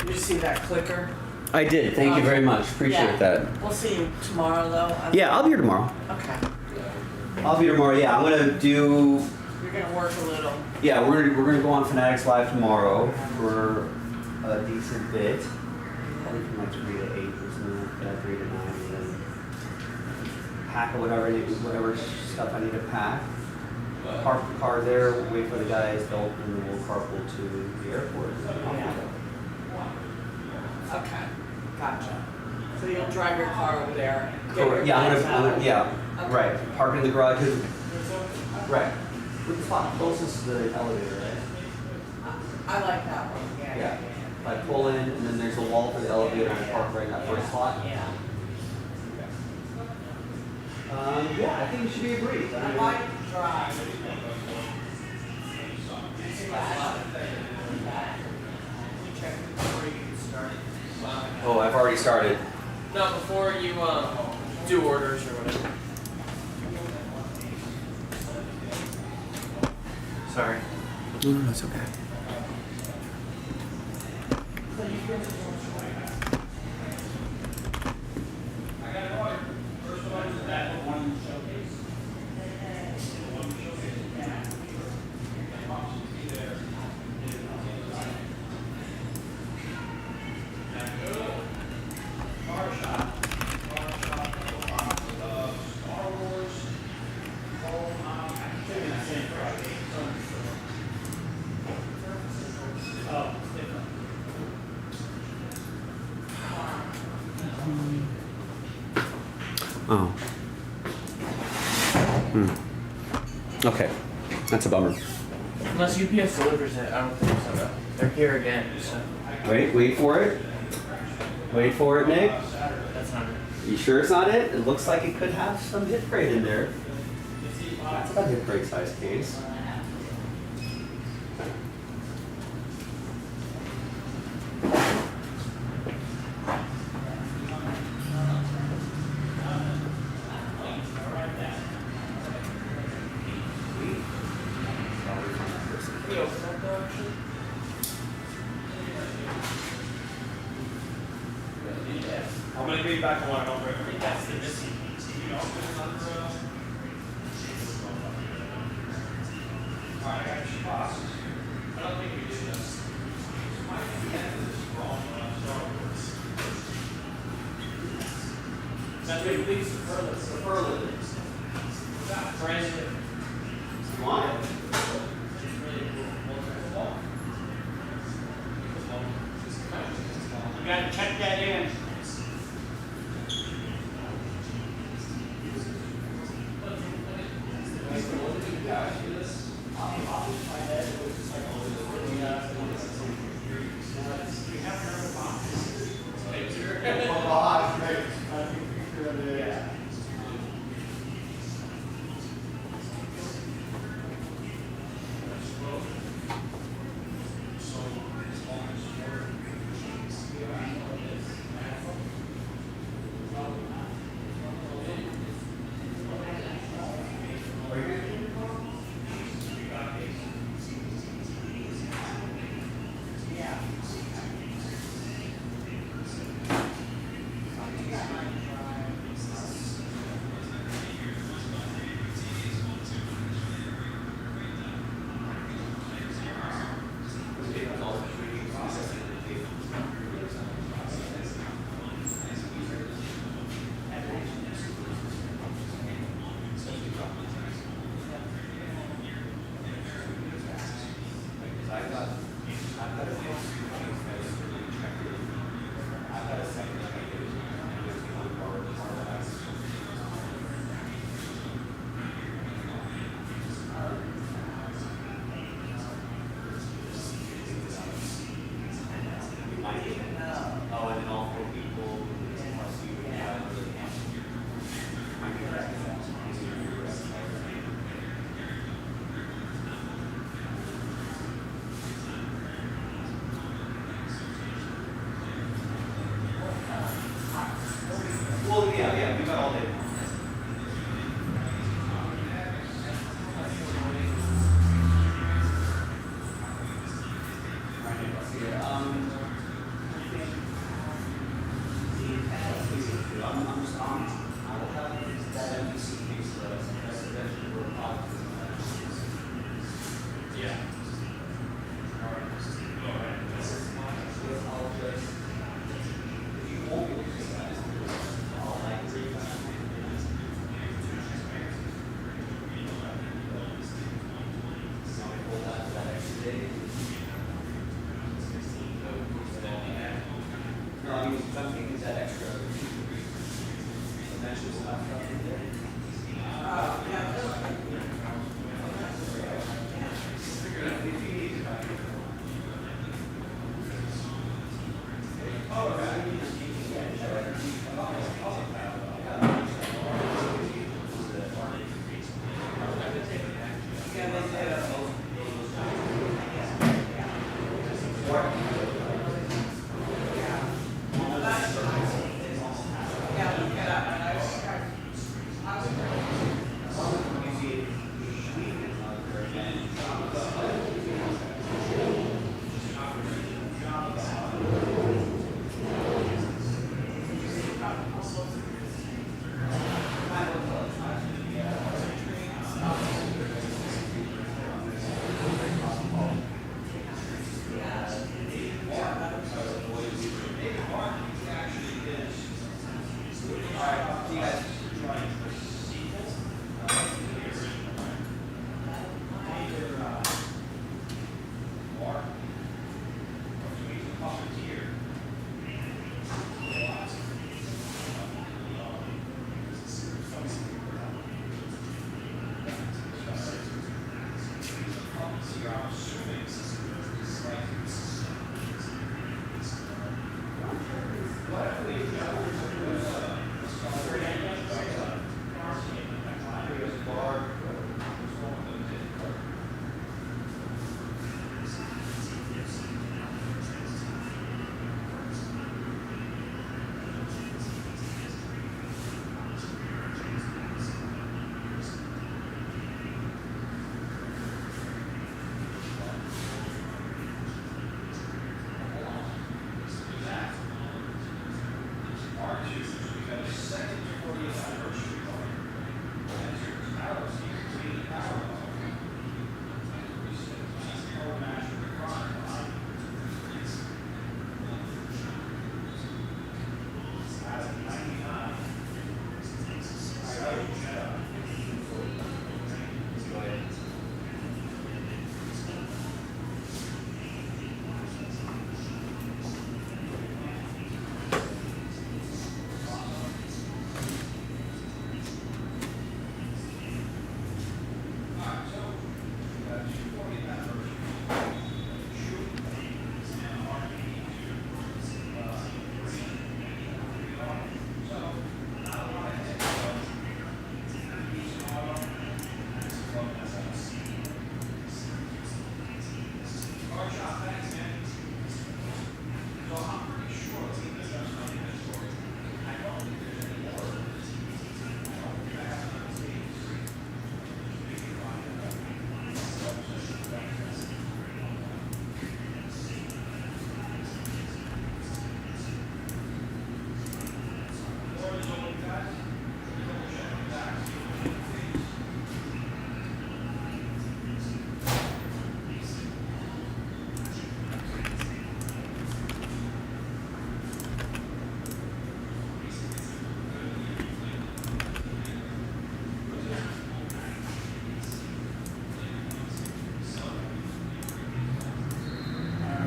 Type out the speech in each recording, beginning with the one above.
You see that clicker? I did. Thank you very much. Appreciate that. We'll see you tomorrow, though. Yeah, I'll be here tomorrow. Okay. I'll be here tomorrow. Yeah, I'm gonna do. You're gonna work a little. Yeah, we're gonna go on Fanatics Live tomorrow for a decent bit. Probably from like 3 to 8 or something like that, 3 to 9, and then pack or whatever stuff I need to pack. Park the car there, wait for the guys to open, and we'll carpool to the airport. Okay. Gotcha. So you'll drive your car over there. Correct. Yeah, I'm gonna yeah, Okay. right. Park in the garage. Right. With the spot closest to the elevator, right? I like that one. Yeah. I pull in, and then there's a wall for the elevator, and I park right in that first spot. Yeah. Yeah, I think it should be a breeze. I might drive. Check before you get started. Oh, I've already started. No, before you do orders or whatever. Sorry. No, that's okay. Oh. Okay. That's a bummer. Unless UPS delivers it, I don't think so. They're here again, so Wait for it. Wait for it, Nick. that's not it. You sure it's not it? It looks like it could have some hit crate in there. That's about hit crate size case. Can you open that door, actually? How many feedback I want to over? That's the missing. Alright, I got your boss. I don't think we did this. My end is wrong. So That's what you superlatives. Transit. You want it? You gotta check that in. Oh, and then all 4 people, plus you have well, yeah, we got all day. No, I mean, something is that extra. Dimensions stuff in there.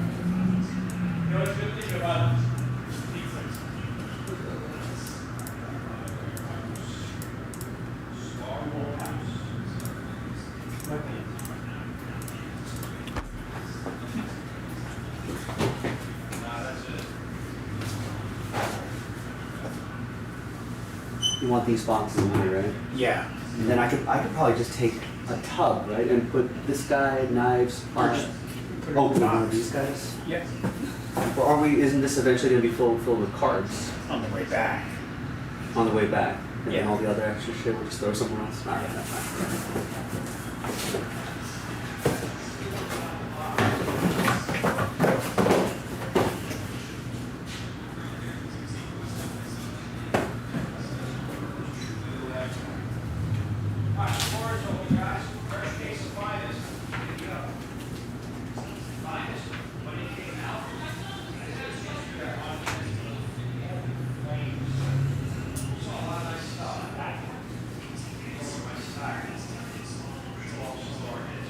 You know, it's a good thing about pizzas. Small house. Nah, that's it. You want these boxes in here, right? Yeah. And then I could probably just take a tub, right, and put this guy, knives, Or just put it in open the one of box. these guys. Yeah. Or are we? Isn't this eventually going to be filled with cards On the way back. on the way back? And then Yeah. all the other extra shit we'll just throw somewhere else. All right, that's fine. Alright, floor is open, guys. First case of finest. Here you go. Finest, when it came out. Saw a lot of nice stuff. Over my side. All sorted.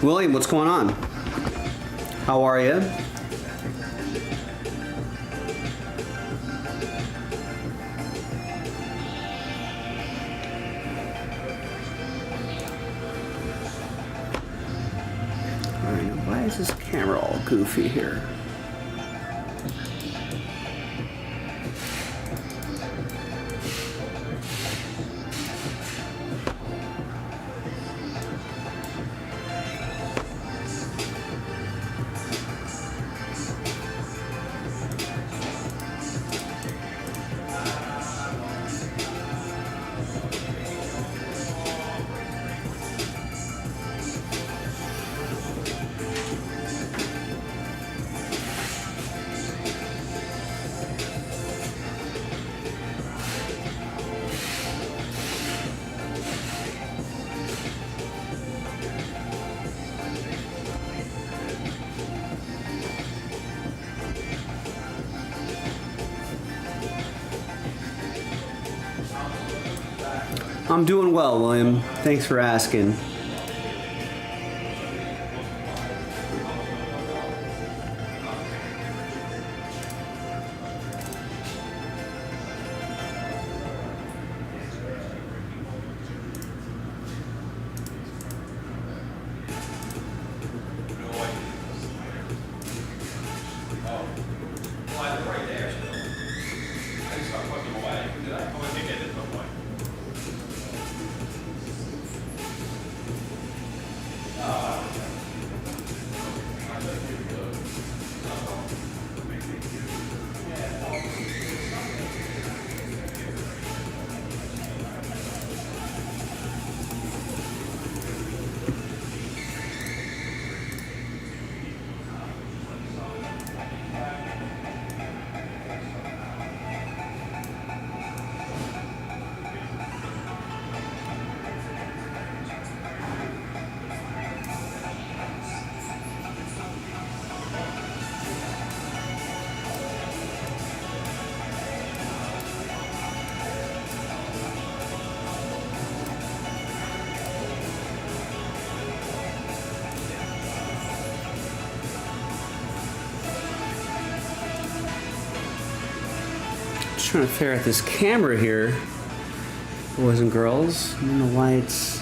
William, what's going on? How are you? Alright, now why is this camera all goofy here? I'm doing well, William. Thanks for asking. Trying to figure out this camera here, boys and girls. I don't know why it's.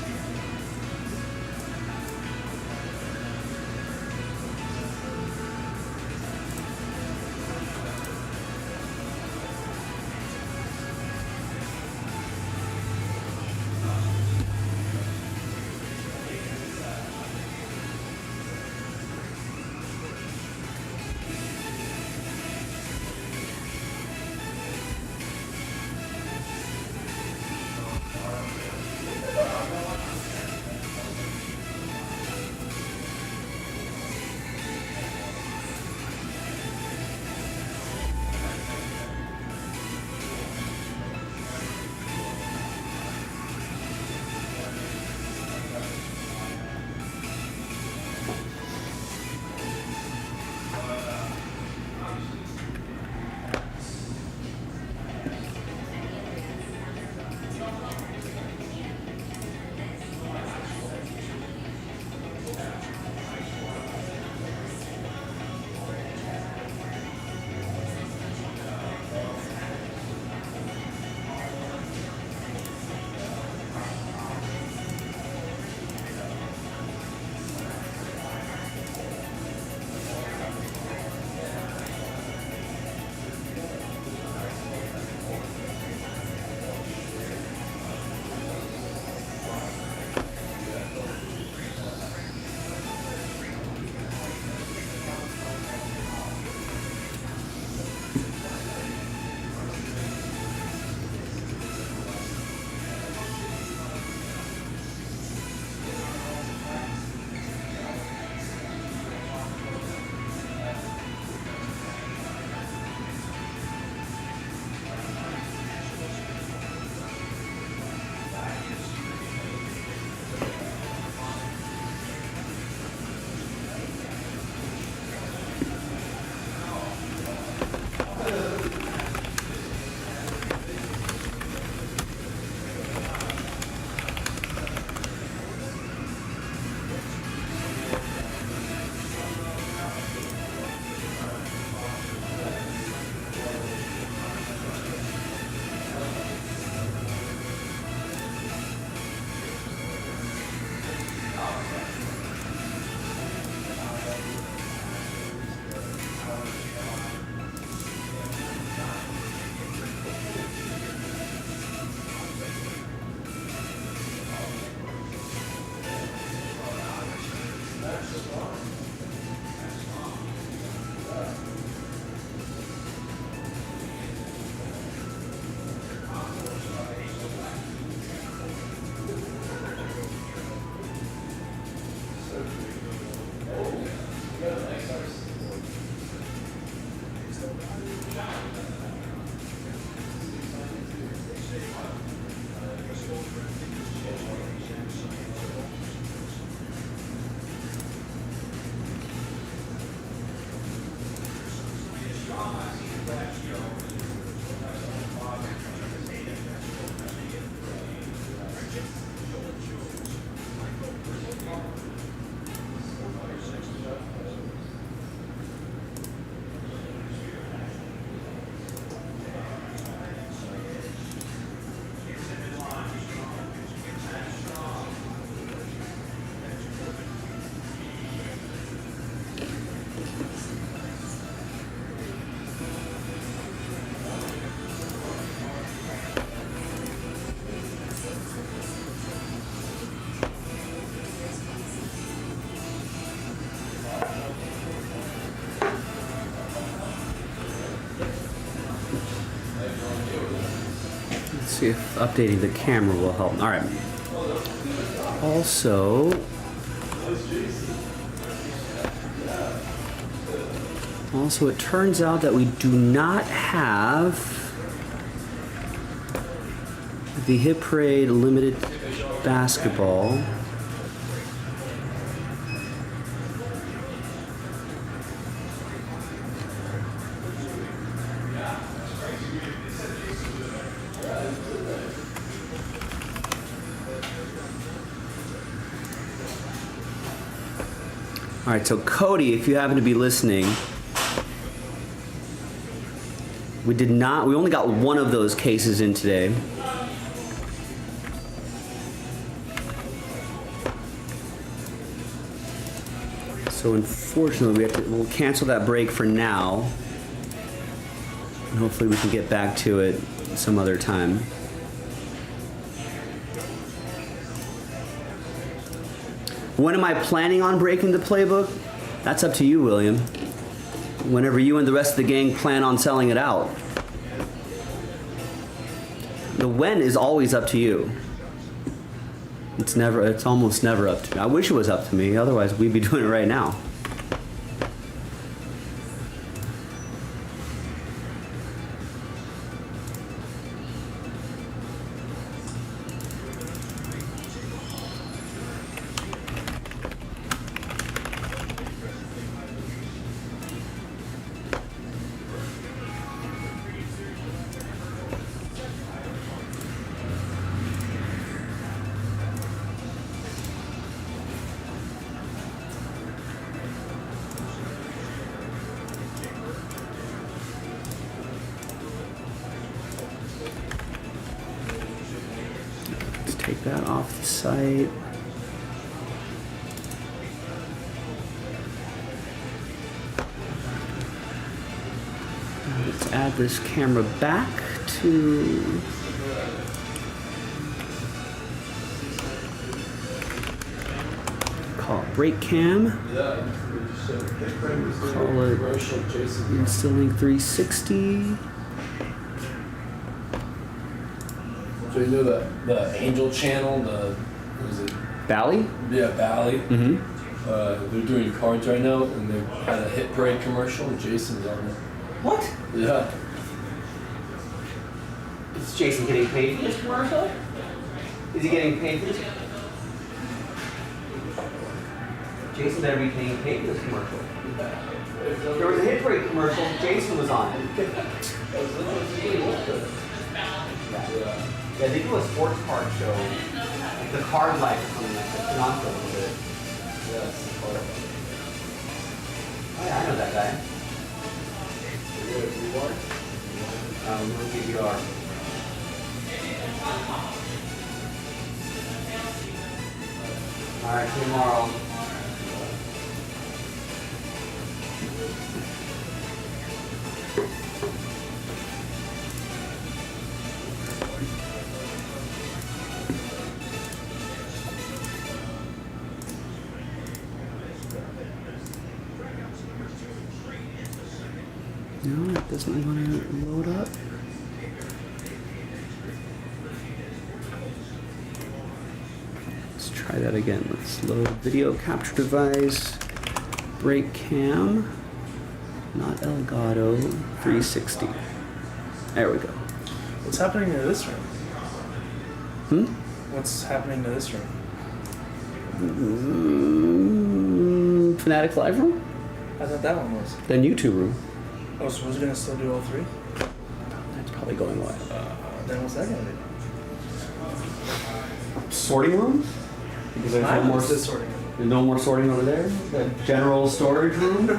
see if updating the camera will help. All right. Also, it turns out that we do not have the Hit Parade Limited Basketball. All right, so Cody, if you happen to be listening, we only got one of those cases in today. So unfortunately, we'll cancel that break for now. And hopefully we can get back to it some other time. When am I planning on breaking the playbook? That's up to you, William. Whenever you and the rest of the gang plan on selling it out. The when is always up to you. It's almost never up to me. I wish it was up to me, otherwise we'd be doing it right now. Take that off the site. Let's add this camera back to call it break cam. Call it instilling 360. So you know the Angel channel, what is it? Bally? Yeah, Bally. Mm-hmm. They're doing cards right now, and they had a Hit Parade commercial, and Jason's on it. What? Yeah. Is Jason getting paid for this commercial? Is he getting paid for this? Jason better be getting paid for this commercial. There was a Hit Parade commercial, Jason was on it. Yeah, they do a sports card show, like the Card Life or something like that. It's been on for a little bit. Oh yeah, I know that guy. We'll give you our. All right, see you tomorrow. No, it doesn't want to load up. Let's try that again. Let's load video capture device, break cam, not Elgato, 360. There we go. What's happening to this room? What's happening to this room? Fanatic Live room? I thought that one was. Then YouTube room. Oh, so was it gonna still do all three? That's probably going live. Then what's that gonna do? Sorting room? Because there's no more, This sorting. there's no more sorting over there. The general storage room.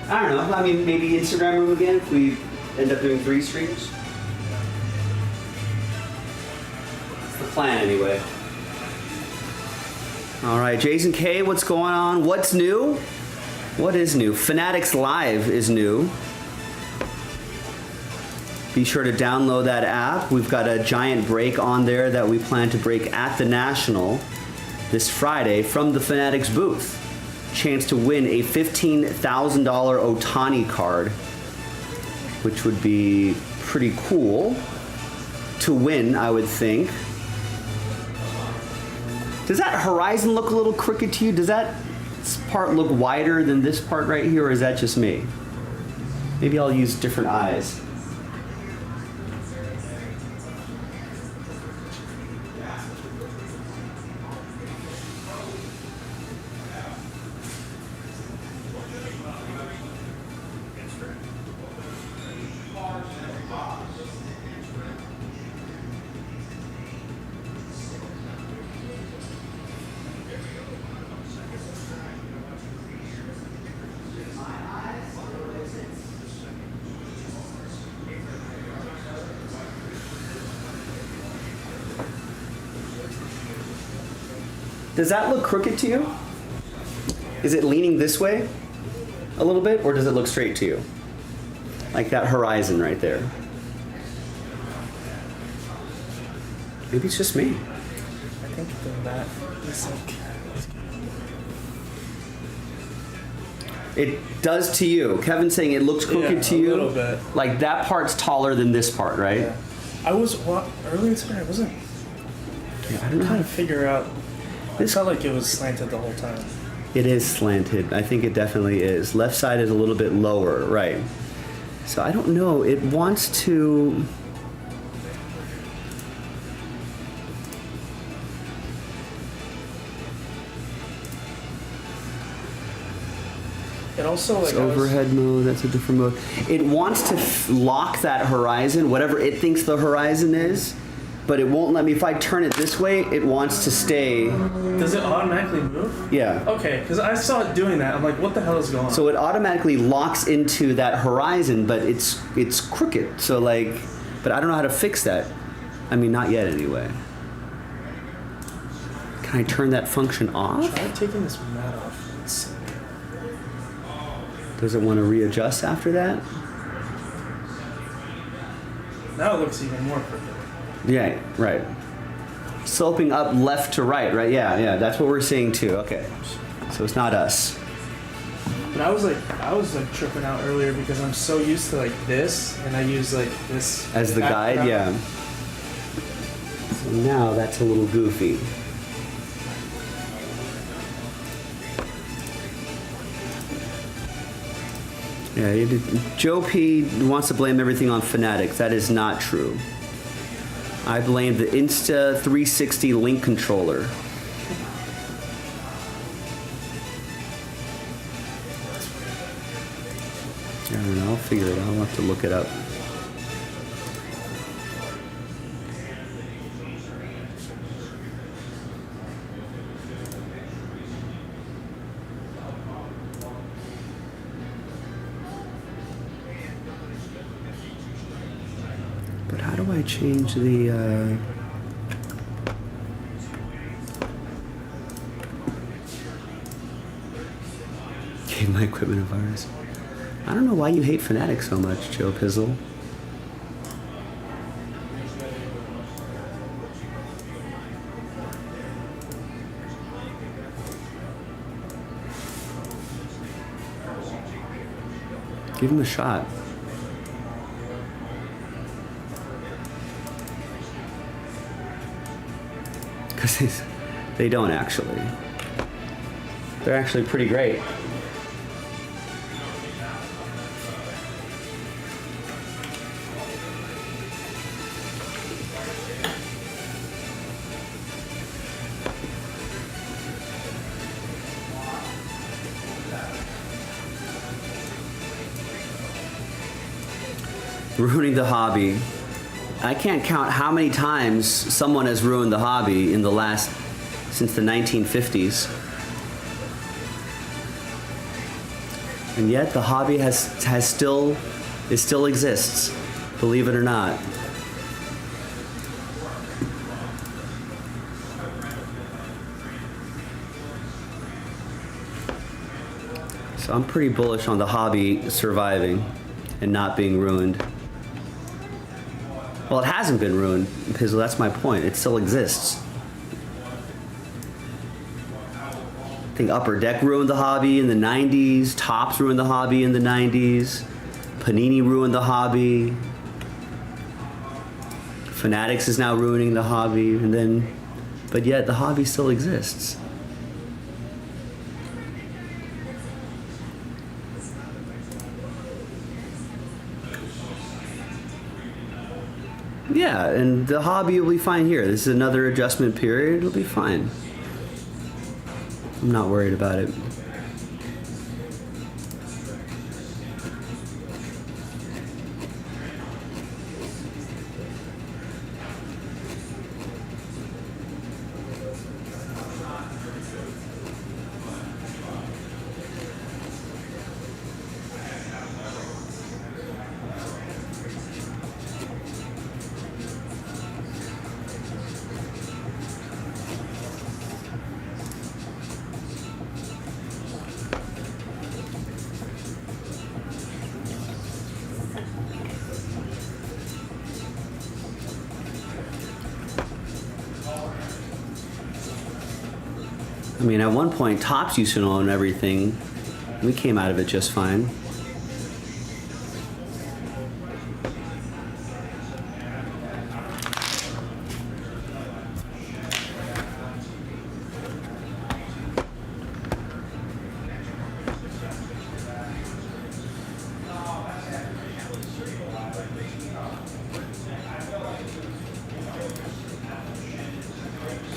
I don't know. I mean, maybe Instagram room again if we end up doing 3 streams. That's the plan anyway. All right, Jason K, what's going on? What's new? What is new? Fanatics Live is new. Be sure to download that app. We've got a giant break on there that we plan to break at the National this Friday from the Fanatics booth. Chance to win a $15,000 Ohtani card, which would be pretty cool to win, I would think. Does that horizon look a little crooked to you? Does that part look wider than this part right here, or is that just me? Maybe I'll use different eyes. Does that look crooked to you? Is it leaning this way a little bit, or does it look straight to you? Like that horizon right there. Maybe it's just me. I think that is like. It does to you. Kevin's saying it looks crooked Yeah, to a you. little bit. Like that part's taller than this part, right? Yeah. I was earlier today. I wasn't Yeah, I don't know. trying to figure out. It This- felt like it was slanted the whole time. It is slanted. I think it definitely is. Left side is a little bit lower, right? So I don't know. It wants to. It also like It's I was- overhead mode. That's a different mode. It wants to lock that horizon, whatever it thinks the horizon is, but it won't let me. If I turn it this way, it wants to stay. Does it automatically move? Yeah. Okay, because I saw it doing that. I'm like, what the hell is going on? So it automatically locks into that horizon, but it's crooked. So like, but I don't know how to fix that. I mean, not yet anyway. Can I turn that function off? Try taking this mat off. Let's see. Does it want to readjust after that? Now it looks even more crooked. Yeah, right. Sloping up left to right, right? Yeah, that's what we're seeing too. Okay. So it's not us. But I was like tripping out earlier because I'm so used to like this, and I use like this As the guide, background. yeah. So now that's a little goofy. Yeah, Joe P wants to blame everything on Fanatics. That is not true. I blame the Insta360 link controller. I don't know, I'll figure it out. I'll have to look it up. But how do I change the, Gave my equipment a virus. I don't know why you hate Fanatics so much, Joe Pizzle. Give him a shot. Because they don't actually. They're actually pretty great. Ruining the hobby. I can't count how many times someone has ruined the hobby in the last, since the 1950s. And yet the hobby still exists, believe it or not. So I'm pretty bullish on the hobby surviving and not being ruined. Well, it hasn't been ruined, because that's my point. It still exists. I think Upper Deck ruined the hobby in the 90s. Topps ruined the hobby in the 90s. Panini ruined the hobby. Fanatics is now ruining the hobby, and then, but yet the hobby still exists. Yeah, and the hobby will be fine here. This is another adjustment period. It'll be fine. I'm not worried about it. I mean, at one point, Topps used to own everything. We came out of it just fine.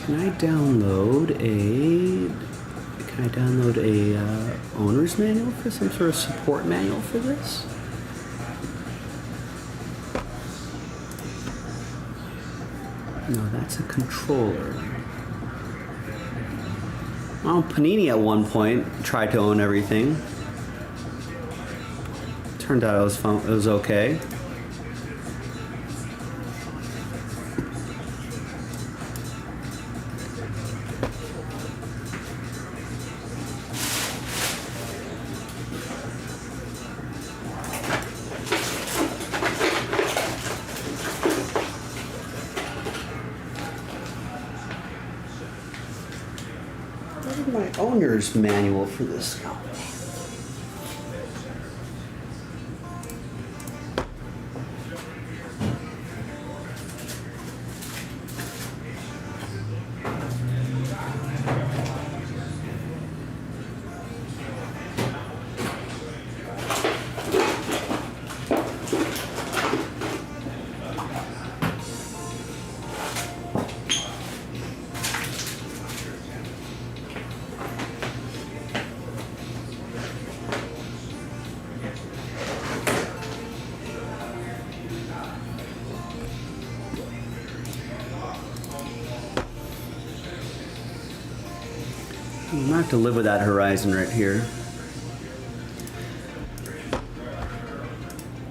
Can I download a owner's manual for some sort of support manual for this? No, that's a controller. Well, Panini at one point tried to own everything. Turned out it was fun. It was okay. My owner's manual for this company. I'm gonna have to live with that horizon right here.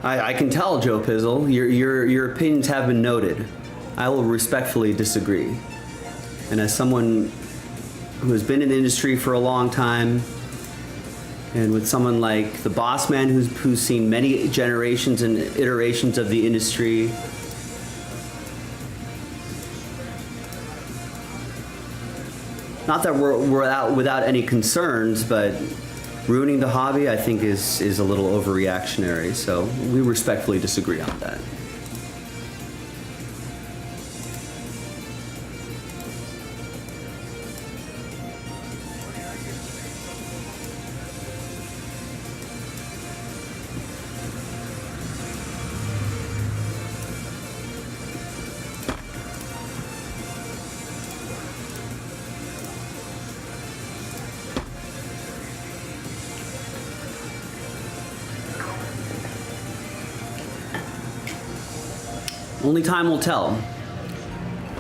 I can tell, Joe Pizzle, your opinions have been noted. I will respectfully disagree. And as someone who has been in the industry for a long time, and with someone like the boss man who's seen many generations and iterations of the industry, not that we're without any concerns, but ruining the hobby, I think, is a little overreactionary. So we respectfully disagree on that. Only time will tell.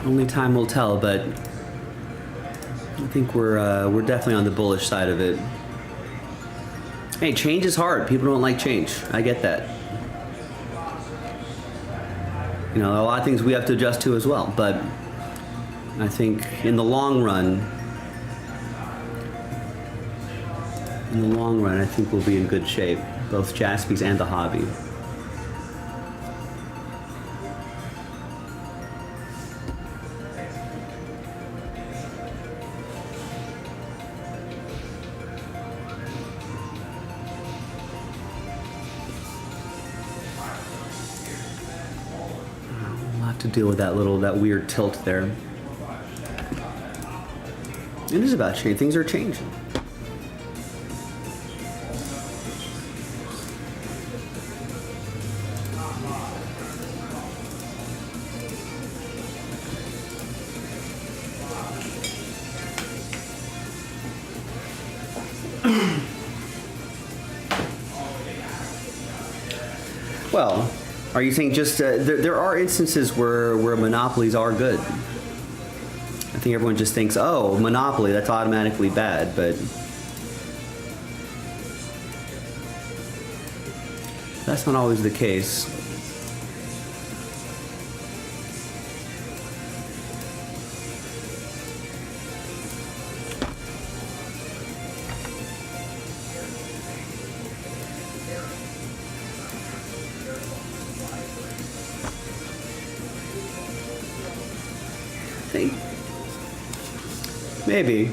Only time will tell, but I think we're definitely on the bullish side of it. Hey, change is hard. People don't like change. I get that. You know, a lot of things we have to adjust to as well, but I think in the long run, I think we'll be in good shape, both Jaspys and the hobby. to deal with that weird tilt there. It is about change. Things are changing. Well, are you saying just there are instances where monopolies are good? I think everyone just thinks, oh, monopoly, that's automatically bad, but that's not always the case. Maybe.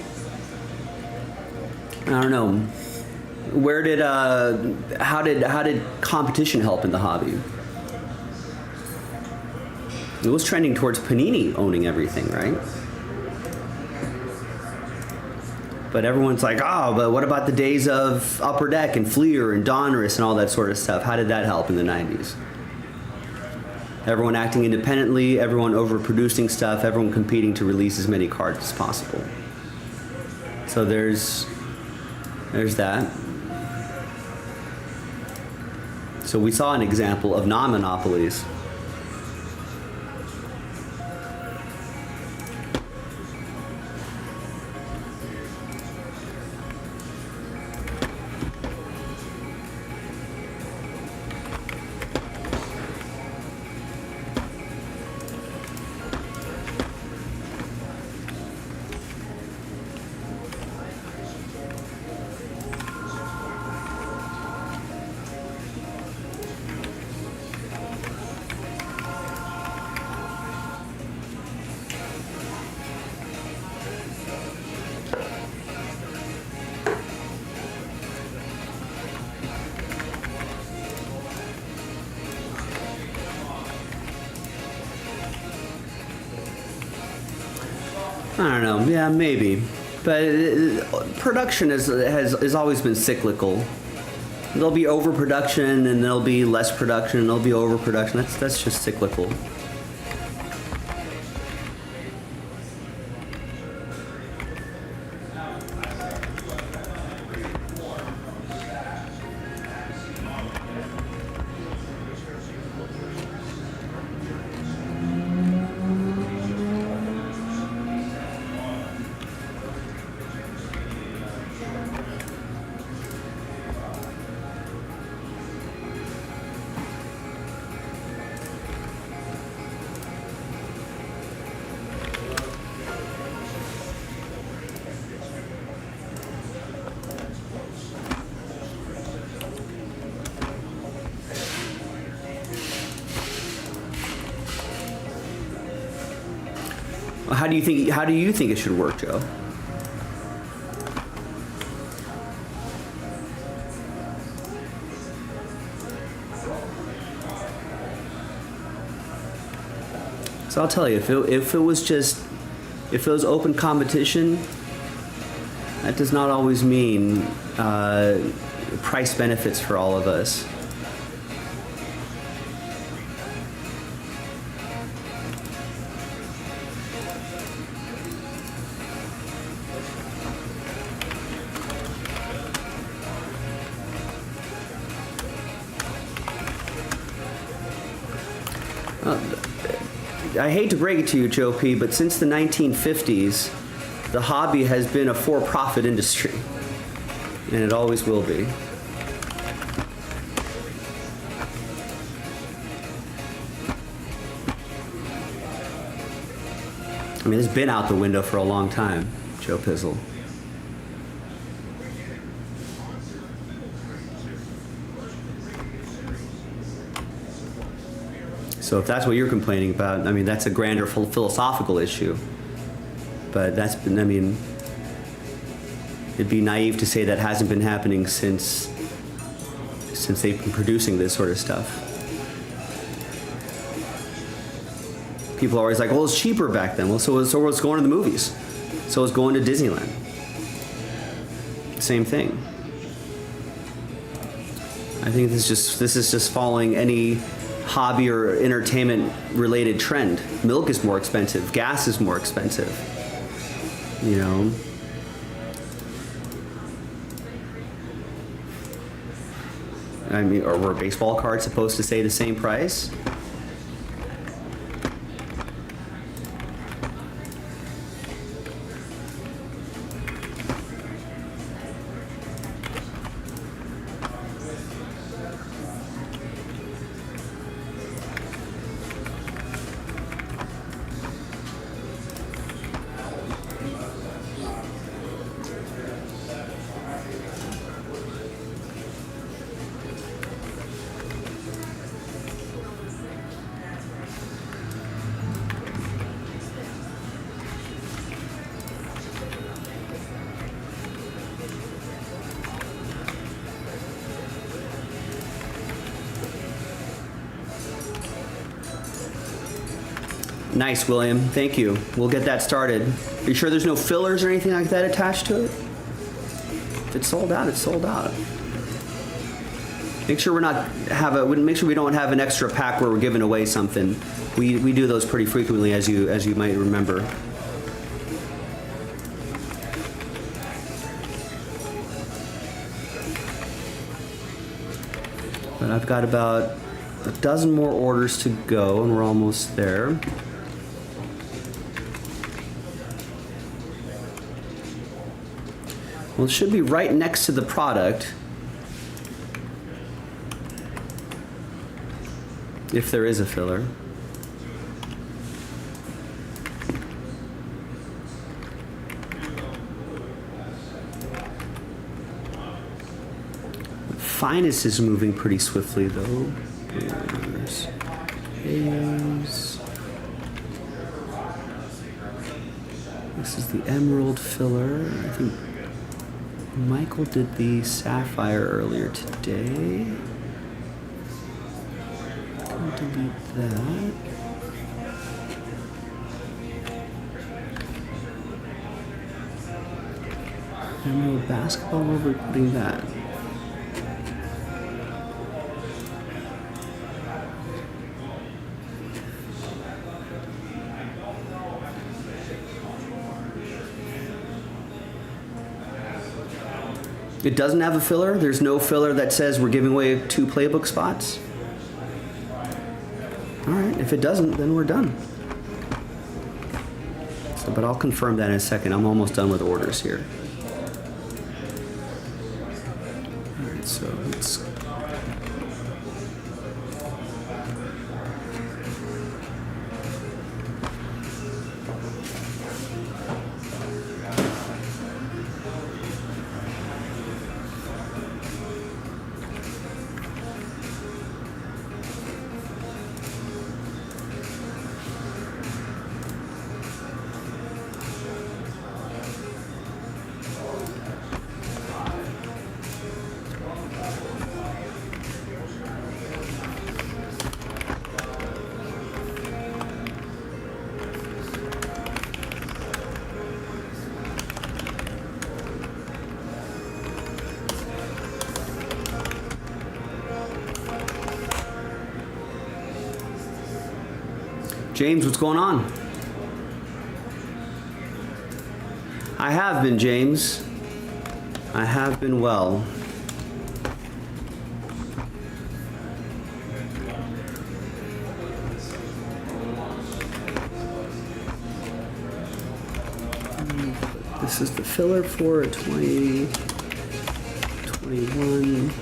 I don't know. Where did how did competition help in the hobby? It was trending towards Panini owning everything, right? But everyone's like, oh, but what about the days of Upper Deck and Fleer and Donruss and all that sort of stuff? How did that help in the 90s? Everyone acting independently, everyone overproducing stuff, everyone competing to release as many cards as possible. So there's that. So we saw an example of non-monopolies. I don't know. Yeah, maybe, but production has always been cyclical. There'll be overproduction, and there'll be less production, and there'll be overproduction. That's just cyclical. How do you think it should work, Joe? So I'll tell you, if it was open competition, that does not always mean price benefits for all of us. I hate to break it to you, Joe P., but since the 1950s, the hobby has been a for-profit industry, and it always will be. I mean, it's been out the window for a long time, Joe Pizzle. So if that's what you're complaining about, I mean, that's a grander philosophical issue. But that's been, I mean, it'd be naive to say that hasn't been happening since they've been producing this sort of stuff. People are always like, well, it's cheaper back then. Well, so was going to the movies. So was going to Disneyland. Same thing. I think this is just following any hobby or entertainment related trend. Milk is more expensive. Gas is more expensive. You know. I mean, or were baseball cards supposed to stay the same price? Nice, William. Thank you. We'll get that started. Are you sure there's no fillers or anything like that attached to it? If it's sold out, it's sold out. Make sure make sure we don't have an extra pack where we're giving away something. We do those pretty frequently, as you might remember. But I've got about a dozen more orders to go, and we're almost there. Well, it should be right next to the product. If there is a filler. Finest is moving pretty swiftly though. There's Hayes. This is the emerald filler. I think Michael did the sapphire earlier today. I'll delete that. Emerald basketball, where are we putting that? It doesn't have a filler? There's no filler that says we're giving away 2 playbook spots? Alright, if it doesn't, then we're done. So, but I'll confirm that in a second. I'm almost done with orders here. Alright, so let's... James, what's going on? I have been, James. I have been well. This is the filler for 2021.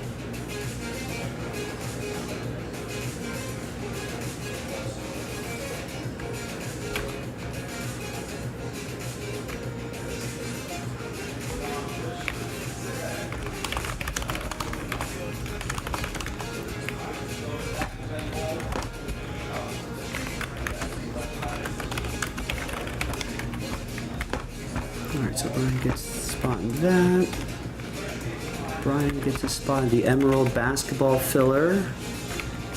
So Brian gets a spot in that. Brian gets a spot in the emerald basketball filler.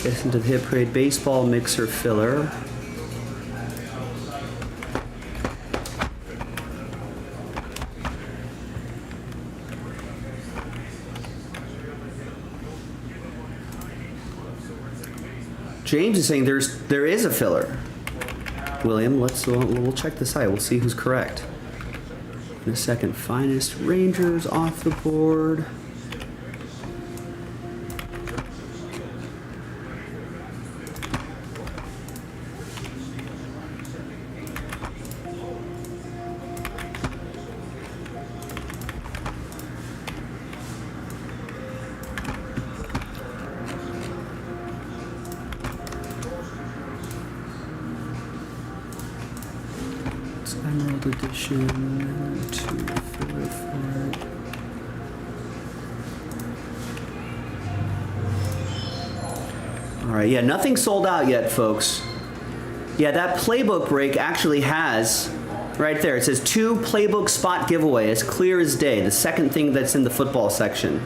Gets into the Hit Parade baseball mixer filler. James is saying there is a filler. William, we'll check the site. We'll see who's correct. In a second. Finest Rangers off the board. Emerald Edition, 244. All right, yeah, nothing sold out yet, folks. Yeah, that playbook break actually has, right there, it says 2 playbook spot giveaway, as clear as day, the second thing that's in the football section.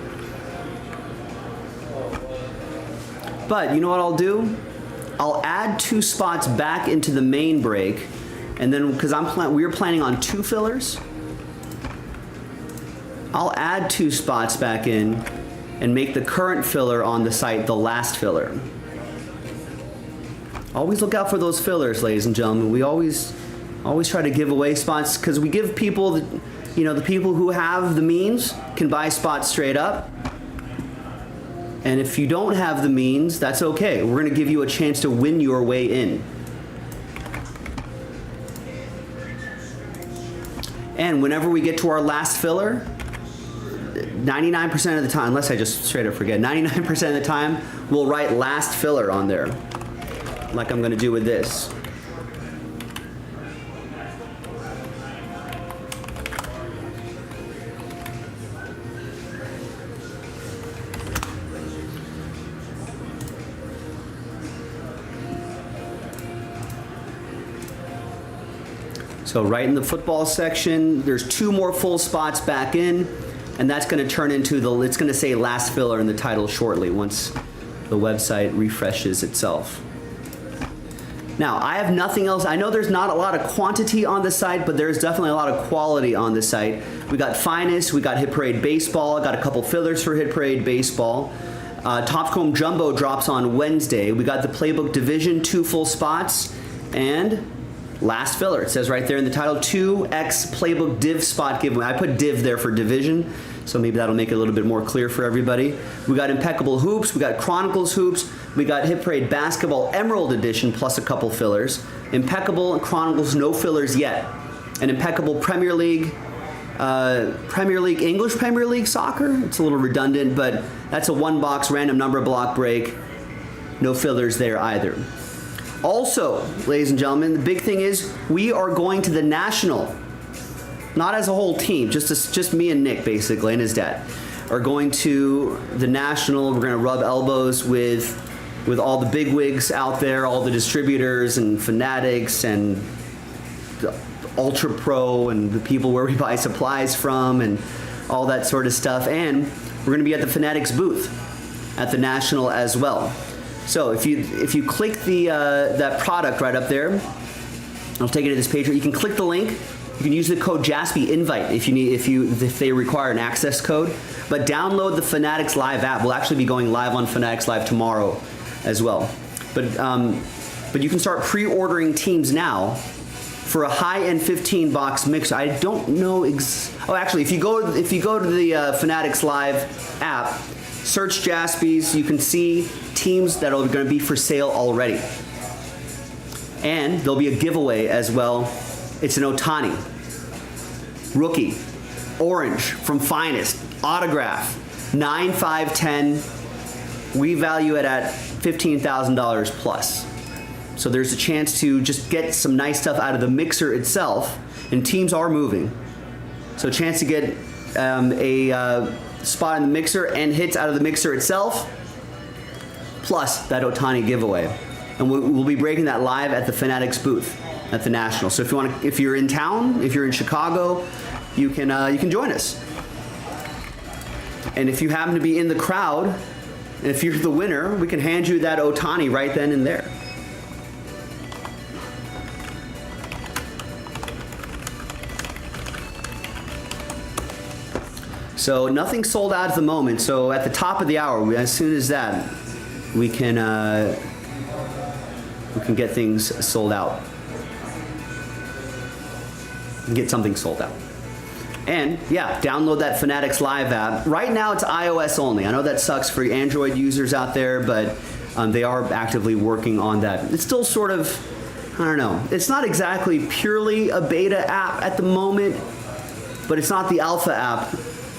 But you know what I'll do? I'll add 2 spots back into the main break. And then, because we're planning on 2 fillers, I'll add 2 spots back in and make the current filler on the site the last filler. Always look out for those fillers, ladies and gentlemen. We always try to give away spots because we give people, the people who have the means can buy spots straight up. And if you don't have the means, that's okay. We're going to give you a chance to win your way in. And whenever we get to our last filler, 99% of the time, unless I just straight up forget, 99% of the time, we'll write last filler on there, like I'm gonna do with this. So right in the football section, there's 2 more full spots back in, and that's going to turn into it's going to say last filler in the title shortly once the website refreshes itself. Now, I have nothing else. I know there's not a lot of quantity on the site, but there's definitely a lot of quality on the site. We got Finest, we got Hit Parade Baseball, got a couple fillers for Hit Parade Baseball. Topscomb Jumbo drops on Wednesday. We got the Playbook Division, 2 full spots, and last filler. It says right there in the title, 2x Playbook Div spot giveaway. I put Div there for division, so maybe that'll make it a little bit more clear for everybody. We got Impeccable Hoops, we got Chronicles Hoops, we got Hit Parade Basketball Emerald Edition plus a couple fillers. Impeccable and Chronicles, no fillers yet. And Impeccable Premier League, English Premier League Soccer. It's a little redundant, but that's a 1-box random number block break. No fillers there either. Also, ladies and gentlemen, the big thing is we are going to the National, not as a whole team, just me and Nick basically, and his dad, are going to the National. We're going to rub elbows with all the bigwigs out there, all the distributors and Fanatics and the Ultra Pro and the people where we buy supplies from and all that sort of stuff. And we're going to be at the Fanatics booth at the National as well. So if you click that product right up there, I'll take you to this page. You can click the link. You can use the code JASPYINVITE if they require an access code. But download the Fanatics Live app. We'll actually be going live on Fanatics Live tomorrow as well. But you can start pre-ordering teams now for a high-end 15-box mix. I don't know. Actually, if you go to the Fanatics Live app, search Jaspys, you can see teams that are going to be for sale already. And there'll be a giveaway as well. It's an Ohtani. Rookie. Orange from Finest. Autograph. 9, 5, 10. We value it at $15,000 plus. So there's a chance to just get some nice stuff out of the mixer itself. And teams are moving. So a chance to get a spot in the mixer and hits out of the mixer itself, plus that Ohtani giveaway. And we'll be breaking that live at the Fanatics booth at the National. So if you're in town, if you're in Chicago, you can join us. And if you happen to be in the crowd, and if you're the winner, we can hand you that Ohtani right then and there. So nothing sold out at the moment. So at the top of the hour, as soon as that, we can we can get things sold out. Get something sold out. And yeah, download that Fanatics Live app. Right now it's iOS only. I know that sucks for Android users out there, but they are actively working on that. It's still sort of, I don't know. It's not exactly purely a beta app at the moment, but it's not the alpha app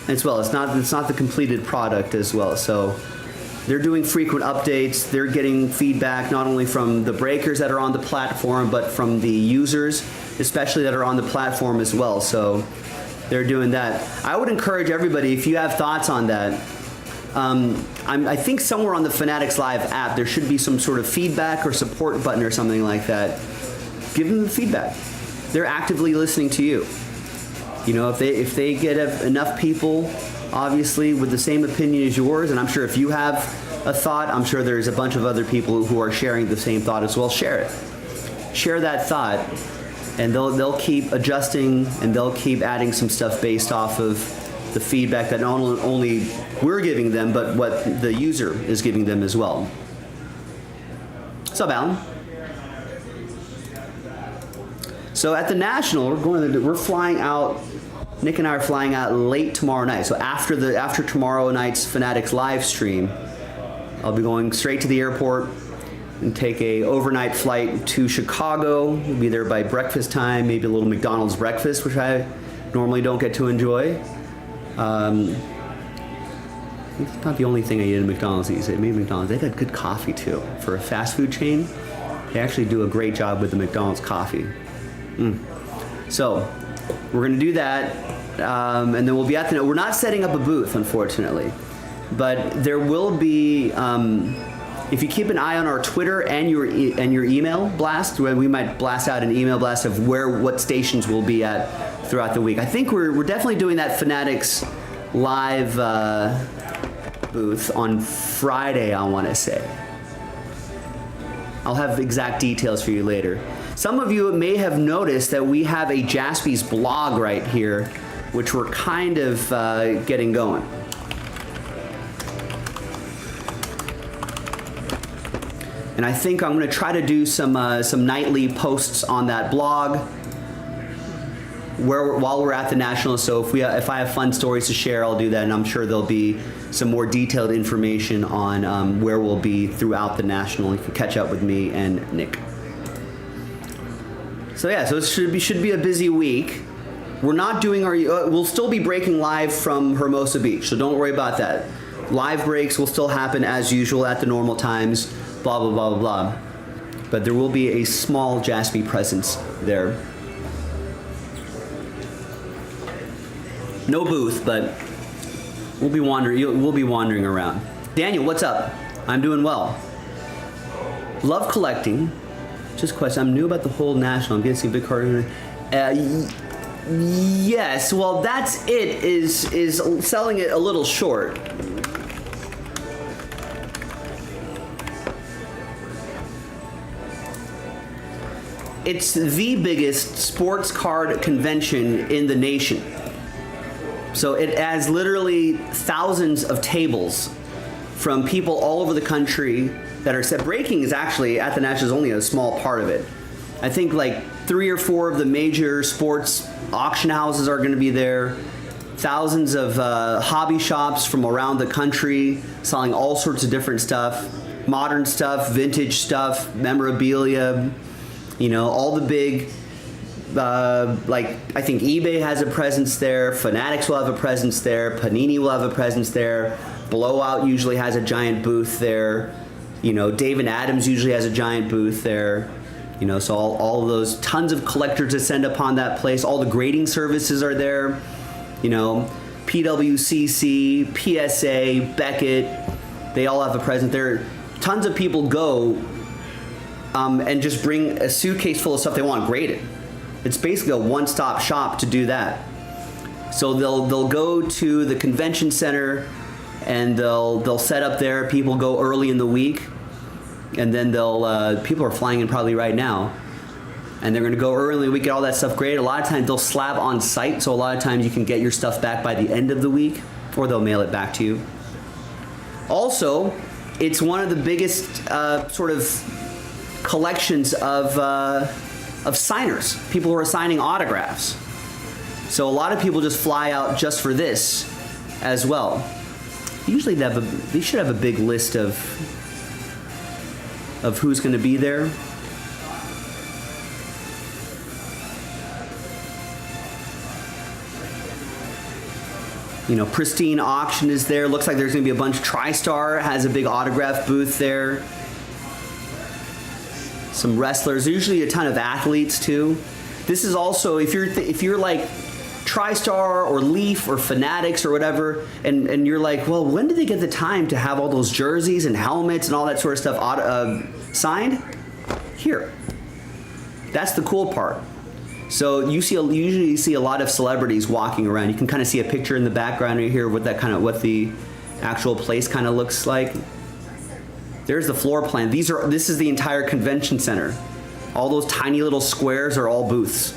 as well. It's not the completed product as well. So they're doing frequent updates. They're getting feedback not only from the breakers that are on the platform, but from the users, especially that are on the platform as well. So they're doing that. I would encourage everybody, if you have thoughts on that, I think somewhere on the Fanatics Live app there should be some sort of feedback or support button or something like that. Give them the feedback. They're actively listening to you. You know, if they get enough people, obviously, with the same opinion as yours, and I'm sure if you have a thought, I'm sure there's a bunch of other people who are sharing the same thought as well. Share it. Share that thought, and they'll keep adjusting and they'll keep adding some stuff based off of the feedback that not only we're giving them, but what the user is giving them as well. What's up, Alan? So at the National, we're flying out. Nick and I are flying out late tomorrow night. So after tomorrow night's Fanatics live stream, I'll be going straight to the airport and take a overnight flight to Chicago. We'll be there by breakfast time, maybe a little McDonald's breakfast, which I normally don't get to enjoy. It's not the only thing I eat at McDonald's these days. Maybe McDonald's. They had good coffee too. For a fast food chain, they actually do a great job with the McDonald's coffee. So we're gonna do that, and then we'll be at the. We're not setting up a booth, unfortunately, but there will be. If you keep an eye on our Twitter and your email blast, where we might blast out an email blast of what stations we'll be at throughout the week. I think we're definitely doing that Fanatics live booth on Friday, I want to say. I'll have exact details for you later. Some of you may have noticed that we have a Jaspy's blog right here, which we're kind of getting going. And I think I'm going to try to do some nightly posts on that blog while we're at the National. So if I have fun stories to share, I'll do that, and I'm sure there'll be some more detailed information on where we'll be throughout the National. You can catch up with me and Nick. So yeah, so it should be a busy week. We're not doing we'll still be breaking live from Hermosa Beach, so don't worry about that. Live breaks will still happen as usual at the normal times, blah, blah, blah, blah, blah. But there will be a small Jaspy presence there. No booth, but we'll be wandering around. Daniel, what's up? I'm doing well. Love collecting. Just a question. I'm new about the whole National. I'm getting some big card. Yes. Well, that's it. Is selling it a little short. It's the biggest sports card convention in the nation. So it has literally thousands of tables from people all over the country that are set. Breaking is actually, at the National, is only a small part of it. I think like 3 or 4 of the major sports auction houses are going to be there. Thousands of hobby shops from around the country selling all sorts of different stuff. Modern stuff, vintage stuff, memorabilia, you know, all the big, like I think eBay has a presence there, Fanatics will have a presence there, Panini will have a presence there, Blowout usually has a giant booth there, you know, Dave and Adams usually has a giant booth there, you know, so all of those, tons of collectors descend upon that place, all the grading services are there, you know, PWCC, PSA, Beckett, they all have a presence there. Tons of people go and just bring a suitcase full of stuff they want graded. It's basically a one-stop shop to do that. So they'll go to the convention center and they'll set up there. People go early in the week, and then people are flying in probably right now, and they're going to go early in the week, get all that stuff graded. A lot of times they'll slab on site, so a lot of times you can get your stuff back by the end of the week, or they'll mail it back to you. Also, it's one of the biggest sort of collections of signers, people who are signing autographs. So a lot of people just fly out just for this as well. Usually they should have a big list of who's going to be there. You know, Pristine Auction is there. Looks like there's going to be a bunch. TriStar has a big autograph booth there. Some wrestlers. There's usually a ton of athletes too. This is also, if you're like TriStar or Leaf or Fanatics or whatever, and you're like, well, when do they get the time to have all those jerseys and helmets and all that sort of stuff signed? Here. That's the cool part. So you usually see a lot of celebrities walking around. You can kind of see a picture in the background right here with what the actual place kind of looks like. There's the floor plan. This is the entire convention center. All those tiny little squares are all booths.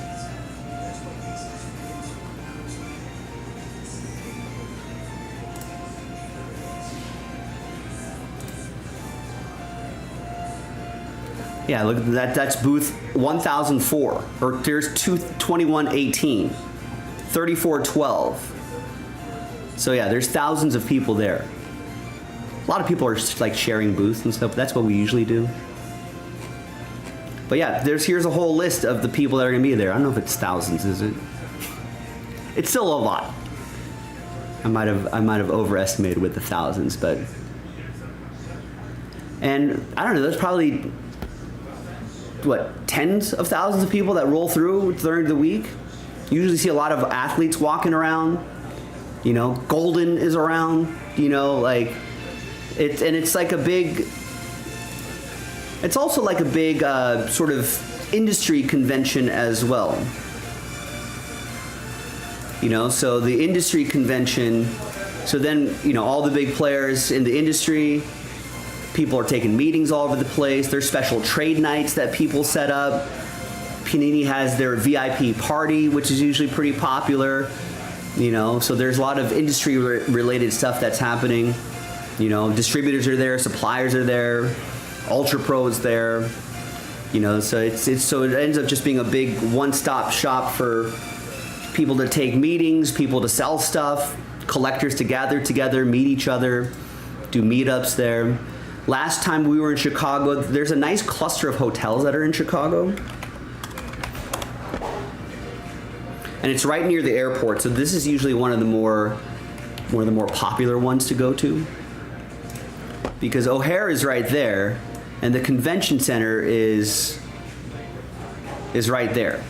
Yeah, look at that. That's booth 1004, or there's 2118, 3412. So yeah, there's thousands of people there. A lot of people are just like sharing booths and stuff. That's what we usually do. But yeah, here's a whole list of the people that are gonna be there. I don't know if it's thousands, is it? It's still a lot. I might have overestimated with the thousands, but. And I don't know, there's probably tens of thousands of people that roll through during the week. You usually see a lot of athletes walking around. You know, Golden is around. You know, like it's like a big. It's also like a big sort of industry convention as well. You know, so the industry convention. So then, you know, all the big players in the industry. People are taking meetings all over the place. There's special trade nights that people set up. Panini has their VIP party, which is usually pretty popular. You know, so there's a lot of industry related stuff that's happening. You know, distributors are there, suppliers are there, Ultra Pro is there. You know, so it ends up just being a big one-stop shop for people to take meetings, people to sell stuff, collectors to gather together, meet each other, do meetups there. Last time we were in Chicago, there's a nice cluster of hotels that are in Chicago. And it's right near the airport, so this is usually one of the more popular ones to go to. Because O'Hare is right there, and the convention center is right there.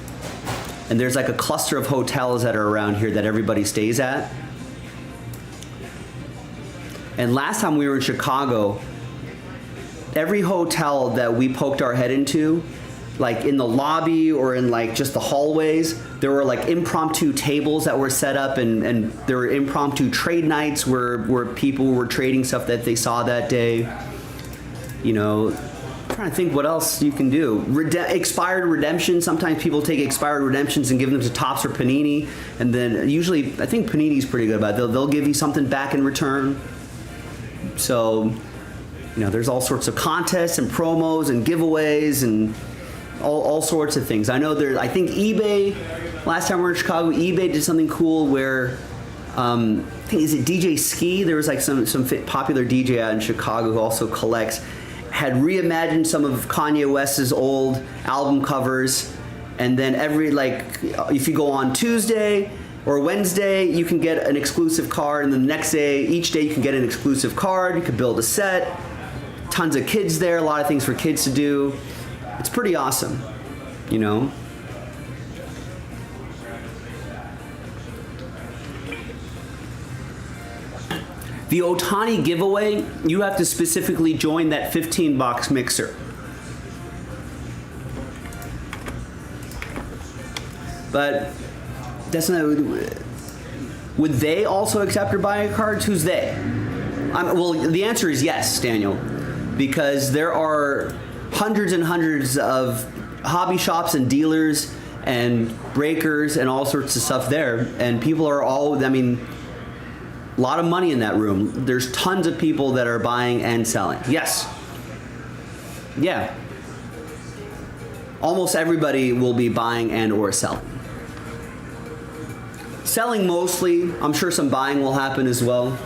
And there's like a cluster of hotels that are around here that everybody stays at. And last time we were in Chicago, every hotel that we poked our head into, like in the lobby or in like just the hallways, there were like impromptu tables that were set up, and there were impromptu trade nights where people were trading stuff that they saw that day. You know, I'm trying to think what else you can do. Expired redemption. Sometimes people take expired redemptions and give them to Topps or Panini, and then usually I think Panini's pretty good about it. They'll give you something back in return. So. You know, there's all sorts of contests and promos and giveaways and all sorts of things. I know I think eBay, last time we were in Chicago, eBay did something cool where, I think, is it DJ Ski? There was like some popular DJ out in Chicago who also collects, had reimagined some of Kanye West's old album covers. And then if you go on Tuesday or Wednesday, you can get an exclusive card. And the next day, each day you can get an exclusive card. You could build a set. Tons of kids there, a lot of things for kids to do. It's pretty awesome, you know. The Ohtani giveaway, you have to specifically join that 15-box mixer. But that's not. Would they also accept or buy cards? Who's they? Well, the answer is yes, Daniel. Because there are hundreds and hundreds of hobby shops and dealers and breakers and all sorts of stuff there. And people are all, I mean, a lot of money in that room. There's tons of people that are buying and selling. Yes. Yeah. almost everybody will be buying and or selling. Selling mostly. I'm sure some buying will happen as well.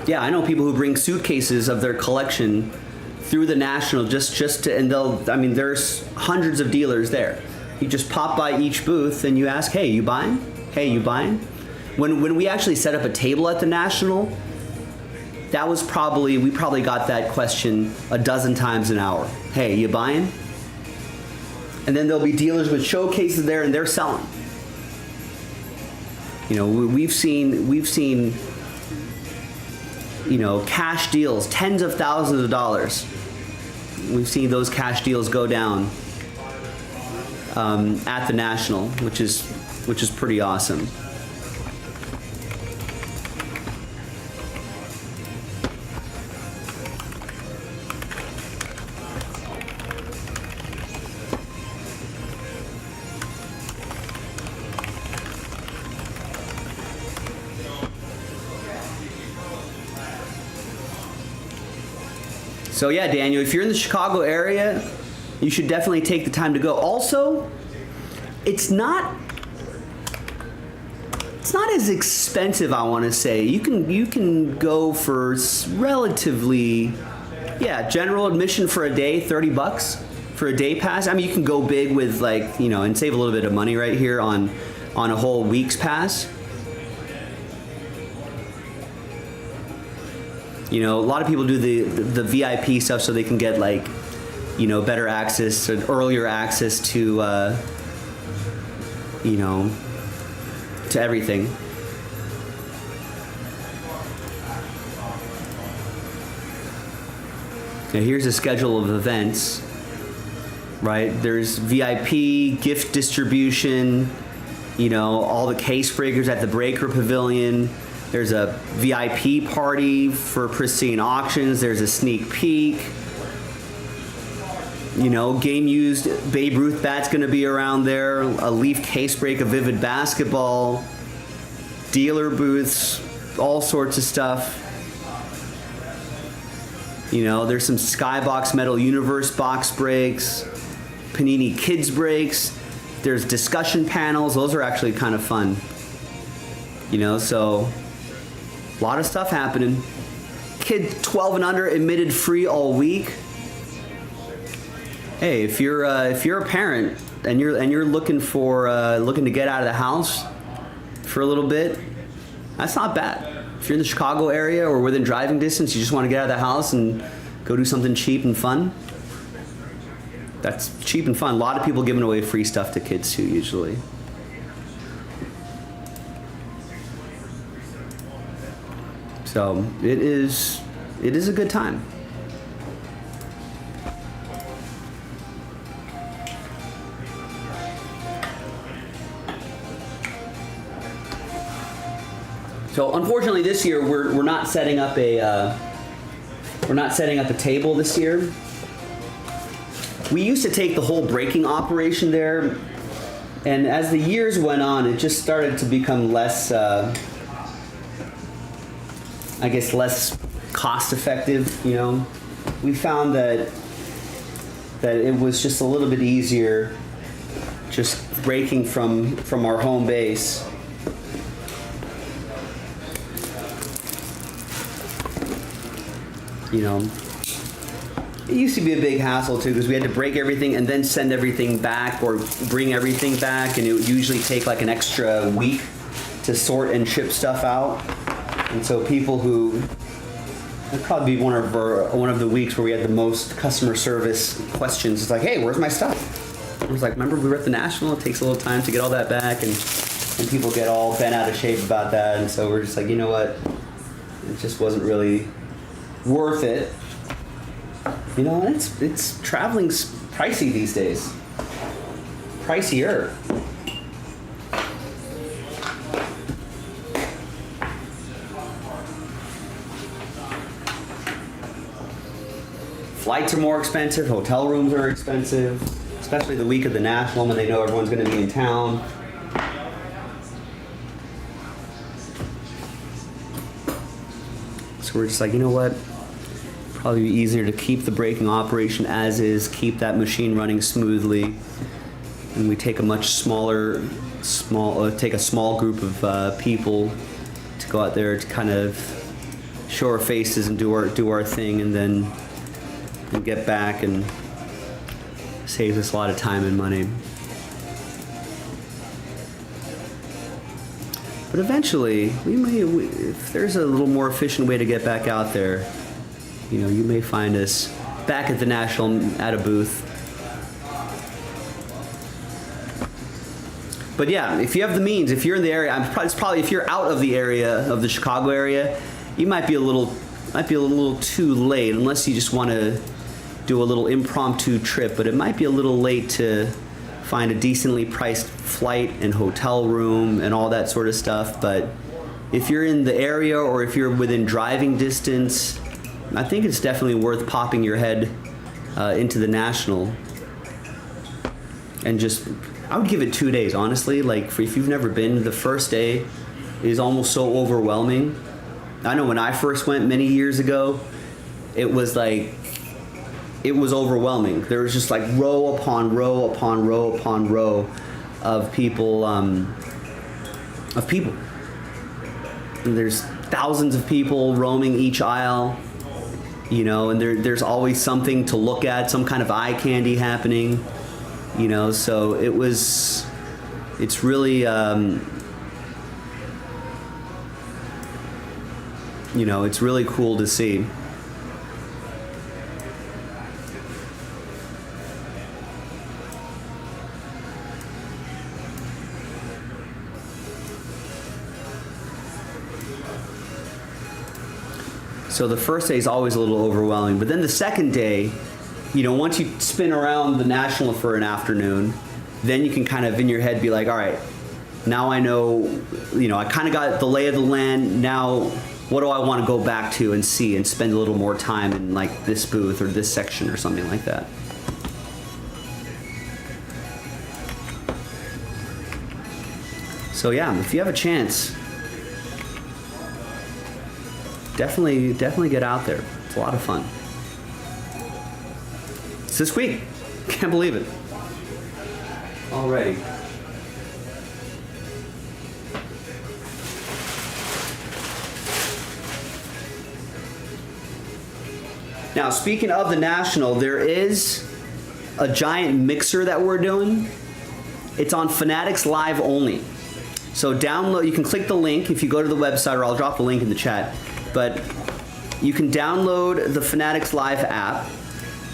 Yeah, I know people who bring suitcases of their collection through the National just to, and they'll, I mean, there's hundreds of dealers there. You just pop by each booth and you ask, hey, you buying? Hey, you buying? When we actually set up a table at the National, that was we probably got that question a dozen times an hour. Hey, you buying? And then there'll be dealers with showcases there and they're selling. You know, we've seen, you know, cash deals, tens of thousands of dollars. We've seen those cash deals go down at the National, which is pretty awesome. So yeah, Daniel, if you're in the Chicago area, you should definitely take the time to go. Also, it's not as expensive, I want to say. You can go for relatively, yeah, general admission for a day, $30 for a day pass. I mean, you can go big with, like, you know, and save a little bit of money right here on a whole week's pass. You know, a lot of people do the VIP stuff so they can get, like, you know, better access, or earlier access to, you know, to everything. Now here's a schedule of events, right? There's VIP, gift distribution, you know, all the case breakers at the Breaker Pavilion. There's a VIP party for Pristine Auctions. There's a sneak peek. You know, game used Babe Ruth bat's gonna be around there. A Leaf case break of Vivid Basketball. Dealer booths, all sorts of stuff. You know, there's some Skybox Metal Universe box breaks. Panini Kids breaks. There's discussion panels. Those are actually kind of fun. You know, so a lot of stuff happening. Kid 12 and under admitted free all week. Hey, if you're a parent and you're looking to get out of the house for a little bit, that's not bad. If you're in the Chicago area or within driving distance, you just want to get out of the house and go do something cheap and fun. That's cheap and fun. A lot of people giving away free stuff to kids too, usually. So it is a good time. So unfortunately this year we're not setting up a table this year. We used to take the whole breaking operation there, and as the years went on, it just started to become less, I guess, less cost effective. You know, we found that it was just a little bit easier just breaking from our home base. You know, it used to be a big hassle too, because we had to break everything and then send everything back or bring everything back, and it would usually take like an extra week to sort and ship stuff out. And so people who, it'd probably be one of the weeks where we had the most customer service questions. It's like, hey, where's my stuff? I was like, remember we were at the National? It takes a little time to get all that back, and people get all bent out of shape about that. And so we're just like, you know what? It just wasn't really worth it. You know, and it's traveling's pricey these days. Pricier. Flights are more expensive, hotel rooms are expensive, especially the week of the National when they know everyone's going to be in town. So we're just like, you know what? Probably be easier to keep the braking operation as is, keep that machine running smoothly. And we take a much take a small group of people to go out there to kind of show our faces and do our thing, and then get back, and saves us a lot of time and money. But eventually, if there's a little more efficient way to get back out there, you know, you may find us back at the National at a booth. But yeah, if you have the means, if you're in the area, it's probably if you're out of the area of the Chicago area, you might be a little too late, unless you just want to do a little impromptu trip. But it might be a little late to find a decently priced flight and hotel room and all that sort of stuff. But if you're in the area, or if you're within driving distance, I think it's definitely worth popping your head into the National. And I would give it 2 days, honestly. Like, if you've never been, the first day is almost so overwhelming. I know when I first went many years ago, it was overwhelming. There was just like row upon row upon row upon row of people. And there's thousands of people roaming each aisle, you know, and there's always something to look at, some kind of eye candy happening, you know. So it's really, you know, it's really cool to see. So the first day is always a little overwhelming, but then the second day, you know, once you spin around the National for an afternoon, then you can kind of in your head be like, all right, now I know, you know, I kind of got the lay of the land. Now, what do I want to go back to and see and spend a little more time in, like, this booth or this section or something like that. So yeah, if you have a chance, definitely get out there. It's a lot of fun. It's this week. Can't believe it. Alrighty. Now, speaking of the National, there is a giant mixer that we're doing. It's on Fanatics Live only. So download, you can click the link if you go to the website, or I'll drop the link in the chat. But you can download the Fanatics Live app.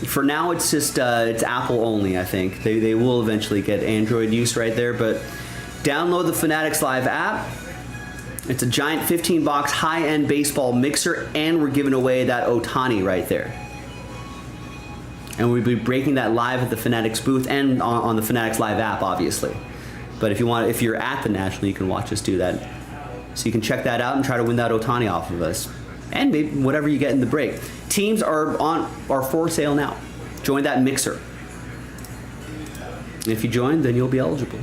For now, it's just it's Apple only, I think. They will eventually get Android use right there, but download the Fanatics Live app. It's a giant 15-box high-end baseball mixer, and we're giving away that Ohtani right there. And we'll be breaking that live at the Fanatics booth and on the Fanatics Live app, obviously. But if you're at the National, you can watch us do that. So you can check that out and try to win that Ohtani off of us, and maybe whatever you get in the break. Teams are for sale now. Join that mixer. And if you join, then you'll be eligible.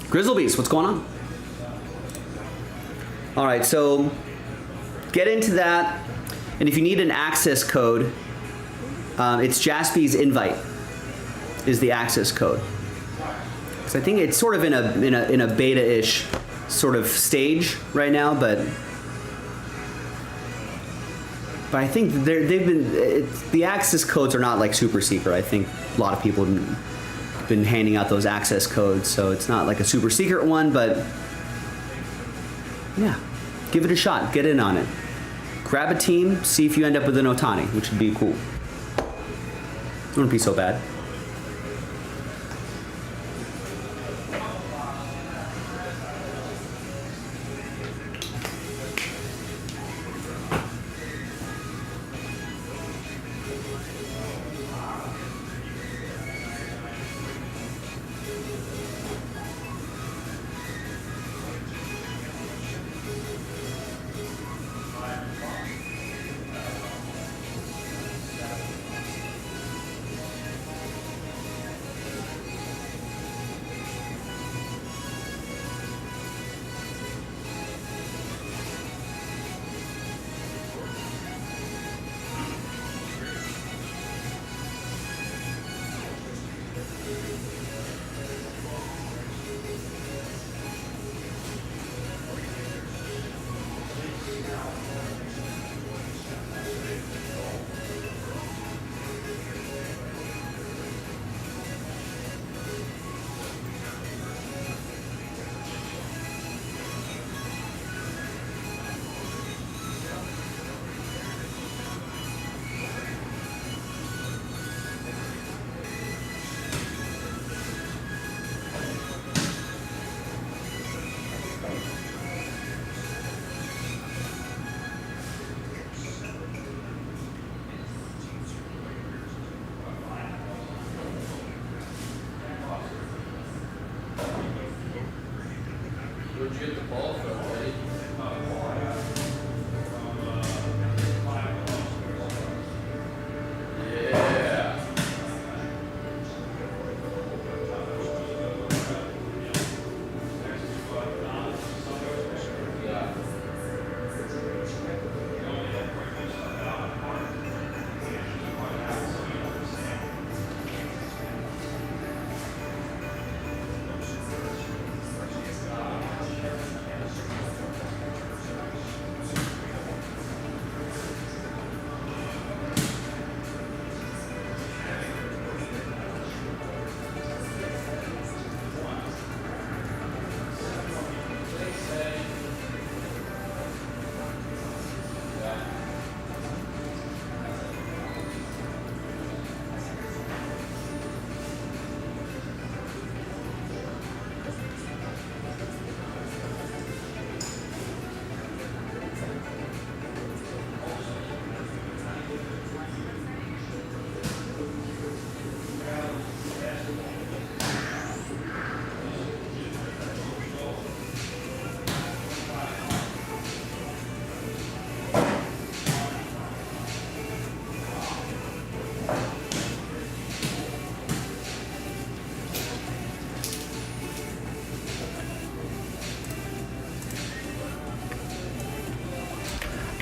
Grizzlebeast, what's going on? All right, so get into that, and if you need an access code, it's Jaspy's Invite is the access code. Because I think it's sort of in a beta-ish sort of stage right now, but I think the access codes are not like super secret. I think a lot of people have been handing out those access codes, so it's not like a super secret one, but yeah, give it a shot. Get in on it. Grab a team, see if you end up with an Ohtani, which would be cool. It wouldn't be so bad.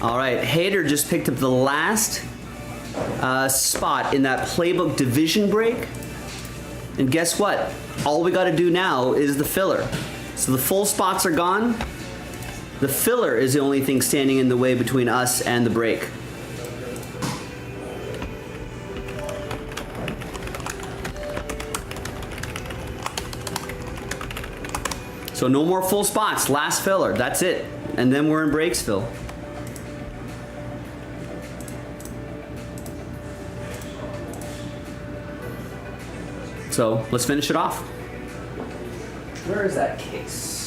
All right, Hader just picked up the last spot in that playbook division break. And guess what? All we got to do now is the filler. So the full spots are gone. The filler is the only thing standing in the way between us and the break. So no more full spots, last filler, that's it. And then we're in Breaksville. So let's finish it off. Where is that case?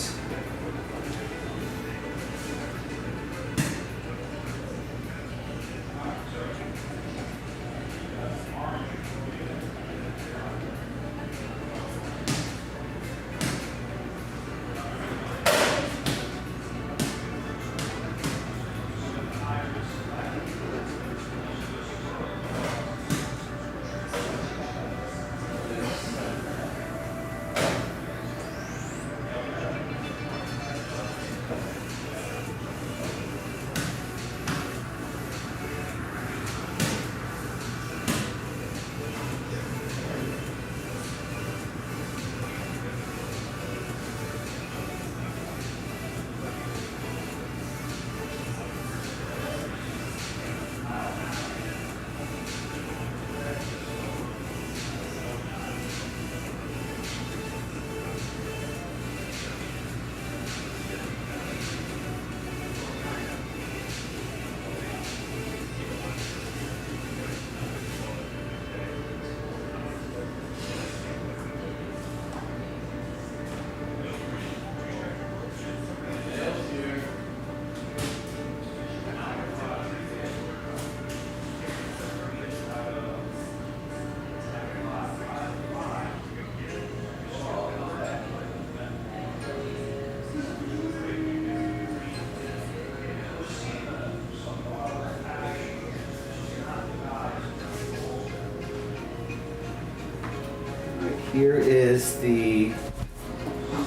Here is the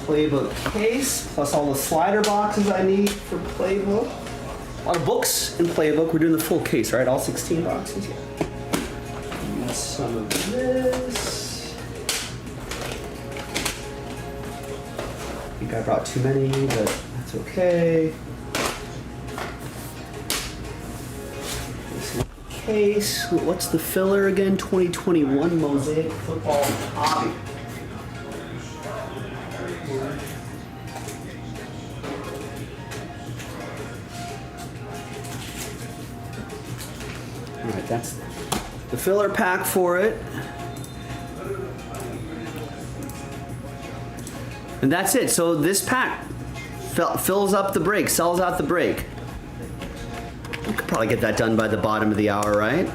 playbook case, plus all the slider boxes I need for playbook. A lot of books in playbook. We're doing the full case, right? All 16 boxes. And some of this. I think I brought too many, but that's okay. Case. What's the filler again? 2021 Mosaic Football Hobby. All right, that's the filler pack for it. And that's it. So this pack fills up the break, sells out the break. We could probably get that done by the bottom of the hour, right?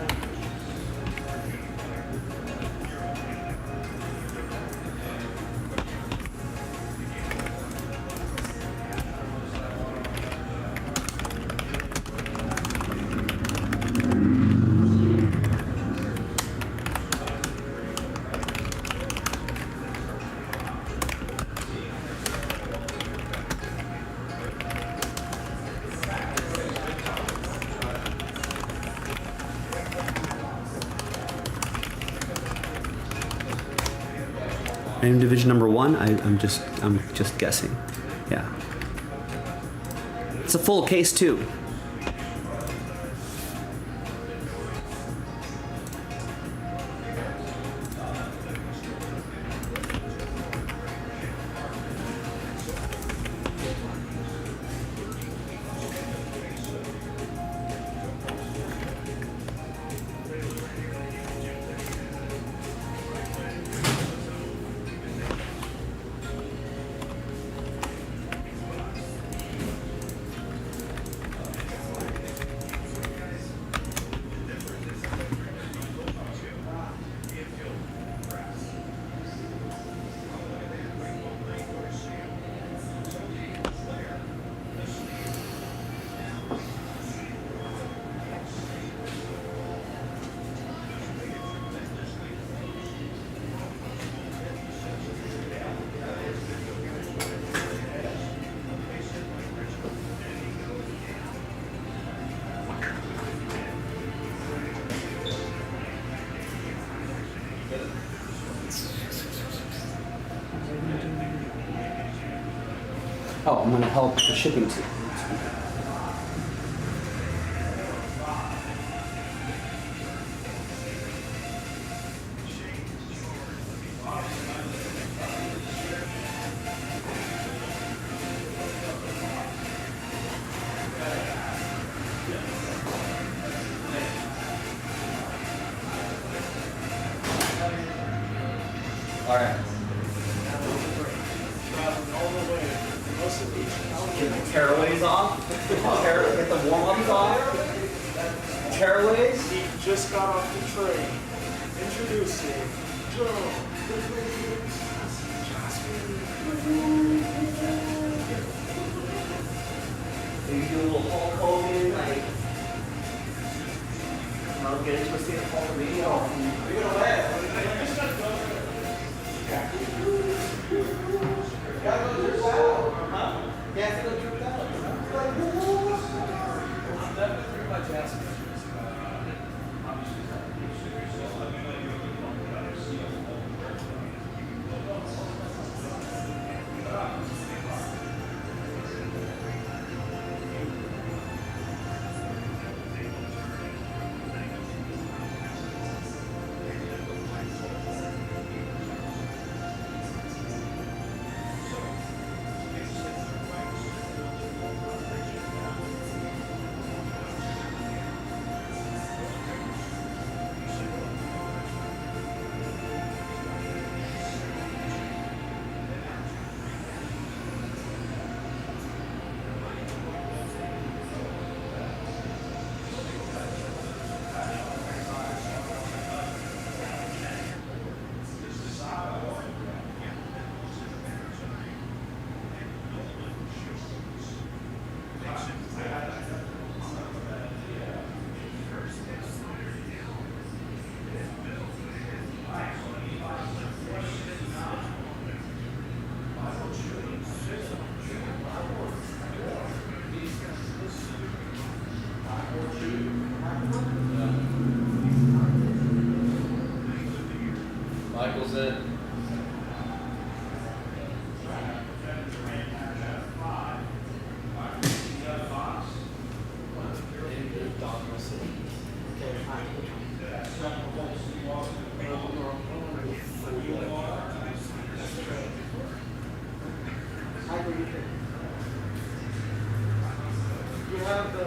Random division number 1. I'm just guessing. Yeah. It's a full case too. Oh, I'm gonna help the shipping team. All right. Get the tearaways off. Get the warm-ups off. Tearaways. He just got off the train. Introducing Joe. Maybe do a little Hulk Hogan, like. I'll get into a scene of Hulk Hogan. You're gonna laugh. Gotta go trip out. Huh? You have to go trip out. I'm definitely pretty much asking. Michael's in. You have the.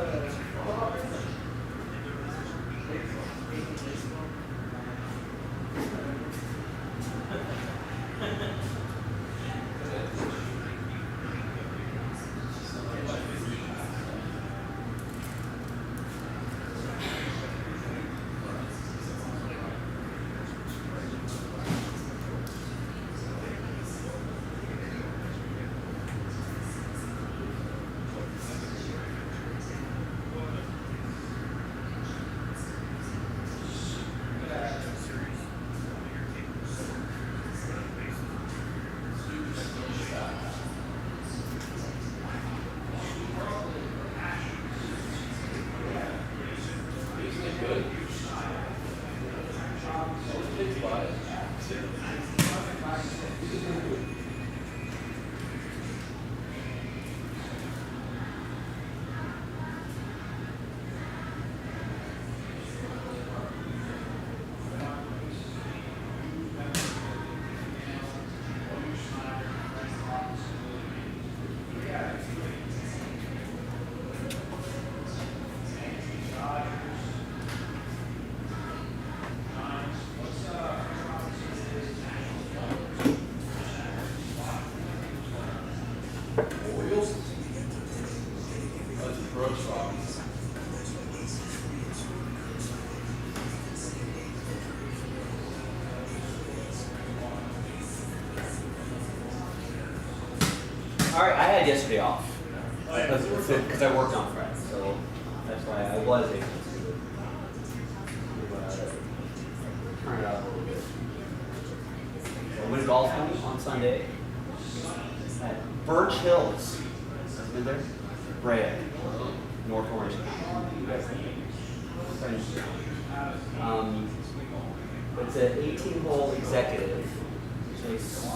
All right, I had yesterday off because I worked on Friday, so that's why I was able to turn it up a little bit. I went golfing on Sunday at Birch Hills. Been there? Brea, North Orange County. You guys it's an 18-hole executive. So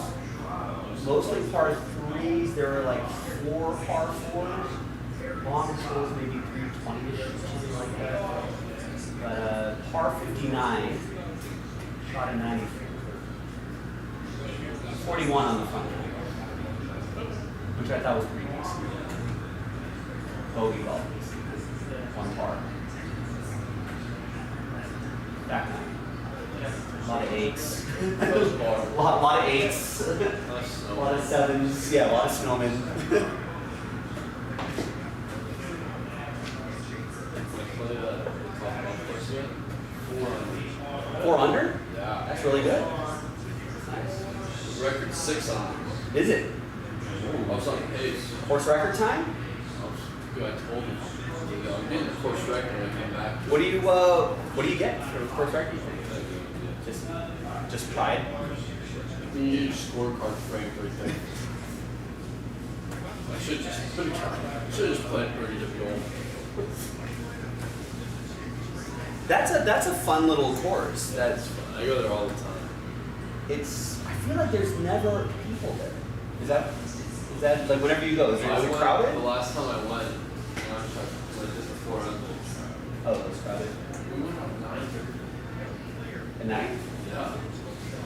mostly par threes. There were like 4 par fours. Longest holes maybe 320-ish, something like that. But par 59, shot a 93. 41 on the front nine, which I thought was pretty decent. Bogey golf, 1 par. Back nine. A lot of 8s. a lot of 8s. A lot of 7s. Yeah, a lot of snowmen. Four under? Yeah. That's really good. Nice. Record 6 under. Is it? I was on pace. Course record time? I told him. I'm getting the course record when I came back. What do you get for course record? You think? Just pride. Huge scorecard frame right there. I should just played birdie to goal. That's a fun little course. That's fun. I go there all the time. I feel like there's never people there. Is that like whenever you go? Is it The crowded? last time I went, just before Oh, it's crowded. we went on 9:30. At night? Yeah.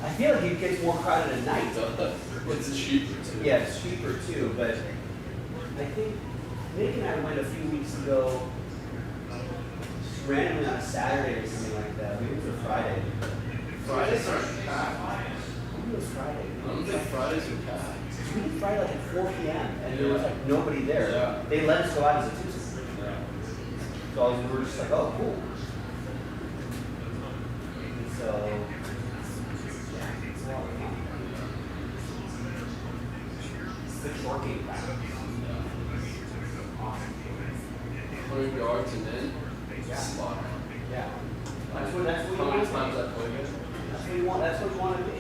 I feel like it gets more crowded at night. It's cheaper too. Yeah, it's cheaper too, but I think Nick and I went a few weeks ago, randomly on a Saturday or something like that. Maybe it was a Friday. Fridays aren't packed. Maybe it was Friday. I don't think Fridays are packed. We did Friday like at 4 p.m. and there was like nobody there. Yeah. They let us go out as a twosome. Yeah. So we were just like, oh, cool. And so, yeah, it's a lot of fun. Good short game back. 100 yards and then spot. Yeah. That's what you How many want. times I played it? That's what you want. That's what you want to be.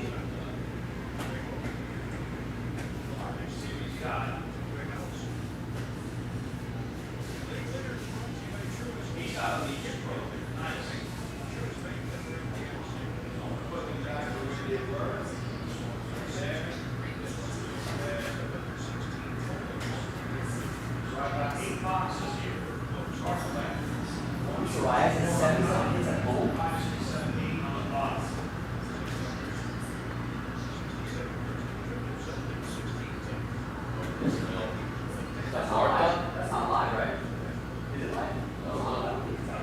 So I have 7 seconds at home. That's not live, right? Is it live? No, I don't think so. I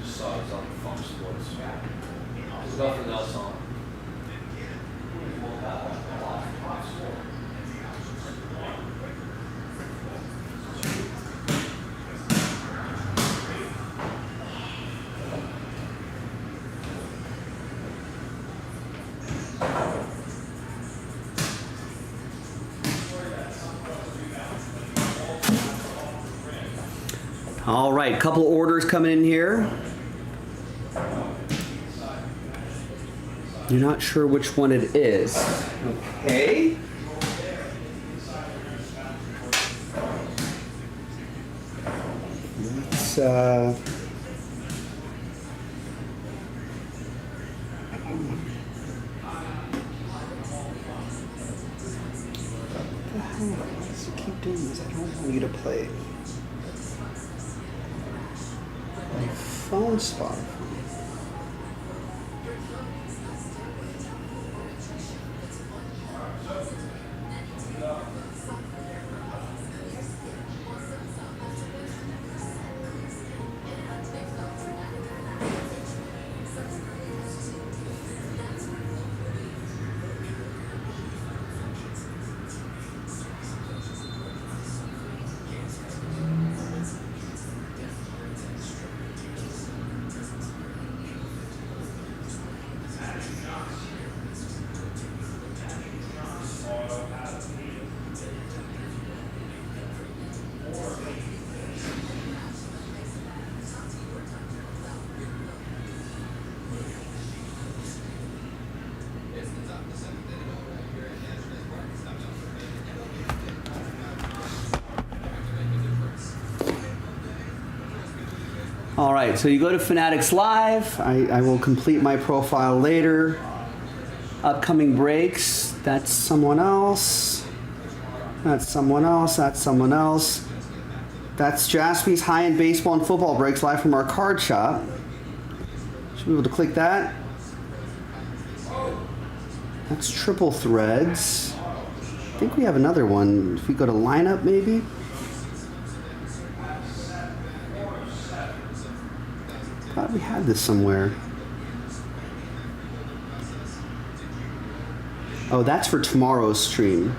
just saw it was on Fox Sports. There's nothing else on. All right, couple orders coming in here. You're not sure which one it is. Okay. Let's Why does it keep doing this? I don't want you to play. My phone Spotify. All right, so you go to Fanatics Live. I will complete my profile later. Upcoming breaks, that's someone else. That's someone else, that's someone else. That's Jaspy's high-end baseball and football breaks live from our card shop. Should be able to click that. That's Triple Threads. I think we have another one. If we go to lineup, maybe. Thought we had this somewhere. Oh, that's for tomorrow's stream.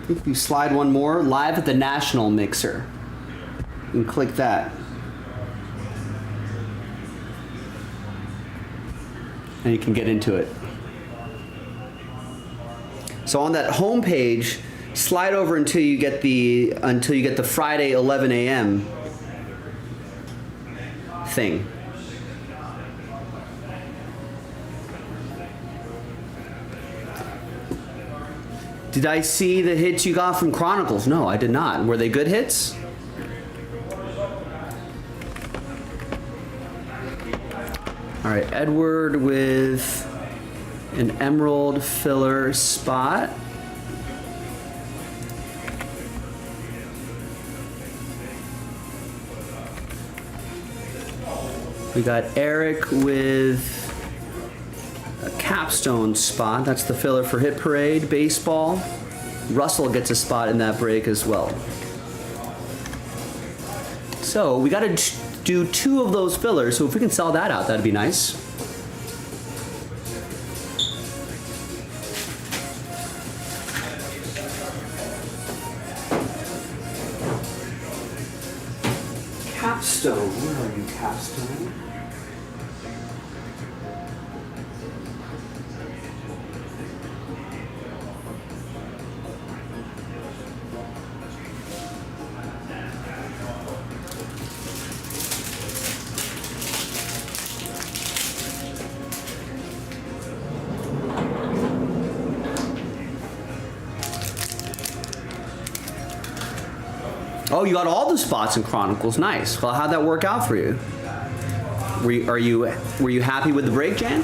I think if you slide one more, live at the National Mixer. And click that. And you can get into it. So on that home page, slide over until you get the Friday 11 a.m. thing. Did I see the hits you got from Chronicles? No, I did not. Were they good hits? All right, Edward with an emerald filler spot. We got Eric with a capstone spot. That's the filler for Hit Parade Baseball. Russell gets a spot in that break as well. So we got to do 2 of those fillers. So if we can sell that out, that'd be nice. Capstone, where are you, Capstone? Oh, you got all the spots in Chronicles. Nice. Well, how'd that work out for you? Were you happy with the break, Jan?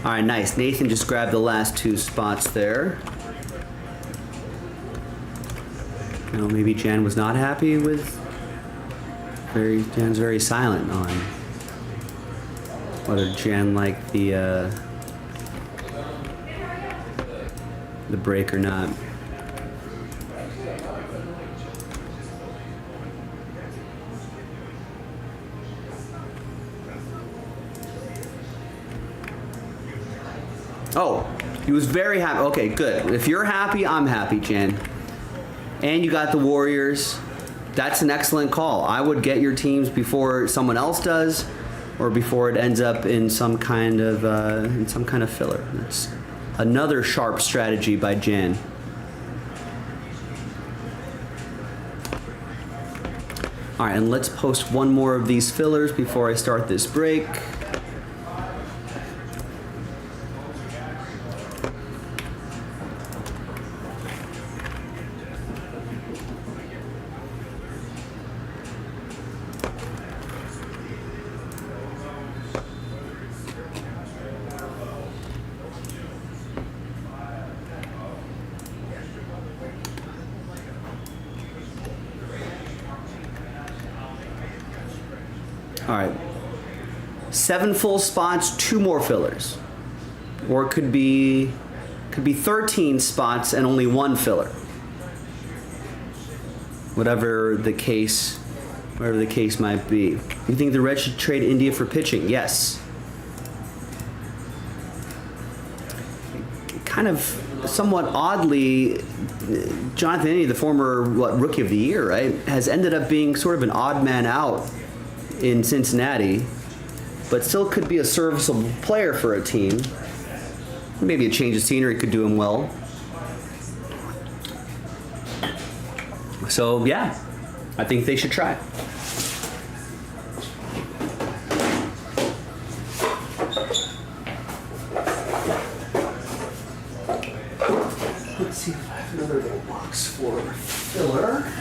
All right, nice. Nathan just grabbed the last 2 spots there. You know, maybe Jan was not happy with. Jan's very silent on whether Jan liked the break or not. Oh, he was very happy. Okay, good. If you're happy, I'm happy, Jan. And you got the Warriors. That's an excellent call. I would get your teams before someone else does, or before it ends up in some kind of filler. That's another sharp strategy by Jan. All right, and let's post one more of these fillers before I start this break. All right. 7 full spots, 2 more fillers. Or it could be 13 spots and only 1 filler. Whatever the case might be. You think the Reds should trade India for pitching? Yes. Kind of somewhat oddly, Jonathan India, the former Rookie of the Year, right, has ended up being sort of an odd man out in Cincinnati, but still could be a serviceable player for a team. Maybe a change of scenery could do him well. So yeah, I think they should try. Let's see if I have another little box for filler.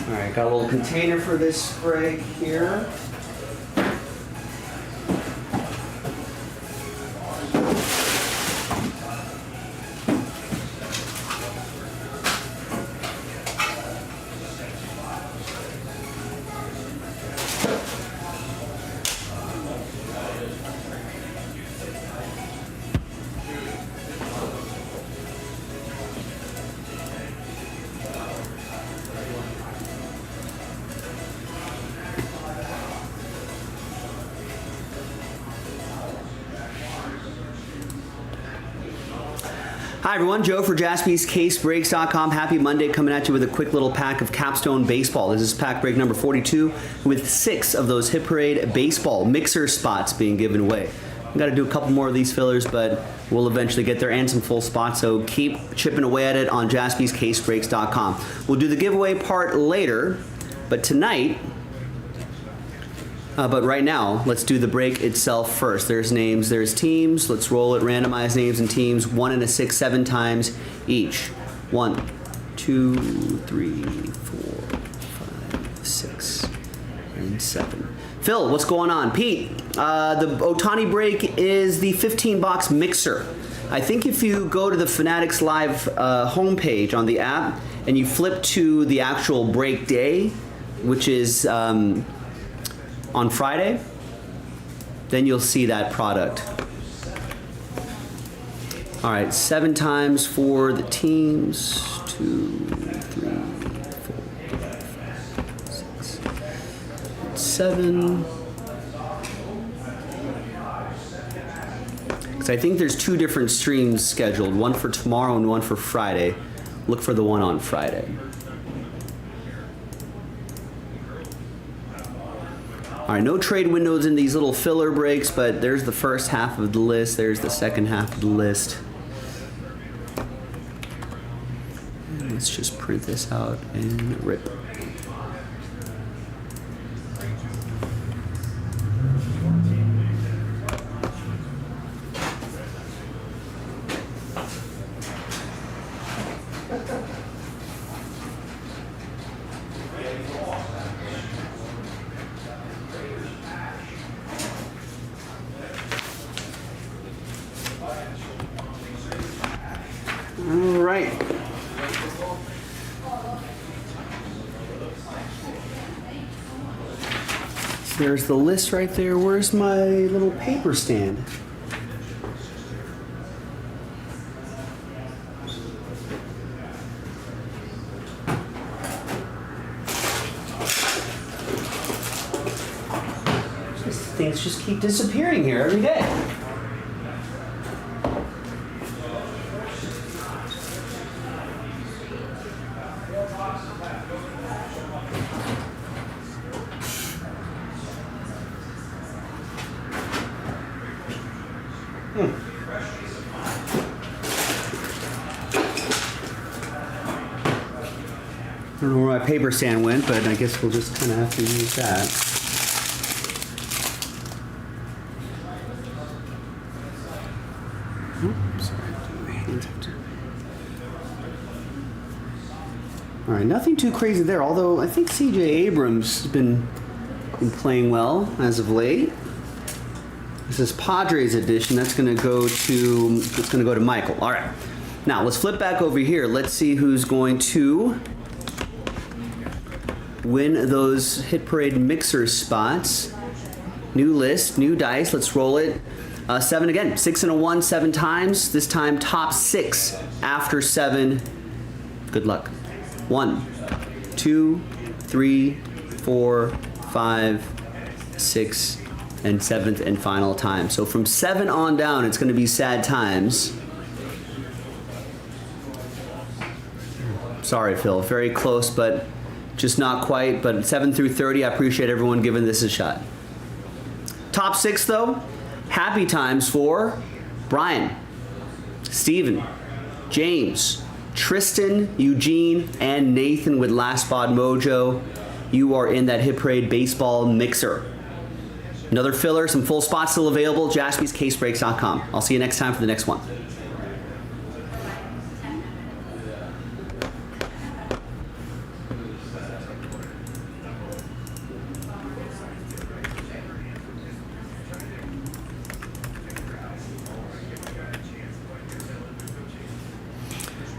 All right, got a little container for this spray here. Hi everyone, Joe for JaspysCaseBreaks.com. Happy Monday, coming at you with a quick little pack of Capstone Baseball. This is pack break number 42 with 6 of those Hit Parade Baseball mixer spots being given away. I've got to do a couple more of these fillers, but we'll eventually get there and some full spots, so keep chipping away at it on JaspysCaseBreaks.com. We'll do the giveaway part later, but tonight, but right now, let's do the break itself first. There's names, there's teams. Let's roll it. Randomize names and teams. 1 and a 6, 7 times each. 1, 2, 3, 4, 5, 6, and 7. Phil, what's going on? Pete, the Ohtani break is the 15-box mixer. I think if you go to the Fanatics Live homepage on the app and you flip to the actual break day, which is on Friday, then you'll see that product. All right, 7 times for the teams. 2, 3, 4, 5, 6, 7. Because I think there's 2 different streams scheduled, one for tomorrow and one for Friday. look for the one on Friday. All right, no trade windows in these little filler breaks, but there's the first half of the list. There's the second half of the list. And let's just print this out and rip. All right. So there's the list right there. Where's my little paper stand? These things just keep disappearing here every day. I don't know where my paper stand went, but I guess we'll just kind of have to use that. Oops, sorry, my hands have to- All right, nothing too crazy there, although I think CJ Abrams has been playing well as of late. This is Padres edition. That's going to go to Michael. All right. Now, let's flip back over here. Let's see who's going to win those Hit Parade mixer spots. New list, new dice. Let's roll it. 7 again. 6 and a 1, 7 times. This time top 6 after 7. Good luck. 1, 2, 3, 4, 5, 6, and 7th and final time. So from 7 on down, it's going to be sad times. Sorry, Phil. Very close, but just not quite. But 7 through 30, I appreciate everyone giving this a shot. Top 6, though. Happy times for Brian, Steven, James, Tristan, Eugene, and Nathan with Last Spot Mojo. You are in that Hit Parade baseball mixer. Another filler, some full spots still available. JaspysCaseBreaks.com. I'll see you next time for the next one.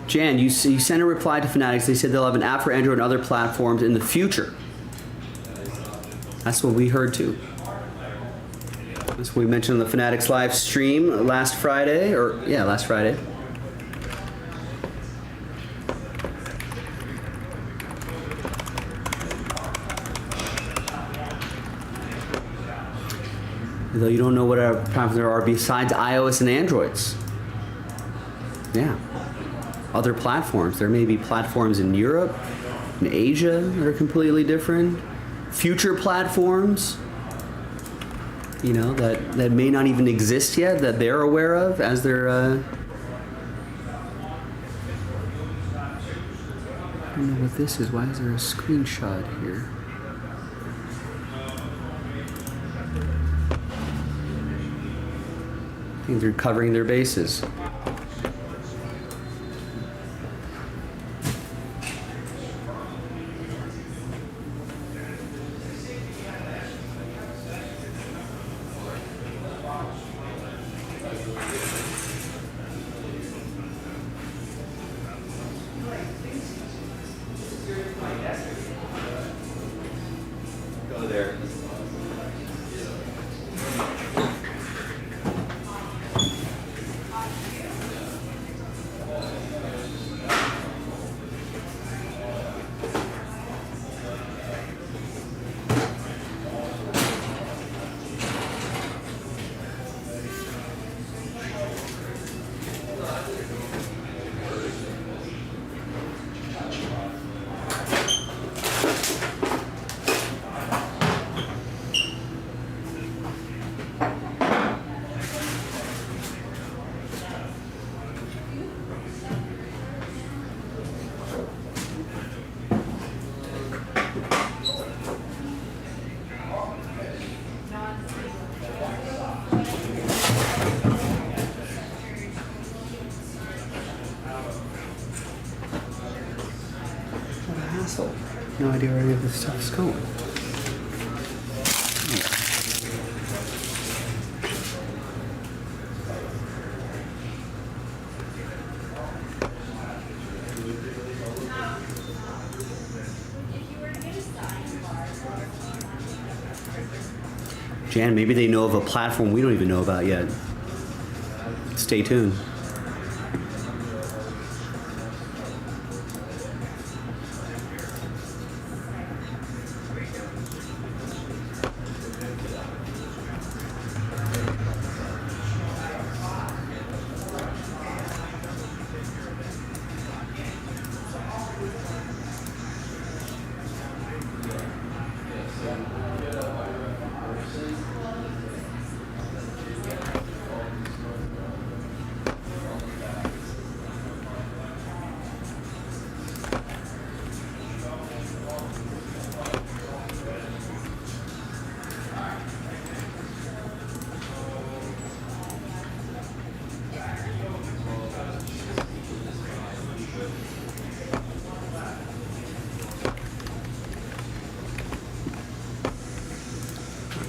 Jan, you sent a reply to Fanatics. They said they'll have an app for Android and other platforms in the future. That's what we heard too. That's what we mentioned on the Fanatics live stream last Friday. Last Friday. Though you don't know what our platforms there are besides iOS and Androids. Yeah. Other platforms. There may be platforms in Europe, in Asia that are completely different. Future platforms, you know, that may not even exist yet, that they're aware of as they're I don't know what this is. Why is there a screenshot here? I think they're covering their bases. Go there. Castle. No idea where any of this stuff's going. Jan, maybe they know of a platform we don't even know about yet. Stay tuned.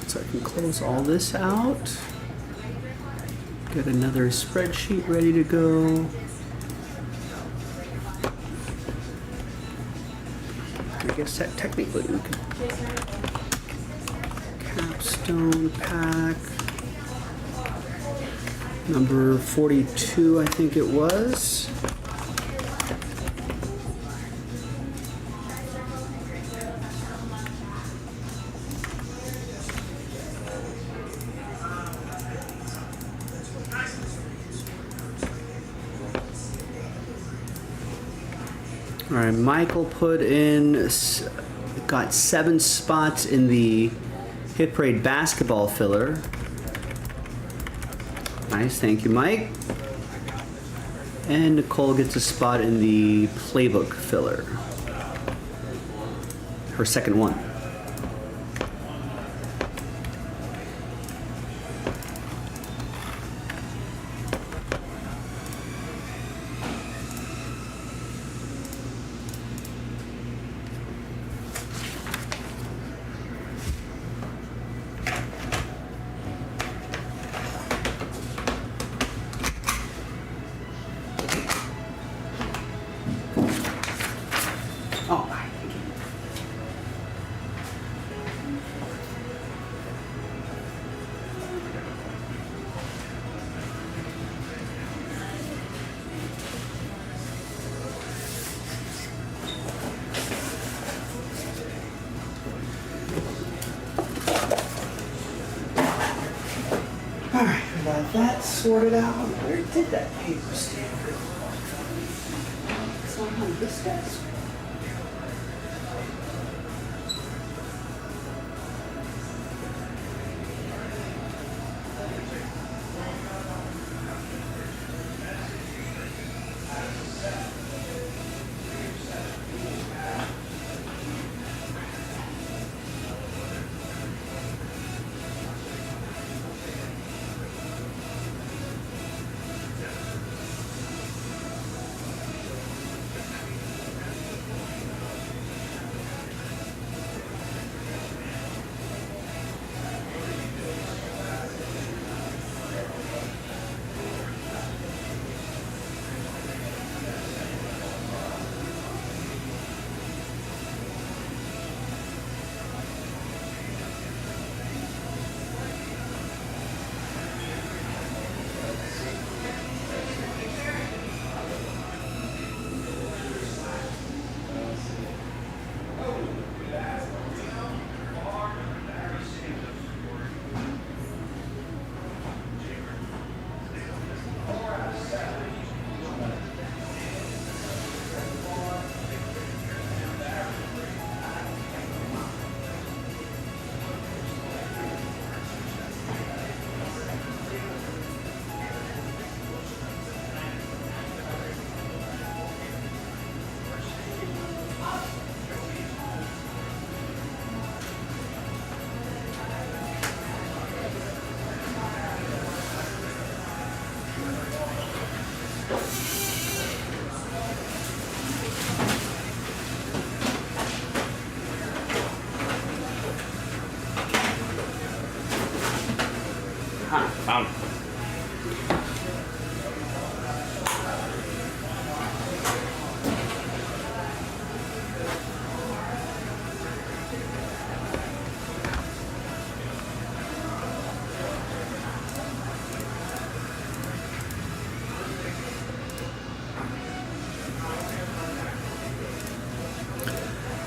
So I can close all this out. Get another spreadsheet ready to go. I guess that technically we could. Capstone pack. Number 42, I think it was. All right, Michael put in, got 7 spots in the Hit Parade basketball filler. Nice, thank you, Mike. And Nicole gets a spot in the playbook filler. Her second one. Oh, hi, thank you. All right, we got that sorted out. Where did that paper stand go? It's not on this desk.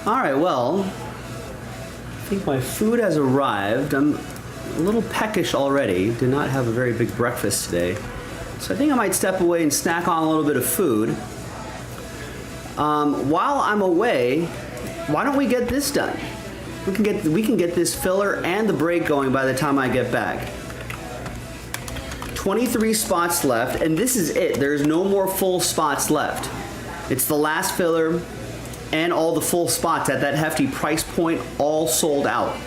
All right, well, I think my food has arrived. I'm a little peckish already. Did not have a very big breakfast today. So I think I might step away and snack on a little bit of food. While I'm away, why don't we get this done? We can get this filler and the break going by the time I get back. 23 spots left, and this is it. There's no more full spots left. It's the last filler and all the full spots at that hefty price point, all sold out.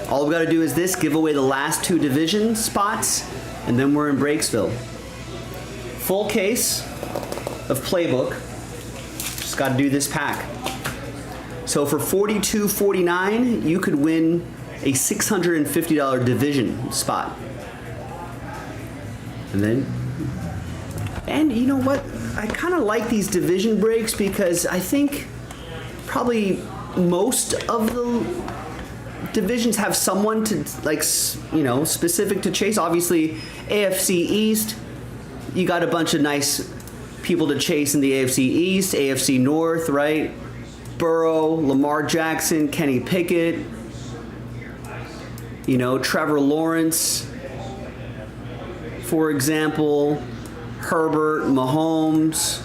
All we gotta do is this, give away the last 2 division spots, and then we're in Breaksville. Full case of Playbook. Just gotta do this pack. So for $42.49, you could win a $650 division spot. And you know what? I kind of like these division breaks because I think probably most of the divisions have someone to, like, you know, specific to chase. Obviously, AFC East, you got a bunch of nice people to chase in the AFC East, AFC North, right? Burrow, Lamar Jackson, Kenny Pickett, you know, Trevor Lawrence, for example, Herbert, Mahomes,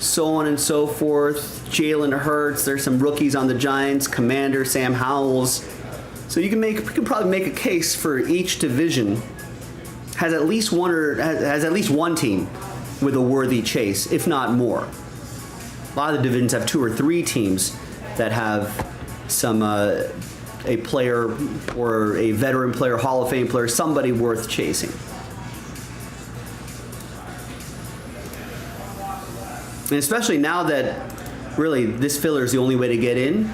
so on and so forth, Jalen Hurts. There's some rookies on the Giants, Commander, Sam Howells. So we can probably make a case for each division has at least one team with a worthy chase, if not more. A lot of the divisions have 2 or 3 teams that have some a player or a veteran player, Hall of Fame player, somebody worth chasing. And especially now that really this filler is the only way to get in,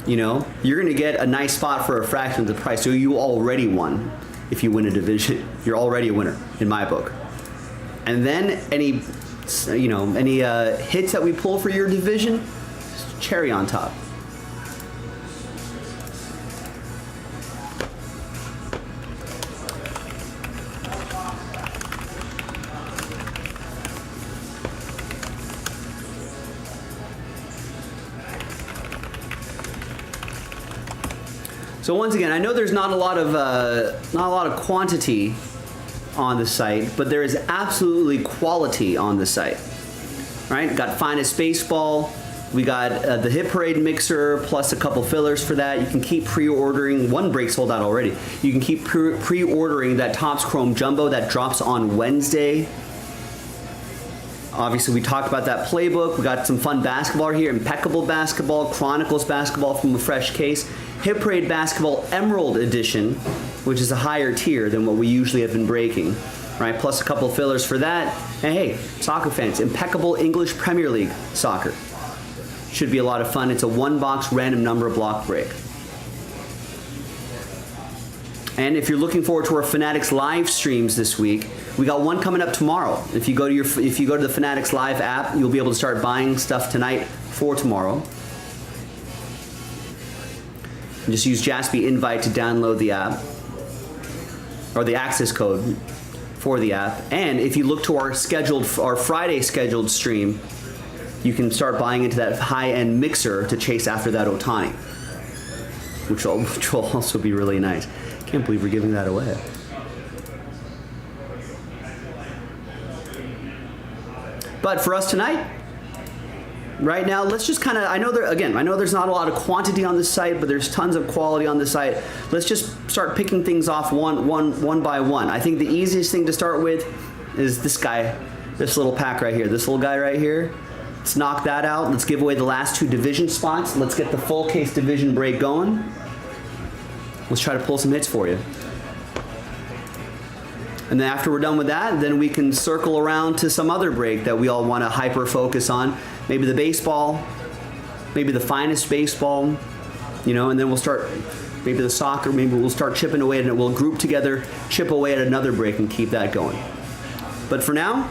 you know, you're going to get a nice spot for a fraction of the price. So you already won if you win a division. You're already a winner in my book. And then any hits that we pull for your division, cherry on top. So once again, I know there's not a lot of quantity on the site, but there is absolutely quality on the site. Right? Got Finest Baseball. We got the Hit Parade mixer plus a couple fillers for that. You can keep pre-ordering. One break sold out already. You can keep pre-ordering that Topps Chrome Jumbo that drops on Wednesday. Obviously, we talked about that playbook. We got some fun basketball here. Impeccable basketball, Chronicles basketball from a fresh case. Hit Parade Basketball Emerald Edition, which is a higher tier than what we usually have been breaking, right? Plus a couple fillers for that. And hey, soccer fans, Impeccable English Premier League soccer. Should be a lot of fun. It's a 1-box random number block break. And if you're looking forward to our Fanatics live streams this week, we got one coming up tomorrow. If you go to the Fanatics Live app, you'll be able to start buying stuff tonight for tomorrow. And just use Jaspy Invite to download the app, or the access code for the app. And if you look to our Friday scheduled stream, you can start buying into that high-end mixer to chase after that Ohtani, which will also be really nice. Can't believe we're giving that away. But for us tonight, right now, let's just kind of, I know there's not a lot of quantity on this site, but there's tons of quality on the site. Let's just start picking things off one by one. I think the easiest thing to start with is this guy, this little pack right here, this little guy right here. Let's knock that out. Let's give away the last 2 division spots. Let's get the full case division break going. Let's try to pull some hits for you. And then after we're done with that, then we can circle around to some other break that we all want to hyper focus on. Maybe the baseball, maybe the Finest Baseball, you know, and then we'll start, maybe the soccer, maybe we'll start chipping away at it. We'll group together, chip away at another break and keep that going. But for now,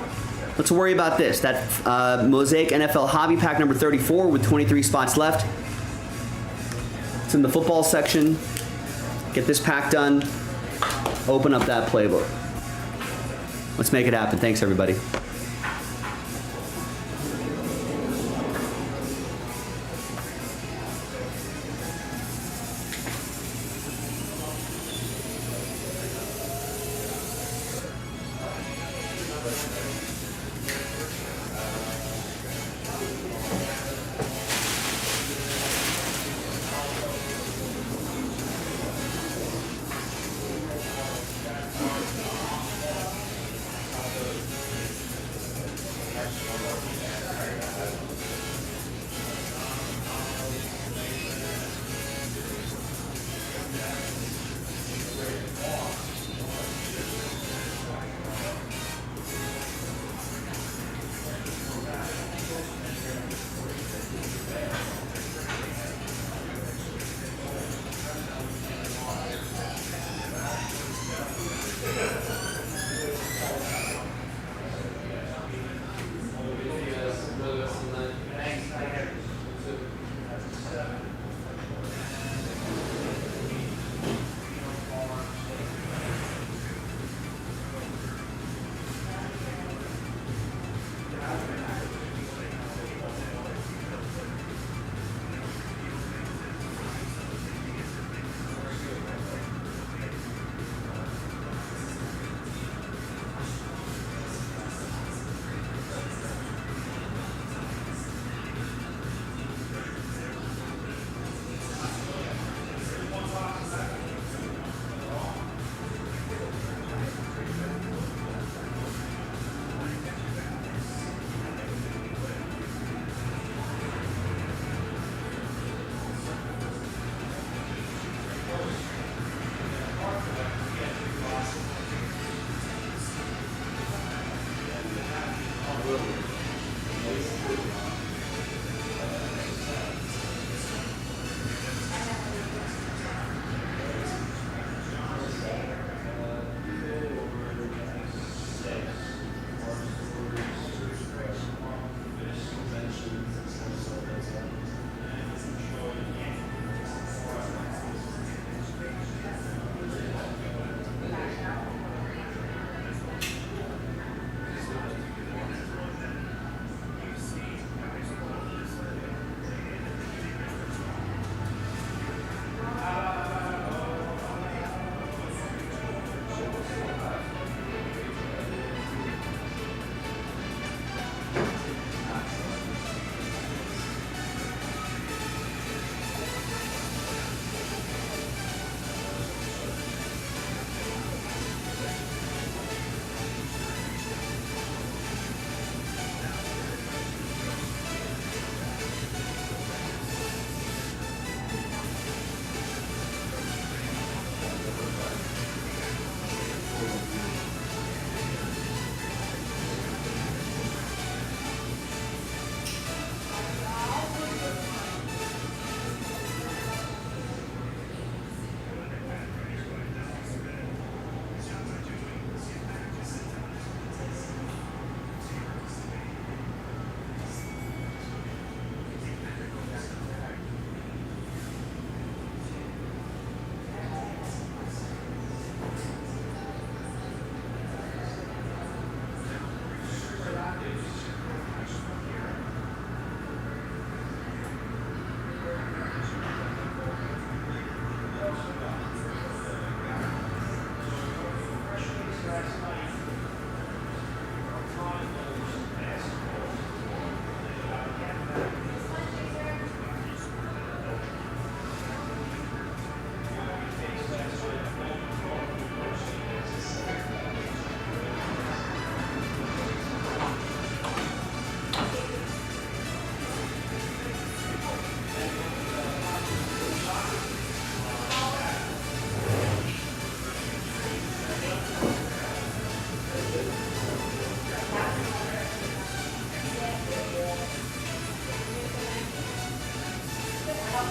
let's worry about this. That Mosaic NFL Hobby Pack number 34 with 23 spots left. It's in the football section. Get this pack done. Open up that playbook. Let's make it happen. Thanks, everybody. It's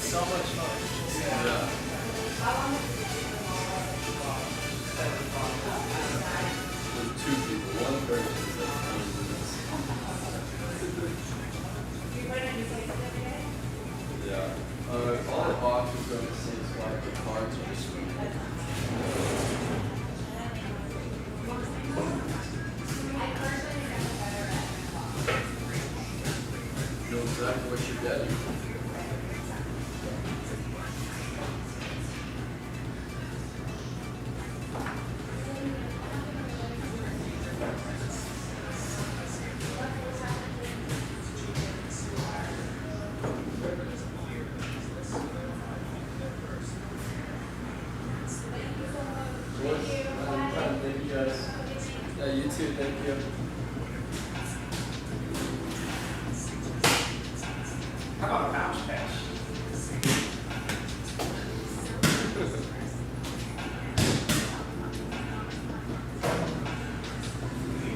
so much fun. Yeah. There's two people, one person that's yeah. All the boxes are the same size, the cards are sweet. You know exactly what you're getting. Thank you guys. Yeah, you too, thank you. How about a bounce pass?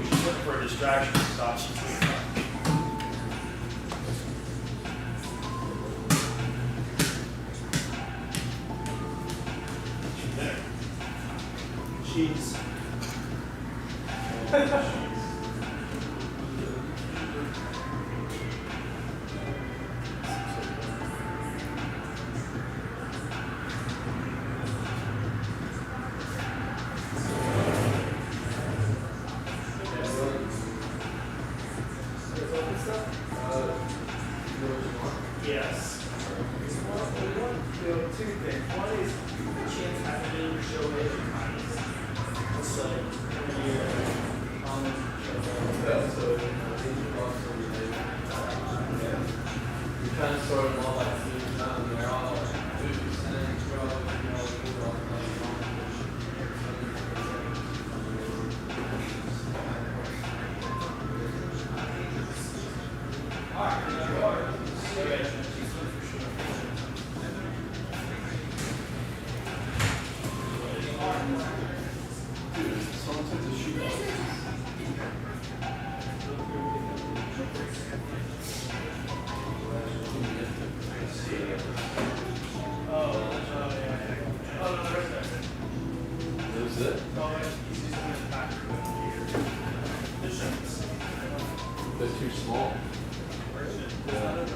She's looking for a distraction to stop some food. She's there. She's. Yes. We want to do two things. One is the chance to have a new show every time. So, every year, Yeah, so these are also related. Yeah. You kind of sort them all like food, they're all 2%, 12, dude, someone took the shoe off. Is it? They're too small. Yeah.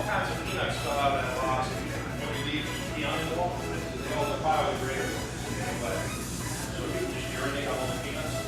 kinds of peanuts fell out of that box when we leave beyond the wall. They all the pile of great. But so we just urinate on all the peanuts.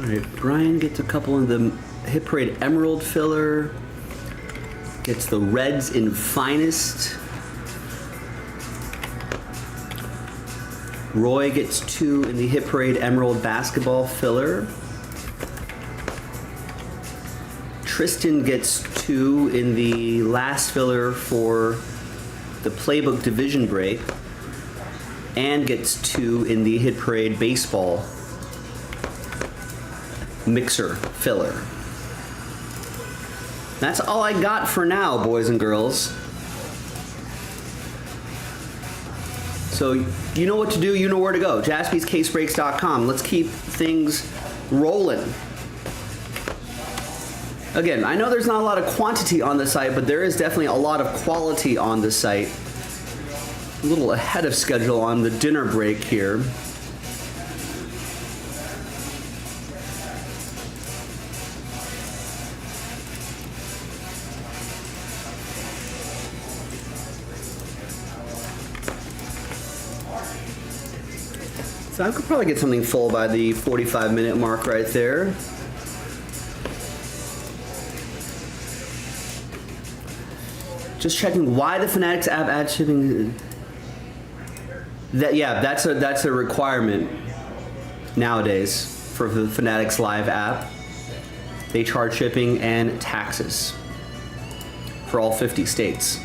right, Brian gets a couple of the Hit Parade Emerald filler. Gets the Reds in Finest. Roy gets 2 in the Hit Parade Emerald Basketball filler. Tristan gets 2 in the last filler for the Playbook Division Break. And gets 2 in the Hit Parade Baseball Mixer filler. That's all I got for now, boys and girls. So you know what to do, you know where to go. JaspysCaseBreaks.com. Let's keep things rolling. Again, I know there's not a lot of quantity on the site, but there is definitely a lot of quality on the site. A little ahead of schedule on the dinner break here. So I could probably get something full by the 45-minute mark right there. Just checking why the Fanatics app ad shipping. That's a requirement nowadays for the Fanatics Live app. They charge shipping and taxes for all 50 states.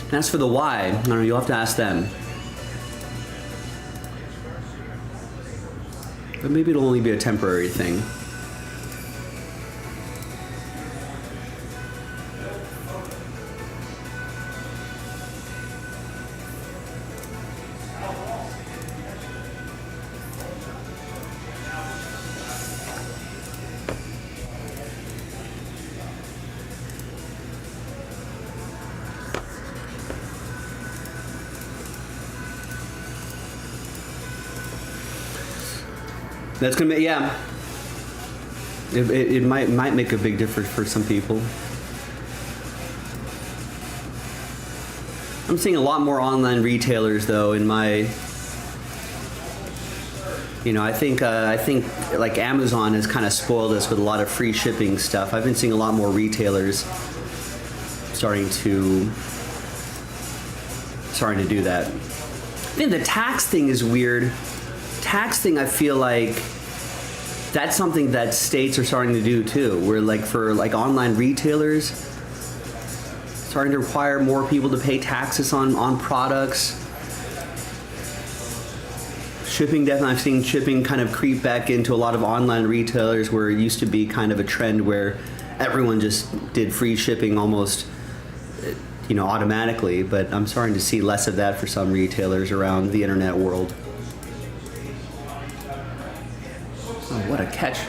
And as for the why, I don't know, you'll have to ask them. But maybe it'll only be a temporary thing. That's gonna be, yeah. It might make a big difference for some people. I'm seeing a lot more online retailers though in my. You know, I think like Amazon has kind of spoiled us with a lot of free shipping stuff. I've been seeing a lot more retailers starting to do that. I think the tax thing is weird. Tax thing, I feel like that's something that states are starting to do too. Where like for like online retailers, starting to require more people to pay taxes on products. Shipping, definitely, I've seen shipping kind of creep back into a lot of online retailers where it used to be kind of a trend where everyone just did free shipping almost, you know, automatically. But I'm starting to see less of that for some retailers around the internet world. Oh, what a catch.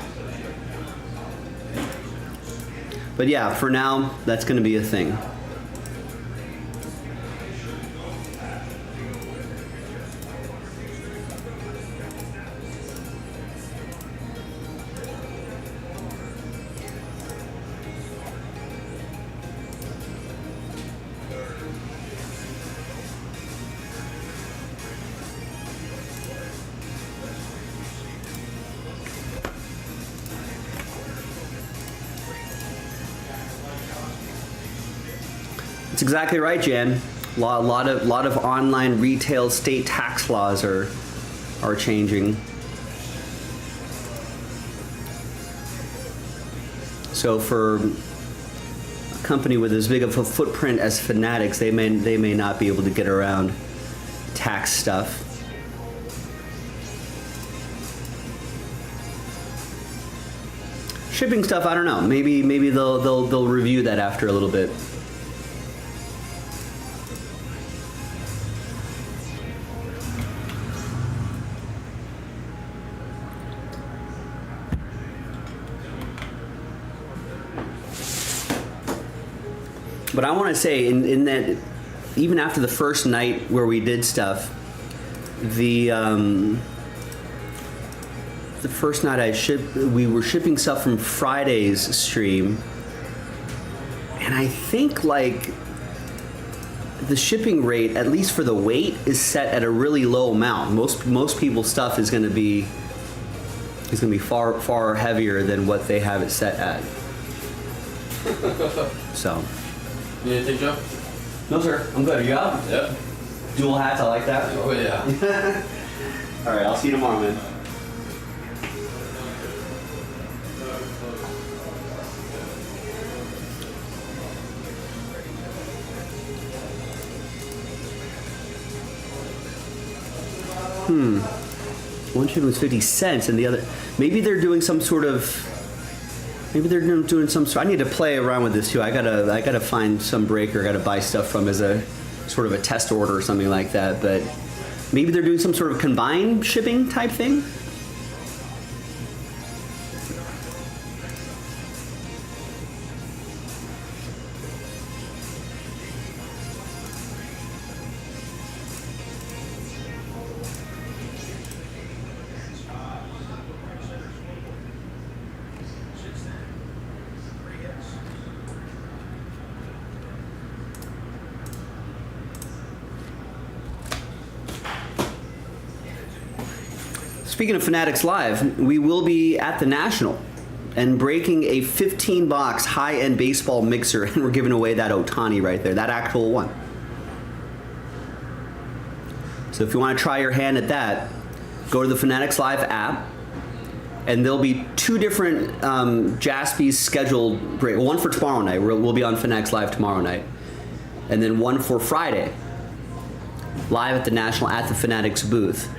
But yeah, for now, that's going to be a thing. That's exactly right, Jan. A lot of online retail state tax laws are changing. So for a company with as big of a footprint as Fanatics, they may not be able to get around tax stuff. Shipping stuff, I don't know. Maybe they'll review that after a little bit. But I want to say, in that, even after the first night where we did stuff, the the first night we were shipping stuff from Friday's stream, and I think like the shipping rate, at least for the weight, is set at a really low amount. Most people's stuff is going to be far heavier than what they have it set at. So. You need anything, Joe? No, sir. I'm good. Are you up? Yep. Dual hats. I like that. Oh yeah. All right. I'll see you tomorrow, man. One shipping was 50 cents, and the other. Maybe they're doing some sort of. Maybe they're doing some. I need to play around with this too. I gotta find some breaker. I gotta buy stuff from as a sort of a test order or something like that. But maybe they're doing some sort of combined shipping type thing. Speaking of Fanatics Live, we will be at the National and breaking a 15-box high-end baseball mixer, and we're giving away that Ohtani right there, that actual one. So if you want to try your hand at that, go to the Fanatics Live app, and there'll be two different Jaspys scheduled break. One for tomorrow night. We'll be on Fanatics Live tomorrow night, and then one for Friday, live at the National at the Fanatics booth.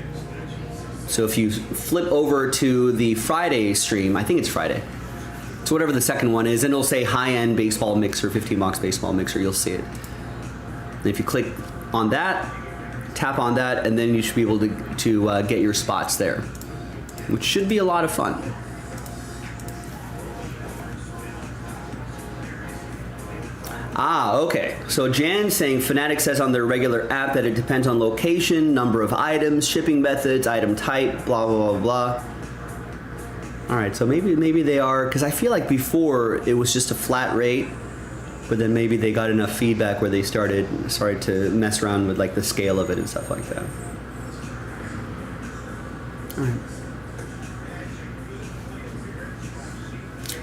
So if you flip over to the Friday stream, I think it's Friday. So whatever the second one is, and it'll say high-end baseball mixer, 15-box baseball mixer, you'll see it. And if you click on that, tap on that, and then you should be able to get your spots there, which should be a lot of fun. Ah, okay. So Jan's saying Fanatics says on their regular app that it depends on location, number of items, shipping methods, item type, blah, blah, blah, blah. All right, so maybe they are, because I feel like before it was just a flat rate, but then maybe they got enough feedback where they started to mess around with like the scale of it and stuff like that. All right.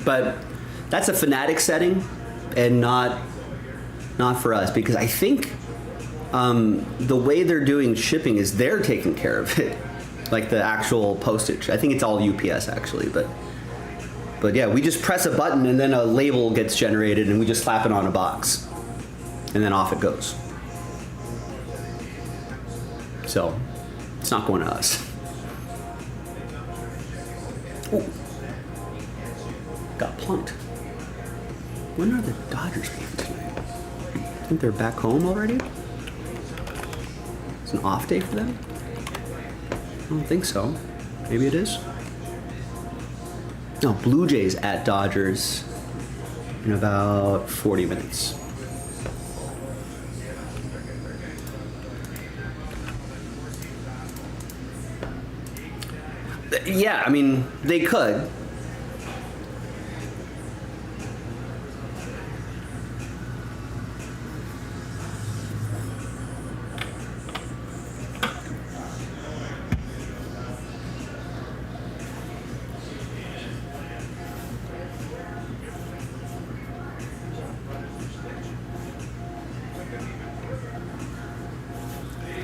But that's a Fanatics setting and not for us, because I think the way they're doing shipping is they're taking care of it, like the actual postage. I think it's all UPS actually, but yeah, we just press a button and then a label gets generated and we just slap it on a box and then off it goes. So it's not going to us. Ooh. Got punked. When are the Dodgers playing tonight? I think they're back home already? It's an off day for them? I don't think so. Maybe it is? No, Blue Jays at Dodgers in about 40 minutes. Yeah, I mean, they could.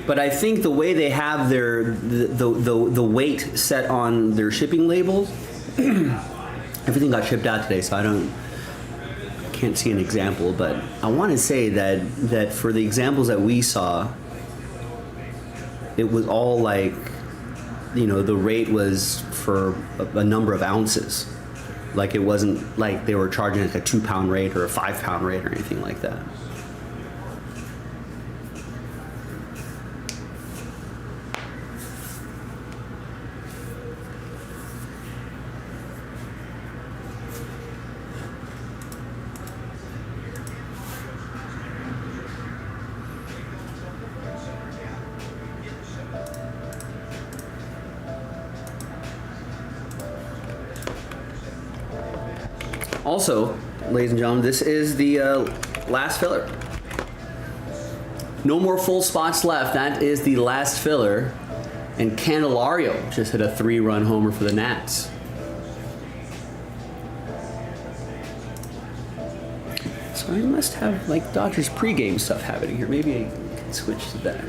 But I think the way they have the weight set on their shipping labels, everything got shipped out today, so I can't see an example. But I want to say that for the examples that we saw, it was all like, the rate was for a number of ounces. Like it wasn't like they were charging like a 2-pound rate or a 5-pound rate or anything like that. Also, ladies and gentlemen, this is the last filler. No more full spots left. That is the last filler. And Candelario just hit a 3-run homer for the Nats. So I must have like Dodgers pregame stuff happening here. Maybe I can switch to that.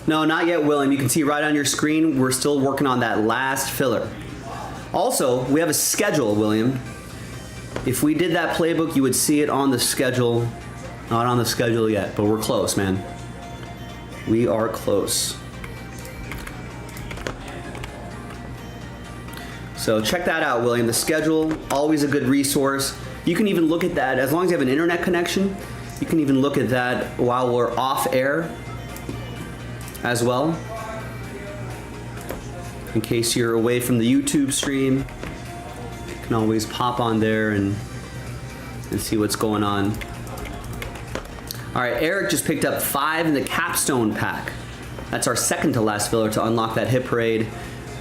No, not yet, William. You can see right on your screen, we're still working on that last filler. Also, we have a schedule, William. If we did that playbook, you would see it on the schedule. Not on the schedule yet, but we're close, man. We are close. So check that out, William. The schedule, always a good resource. You can even look at that, as long as you have an internet connection, you can even look at that while we're off air as well. In case you're away from the YouTube stream, you can always pop on there and see what's going on. All right, Eric just picked up 5 in the Capstone pack. That's our second to last filler to unlock that Hit Parade,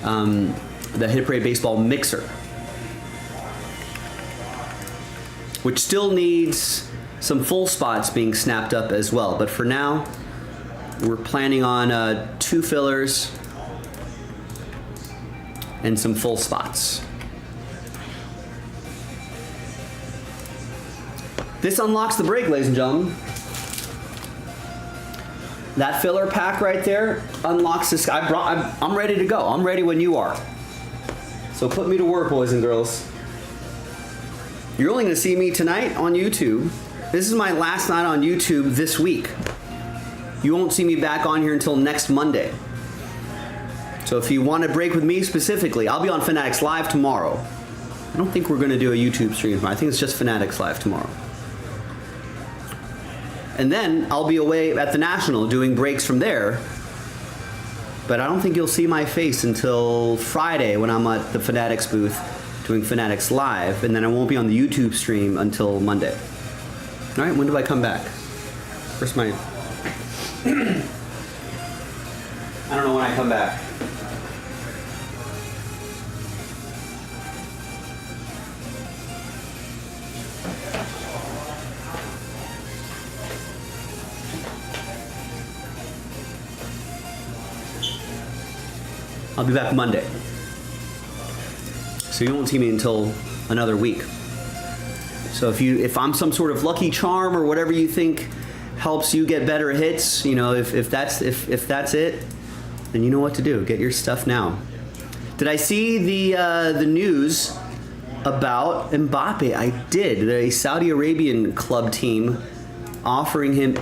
the Hit Parade Baseball Mixer, which still needs some full spots being snapped up as well. But for now, we're planning on 2 fillers and some full spots. This unlocks the break, ladies and gentlemen. That filler pack right there unlocks this. I'm ready to go. I'm ready when you are. So put me to work, boys and girls. You're only going to see me tonight on YouTube. This is my last night on YouTube this week. You won't see me back on here until next Monday. So if you want to break with me specifically, I'll be on Fanatics Live tomorrow. I don't think we're going to do a YouTube stream. I think it's just Fanatics Live tomorrow. And then I'll be away at the National doing breaks from there. But I don't think you'll see my face until Friday when I'm at the Fanatics booth doing Fanatics Live. And then I won't be on the YouTube stream until Monday. All right, when do I come back? Where's my... I don't know when I come back. I'll be back Monday. So you won't see me until another week. So if I'm some sort of lucky charm or whatever you think helps you get better hits, you know, if that's it, then you know what to do. Get your stuff now. Did I see the news about Mbappe? I did. A Saudi Arabian club team offering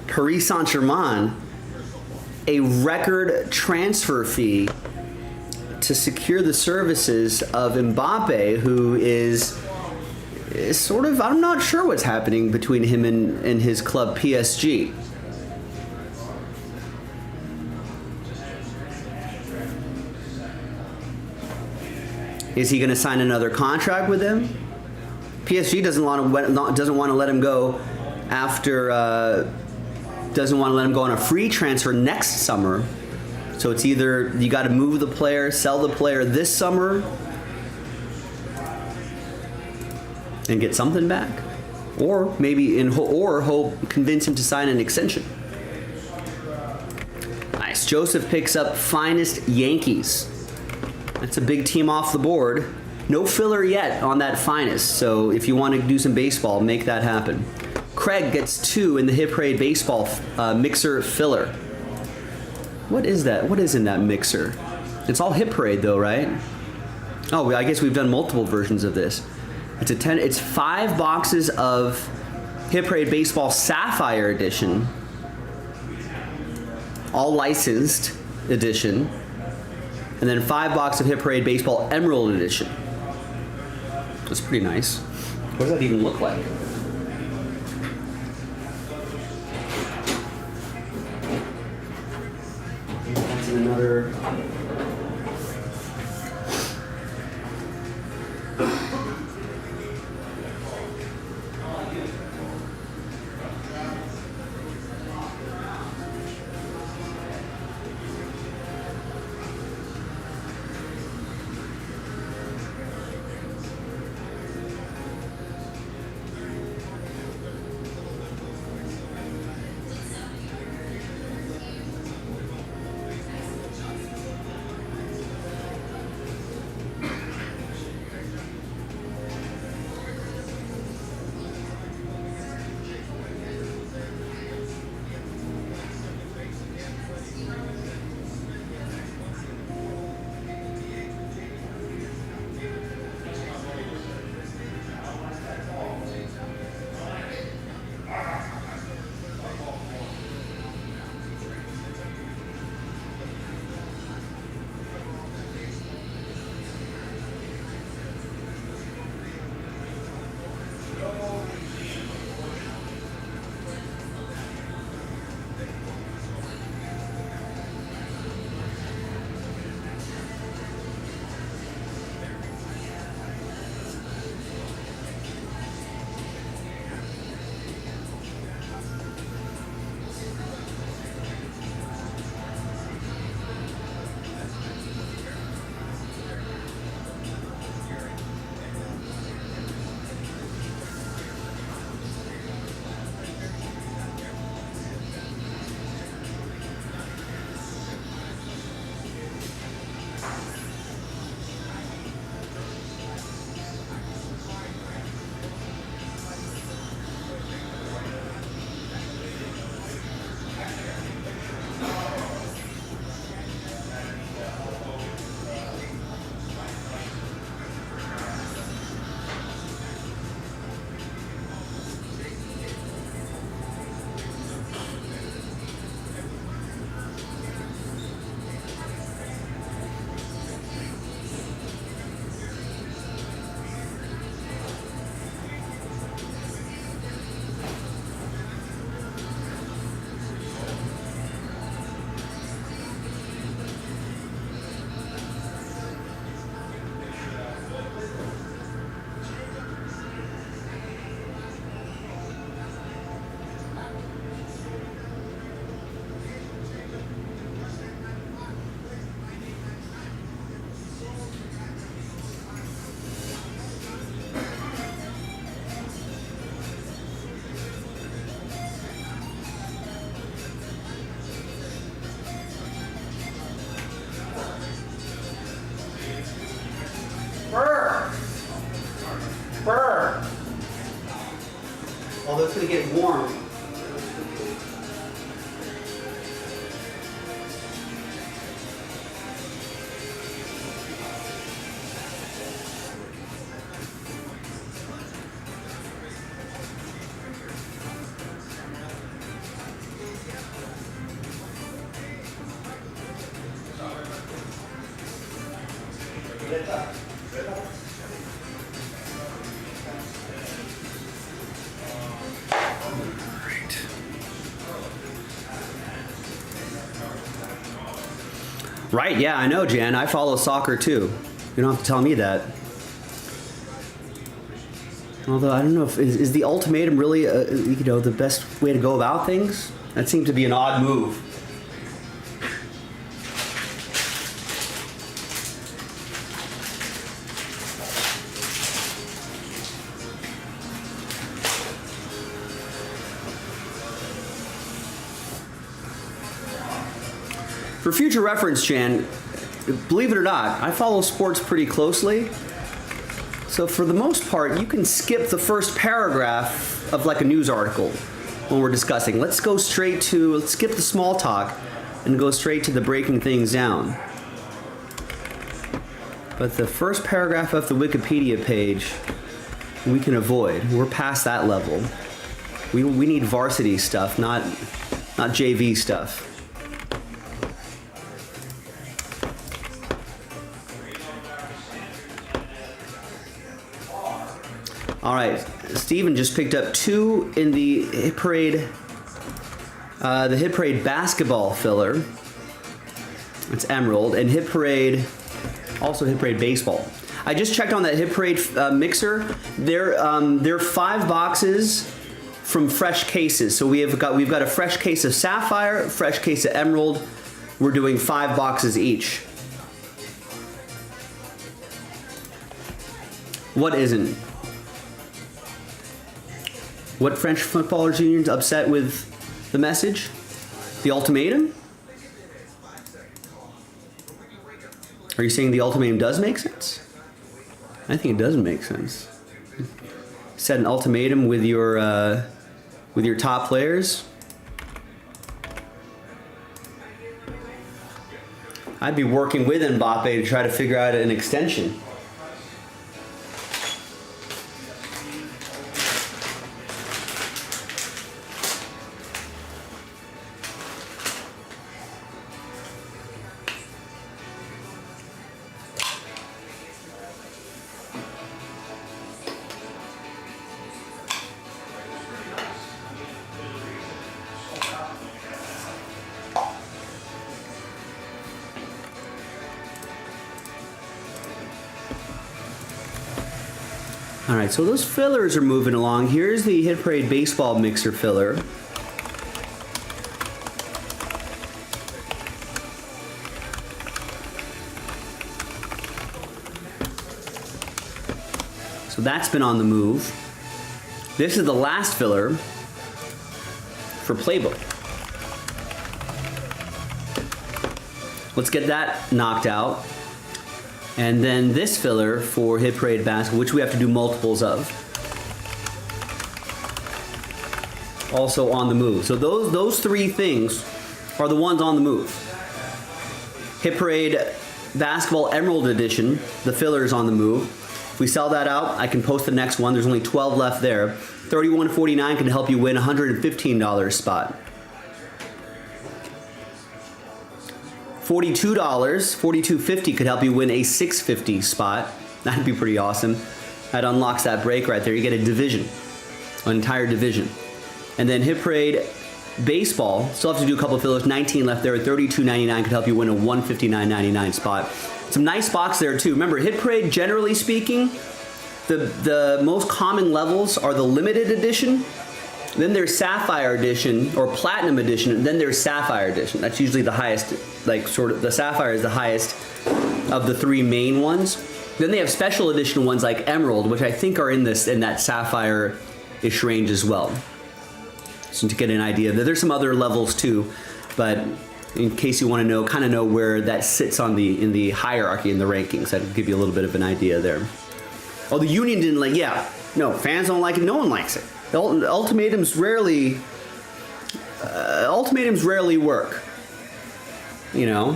Paris Saint-Germain a record transfer fee to secure the services of Mbappe, who is sort of, I'm not sure what's happening between him and his club PSG. Is he going to sign another contract with him? PSG doesn't want to let him go after doesn't want to let him go on a free transfer next summer. So it's either you got to move the player, sell the player this summer, and get something back, or maybe hope convince him to sign an extension. Nice. Joseph picks up finest Yankees. That's a big team off the board. No filler yet on that finest, so if you want to do some baseball, make that happen. Craig gets 2 in the Hit Parade Baseball mixer filler. What is that? What is in that mixer? It's all Hit Parade though, right? Oh, I guess we've done multiple versions of this. It's 5 boxes of Hit Parade Baseball Sapphire Edition, all licensed edition, and then 5 boxes of Hit Parade Baseball Emerald Edition. That's pretty nice. What does that even look like? That's another. Right, yeah, I know, Jan. I follow soccer too. You don't have to tell me that. Although I don't know if is the ultimatum really, the best way to go about things. That seemed to be an odd move. For future reference, Jan, believe it or not, I follow sports pretty closely. So for the most part, you can skip the first paragraph of like a news article when we're discussing. Let's skip the small talk and go straight to the breaking things down. But the first paragraph of the Wikipedia page, we can avoid. We're past that level. We need varsity stuff, not JV stuff. All right, Steven just picked up 2 in the Hit Parade basketball filler. It's Emerald, and also Hit Parade baseball. I just checked on that Hit Parade mixer. They're 5 boxes from fresh cases. So we've got a fresh case of Sapphire, a fresh case of Emerald. We're doing 5 boxes each. What isn't? What French Footballers Union's upset with the message? The ultimatum? Are you saying the ultimatum does make sense? I think it doesn't make sense. Set an ultimatum with your top players. I'd be working with Mbappe to try to figure out an extension. All right, so those fillers are moving along. Here's the Hit Parade baseball mixer filler. So that's been on the move. This is the last filler for Playbook. Let's get that knocked out. And then this filler for Hit Parade Basketball, which we have to do multiples of. Also on the move. So those 3 things are the ones on the move. Hit Parade Basketball Emerald Edition, the filler is on the move. If we sell that out, I can post the next one. There's only 12 left there. $31.49 can help you win a $115 spot. $42, $42.50 could help you win a $650 spot. That'd be pretty awesome. That unlocks that break right there. You get a division, an entire division. And then Hit Parade Baseball, still have to do a couple of fillers, 19 left there. $32.99 could help you win a $159.99 spot. Some nice spots there too. Remember, Hit Parade, generally speaking, the most common levels are the limited edition, then there's Sapphire Edition or Platinum Edition, and then there's Sapphire Edition. That's usually the highest, the Sapphire is the highest of the 3 main ones. Then they have special edition ones like Emerald, which I think are in that Sapphire-ish range as well. So to get an idea, there's some other levels too, but in case you want to know where that sits in the hierarchy in the rankings, that'll give you a little bit of an idea there. Oh, the Union didn't like, yeah, no, fans don't like it, no one likes it. Ultimatums rarely work, you know,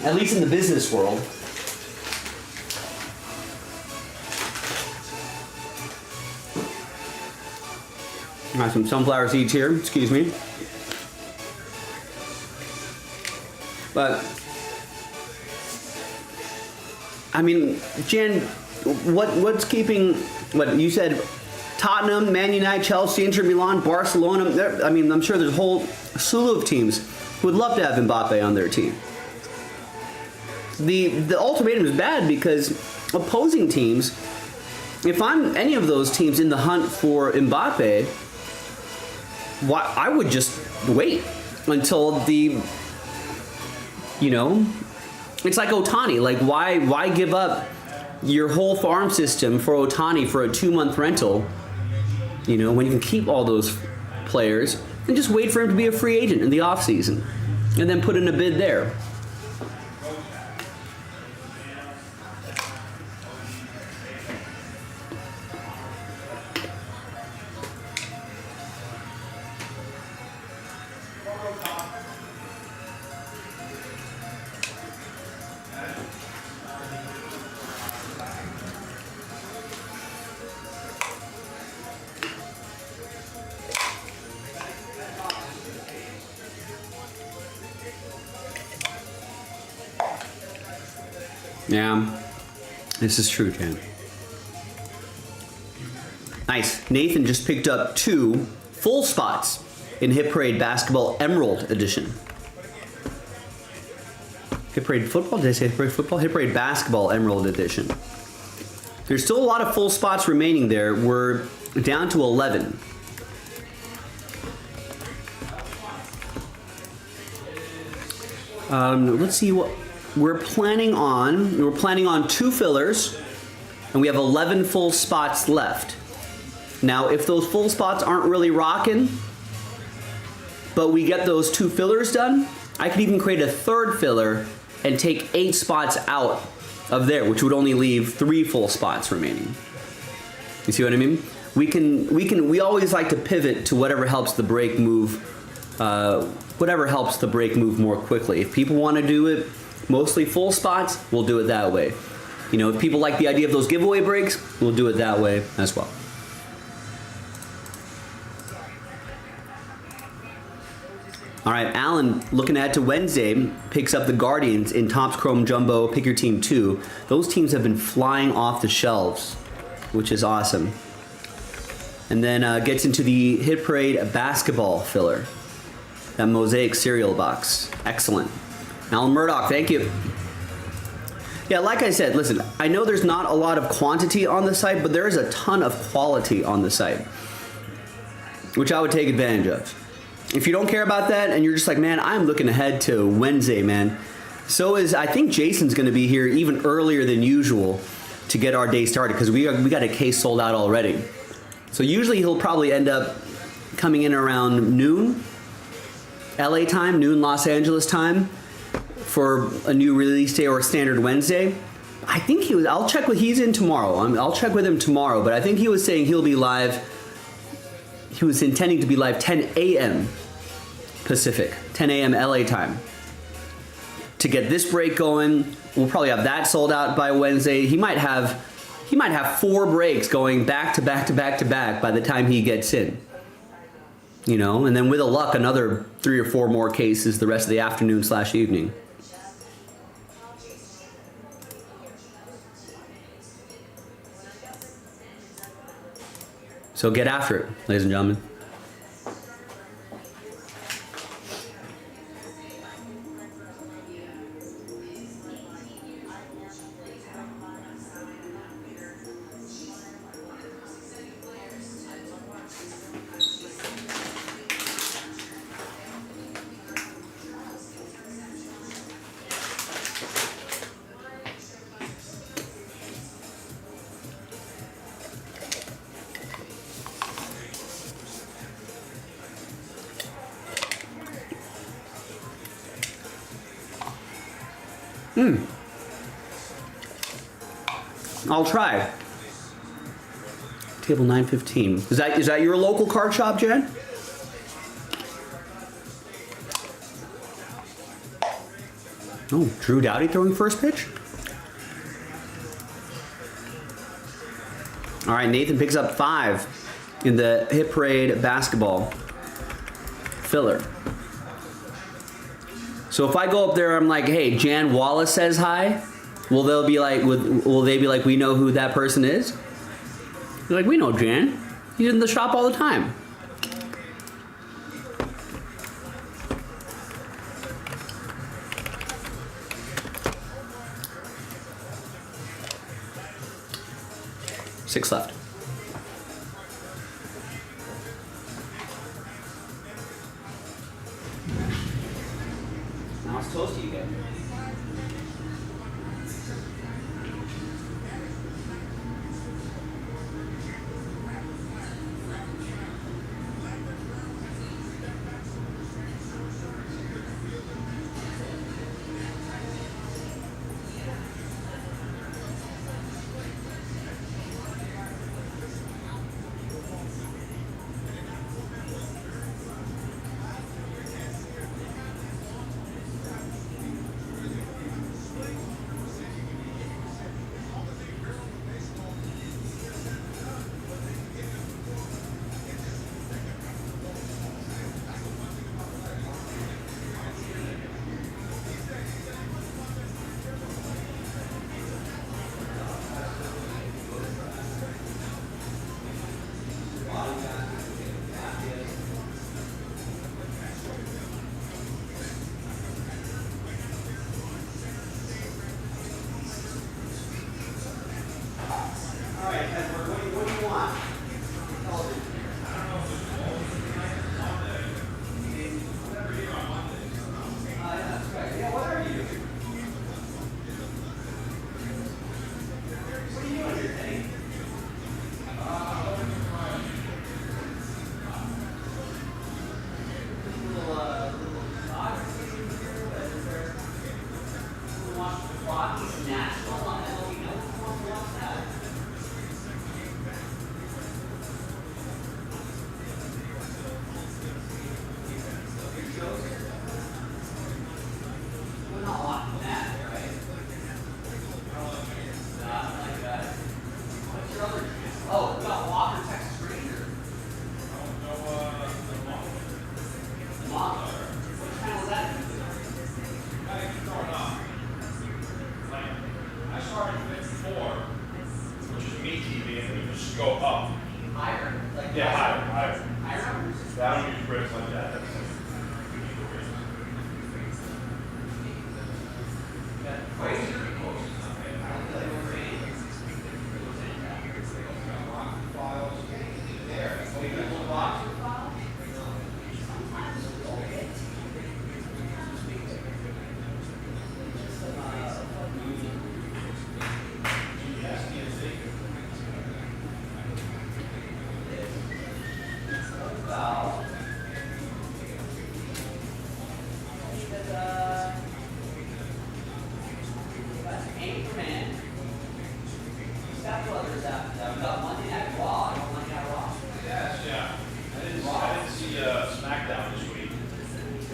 at least in the business world. I have some sunflower seeds here, excuse me. But I mean, Jan, what's keeping, what you said, Tottenham, Man United, Chelsea, Inter Milan, Barcelona. I mean, I'm sure there's a whole slew of teams who would love to have Mbappe on their team. The ultimatum is bad because opposing teams, if I'm any of those teams in the hunt for Mbappe, I would just wait until it's like Ohtani. Like, why give up your whole farm system for Ohtani for a 2-month rental, when you can keep all those players and just wait for him to be a free agent in the offseason and then put in a bid there. Yeah, this is true, Jan. Nice. Nathan just picked up 2 full spots in Hit Parade Basketball Emerald Edition. Hit Parade Football? Did I say Hit Parade Football? Hit Parade Basketball Emerald Edition. There's still a lot of full spots remaining there. We're down to 11. Let's see what we're planning on. We're planning on 2 fillers, and we have 11 full spots left. Now, if those full spots aren't really rocking, but we get those 2 fillers done, I could even create a 3rd filler and take 8 spots out of there, which would only leave 3 full spots remaining. You see what I mean? We always like to pivot to whatever helps the break move, more quickly. If people want to do it mostly full spots, we'll do it that way. If people like the idea of those giveaway breaks, we'll do it that way as well. All right, Alan, looking ahead to Wednesday, picks up the Guardians in Topps Chrome Jumbo Pick Your Team 2. Those teams have been flying off the shelves, which is awesome. And then gets into the Hit Parade Basketball filler, that Mosaic cereal box. Excellent. Alan Murdoch, thank you. Yeah, like I said, listen, I know there's not a lot of quantity on the site, but there is a ton of quality on the site, which I would take advantage of. If you don't care about that and you're just like, man, I'm looking ahead to Wednesday, man. So I think Jason's going to be here even earlier than usual to get our day started because we got a case sold out already. So usually he'll probably end up coming in around noon, LA time, noon Los Angeles time, for a new release day or a standard Wednesday. I think I'll check he's in tomorrow. I'll check with him tomorrow, but I think he was saying he'll be live. He was intending to be live 10 a.m. Pacific, 10 a.m. LA time. To get this break going, we'll probably have that sold out by Wednesday. He might have 4 breaks going back to back to back to back by the time he gets in. And then with a luck, another 3 or 4 more cases the rest of the afternoon/evening. So get after it, ladies and gentlemen. I'll try. Table 915. Is that your local card shop, Jen? Oh, Drew Doughty throwing first pitch. All right, Nathan picks up 5 in the Hit Parade Basketball filler. So if I go up there, I'm like, hey, Jan Wallace says hi. Will they be like, we know who that person is? They're like, we know Jan. He's in the shop all the time. Six left. Now it's toasty again. All right, Edward, what do you want? Oh, we got Walker, Texas Ranger. Mom? What channel is that? I started 54, which is me TV, and you just go up. Higher? Like Yeah, higher. higher numbers? I don't use bricks like that. That's Crazy. Yes, yeah. I didn't see SmackDown this week. I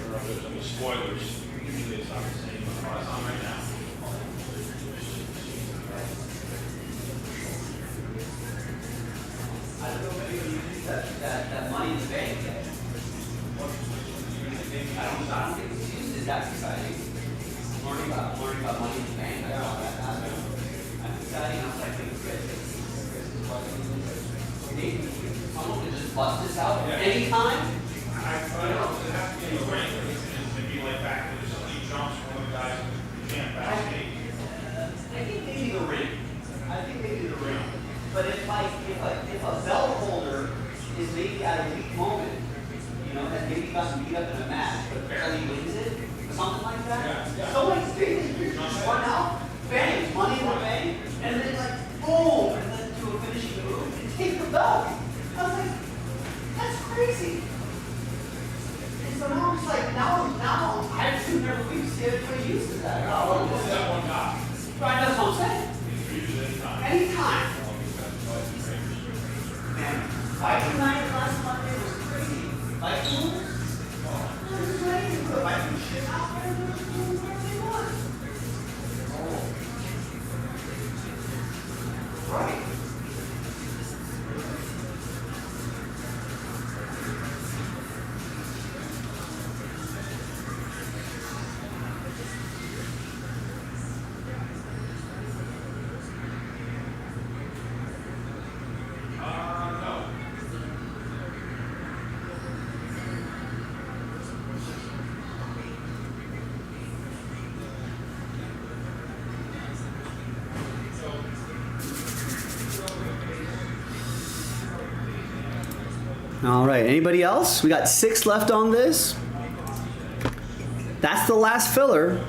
don't know if there's any spoilers. Usually it's not the same, but it's on right now. I don't know if anybody uses that money in the bank yet. I don't think it's used as that exciting. Learning about money in the bank. I thought that's exciting. I was like, someone can just bust this out anytime. I don't know, it has to be in the ring, maybe like back when somebody jumps, one of the guys who can't backstage. I think maybe the ring. But if a belt holder is maybe at a weak moment, you know, has maybe gotten beat up in a match, but barely wins it, or something like that. Yeah. Somebody's big, just run out, bang, money in the bank, and then like boom, and then do a finishing move and take the belt. I was like, that's crazy. And so now I'm just like, now I've seen never we see everybody uses that. What's that one guy? Right, that's what I'm saying. Use it anytime. Anytime. Man, Viking night last Monday was crazy. Viking moves? It was crazy. Put Viking shit out there and they were doing whatever they want. Oh. Right. All right, anybody else? We got 6 left on this. That's the last filler.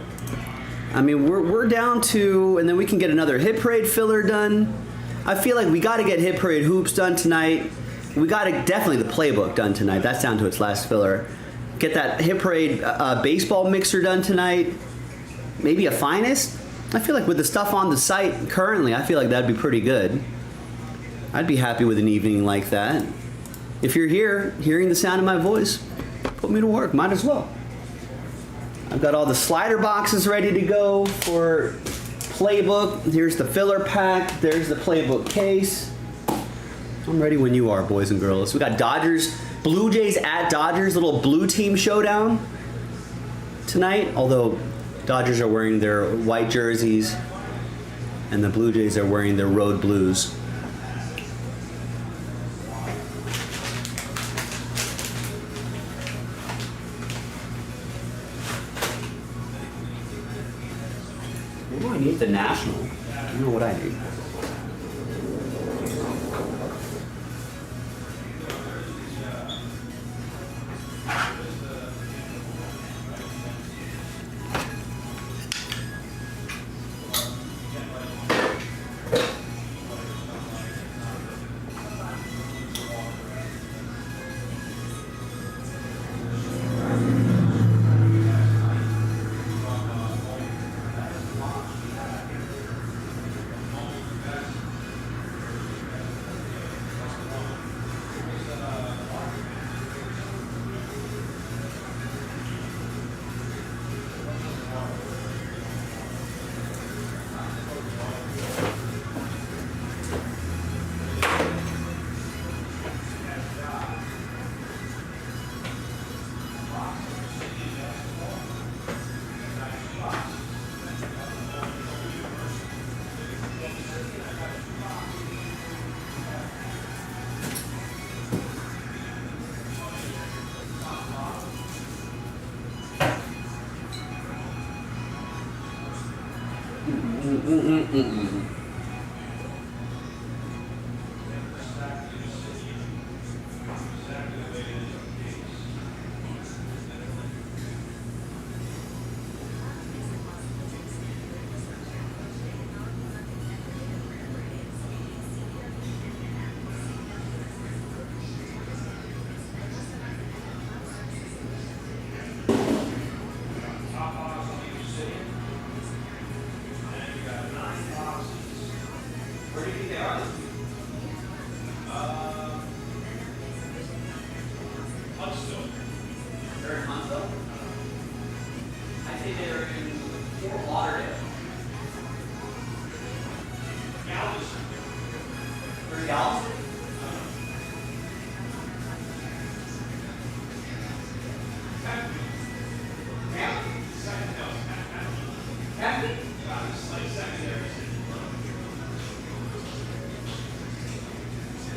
I mean, we're down to, and then we can get another Hit Parade filler done. I feel like we got to get Hit Parade hoops done tonight. We got to definitely the playbook done tonight. That's down to its last filler. Get that Hit Parade baseball mixer done tonight. Maybe a finest. I feel like with the stuff on the site currently, I feel like that'd be pretty good. I'd be happy with an evening like that. If you're here, hearing the sound of my voice, put me to work. Might as well. I've got all the slider boxes ready to go for playbook. Here's the filler pack. There's the playbook case. I'm ready when you are, boys and girls. We got Dodgers, Blue Jays at Dodgers, little blue team showdown tonight. Although Dodgers are wearing their white jerseys and the Blue Jays are wearing their road blues. What do I need? The National. I don't know what I need.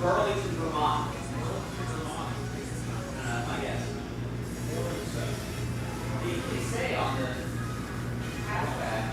Burlington, Vermont. My guess. They say on the hatchback.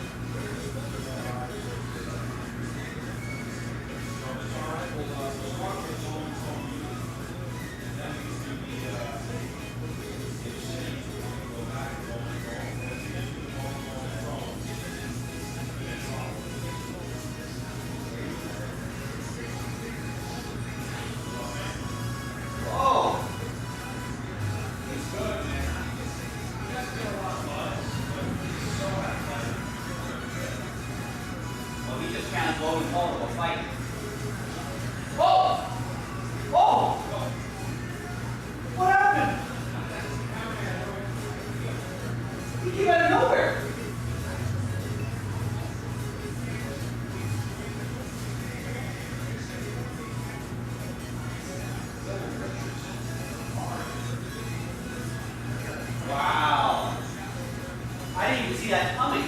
Wow. I didn't even see that coming.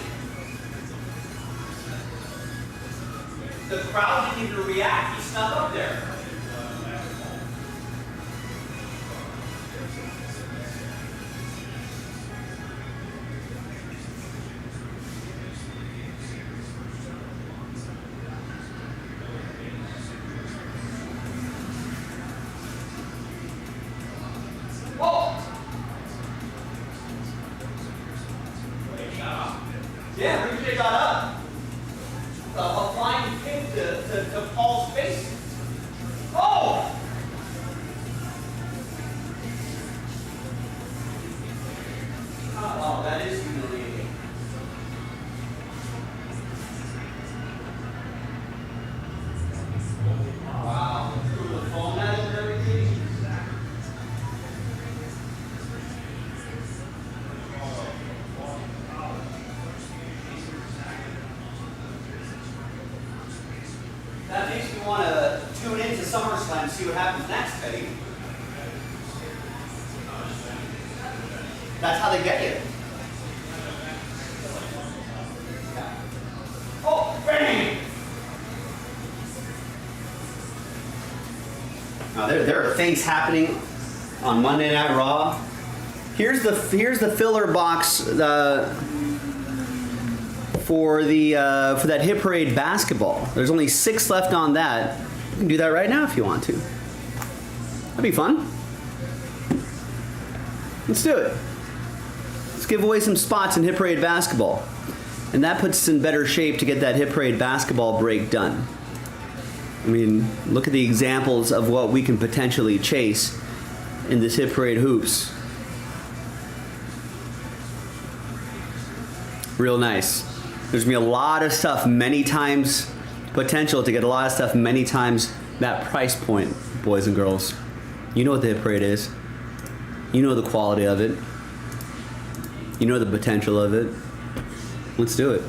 The crowd didn't even react. He snuck up there. Yeah, Ricochet got up. A flying kick to Paul's face. Oh! Oh, that is humiliating. Wow. Through the foam at him and everything. That makes me want to tune into SummerSlam and see what happens next, Betty. That's how they get you. Yeah. Oh, bang! Now there are things happening on Monday Night Raw. Here's the filler box for that Hit Parade basketball. There's only 6 left on that. You can do that right now if you want to. That'd be fun. Let's do it. Let's give away some spots in Hit Parade basketball. And that puts us in better shape to get that Hit Parade basketball break done. I mean, look at the examples of what we can potentially chase in this Hit Parade hoops. Real nice. There's going to be a lot of stuff many times, potential to get a lot of stuff many times that price point, boys and girls. You know what the Hit Parade is. You know the quality of it. You know the potential of it. Let's do it.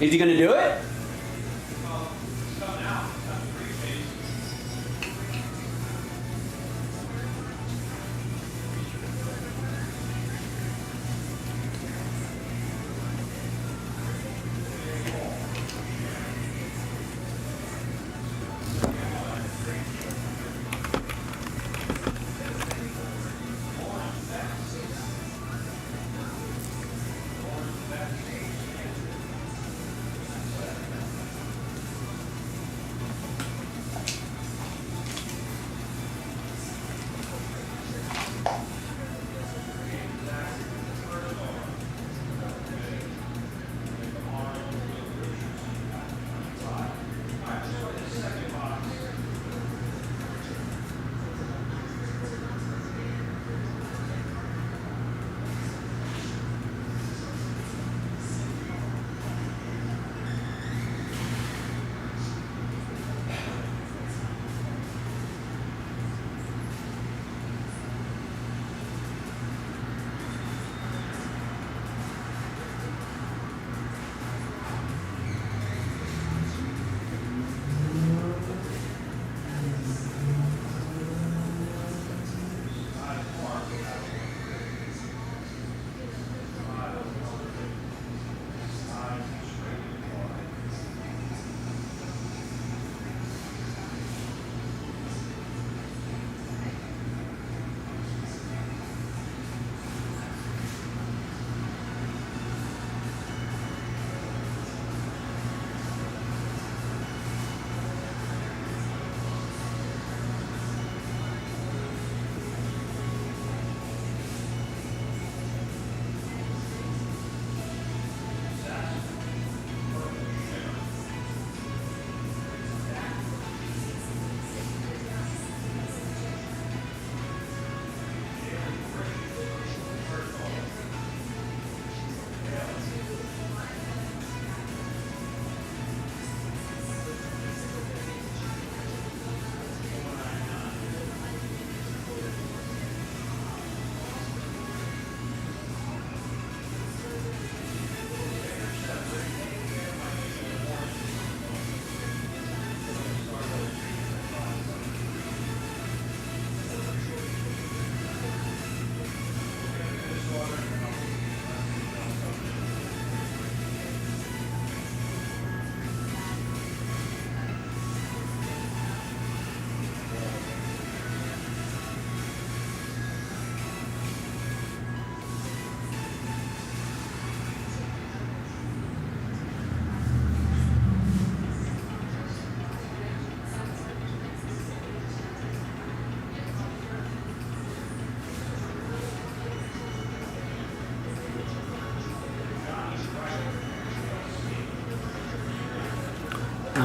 Is he going to do it?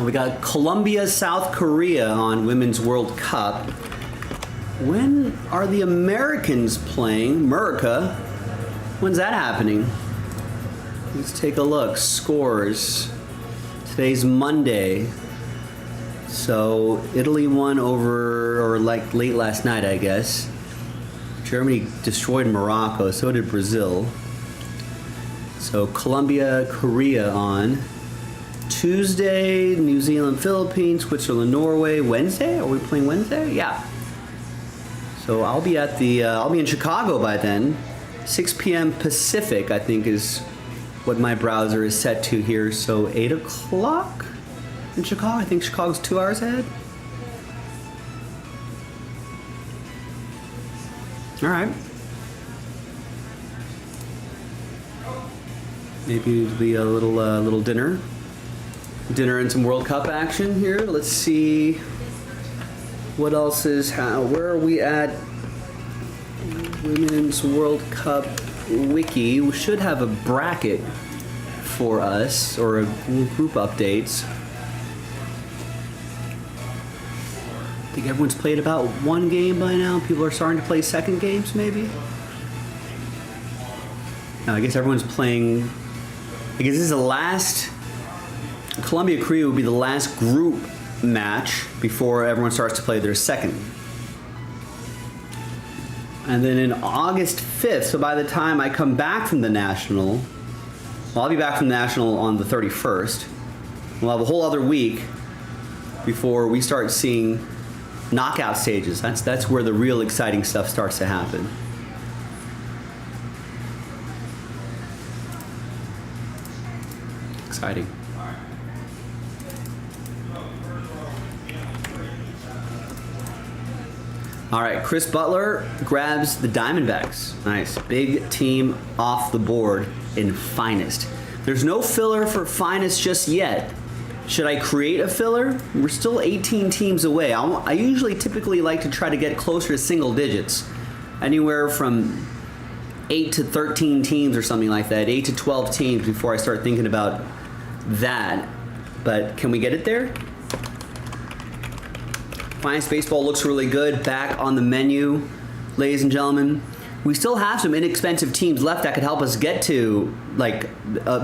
We got Colombia, South Korea on Women's World Cup. When are the Americans playing? America? When's that happening? Let's take a look. Scores. Today's Monday. So Italy won over, or like late last night, I guess. Germany destroyed Morocco, so did Brazil. So Colombia, Korea on Tuesday, New Zealand, Philippines, Switzerland, Norway. Wednesday? Are we playing Wednesday? Yeah. So I'll be at the, I'll be in Chicago by then. 6 p.m. Pacific, I think, is what my browser is set to here. So 8 o'clock in Chicago. I think Chicago's 2 hours ahead. All right. Maybe it'll be a little dinner and some World Cup action here. Let's see what else is where are we at? Women's World Cup wiki. We should have a bracket for us or a group updates. I think everyone's played about one game by now. People are starting to play second games, maybe. No, I guess everyone's playing. I guess this is the last. Colombia Korea would be the last group match before everyone starts to play their second. And then in August 5th, so by the time I come back from the National, well, I'll be back from the National on the 31st. We'll have a whole other week before we start seeing knockout stages. That's where the real exciting stuff starts to happen. Exciting. All right, Chris Butler grabs the Diamondbacks. Nice. Big team off the board in Finest. There's no filler for Finest just yet. Should I create a filler? We're still 18 teams away. I usually typically like to try to get closer to single digits. Anywhere from 8 to 13 teams or something like that. 8 to 12 teams before I start thinking about that. But can we get it there? Finest Baseball looks really good. Back on the menu, ladies and gentlemen. We still have some inexpensive teams left that could help us get to like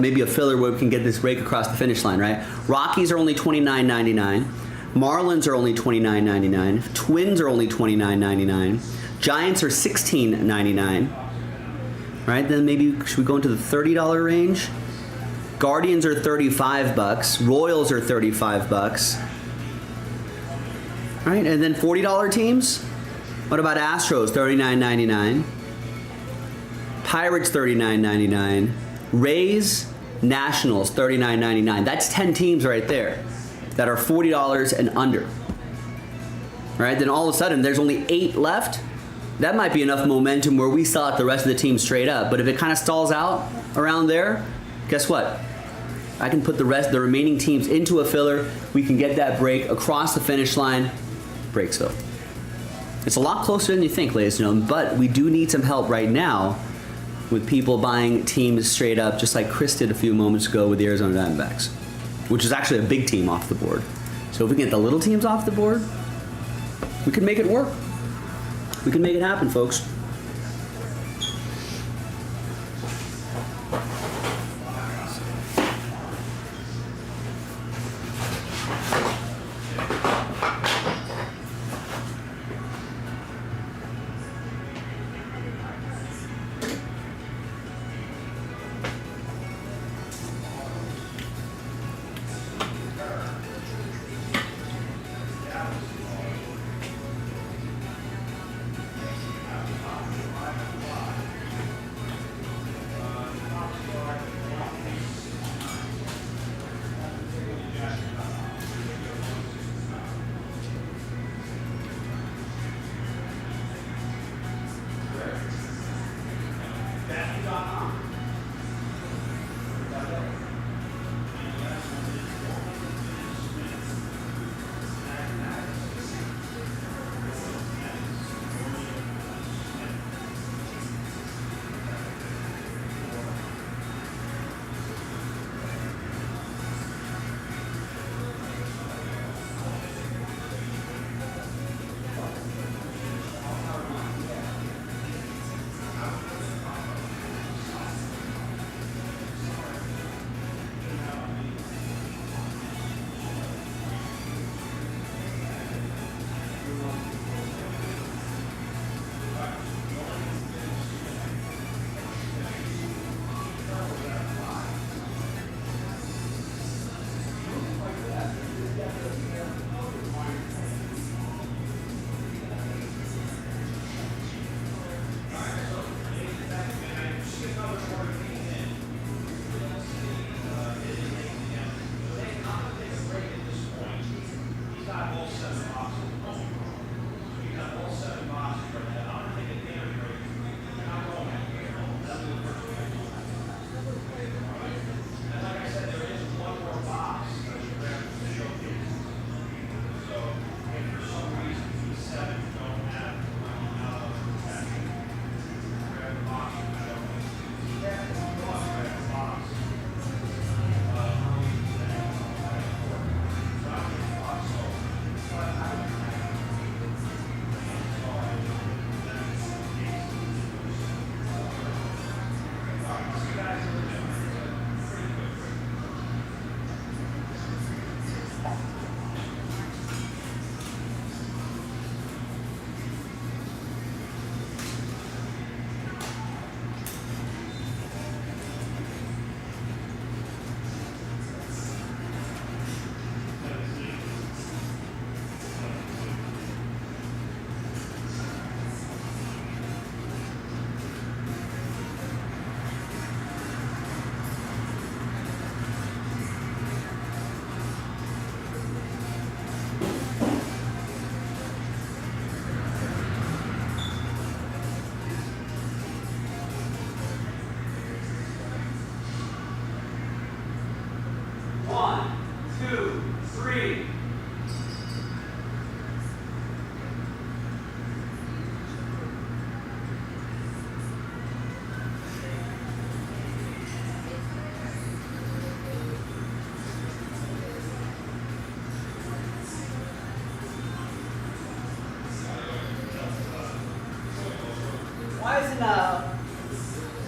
maybe a filler where we can get this break across the finish line, right? Rockies are only $29.99. Marlins are only $29.99. Twins are only $29.99. Giants are $16.99. Right? Then maybe should we go into the $30 range? Guardians are $35. Royals are $35. Right, and then $40 teams? What about Astros, $39.99? Pirates, $39.99. Rays, Nationals, $39.99. That's 10 teams right there that are $40 and under. Right, then all of a sudden there's only 8 left. That might be enough momentum where we sell out the rest of the team straight up. But if it kind of stalls out around there, guess what? I can put the remaining teams into a filler. We can get that break across the finish line. Breaks up. It's a lot closer than you think, ladies and gentlemen, but we do need some help right now with people buying teams straight up, just like Chris did a few moments ago with the Arizona Diamondbacks, which is actually a big team off the board. So if we can get the little teams off the board, we can make it work. We can make it happen, folks.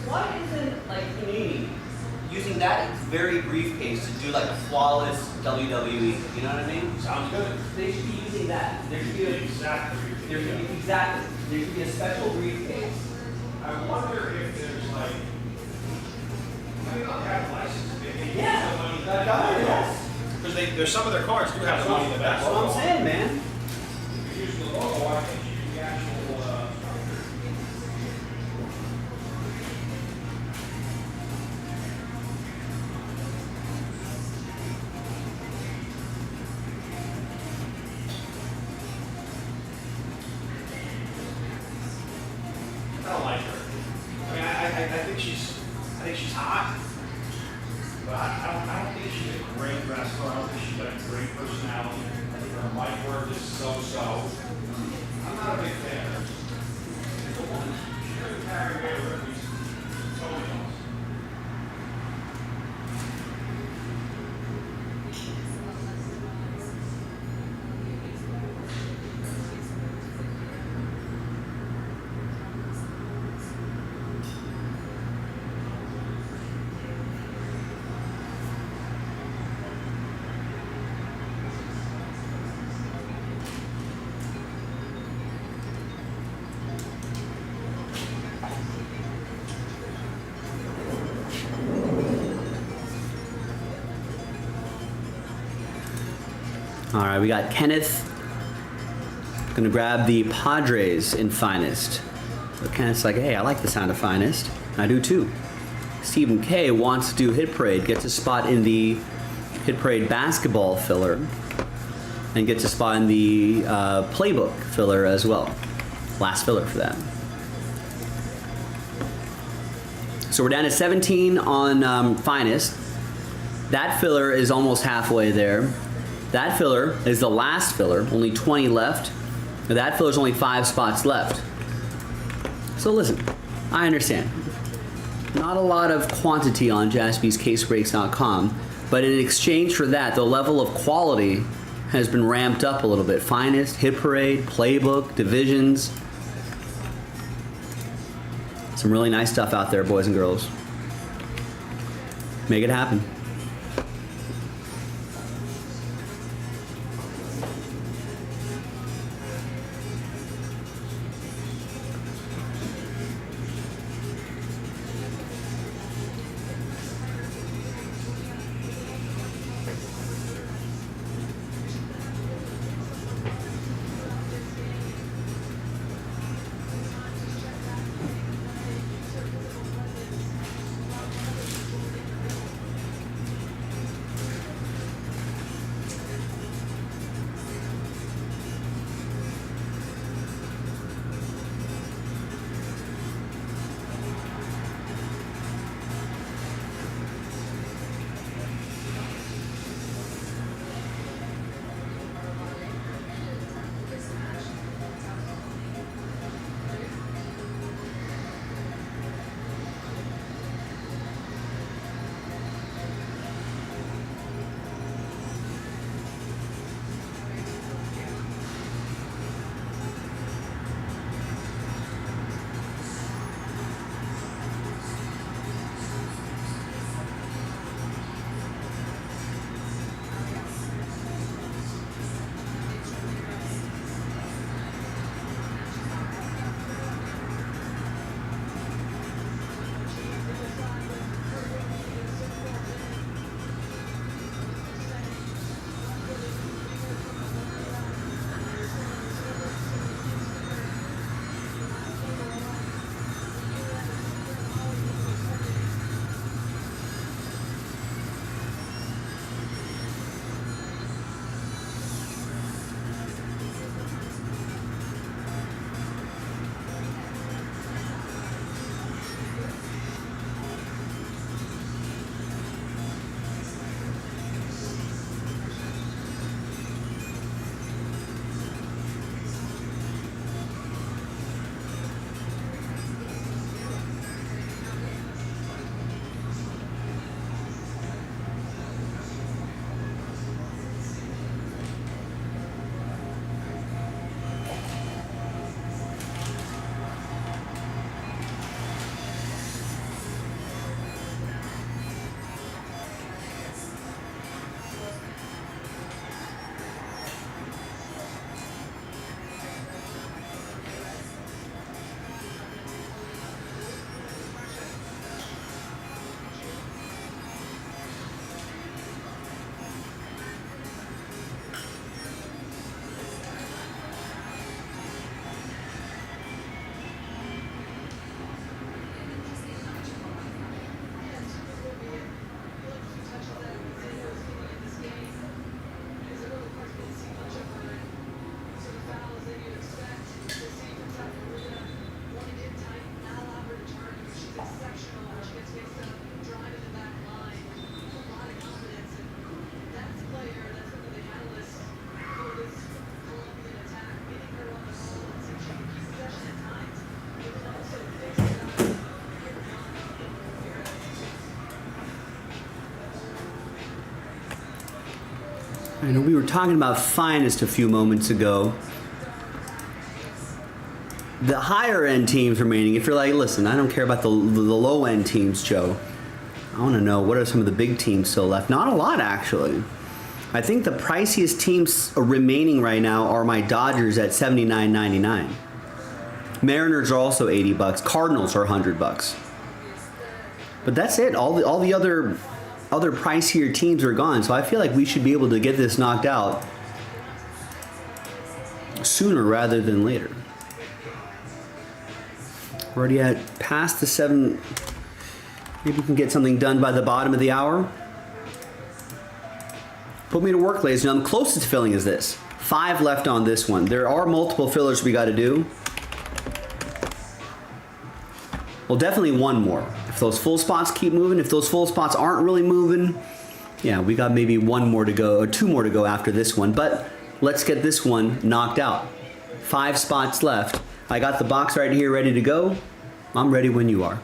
why isn't like Panini using that very briefcase to do like a flawless WWE? You know what I mean? Sounds good. They should be using that. There should be Exactly. there should be a special briefcase. I wonder if there's like, I mean, they have licenses, they use Yeah. the money. Yes. Because there's some of their cards do have the money in the back. That's what I'm saying, man. If you use the logo, I think you use the actual, I don't like her. I mean, I think she's hot. But I don't think she's a great wrestler. I don't think she's got a great personality. I think her mic work is so-so. I'm not a big fan of her. She doesn't carry weight or at least totally else. All right, we got Kenneth. Gonna grab the Padres in Finest. So Kenneth's like, hey, I like the sound of Finest. I do too. Stephen K wants to do Hit Parade, gets a spot in the Hit Parade basketball filler, and gets a spot in the playbook filler as well. Last filler for that. So we're down to 17 on Finest. That filler is almost halfway there. That filler is the last filler, only 20 left. That filler's only 5 spots left. So listen, I understand. Not a lot of quantity on jaspyscasebreaks.com, but in exchange for that, the level of quality has been ramped up a little bit. Finest, Hit Parade, Playbook, Divisions. Some really nice stuff out there, boys and girls. Make it happen. I know we were talking about Finest a few moments ago. The higher end teams remaining, if you're like, listen, I don't care about the low end teams, Joe. I want to know what are some of the big teams still left. Not a lot, actually. I think the priciest teams remaining right now are my Dodgers at $79.99. Mariners are also $80. Cardinals are $100. But that's it. All the other pricier teams are gone. So I feel like we should be able to get this knocked out sooner rather than later. We're already at past the 7. Maybe we can get something done by the bottom of the hour. Put me to work, ladies and gentlemen. Closest filling is this. 5 left on this one. There are multiple fillers we got to do. Well, definitely one more. If those full spots keep moving, if those full spots aren't really moving, yeah, we got maybe 1 more to go, or 2 more to go after this one. But let's get this one knocked out. 5 spots left. I got the box right here ready to go. I'm ready when you are.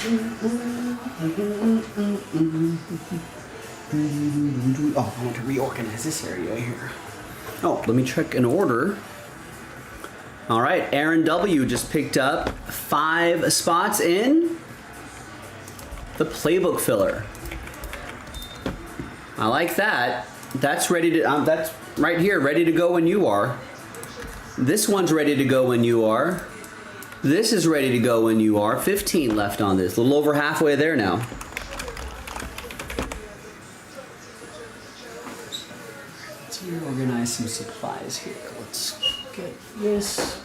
Oh, I want to reorganize this area here. Oh, let me check an order. All right, Aaron W. just picked up 5 spots in the playbook filler. I like that. That's ready to. That's right here, ready to go when you are. This one's ready to go when you are. This is ready to go when you are. 15 left on this. A little over halfway there now. Let's reorganize some supplies here. Let's get this.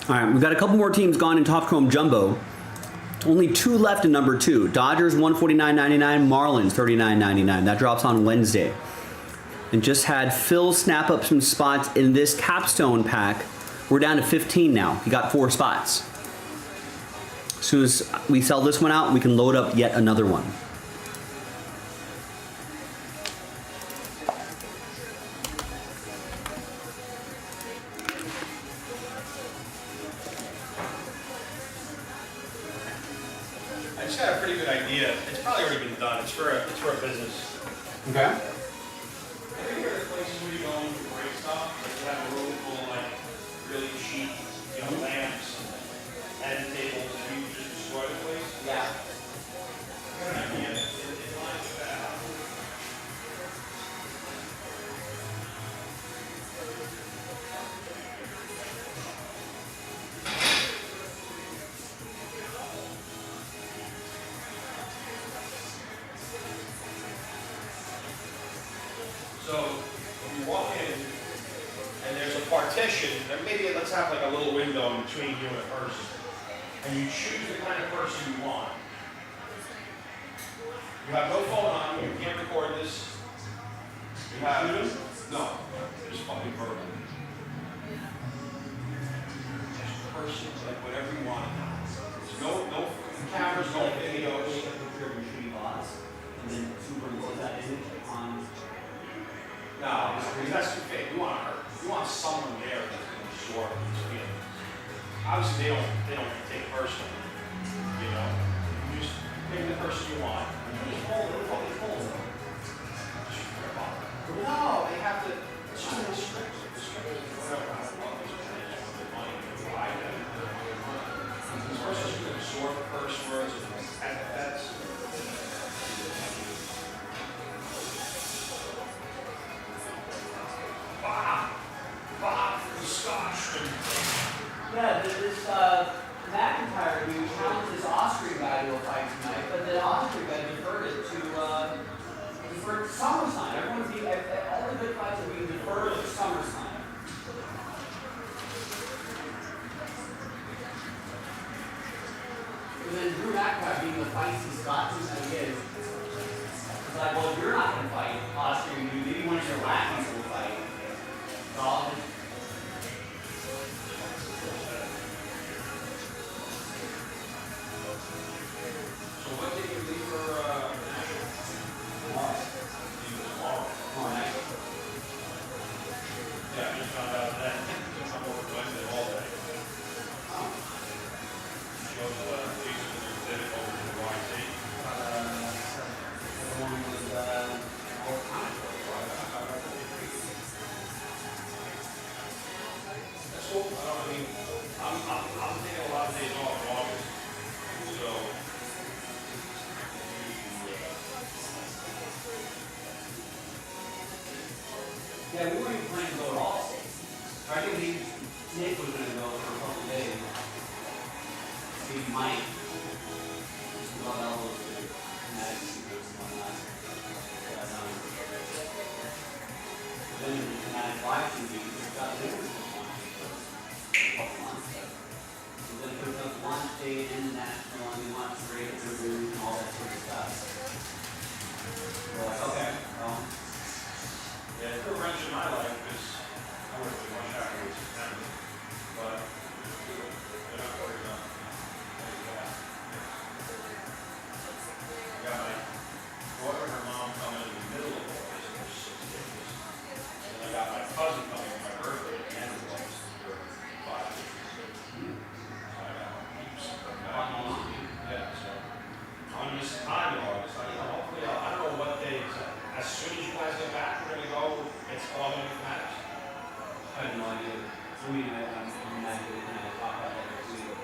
All right, we've got a couple more teams gone in Top Chrome Jumbo. Only 2 left in number 2. Dodgers $149.99, Marlins $39.99. That drops on Wednesday. And just had Phil snap up some spots in this capstone pack. We're down to 15 now. He got 4 spots. As soon as we sell this one out, we can load up yet another one. I just got a pretty good idea. It's probably already been done. It's for a business. Okay. I think there are places where you go and break stuff, like you have a room full of like really cheap, lamps and tables, and you just destroy the place. Yeah. Got an idea in line with that. So when you walk in and there's a partition, and maybe let's have like a little window in between you and a person, and you choose the kind of person you want. You have no phone on you, you can't record this. You have no, just fucking verbal. Just person, like whatever you want. There's no cameras, no videos. And then superimpose that image on. No, because that's too fake. You want her. You want someone there that's going to absorb these feelings. Obviously, they don't take it personally. You know, you just pick the person you want. And you just hold it. Just rip off. No, they have to. It's just a script. The script is whatever. I don't know. These guys want their money. They provide them. This person's going to absorb the curse words and epithets. Bob from Scotch. Yeah, this McIntyre dude challenged this Austrian guy to a fight tonight, but the Austrian guy deferred it to SummerSlam. Everyone's all the good fights are being deferred to SummerSlam. And then Drew McIntyre being the feisty Scotsman that he is, it's like, well, you're not going to fight Austrian dude. Maybe one of your lackeys will fight. So I'll just So what did you leave for national? Tomorrow night. Yeah, I just found out that. I'm over Wednesday all day. Shows Jason did it over to the YC. one was all time. Yeah, we weren't even planning to go at all. I think Nick was gonna go for a couple days. He might. Well, that was nice. Then the Fanatic Live TV just got there for a couple months. So then there was launch date, international, and we launched great reviews and all that sort of stuff. We're like, okay, well. Yeah, it's a wrench in my life because I work with one factory in September, but they're not working on that. I got my daughter and her mom coming in the middle of August for 6 days. And I got my cousin coming on my birthday at the end of August for 5 days. So I got heaps of them. Yeah, so I'm missing time in August. Hopefully, I don't know what day exactly. As soon as you guys get back, we're gonna go, it's all gonna be matters. I have no idea. I mean, I'm not going to talk about that next week.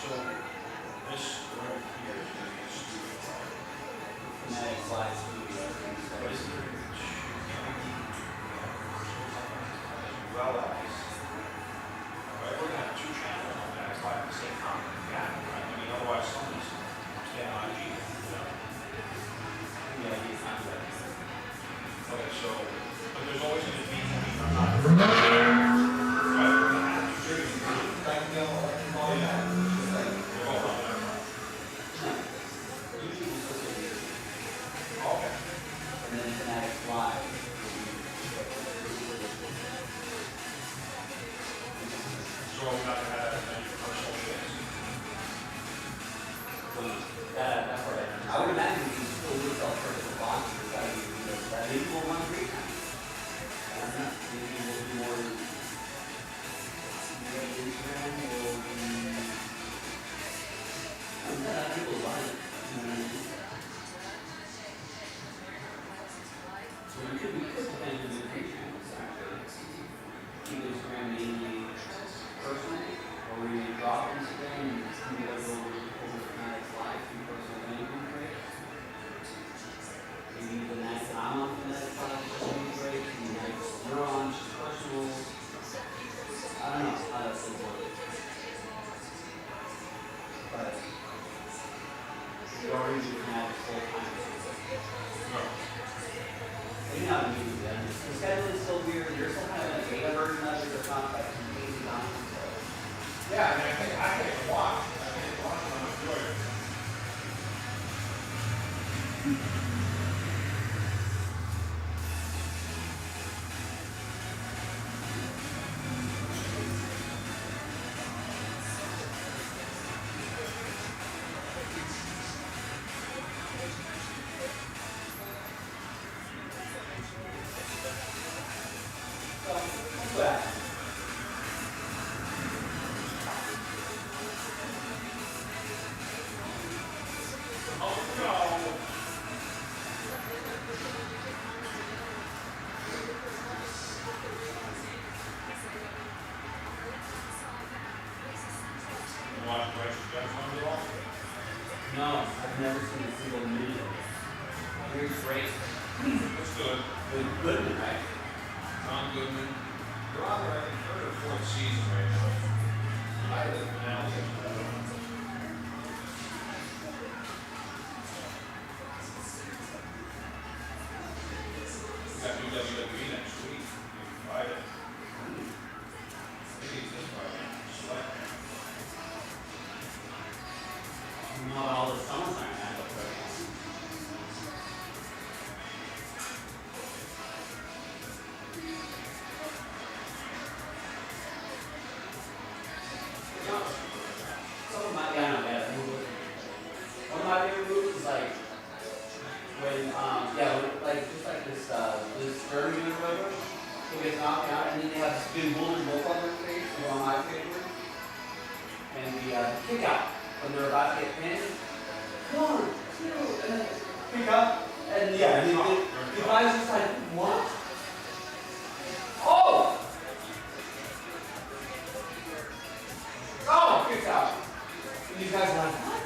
So, this room here is gonna be a studio. Fanatic Live Studio. But is there, well, right, we're gonna have 2 channels on that, it's like the same content, yeah, right? I mean, otherwise, somebody's staying on IG, you know? Yeah, he's not ready. Okay, so, but there's always gonna be, I'm not. Right, we're gonna have to do it. Oh, yeah. We're all on there. YouTube is supposed to be, Okay. and then Fanatic Live. So we're not gonna have any personal things. That's right. I would imagine we still would sell personal sponsors. Maybe we'll run 3 times. I don't know. Maybe we'll do more Instagram or people love it. So we could potentially do 3 channels actually. Keep Instagram mainly personal, or we drop Instagram and we go over Fanatic's Live through personal landing page. Maybe the nights that I'm on Fanatic's Live landing page, and the nights you're on just personal. I don't know how that's going to work. But we already do Fanatic full time. Maybe not immediately then. The schedule is still weird. There's some kind of a beta version of it that's not like completely done. So. Yeah, I mean, I can't watch. I can't watch when I'm enjoying it. So, what's that? Oh, no. You watch Righteous Gemstones at all? No, I've never seen a single minute of it. Here's great. It's good. Good, right? John Goodman. They're on their, I think, 3rd or 4th season right now. I live in Alabama. We got new WWE next week, Friday. Maybe it's this Friday. Select. You know all the summertime matchups right now. Some of my, yeah, I know, yeah, one of my favorite moves is like, when, like, just like this Birmingham or whatever, who gets knocked out, and then they have this big woman wolf on their face, is one of my favorite. And the kick out, when they're about to get pinned, 1, 2, and then pick up, and yeah, the guy's just like, what? Oh! Oh, kicked out. And these guys are like, what?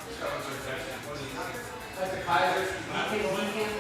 This guy was like, what is that? That's a Kaiser. He can't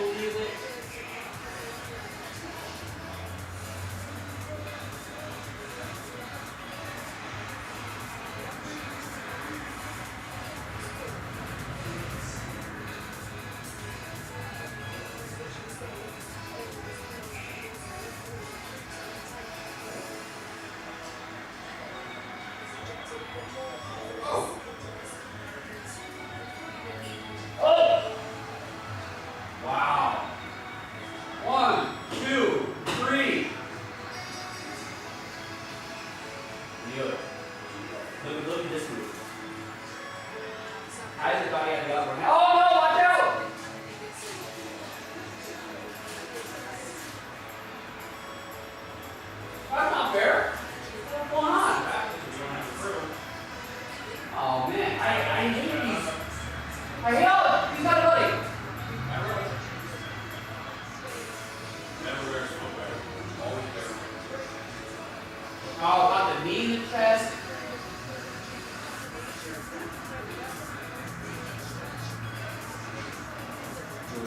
I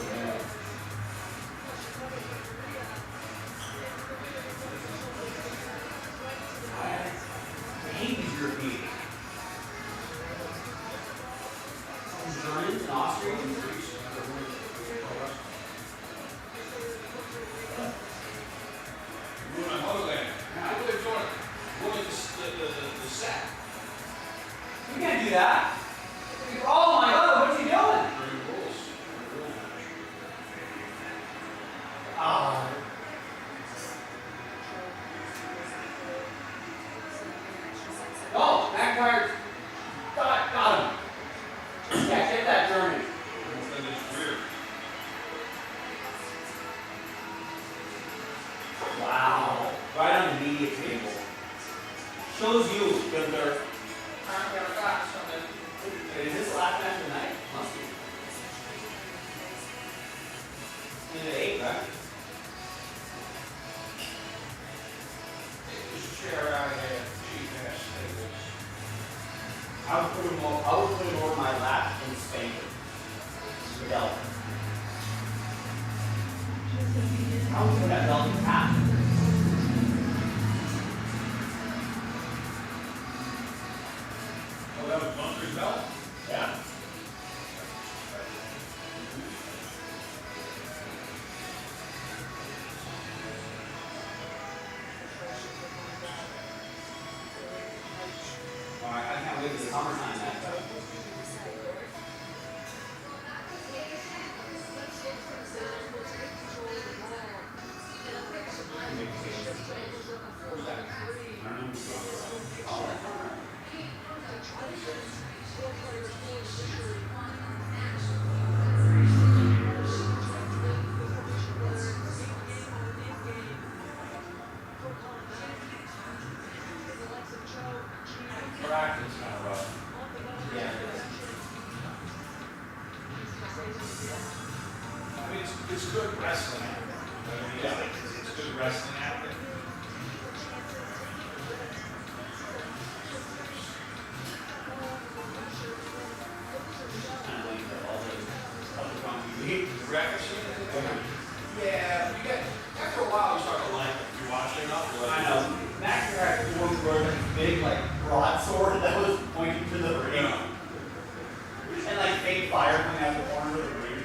hate these Europeans. Germans and Austrians. We're on motherland. How are they doing? We're like the set. You can't do that. Oh my God, what's he doing? Pretty rules. Ah. Oh, backfired. Got him. Yeah, get that German. And it's weird. Wow. Right on the media table. Shows you, Gunther. Is this the last match of the night? Must be. Is it 8, right? There's a chair out here. Cheap ass tables. I would put him over my lap and spank him. Belt. I would put that belt in half. Oh, that was Bunker's belt? Yeah. Alright, I can't wait for the summertime match. Practice kind of rough. Yeah. I mean, it's good wrestling. I mean, yeah, it's good wrestling acting. Kind of like all the other companies. Yeah, you get, after a while you start to like it. You watch it enough, you're like, I know. Max had one where this big like broadsword that was pointing to the ring. And like fake fire coming out the corner of the ring.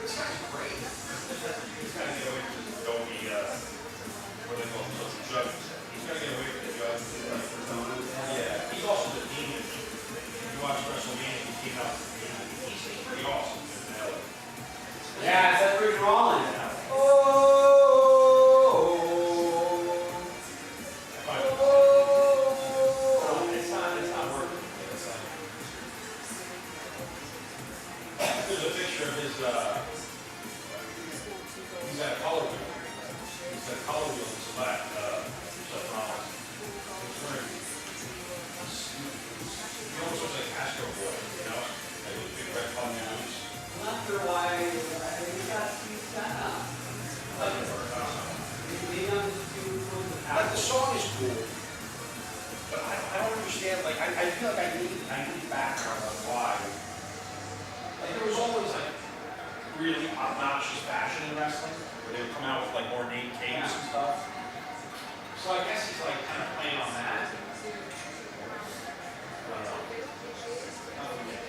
this guy's great. He's got to get away from this dopey, what do they call him, judges. He's got to get away from the judges. Yeah, he's also the demon. If you watch WrestleMania, he came out. He's pretty awesome. Yeah, it's Seth Rollins. It's not working. There's a picture of his, he's got a collar wheel. He's got a collar wheel in his lap, Seth Rollins. He's wearing, he almost looks like Astro Boy, you know? Like with big red palm boots. I'm not sure why he's got now. Maybe I'm just too close to Like the song is cool, but I don't understand. Like I feel like I need background on why. Like there was always like really obnoxious fashion in wrestling, where they would come out with like ornate capes and stuff. So I guess he's like kind of playing on that. I don't know. Nothing yet.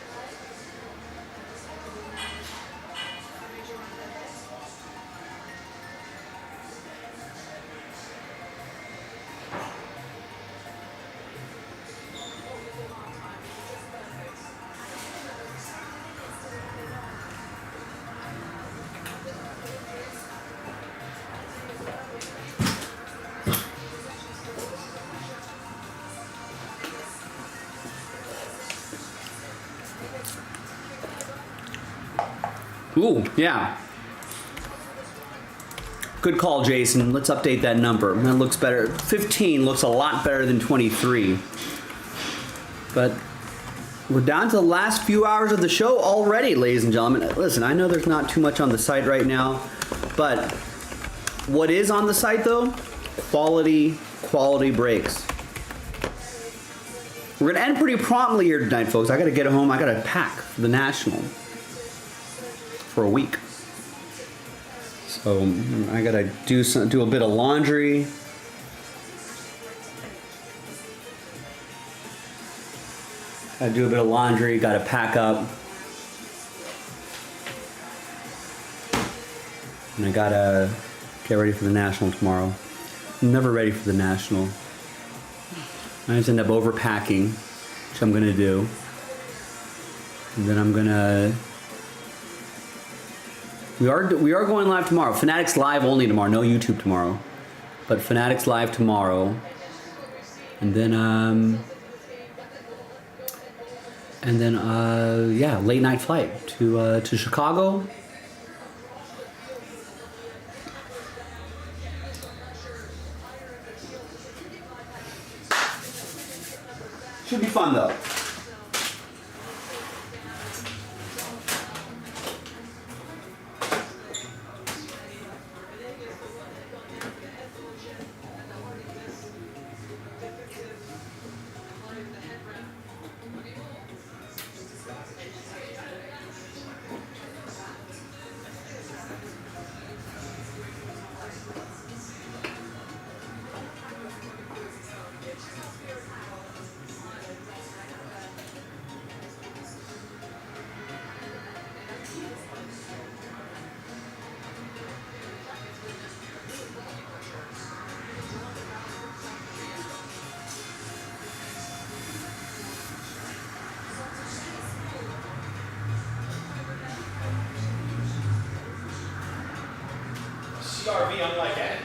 Ooh, yeah. Good call, Jason. Let's update that number. That looks better. 15 looks a lot better than 23. But we're down to the last few hours of the show already, ladies and gentlemen. Listen, I know there's not too much on the site right now, but what is on the site though? Quality breaks. We're gonna end pretty promptly here tonight, folks. I gotta get home. I gotta pack for the National. for a week. So I gotta do a bit of laundry. Gotta do a bit of laundry. Gotta pack up. And I gotta get ready for the National tomorrow. I'm never ready for the National. I just end up overpacking, which I'm gonna do. And then I'm gonna. We are going live tomorrow. Fanatics Live only tomorrow. No YouTube tomorrow, but Fanatics Live tomorrow. And then yeah, late night flight to Chicago. Should be fun though. CRV unlike Ed.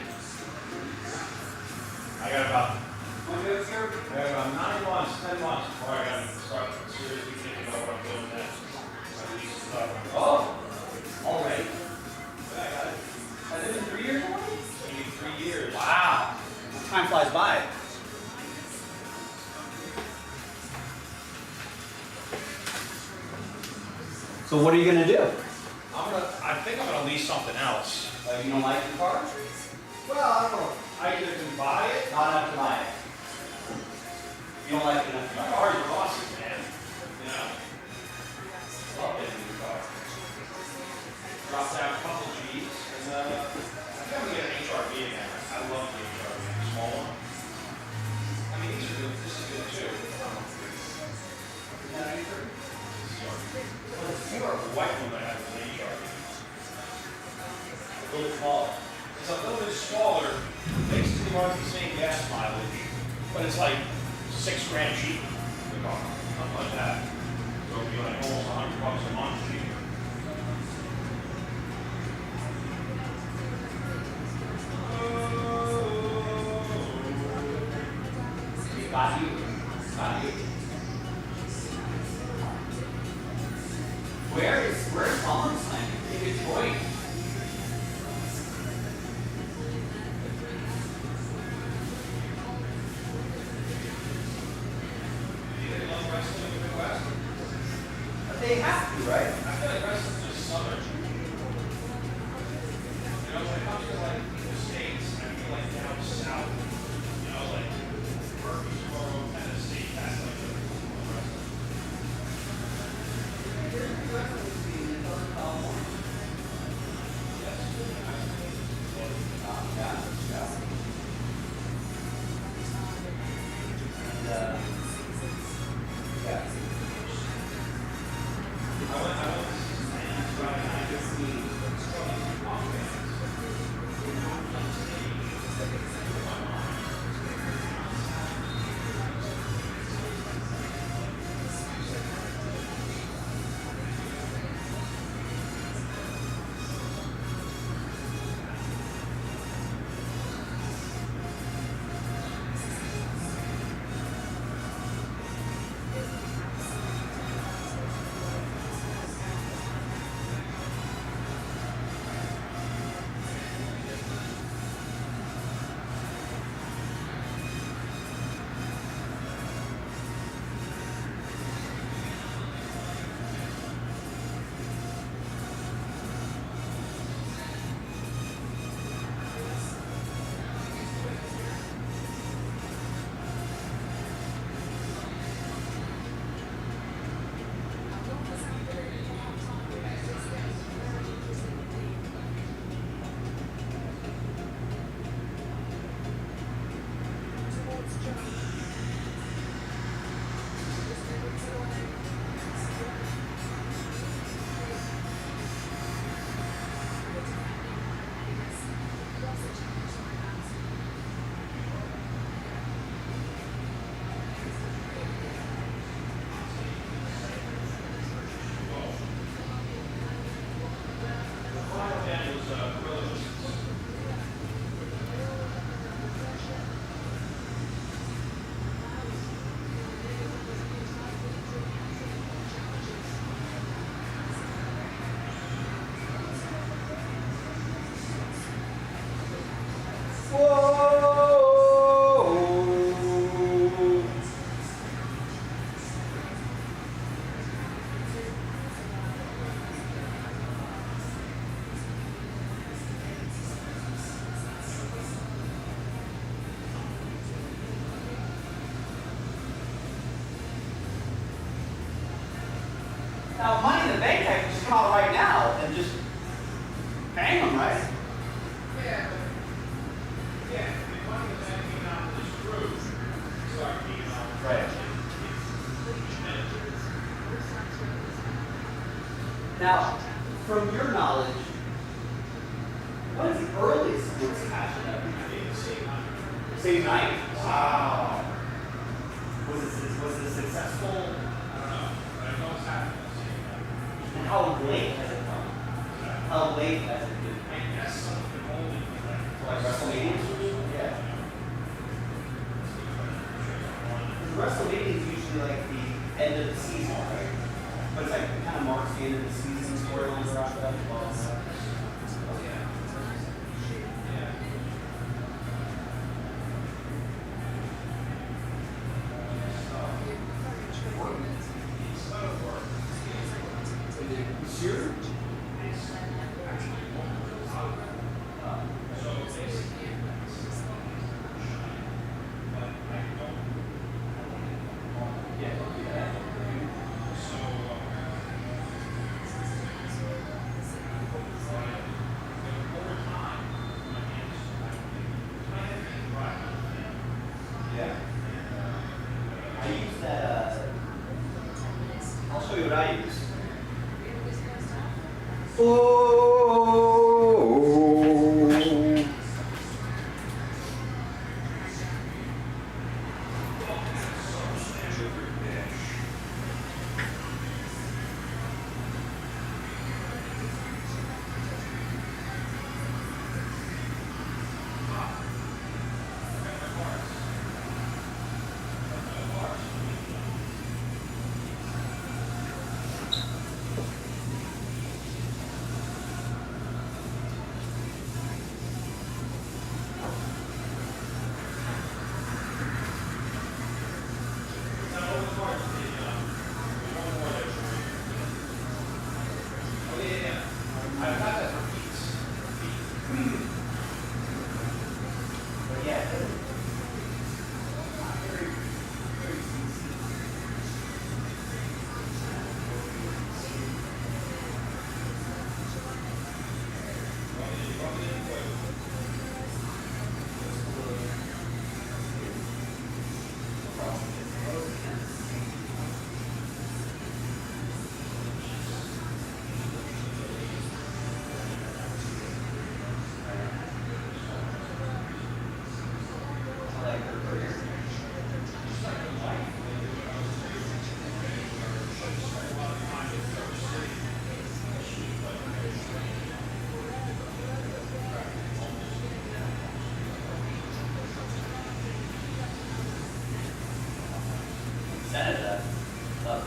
I got about 9 months, 10 months before I got to start seriously thinking about what I'm doing next. My lease is up. Oh, already. But I got it. Has it been 3 years already? Maybe 3 years. Wow. Time flies by. So what are you gonna do? I think I'm gonna lease something else. Like you don't like the car? Well, I don't know. I either can buy it. Not enough to buy it. You don't like it enough to My buy it. cars are awesome, man. You know, love getting a new car. Dropped out a couple G's, and I think I'm gonna get an HRV again. I love the HRV, the small one. I mean, these are good. This is good too. The white one that I have is an HRV. A little smaller. It's a little bit smaller. Basically runs the same gas mileage, but it's like $6 grand cheaper. Something like that. So it'll be like almost $100 a month cheaper. Got you. Got you. Where's Collins landing? In Detroit. They have to, right? I feel like wrestling's just southern. You know, when it comes to like the States, I feel like down south, you know, like Murfreesboro, Tennessee, that's like the wrestling. Whoa! Now, Money in the Bank, I can just come out right now and just bang them, right? Yeah. Yeah, the money was hanging out this cruise. Start being on. Right. Now, from your knowledge, what is the earliest sports cash that ever made? Same night. Wow. Was it successful? I don't know, but I know it's happening at the same time. And how late has it come? How late has it been? I guess something holding for like. Like WrestleMania? Yeah. Because WrestleMania is usually like the end of the season, right? But it's like it kind of marks the end of the season storylines are wrapped up. Oh, yeah. Yeah. Sure. Yeah. I use that, I'll show you what I use. Oh. But yeah, I like her career. Senator, love.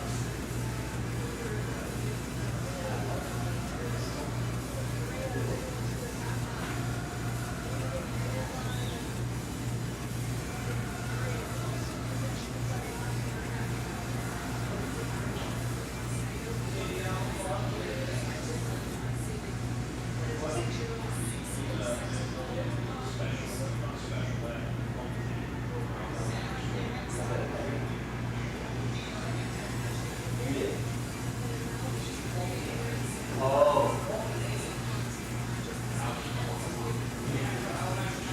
Oh.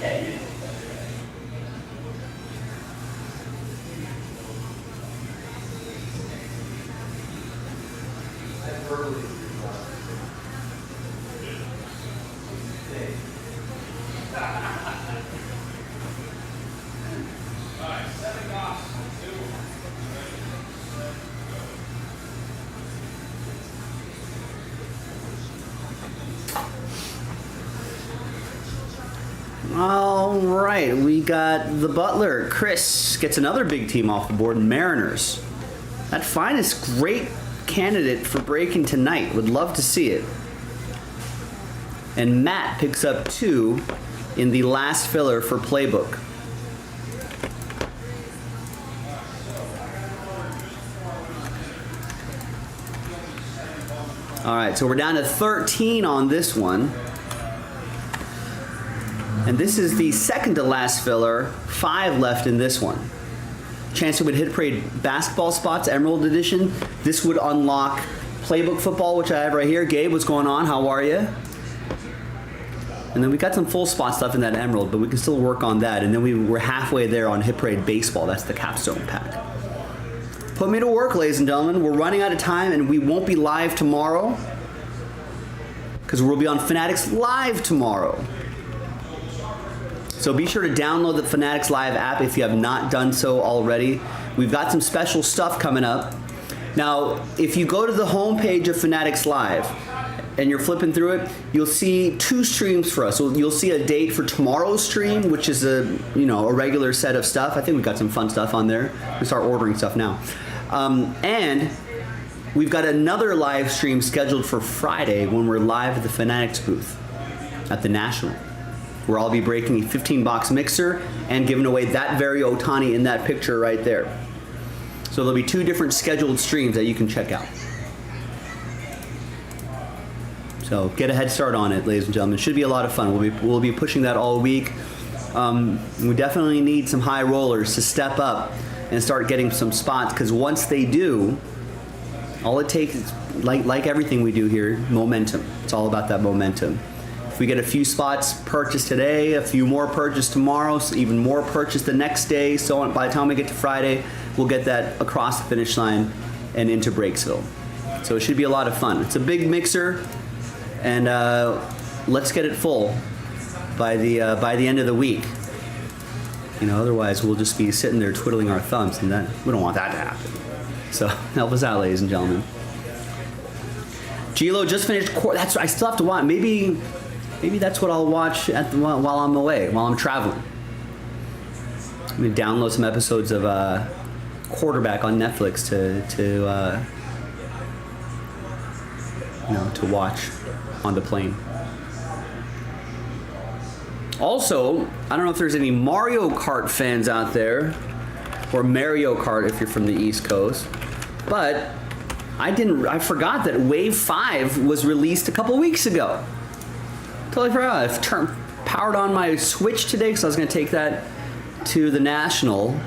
Yeah, you did. That verbally is All right, 7 goss, 2. All right, we got the Butler. Chris gets another big team off the board, Mariners. That finest great candidate for breaking tonight. Would love to see it. And Matt picks up 2 in the last filler for Playbook. All right, so we're down to 13 on this one. And this is the second to last filler, 5 left in this one. Chance to win Hit Parade basketball spots, Emerald Edition. This would unlock Playbook football, which I have right here. Gabe, what's going on? How are you? And then we got some full spot stuff in that Emerald, but we can still work on that. And then we're halfway there on Hit Parade baseball. That's the capstone pack. Put me to work, ladies and gentlemen. We're running out of time, and we won't be live tomorrow because we'll be on Fanatics Live tomorrow. So be sure to download the Fanatics Live app if you have not done so already. We've got some special stuff coming up. Now, if you go to the homepage of Fanatics Live and you're flipping through it, you'll see 2 streams for us. So you'll see a date for tomorrow's stream, which is a regular set of stuff. I think we've got some fun stuff on there. We start ordering stuff now. And we've got another live stream scheduled for Friday when we're live at the Fanatics booth at the National, where I'll be breaking a 15-box mixer and giving away that very Otani in that picture right there. So there'll be 2 different scheduled streams that you can check out. So get a head start on it, ladies and gentlemen. It should be a lot of fun. We'll be pushing that all week. We definitely need some high rollers to step up and start getting some spots, because once they do, all it takes is, like everything we do here, momentum. It's all about that momentum. If we get a few spots purchased today, a few more purchased tomorrow, so even more purchased the next day, so on, by the time we get to Friday, we'll get that across the finish line and into Breaksville. So it should be a lot of fun. It's a big mixer, and let's get it full by the end of the week. Otherwise we'll just be sitting there twiddling our thumbs, and we don't want that to happen. So help us out, ladies and gentlemen. Gilo just finished. That's I still have to watch. Maybe that's what I'll watch while I'm away, while I'm traveling. I'm gonna download some episodes of Quarterback on Netflix to watch on the plane. Also, I don't know if there's any Mario Kart fans out there, or Mario Kart if you're from the East Coast, but I forgot that Wave 5 was released a couple weeks ago. Totally forgot. I've powered on my Switch today because I was going to take that to the National.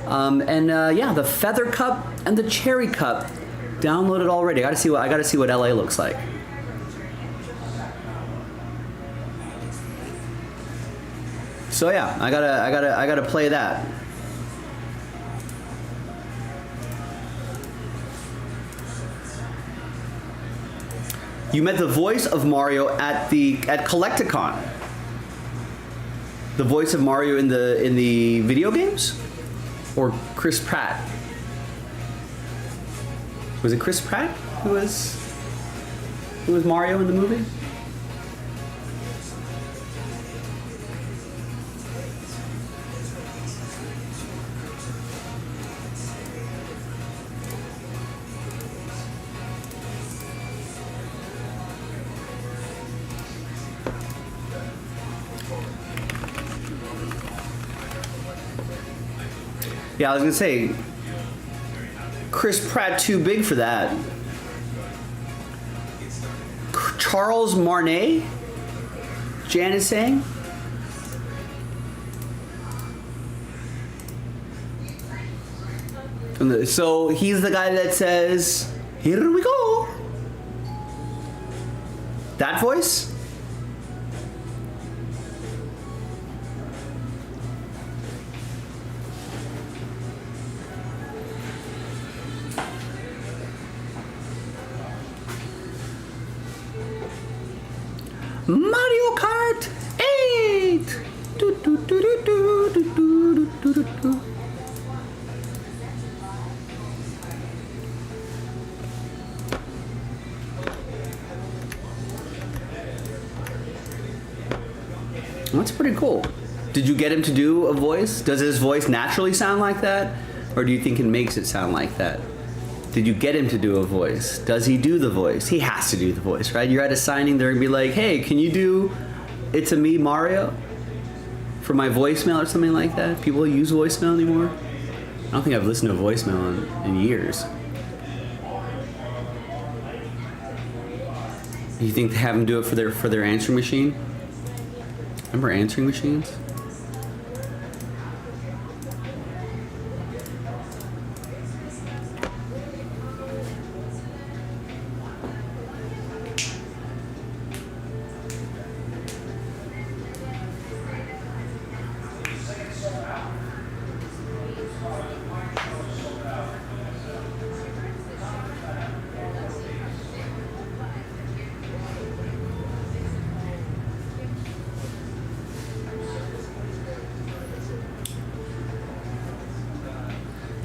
The Feather Cup and the Cherry Cup downloaded already. I got to see what LA looks like. So yeah, I gotta play that. You met the voice of Mario at Collecticon. The voice of Mario in the video games, or Chris Pratt? Was it Chris Pratt who was Mario in the movie? Yeah, I was gonna say, Chris Pratt too big for that. Charles Martinet, Jan is saying. So he's the guy that says, "Here we go." That voice? Mario Kart 8! Do, do, do, do, do, do, do, do, do, do. That's pretty cool. Did you get him to do a voice? Does his voice naturally sound like that? Or do you think it makes it sound like that? Did you get him to do a voice? Does he do the voice? He has to do the voice, right? You're at a signing there and be like, hey, can you do it's a me, Mario, for my voicemail or something like that? People use voicemail anymore? I don't think I've listened to voicemail in years. You think they have them do it for their answering machine? Remember answering machines?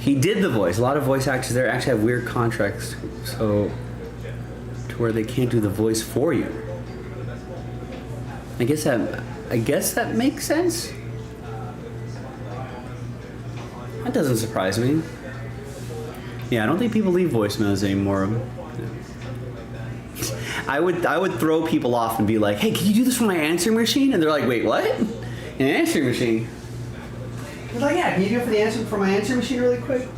He did the voice. A lot of voice actors there actually have weird contracts, so to where they can't do the voice for you. I guess that makes sense. That doesn't surprise me. Yeah, I don't think people leave voicemails anymore. I would throw people off and be like, "Hey, can you do this for my answering machine?" And they're like, "Wait, what? An answering machine?" I was like, "Yeah, can you do it for my answering machine really quick?"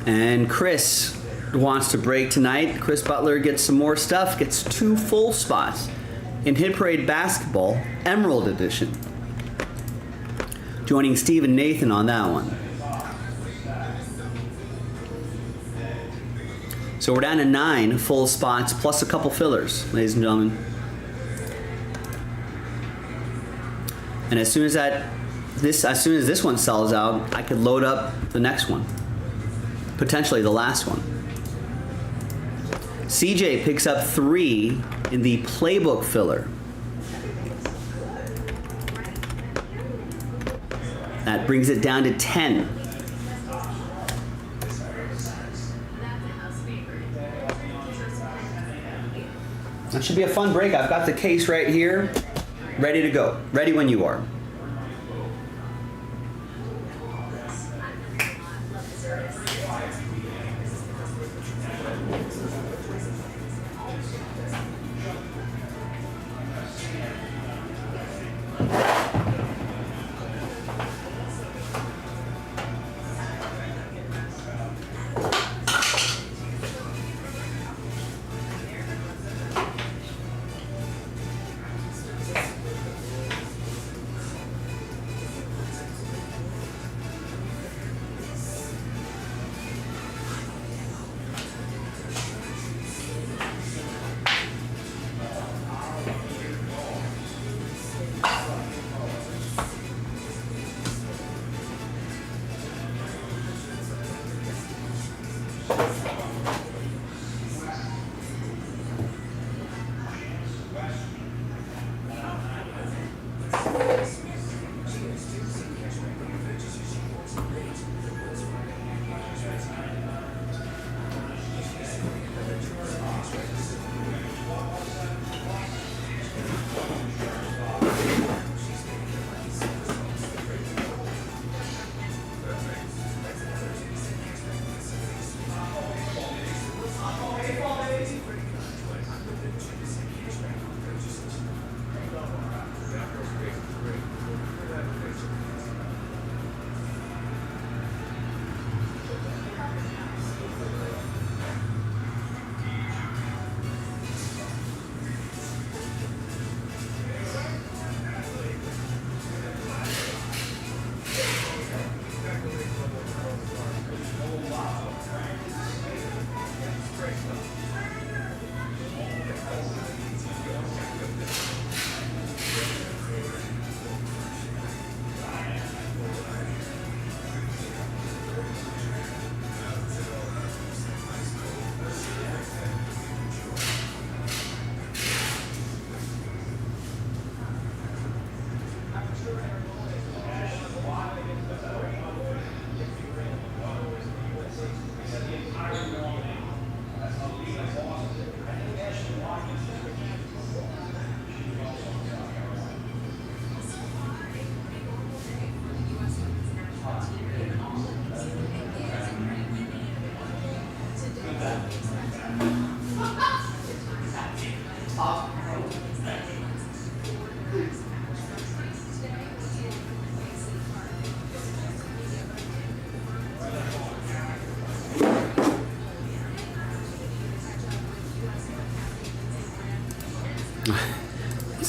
And Chris wants to break tonight. Chris Butler gets some more stuff, gets 2 full spots in Hit Parade Basketball Emerald Edition. Joining Steve and Nathan on that one. So we're down to 9 full spots plus a couple fillers, ladies and gentlemen. And as soon as this one sells out, I could load up the next one. Potentially the last one. CJ picks up 3 in the playbook filler. That brings it down to 10. That should be a fun break. I've got the case right here, ready to go. Ready when you are.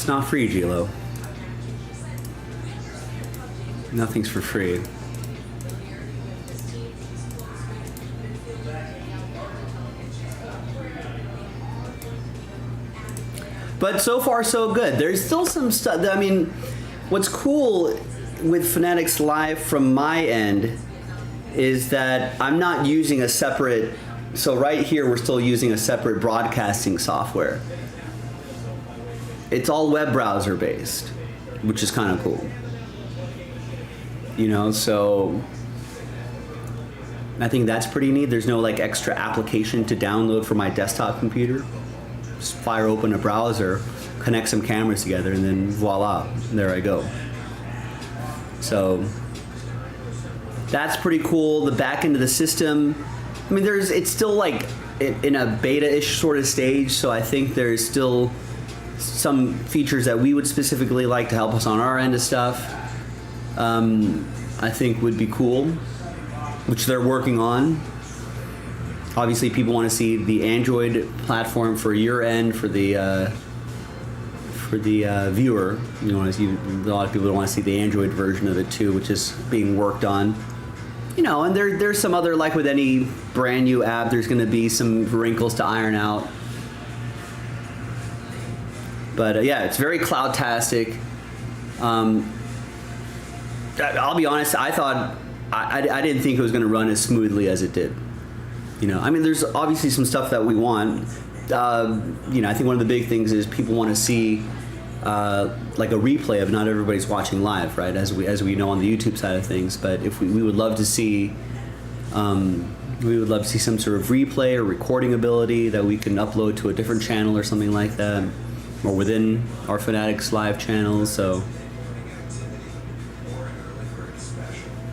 It's not free, Gilo. Nothing's for free. But so far, so good. There's still some stuff. I mean, what's cool with Fanatics Live from my end is that I'm not using a separate. So right here, we're still using a separate broadcasting software. It's all web browser based, which is kind of cool. You know, so I think that's pretty neat. There's no like extra application to download for my desktop computer. Just fire open a browser, connect some cameras together, and then voila, there I go. So that's pretty cool. The back end of the system, I mean, it's still like in a beta-ish sort of stage, so I think there's still some features that we would specifically like to help us on our end of stuff. I think would be cool, which they're working on. Obviously, people want to see the Android platform for your end, for the viewer. You want to see, a lot of people want to see the Android version of it too, which is being worked on. You know, and there's some other, like with any brand new app, there's going to be some wrinkles to iron out. But yeah, it's very cloud-tastic. I'll be honest, I thought I didn't think it was going to run as smoothly as it did. You know, I mean, there's obviously some stuff that we want. You know, I think one of the big things is people want to see like a replay of not everybody's watching live, right? As we know on the YouTube side of things. But if we would love to see, we would love to see some sort of replay or recording ability that we can upload to a different channel or something like that, or within our Fanatics Live channels. So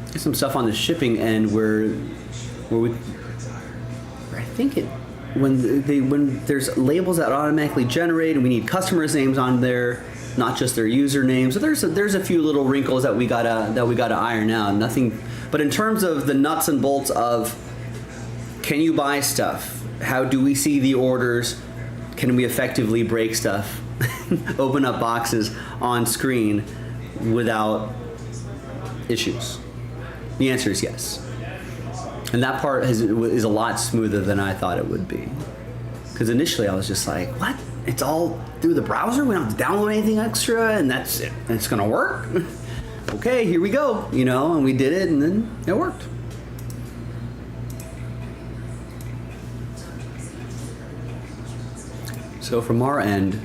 there's some stuff on the shipping end where we. I think it when there's labels that automatically generate and we need customers' names on there, not just their usernames. So there's a few little wrinkles that we gotta iron out. Nothing, but in terms of the nuts and bolts of can you buy stuff? How do we see the orders? Can we effectively break stuff? Open up boxes on screen without issues? The answer is yes. And that part is a lot smoother than I thought it would be. Because initially I was just like, what? It's all through the browser? We don't have to download anything extra and that's it. And it's gonna work? Okay, here we go. You know, and we did it and then it worked. So from our end,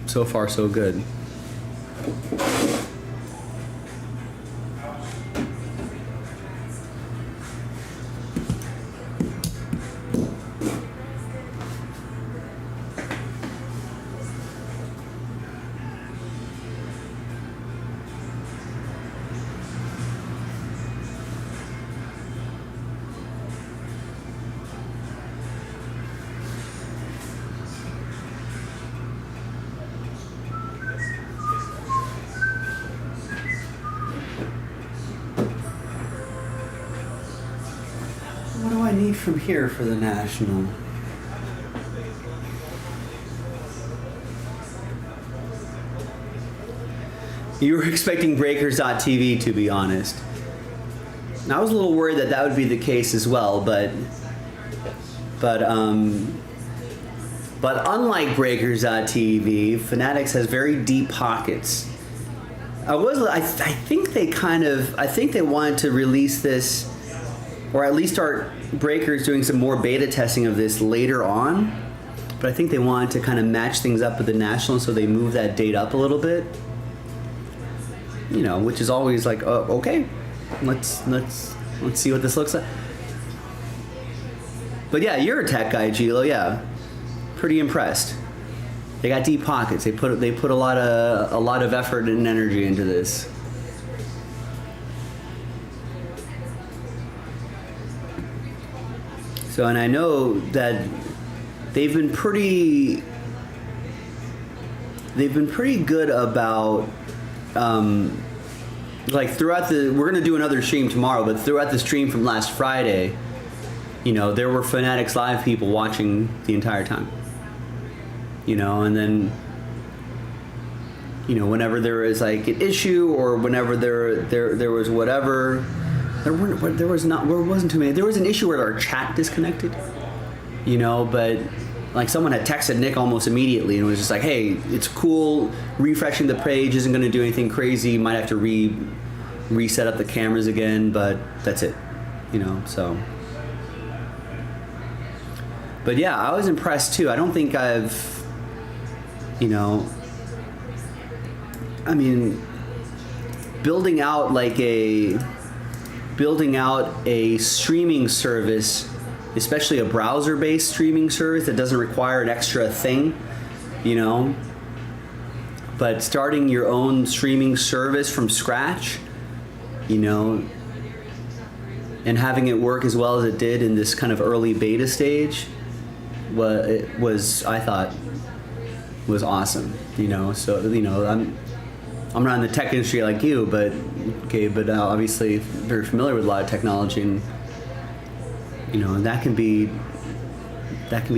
so far so good. What do I need from here for the national? You were expecting Breakers.tv, to be honest. And I was a little worried that would be the case as well, but unlike Breakers.tv, Fanatics has very deep pockets. I think they wanted to release this, or at least start Breakers doing some more beta testing of this later on. But I think they wanted to kind of match things up with the national, so they moved that date up a little bit. You know, which is always like, okay, let's see what this looks like. But yeah, you're a tech guy, Gilo. Yeah, pretty impressed. They got deep pockets. They put a lot of effort and energy into this. So, and I know that they've been pretty good about. Like throughout we're gonna do another stream tomorrow, but throughout the stream from last Friday, you know, there were Fanatics Live people watching the entire time. You know, and then you know, whenever there is like an issue or whenever there was whatever, there wasn't too many. There was an issue where our chat disconnected, you know, but like someone had texted Nick almost immediately and was just like, hey, it's cool, refreshing the page isn't going to do anything crazy, you might have to reset up the cameras again, but that's it, you know. So but yeah, I was impressed too. I don't think I've, you know, I mean, building out a streaming service, especially a browser-based streaming service that doesn't require an extra thing, you know, but starting your own streaming service from scratch, you know, and having it work as well as it did in this kind of early beta stage was I thought was awesome, you know. So, you know, I'm not in the tech industry like you, but obviously very familiar with a lot of technology, and you know, that can be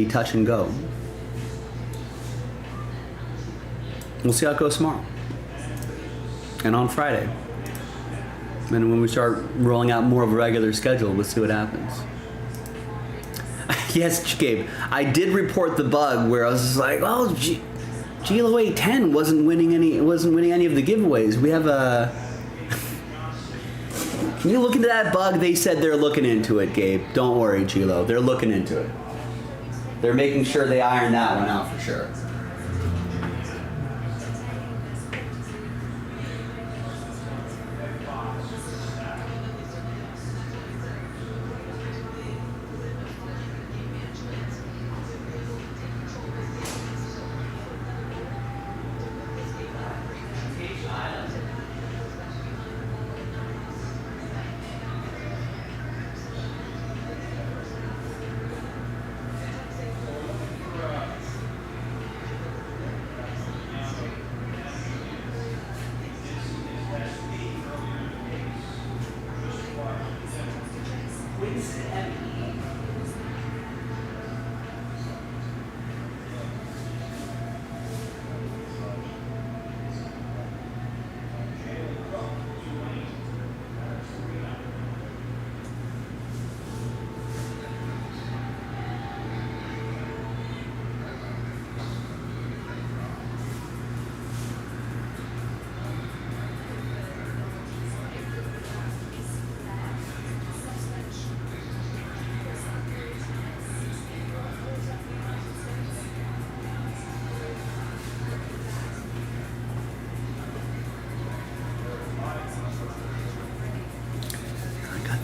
touch and go. We'll see how it goes tomorrow and on Friday. And when we start rolling out more of a regular schedule, we'll see what happens. Yes, Gabe, I did report the bug where I was just like, oh, GLOA 10 wasn't winning any of the giveaways. We have a... Can you look into that bug? They said they're looking into it, Gabe. Don't worry, Gilo. They're looking into it. They're making sure they iron that one out for sure.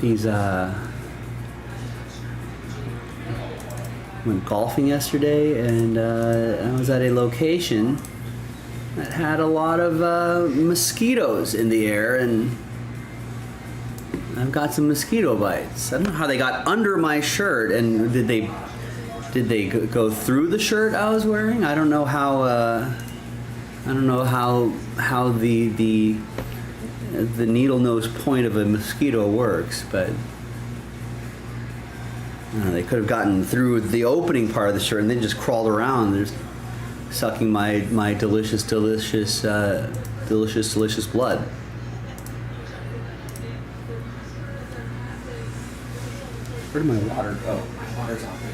These went golfing yesterday, and I was at a location that had a lot of mosquitoes in the air, and I've got some mosquito bites. I don't know how they got under my shirt, and did they go through the shirt I was wearing? I don't know how how the needle nose point of a mosquito works, but they could have gotten through the opening part of the shirt and then just crawled around, just sucking my delicious blood. Where did my water go? My water's out there.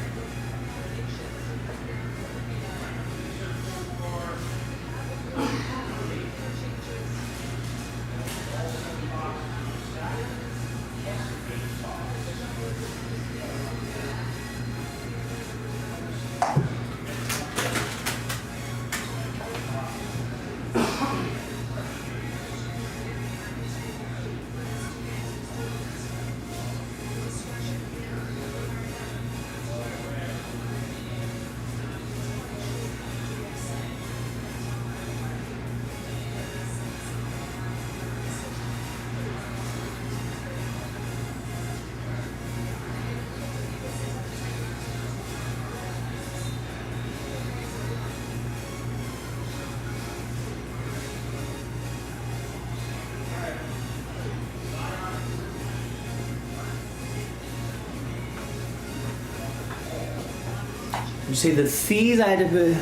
You say the fees I had to pay.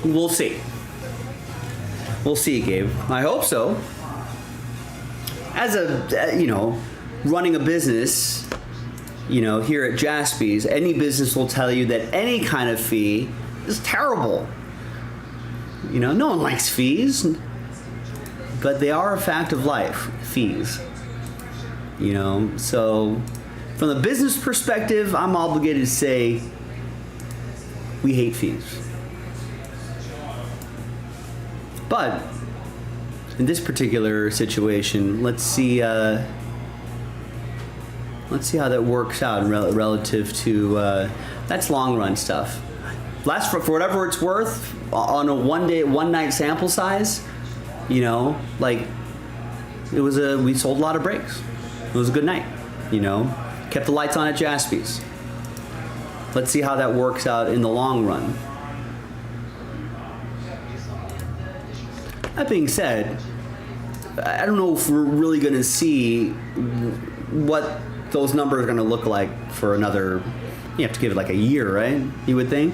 We'll see. We'll see, Gabe. I hope so. As a, running a business, here at Jaspy's, any business will tell you that any kind of fee is terrible. No one likes fees, but they are a fact of life, fees. So from the business perspective, I'm obligated to say we hate fees. But in this particular situation, let's see how that works out relative to that's long run stuff. For whatever it's worth, on a one night sample size, we sold a lot of breaks. It was a good night, kept the lights on at Jaspy's. Let's see how that works out in the long run. That being said, I don't know if we're really going to see what those numbers are going to look like for another, you have to give it like a year, right? You would think.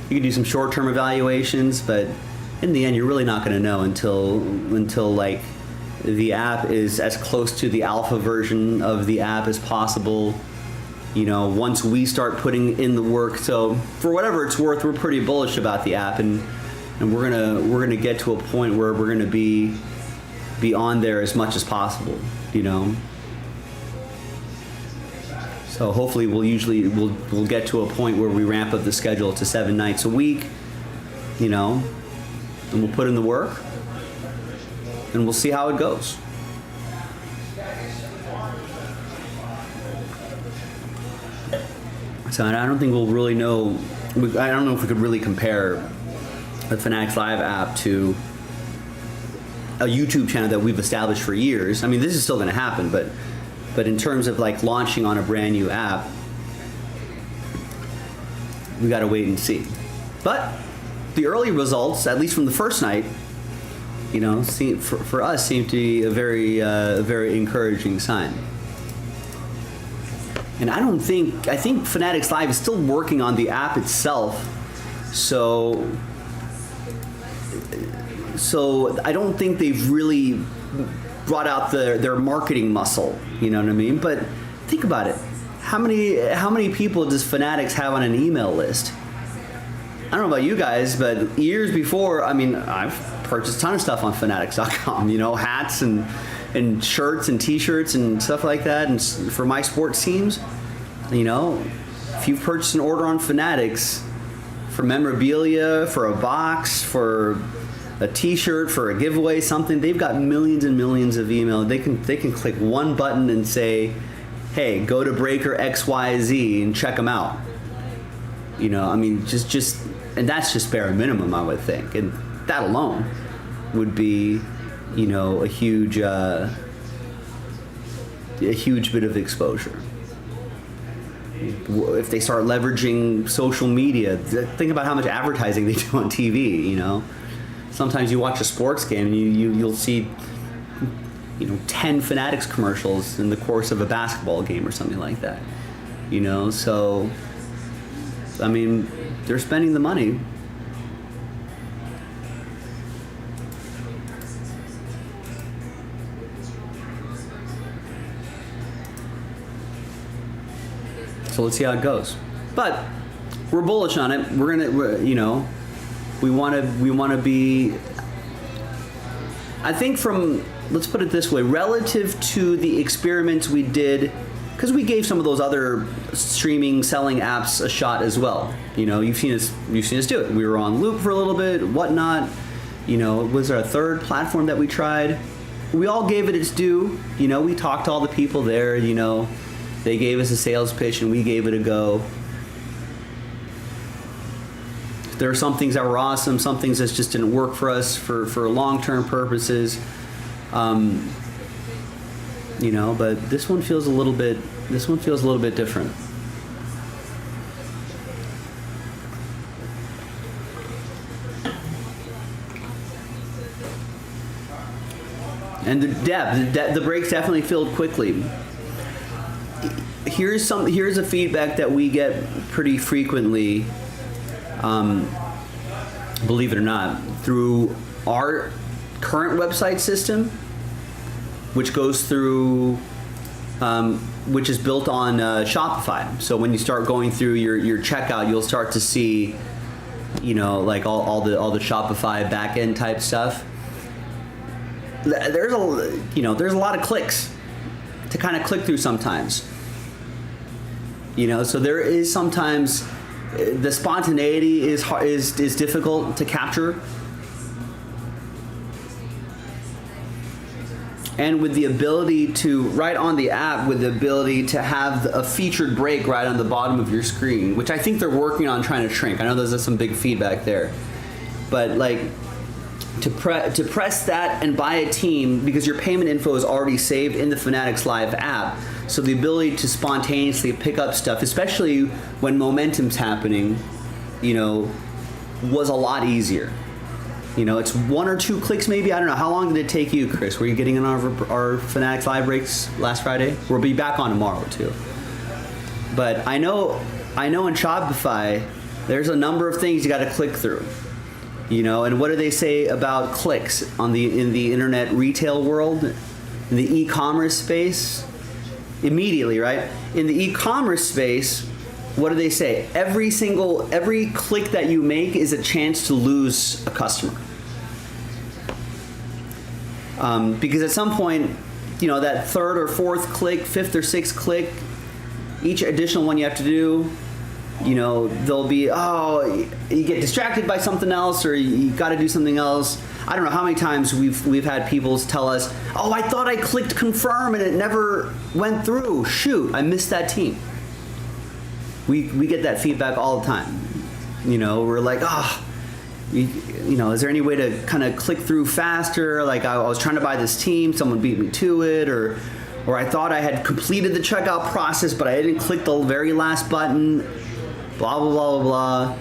You could do some short-term evaluations, but in the end, you're really not going to know until like the app is as close to the alpha version of the app as possible. Once we start putting in the work. So for whatever it's worth, we're pretty bullish about the app, and we're gonna get to a point where we're gonna be on there as much as possible. So hopefully we'll get to a point where we ramp up the schedule to 7 nights a week, and we'll put in the work, and we'll see how it goes. So I don't think we'll really know. I don't know if we could really compare the Fanatics Live app to a YouTube channel that we've established for years. I mean, this is still going to happen, but in terms of like launching on a brand new app, we got to wait and see. But the early results, at least from the first night, for us, seem to be a very encouraging sign. And I think Fanatics Live is still working on the app itself, so I don't think they've really brought out their marketing muscle, you know what I mean? But think about it. How many people does Fanatics have on an email list? I don't know about you guys, but years before, I've purchased a ton of stuff on Fanatics.com, hats and shirts and t-shirts and stuff like that, and for my sports teams, if you've purchased an order on Fanatics for memorabilia, for a box, for a t-shirt, for a giveaway, something, they've got millions and millions of email. They can click one button and say, hey, go to Breaker XYZ and check them out. Just and that's just bare minimum, I would think, and that alone would be a huge bit of exposure. If they start leveraging social media, think about how much advertising they do on TV. Sometimes you watch a sports game and you'll see 10 Fanatics commercials in the course of a basketball game or something like that. So they're spending the money. So let's see how it goes. But we're bullish on it. We want to be. I think let's put it this way, relative to the experiments we did, because we gave some of those other streaming selling apps a shot as well. You've seen us do it. We were on Loop for a little bit, Whatnot. Was there a third platform that we tried? We all gave it its due. We talked to all the people there. They gave us a sales pitch and we gave it a go. There are some things that were awesome, some things that just didn't work for us for long-term purposes. But this one feels a little bit different. And the breaks definitely filled quickly. Here's a feedback that we get pretty frequently believe it or not, through our current website system, which goes through, which is built on Shopify. So when you start going through your checkout, you'll start to see, you know, like all the Shopify backend type stuff. There's a lot of clicks to kind of click through sometimes. You know, so there is sometimes the spontaneity is difficult to capture. And with the ability to, right on the app, with the ability to have a featured break right on the bottom of your screen, which I think they're working on trying to shrink. I know there's some big feedback there. But like, to press that and buy a team, because your payment info is already saved in the Fanatics Live app, so the ability to spontaneously pick up stuff, especially when momentum's happening, you know, was a lot easier. You know, it's 1 or 2 clicks maybe. I don't know. How long did it take you, Chris? Were you getting in our Fanatics Live breaks last Friday? We'll be back on tomorrow too. But I know in Shopify, there's a number of things you got to click through. You know, and what do they say about clicks in the internet retail world, in the e-commerce space? Immediately, right? In the e-commerce space, what do they say? Every click that you make is a chance to lose a customer. Because at some point, you know, that 3rd or 4th click, 5th or 6th click, each additional one you have to do, you know, there'll be, you get distracted by something else, or you got to do something else. I don't know how many times we've had people tell us, I thought I clicked confirm and it never went through. Shoot, I missed that team. We get that feedback all the time. You know, we're like, you know, is there any way to kind of click through faster? Like I was trying to buy this team, someone beat me to it, or I thought I had completed the checkout process, but I didn't click the very last button. Blah, blah, blah, blah, blah.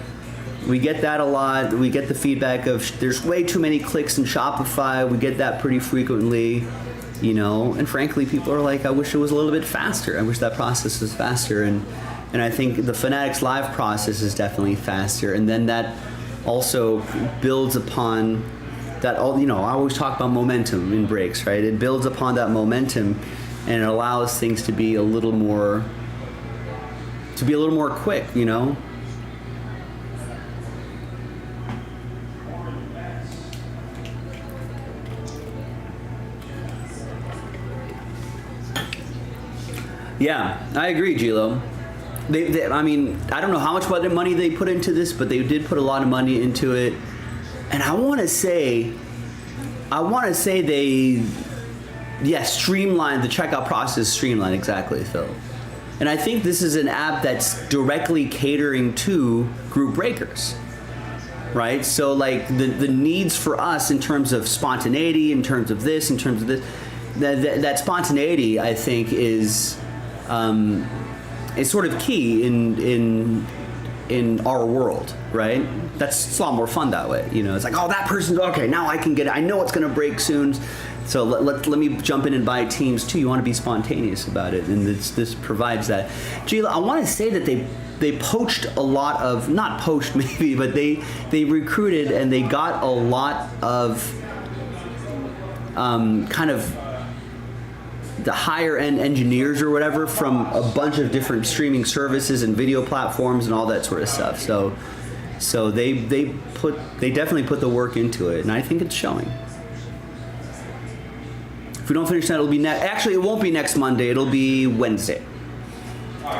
We get that a lot. We get the feedback of there's way too many clicks in Shopify. We get that pretty frequently, you know, and frankly, people are like, I wish it was a little bit faster. I wish that process was faster. And I think the Fanatics Live process is definitely faster. And then that also builds upon that, you know, I always talk about momentum in breaks, right? It builds upon that momentum and it allows things to be a little more quick, you know? Yeah, I agree, Gilo. I mean, I don't know how much money they put into this, but they did put a lot of money into it. And I want to say they, streamlined the checkout process. Streamlined, exactly, Phil. And I think this is an app that's directly catering to group breakers, right? So like the needs for us in terms of spontaneity, in terms of this, that spontaneity, I think is sort of key in our world, right? It's a lot more fun that way, you know. It's like, that person's okay. Now I can get it. I know it's going to break soon. So let me jump in and buy teams too. You want to be spontaneous about it, and this provides that. Gila, I want to say that they poached a lot of, not poached maybe, but they recruited and they got a lot of kind of the higher end engineers or whatever from a bunch of different streaming services and video platforms and all that sort of stuff. So they definitely put the work into it, and I think it's showing. If we don't finish that, it'll be actually it won't be next Monday, it'll be Wednesday.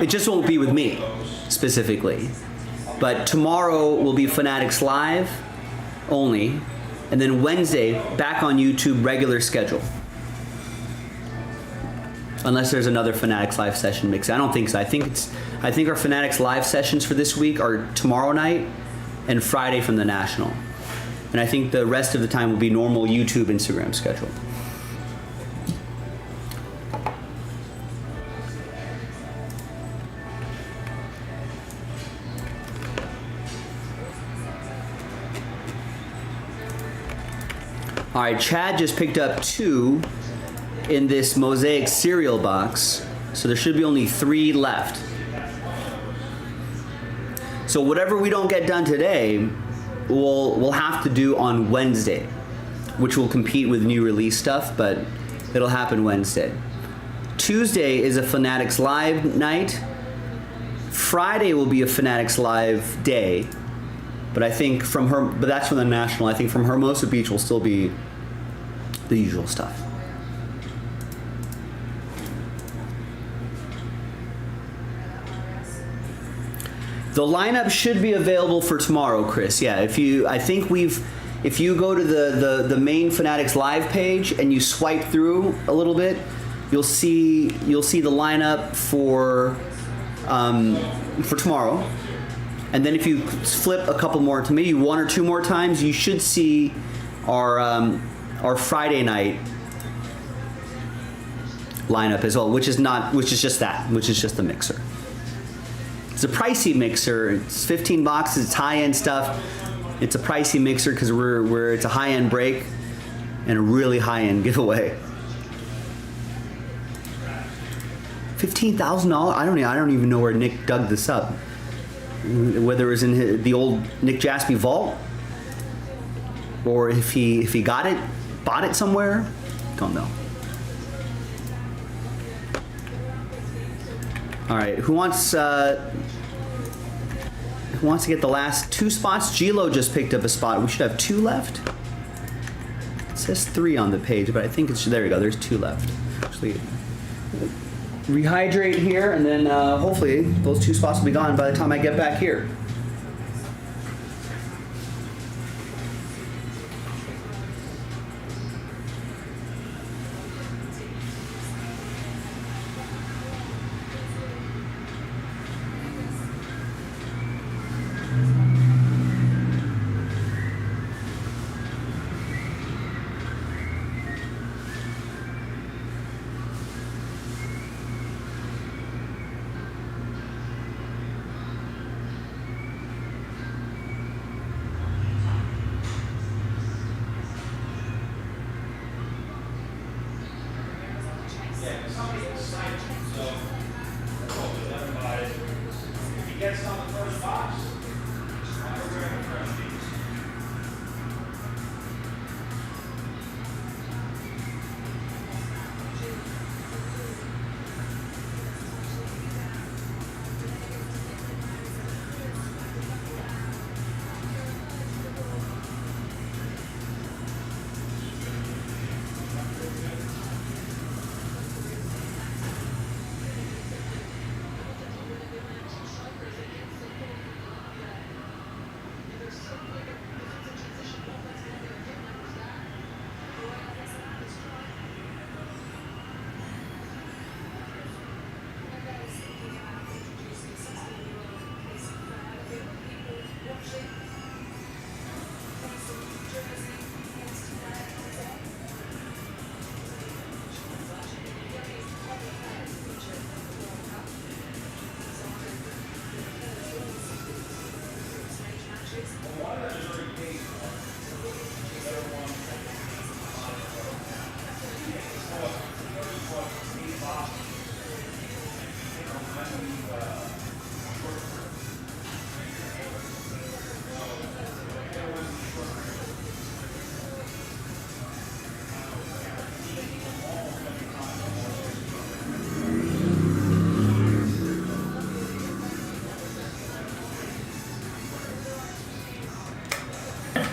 It just won't be with me specifically. But tomorrow will be Fanatics Live only, and then Wednesday back on YouTube, regular schedule. Unless there's another Fanatics Live session mix. I don't think so. I think our Fanatics Live sessions for this week are tomorrow night and Friday from the National. And I think the rest of the time will be normal YouTube, Instagram schedule. All right, Chad just picked up 2 in this Mosaic cereal box, so there should be only 3 left. So whatever we don't get done today, we'll have to do on Wednesday, which will compete with new release stuff, but it'll happen Wednesday. Tuesday is a Fanatics Live night. Friday will be a Fanatics Live day, but I think but that's from the National. I think from Hermosa Beach will still be the usual stuff. The lineup should be available for tomorrow, Chris. Yeah, if you go to the main Fanatics Live page and you swipe through a little bit, you'll see the lineup for tomorrow. And then if you flip a couple more to maybe one or two more times, you should see our Friday night lineup as well, which is just the mixer. It's a pricey mixer. It's $15. It's high-end stuff. It's a pricey mixer because it's a high-end break and a really high-end giveaway. $15,000? I don't even know where Nick dug this up. Whether it was in the old Nick Jaspy vault, or if he bought it somewhere, don't know. All right, who wants to get the last two spots? Gilo just picked up a spot. We should have two left. It says 3 on the page, but I think there we go. There's 2 left. Actually, rehydrate here, and then hopefully those 2 spots will be gone by the time I get back here.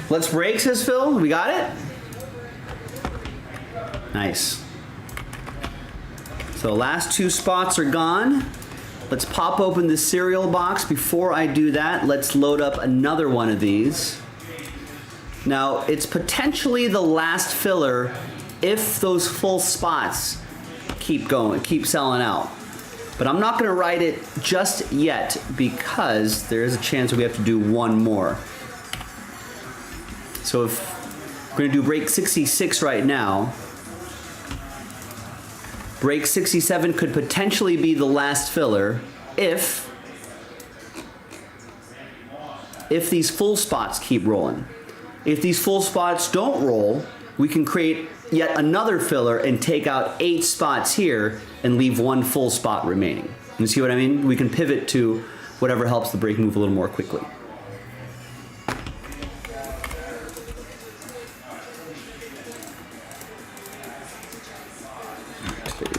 Let's break, says Phil. We got it? Nice. So last 2 spots are gone. Let's pop open the cereal box. Before I do that, let's load up another one of these. Now, it's potentially the last filler if those full spots keep selling out. But I'm not gonna write it just yet because there is a chance that we have to do one more. So if we're gonna do break 66 right now, break 67 could potentially be the last filler if these full spots keep rolling. If these full spots don't roll, we can create yet another filler and take out 8 spots here and leave 1 full spot remaining. You see what I mean? We can pivot to whatever helps the break move a little more quickly.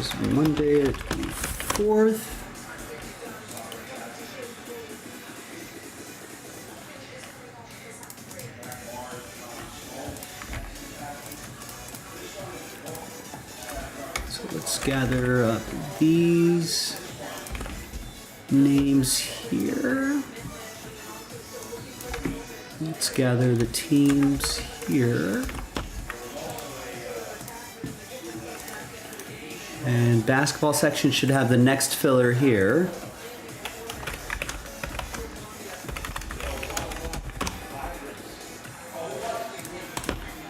is Monday the 24th. So let's gather up these names here. Let's gather the teams here. And basketball section should have the next filler here.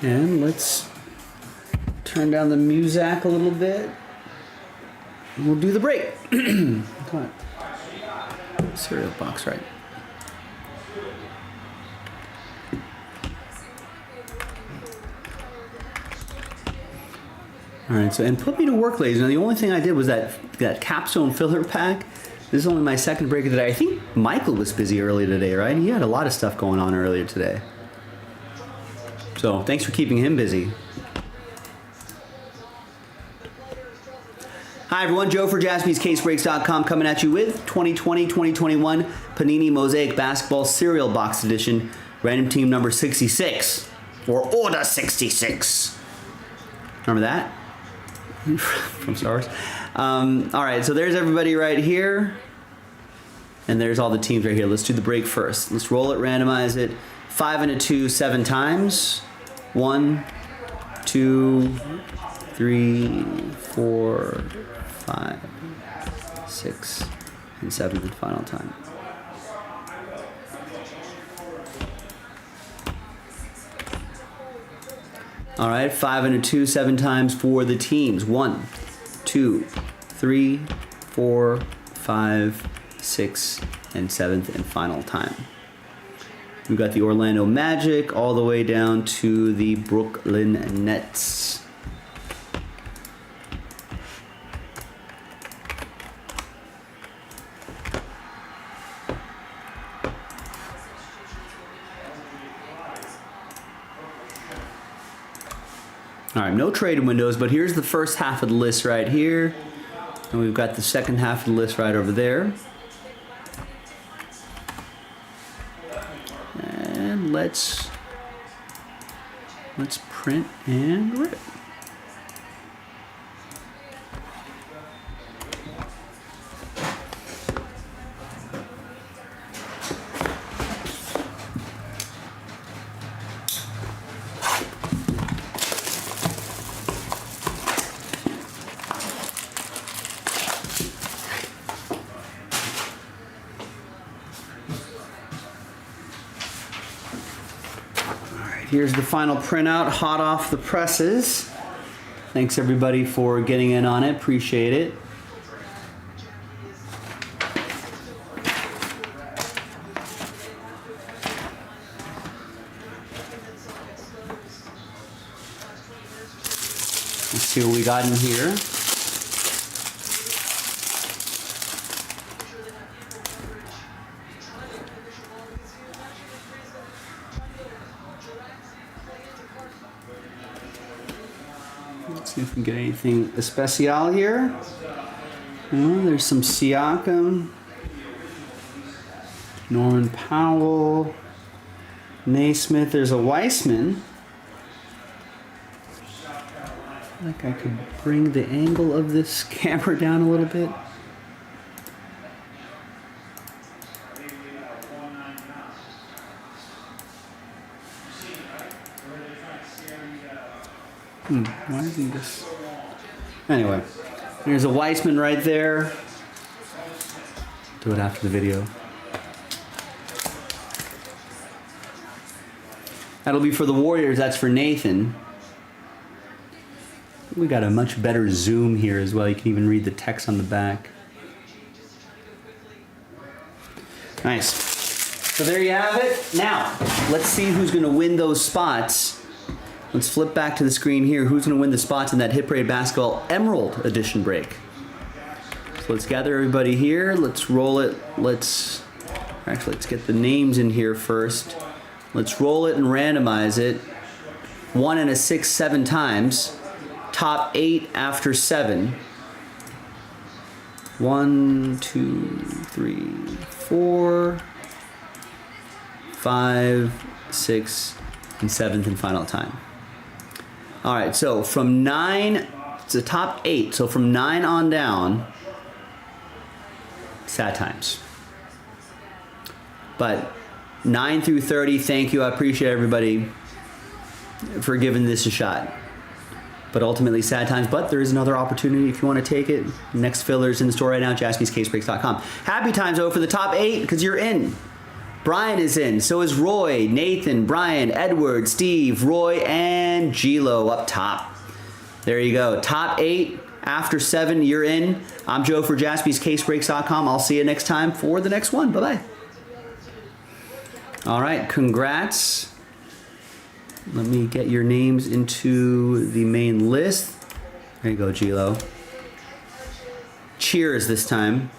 And let's turn down the music a little bit. And we'll do the break. Come on. Cereal box, right? All right, so and put me to work, ladies. Now the only thing I did was that capstone filler pack. This is only my second break of the day. I think Michael was busy earlier today, right? He had a lot of stuff going on earlier today. So thanks for keeping him busy. Hi everyone, Joe for JaspysCaseBreaks.com coming at you with 2020-2021 Panini Mosaic Basketball Cereal Box Edition, random team number 66, or Order 66. Remember that? From Star Wars. All right, so there's everybody right here. And there's all the teams right here. Let's do the break first. Let's roll it, randomize it. 5 and a 2, 7 times. 1, 2, 3, 4, 5, 6, and 7th and final time. All right, 5 and a 2, 7 times for the teams. 1, 2, 3, 4, 5, 6, and 7th and final time. We've got the Orlando Magic all the way down to the Brooklyn Nets. All right, no trade windows, but here's the first half of the list right here. And we've got the second half of the list right over there. And let's print and rip. Here's the final printout, hot off the presses. Thanks everybody for getting in on it, appreciate it. Let's see what we got in here. Let's see if we can get anything especial here. Oh, there's some Siakam, Norman Powell, Naismith. There's a Weissman. I think I could bring the angle of this camera down a little bit. Why isn't this? Anyway, there's a Weissman right there. Do it after the video. That'll be for the Warriors. That's for Nathan. We got a much better zoom here as well. You can even read the text on the back. Nice. So there you have it. Now, let's see who's going to win those spots. Let's flip back to the screen here. Who's going to win the spots in that Hit Parade Basketball Emerald Edition break? So let's gather everybody here. Let's roll it. Let's get the names in here first. Let's roll it and randomize it. 1 and a 6, 7 times. Top 8 after 7. 1, 2, 3, 4, 5, 6, and 7th and final time. All right, so from 9, it's the top 8. So from 9 on down, sad times. But 9 through 30, thank you. I appreciate everybody for giving this a shot. But ultimately, sad times. But there is another opportunity if you want to take it. Next filler's in the store right now, jaspyscasebreaks.com. Happy times, though, for the top 8 because you're in. Brian is in. So is Roy, Nathan, Brian, Edward, Steve, Roy, and Gilo up top. There you go. Top 8. After 7, you're in. I'm Joe for jaspyscasebreaks.com. I'll see you next time for the next one. Bye-bye. All right. Congrats. Let me get your names into the main list. There you go, Gilo. Cheers this time.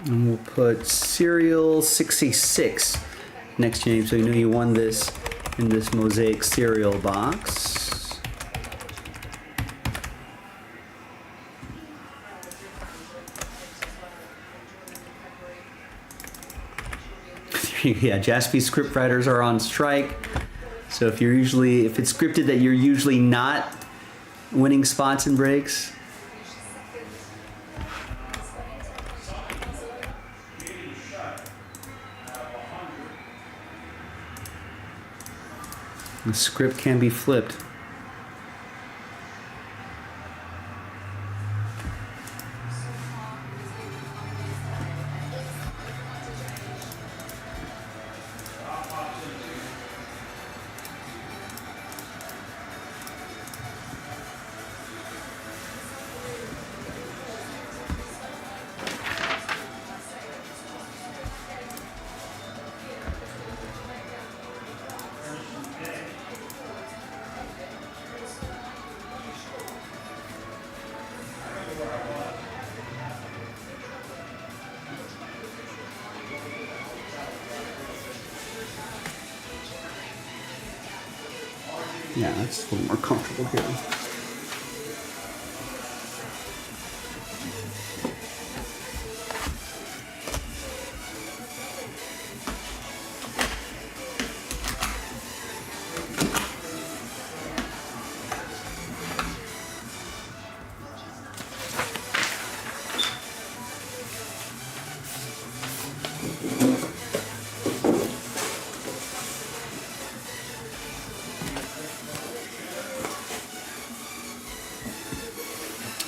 And we'll put Serial 66 next to your name so you know you won this in this Mosaic cereal box. Yeah, Jaspys scriptwriters are on strike. So if it's scripted that you're usually not winning spots and breaks. The script can be flipped. Yeah, that's a little more comfortable here.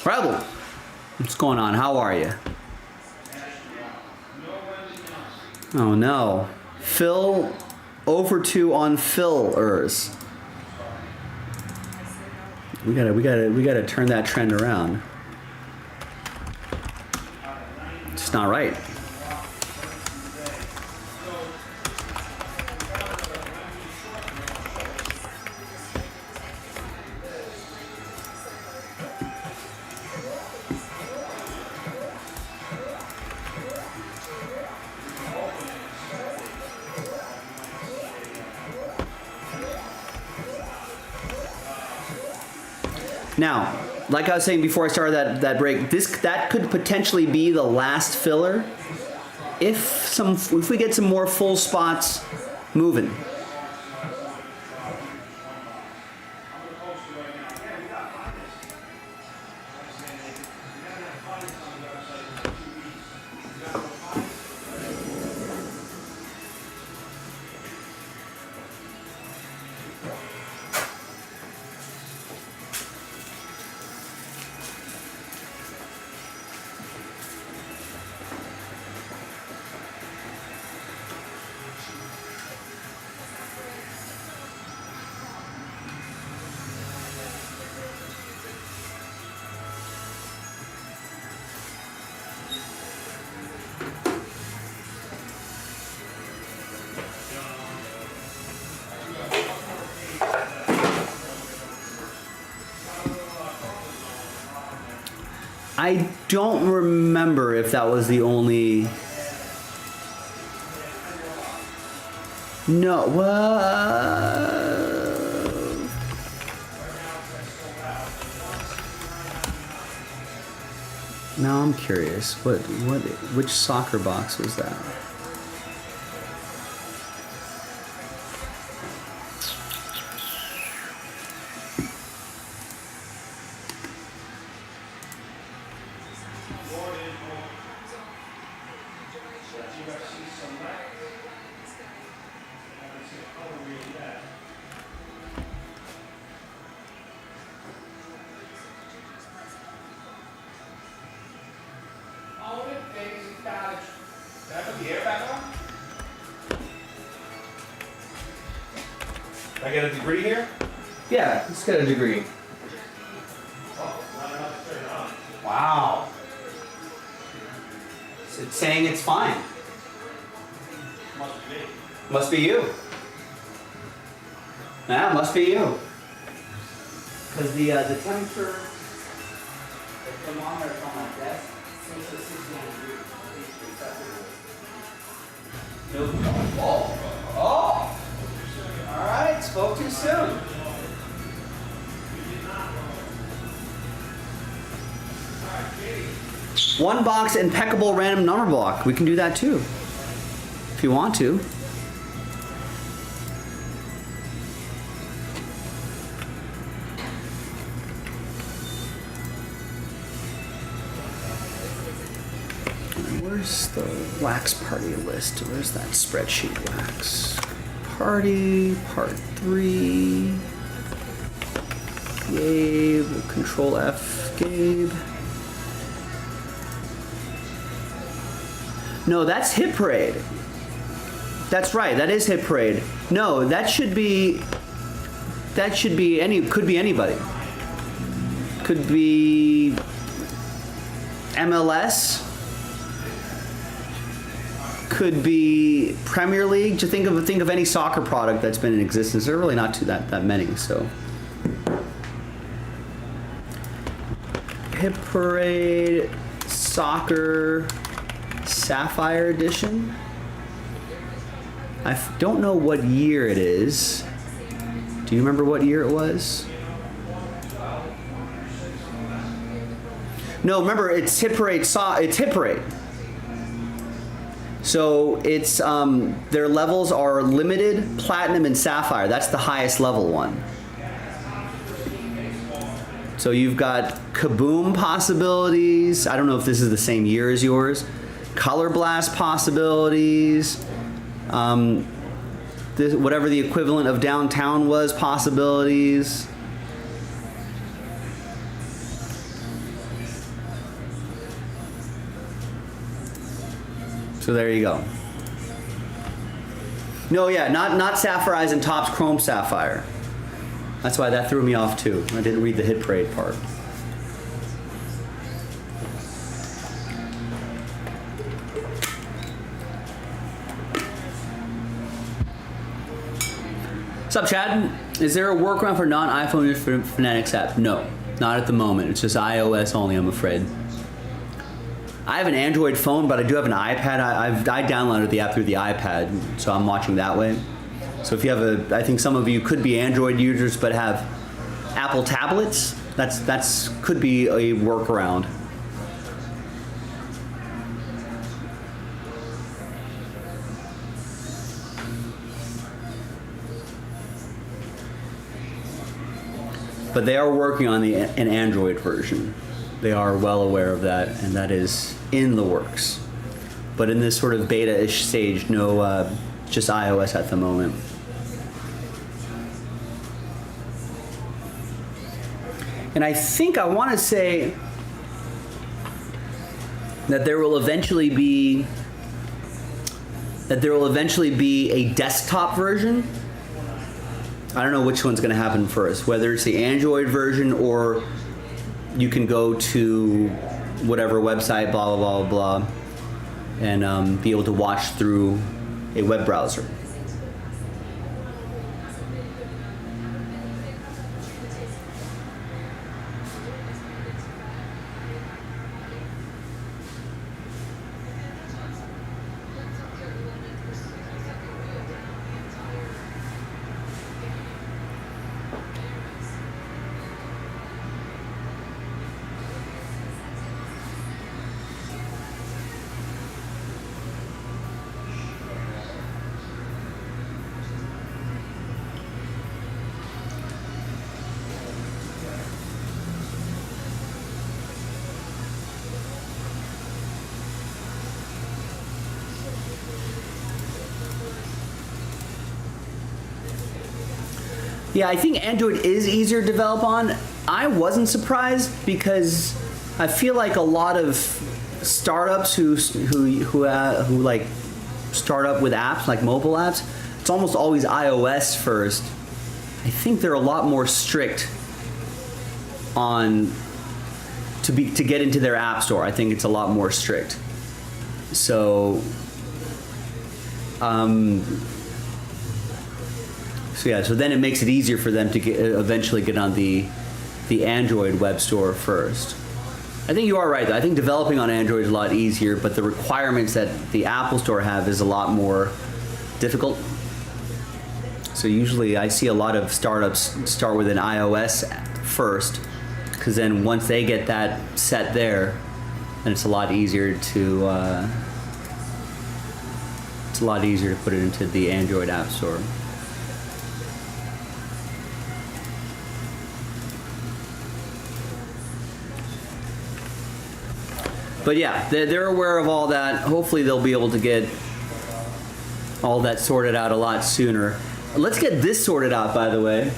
Rebel, what's going on? How are you? Oh no, Phil over 2 on fillers. We gotta turn that trend around. It's not right. Now, like I was saying before I started that break, that could potentially be the last filler if we get some more full spots moving. I don't remember if that was the only. No, now I'm curious. Which soccer box was that? Can I put the air back on? Can I get a degree here? Yeah, let's get a degree. Oh, not enough to turn it on. Wow. It's saying it's fine. Must be me. Must be you. Yeah, must be you. Because the temperature, the thermometer on my desk says it's 69 degrees. Oh! All right, spoke too soon. One box impeccable random number block. We can do that too, if you want to. Where's the wax party list? Where's that spreadsheet? Wax party, part 3. Gabe, Control F, Gabe. No, that's Hit Parade. That's right, that is Hit Parade. No, could be anybody. Could be MLS. Could be Premier League. Just think of any soccer product that's been in existence. There are really not that many. So, Hit Parade, Soccer, Sapphire Edition. I don't know what year it is. Do you remember what year it was? No, remember it's Hit Parade. It's Hit Parade. So it's their levels are limited, platinum, and sapphire. That's the highest level one. So you've got Kaboom possibilities. I don't know if this is the same year as yours. Color Blast possibilities. Whatever the equivalent of Downtown was possibilities. So there you go. No, yeah, not Sapphire Eyes and Topps Chrome Sapphire. That's why that threw me off too. I didn't read the Hit Parade part. What's up, Chad? Is there a workaround for non-iPhone users for Fanatics app? No, not at the moment. It's just iOS only, I'm afraid. I have an Android phone, but I do have an iPad. I downloaded the app through the iPad, so I'm watching that way. So if you have I think some of you could be Android users but have Apple tablets. That's could be a workaround. But they are working on an Android version. They are well aware of that, and that is in the works. But in this sort of beta-ish stage, no, just iOS at the moment. And I think I want to say that there will eventually be a desktop version. I don't know which one's going to happen first, whether it's the Android version or you can go to whatever website, blah, blah, blah, blah, and be able to watch through a web browser. Yeah, I think Android is easier to develop on. I wasn't surprised because I feel like a lot of startups who like start up with apps like mobile apps, it's almost always iOS first. I think they're a lot more strict on to get into their app store. I think it's a lot more strict. So so then it makes it easier for them to eventually get on the Android web store first. I think you are right though. I think developing on Android is a lot easier, but the requirements that the Apple Store have is a lot more difficult. So usually I see a lot of startups start with an iOS first, because then once they get that set there, then it's a lot easier to put it into the Android App Store. But yeah, they're aware of all that. Hopefully they'll be able to get all that sorted out a lot sooner. Let's get this sorted out, by the way.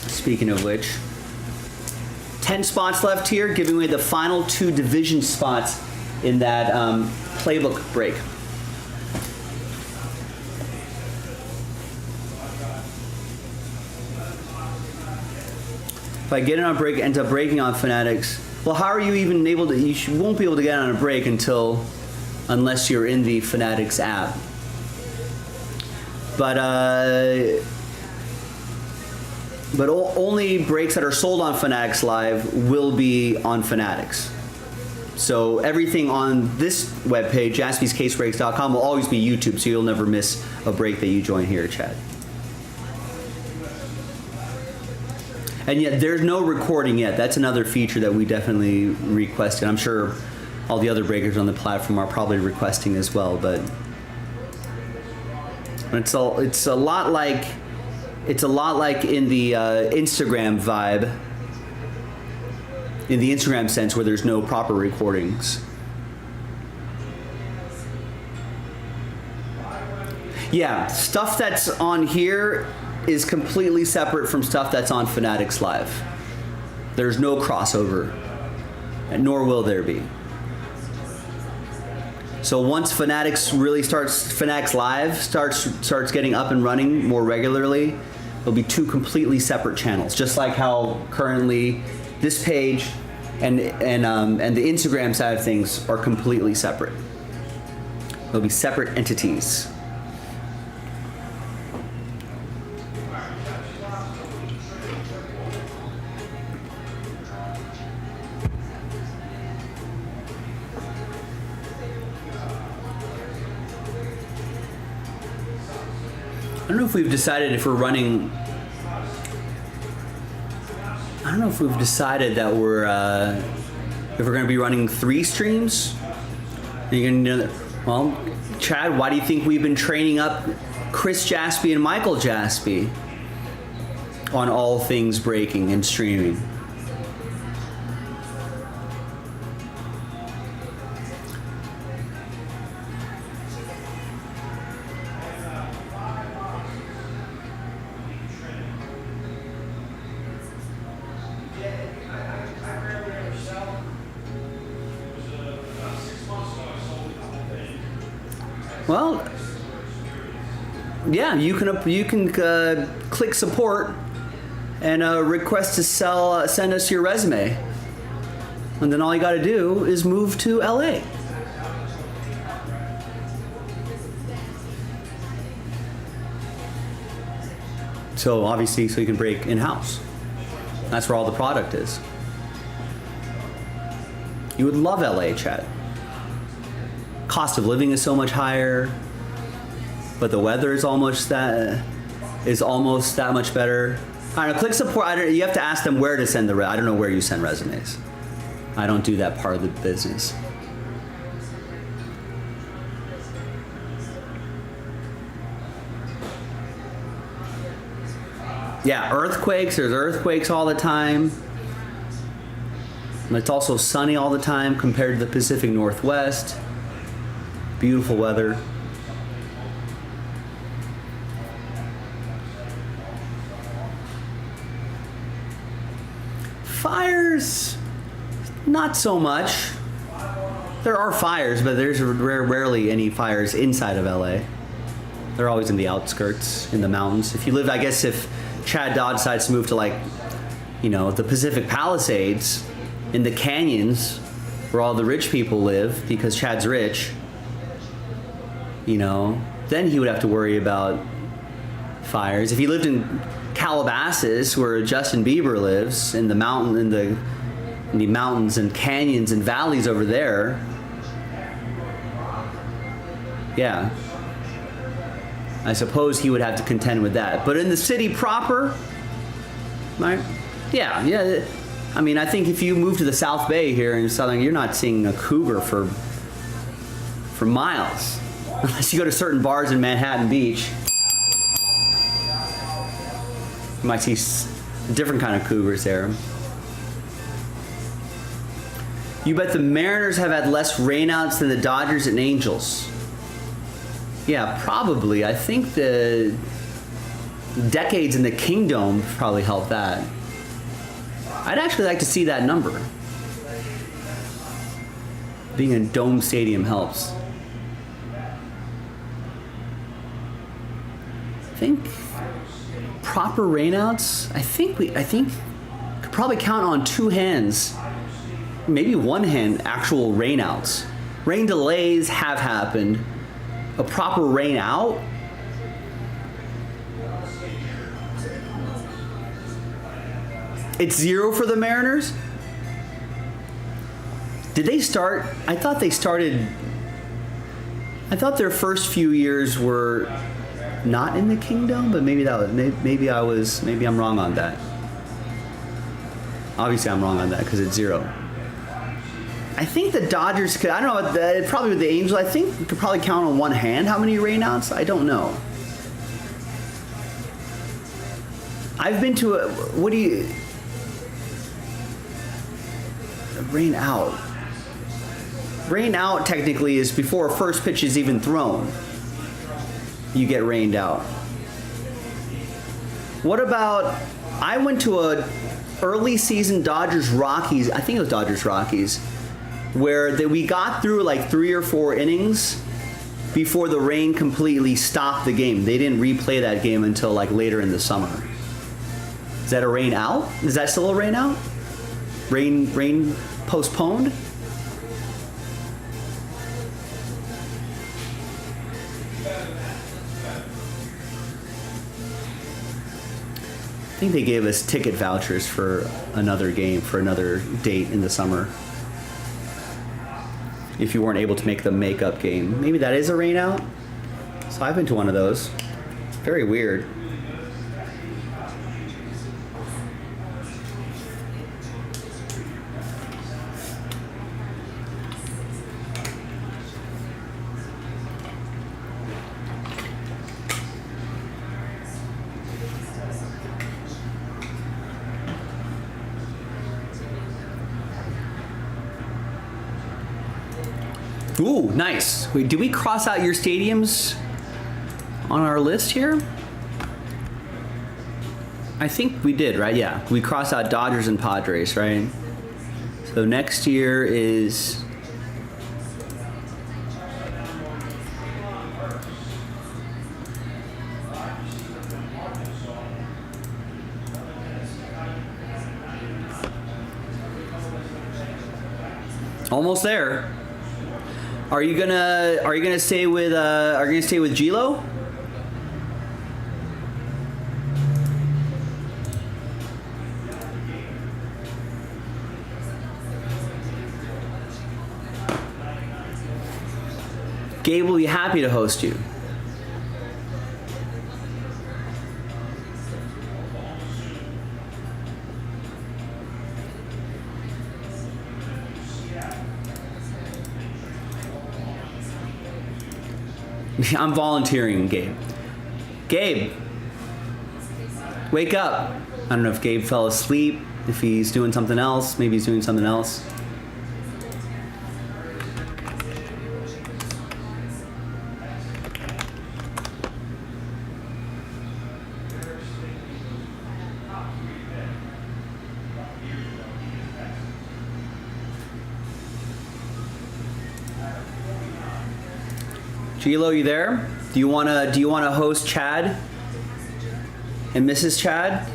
Speaking of which, 10 spots left here, giving away the final 2 division spots in that playbook break. If I get it on break, ends up breaking on Fanatics. Well, how are you even able to? You won't be able to get on a break unless you're in the Fanatics app. But only breaks that are sold on Fanatics Live will be on Fanatics. So everything on this webpage, jaspyscasebreaks.com, will always be YouTube, so you'll never miss a break that you join here, Chad. And yet there's no recording yet. That's another feature that we definitely requested. I'm sure all the other breakers on the platform are probably requesting as well, but it's a lot like in the Instagram vibe, in the Instagram sense, where there's no proper recordings. Yeah, stuff that's on here is completely separate from stuff that's on Fanatics Live. There's no crossover, and nor will there be. So once Fanatics Live starts getting up and running more regularly, there'll be 2 completely separate channels, just like how currently this page and the Instagram side of things are completely separate. They'll be separate entities. I don't know if we've decided if we're running. I don't know if we've decided that we're going to be running 3 streams. Are you going to? Well, Chad, why do you think we've been training up Chris Jaspy and Michael Jaspy on all things breaking and streaming? Well, yeah, you can click support and request to send us your resume, and then all you got to do is move to LA. So obviously, so you can break in-house. That's where all the product is. You would love LA, Chad. Cost of living is so much higher, but the weather is almost that much better. I don't know, click support. You have to ask them where to send I don't know where you send resumes. I don't do that part of the business. Yeah, earthquakes. There's earthquakes all the time. And it's also sunny all the time compared to the Pacific Northwest. Beautiful weather. Mariners, not so much. There are fires, but there's rarely any fires inside of LA. They're always in the outskirts, in the mountains. If you live, I guess if Chad Dodd decides to move to like, you know, the Pacific Palisades, in the canyons, where all the rich people live, because Chad's rich, you know, then he would have to worry about fires. If he lived in Calabasas, where Justin Bieber lives, in the mountains and canyons and valleys over there, yeah, I suppose he would have to contend with that. But in the city proper, right? Yeah. I mean, I think if you move to the South Bay here in Southern, you're not seeing a cougar for miles, unless you go to certain bars in Manhattan Beach. You might see a different kind of cougars there. You bet the Mariners have had less rainouts than the Dodgers and Angels. Yeah, probably. I think the decades in the Kingdome probably helped that. I'd actually like to see that number. Being in Dome Stadium helps. I think proper rainouts, I think could probably count on two hands, maybe one hand, actual rainouts. Rain delays have happened. A proper rain out? It's 0 for the Mariners? Did they start? I thought their first few years were not in the Kingdome, but maybe maybe I'm wrong on that. Obviously I'm wrong on that because it's 0. I think the Dodgers could, I don't know about that, probably with the Angels, I think you could probably count on one hand how many rainouts. I don't know. I've been to rain out. Rain out technically is before a first pitch is even thrown. You get rained out. What about, I went to a early season Dodgers Rockies, I think it was Dodgers Rockies, where we got through like 3 or 4 innings before the rain completely stopped the game. They didn't replay that game until like later in the summer. Is that a rain out? Is that still a rain out? Rain postponed? I think they gave us ticket vouchers for another game, for another date in the summer. If you weren't able to make the makeup game. Maybe that is a rain out? So I've been to one of those. Very weird. Ooh, nice. Wait, did we cross out your stadiums on our list here? I think we did, right? Yeah, we crossed out Dodgers and Padres, right? So next year is... almost there. Are you gonna stay with Gilo? Gabe will be happy to host you. I'm volunteering, Gabe. Gabe, wake up. I don't know if Gabe fell asleep, if he's doing something else. Maybe he's doing something else. Gilo, you there? Do you wanna host Chad and Mrs. Chad?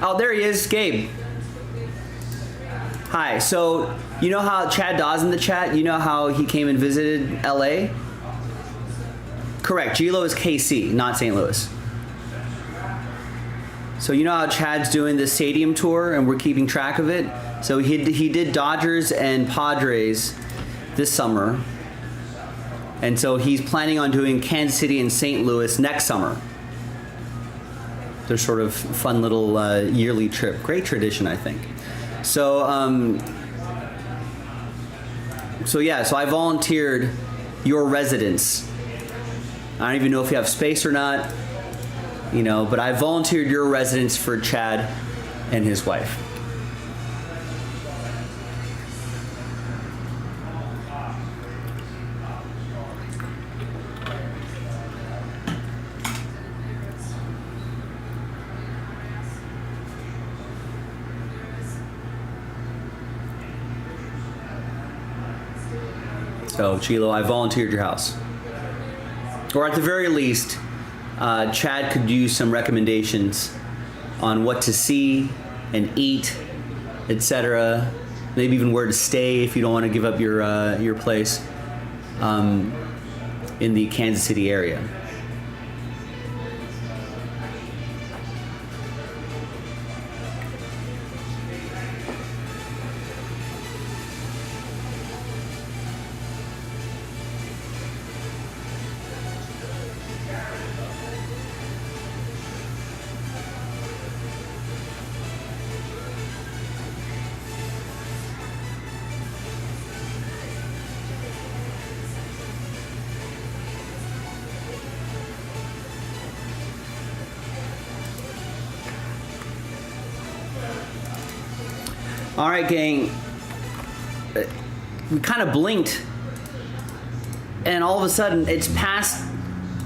Oh, there he is, Gabe. Hi. So you know how Chad Dawes in the chat? You know how he came and visited LA? Correct. Gilo is KC, not St. Louis. So you know how Chad's doing the stadium tour and we're keeping track of it? So he did Dodgers and Padres this summer. And so he's planning on doing Kansas City and St. Louis next summer. They're sort of fun little yearly trip. Great tradition, I think. So, so I volunteered your residence. I don't even know if you have space or not, you know, but I volunteered your residence for Chad and his wife. So, Chilo, I volunteered your house. Or at the very least, Chad could use some recommendations on what to see and eat, etc. Maybe even where to stay if you don't want to give up your place in the Kansas City area. All right, gang. We kind of blinked, and all of a sudden, it's past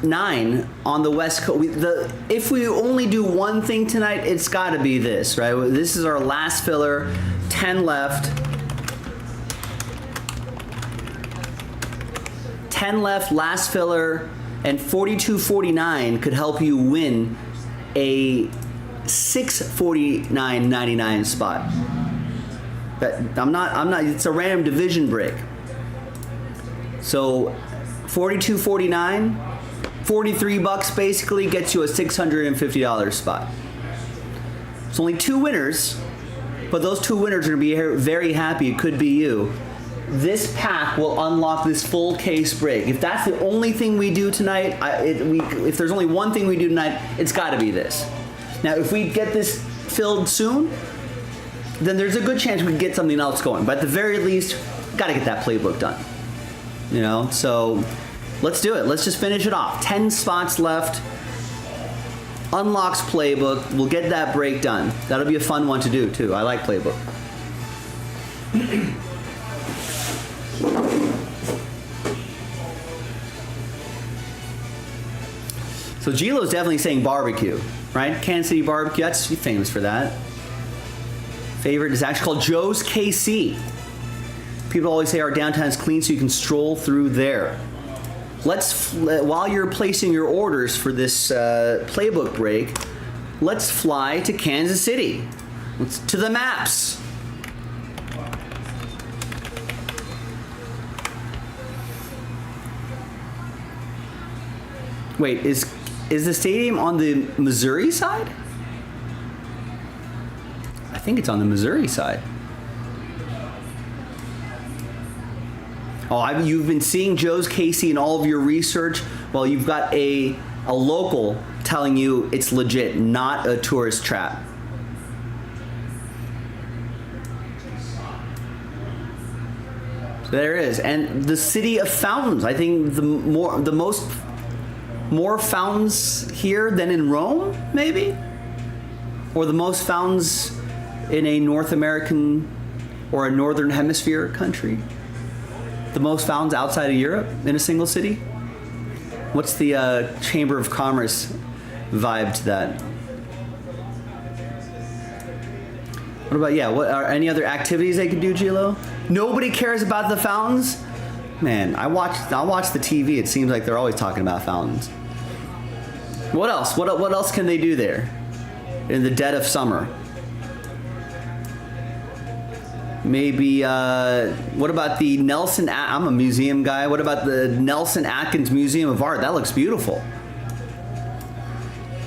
9 on the West Coast. If we only do one thing tonight, it's got to be this, right? This is our last filler. 10 left. 10 left, last filler, and 42.49 could help you win a $649.99 spot. I'm not, it's a random division break. So $42.49, $43 basically gets you a $650 spot. It's only 2 winners, but those 2 winners are gonna be very happy. It could be you. This pack will unlock this full case break. If that's the only thing we do tonight, if there's only one thing we do tonight, it's gotta be this. Now, if we get this filled soon, then there's a good chance we can get something else going. But at the very least, got to get that playbook done. You know, so let's do it. Let's just finish it off. 10 spots left. Unlocks playbook. We'll get that break done. That'll be a fun one to do, too. I like playbook. So Gilo's definitely saying barbecue, right? Kansas City barbecue. That's famous for that. Favorite is actually called Joe's KC. People always say our downtown is clean, so you can stroll through there. While you're placing your orders for this playbook break, let's fly to Kansas City. To the maps. Wait, is the stadium on the Missouri side? I think it's on the Missouri side. Oh, you've been seeing Joe's KC in all of your research. Well, you've got a local telling you it's legit, not a tourist trap. So there it is. And the city of fountains. I think the most fountains here than in Rome, maybe? Or the most fountains in a North American or a Northern Hemisphere country? The most fountains outside of Europe in a single city? What's the Chamber of Commerce vibe to that? What about, what are any other activities they could do, Gilo? Nobody cares about the fountains? Man, I watch the TV. It seems like they're always talking about fountains. What else? What else can they do there in the dead of summer? Maybe, what about the Nelson, I'm a museum guy. What about the Nelson Atkins Museum of Art? That looks beautiful.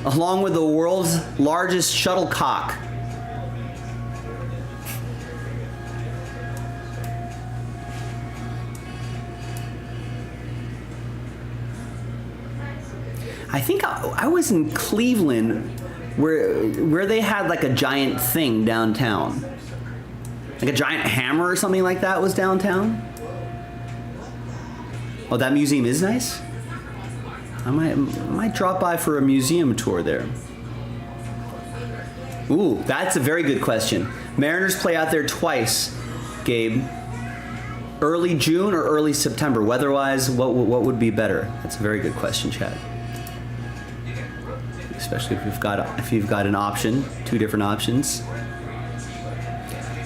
Along with the world's largest shuttlecock. I think I was in Cleveland where they had like a giant thing downtown. Like a giant hammer or something like that was downtown. Oh, that museum is nice? I might drop by for a museum tour there. Ooh, that's a very good question. Mariners play out there twice, Gabe. Early June or early September? Weather-wise, what would be better? That's a very good question, Chad. Especially if you've got an option, 2 different options.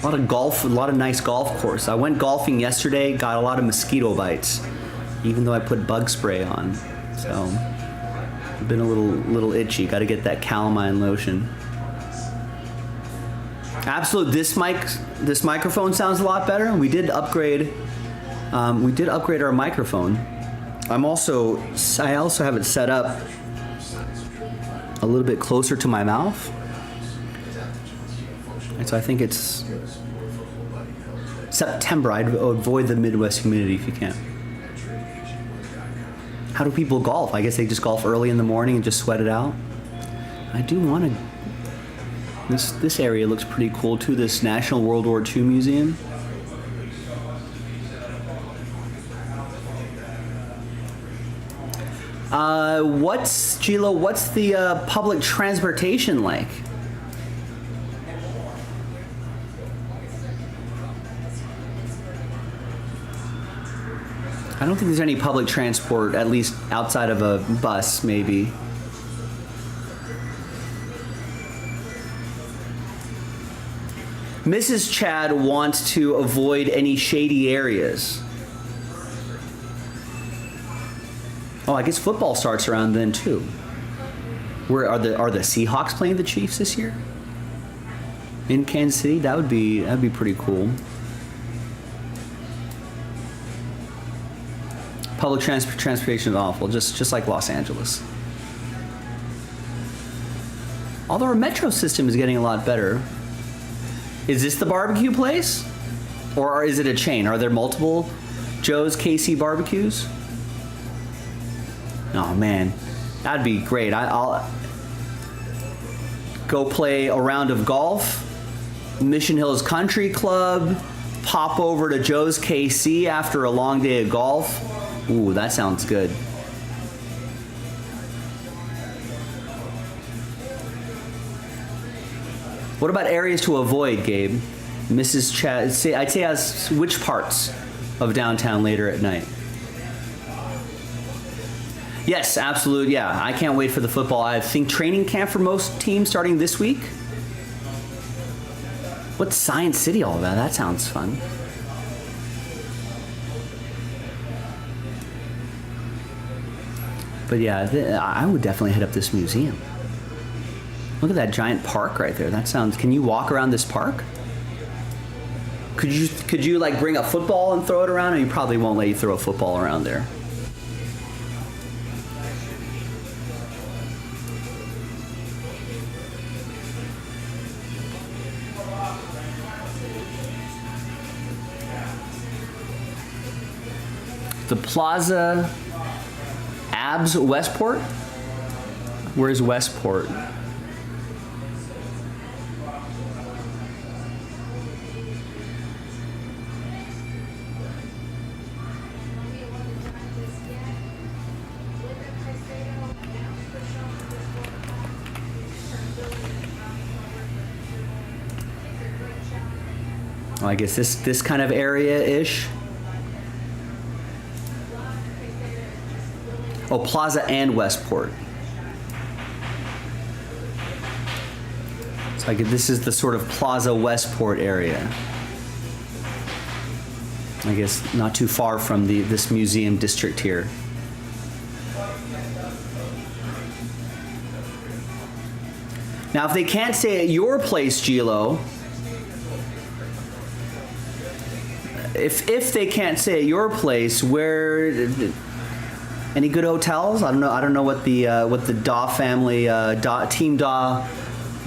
A lot of golf, a lot of nice golf course. I went golfing yesterday, got a lot of mosquito bites, even though I put bug spray on. So, I've been a little itchy. Got to get that calamine lotion. Absolute. This microphone sounds a lot better. We did upgrade. Our microphone. I also have it set up a little bit closer to my mouth. And so I think it's September. I'd avoid the Midwest humidity if you can. How do people golf? I guess they just golf early in the morning and just sweat it out. I do want to. This area looks pretty cool too. This National World War II Museum. What's the public transportation like? I don't think there's any public transport, at least outside of a bus, maybe. Mrs. Chad wants to avoid any shady areas. Oh, I guess football starts around then too. Where are the Seahawks playing the Chiefs this year? In Kansas City? That'd be pretty cool. Public transportation is awful, just like Los Angeles. Although our metro system is getting a lot better. Is this the barbecue place? Or is it a chain? Are there multiple Joe's KC barbecues? Oh man, that'd be great. I'll go play a round of golf, Mission Hills Country Club, pop over to Joe's KC after a long day of golf. Ooh, that sounds good. What about areas to avoid, Gabe? Mrs. Chad, I'd say ask which parts of downtown later at night? Yes, absolute. Yeah, I can't wait for the football. I think training camp for most teams starting this week. What's Science City all about? That sounds fun. But yeah, I would definitely hit up this museum. Look at that giant park right there. That sounds. Can you walk around this park? Could you like bring a football and throw it around? Or you probably won't let you throw a football around there. The Plaza Abs Westport? Where's Westport? Well, I guess this kind of area-ish. Oh, Plaza and Westport. So this is the sort of Plaza Westport area. I guess not too far from this museum district here. Now, if they can't stay at your place, Gilo, if they can't stay at your place, where any good hotels? I don't know what the Daw family Team Daw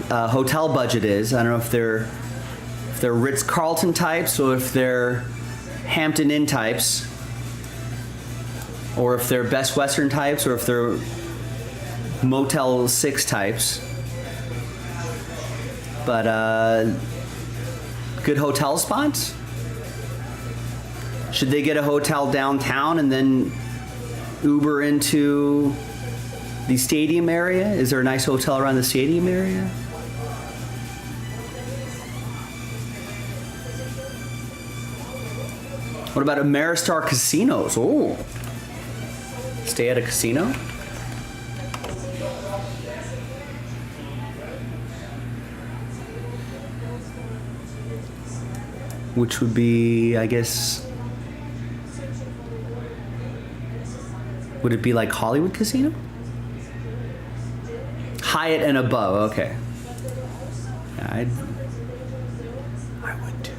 hotel budget is. I don't know if they're Ritz-Carlton types, or if they're Hampton Inn types, or if they're Best Western types, or if they're Motel 6 types. But good hotel spots? Should they get a hotel downtown and then Uber into the stadium area? Is there a nice hotel around the stadium area? What about Ameristar casinos? Oh, stay at a casino? Which would be, I guess, would it be like Hollywood Casino? Hyatt and above, okay. Yeah, I would too.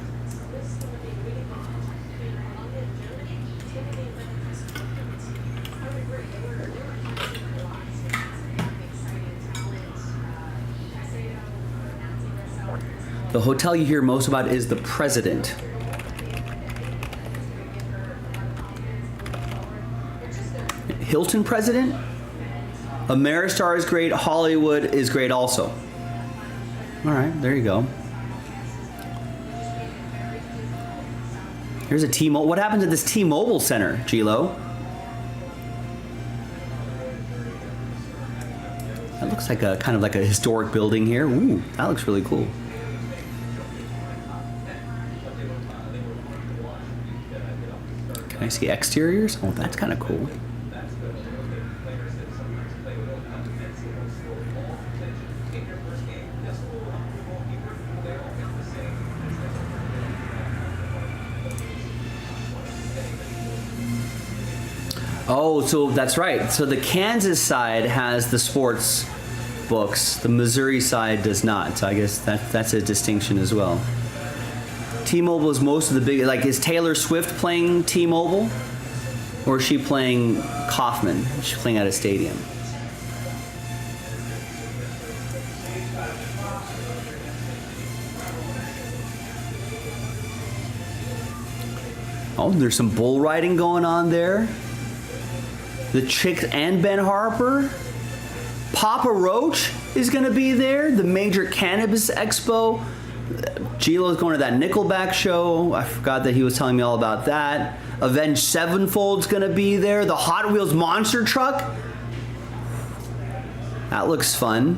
The hotel you hear most about is the President. Hilton President? Ameristar is great. Hollywood is great also. All right, there you go. Here's a T-Mobile. What happened to this T-Mobile Center, Gilo? That looks like a kind of like a historic building here. Ooh, that looks really cool. Can I see exteriors? Oh, that's kind of cool. Oh, so that's right. So the Kansas side has the sports books. The Missouri side does not. So I guess that's a distinction as well. T-Mobile is most of the big, like, is Taylor Swift playing T-Mobile? Or is she playing Kauffman? Is she playing at a stadium? Oh, there's some bull riding going on there. The Chicks and Ben Harper. Papa Roach is going to be there. The Major Cannabis Expo. Gilo's going to that Nickelback show. I forgot that he was telling me all about that. Avenged Sevenfold's going to be there. The Hot Wheels monster truck. That looks fun.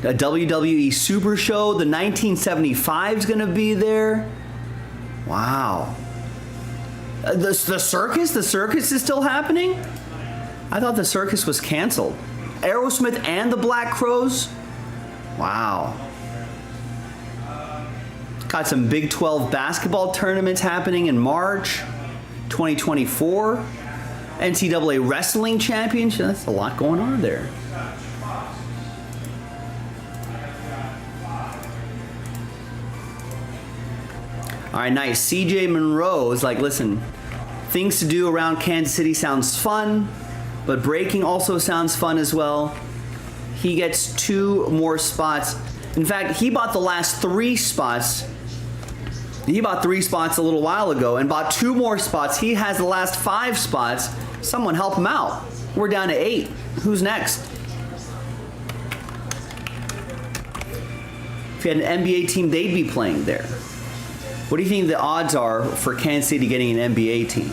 A WWE Super Show. The 1975 is going to be there. Wow. The circus? The circus is still happening? I thought the circus was canceled. Aerosmith and the Black Crowes? Wow. Got some Big 12 basketball tournaments happening in March 2024. NCAA Wrestling Championship. That's a lot going on there. All right, nice. CJ Monroe is like, listen, things to do around Kansas City sounds fun, but breaking also sounds fun as well. He gets 2 more spots. In fact, he bought the last 3 spots. He bought 3 spots a little while ago and bought 2 more spots. He has the last 5 spots. Someone help him out. We're down to 8. Who's next? If you had an NBA team, they'd be playing there. What do you think the odds are for Kansas City getting an NBA team?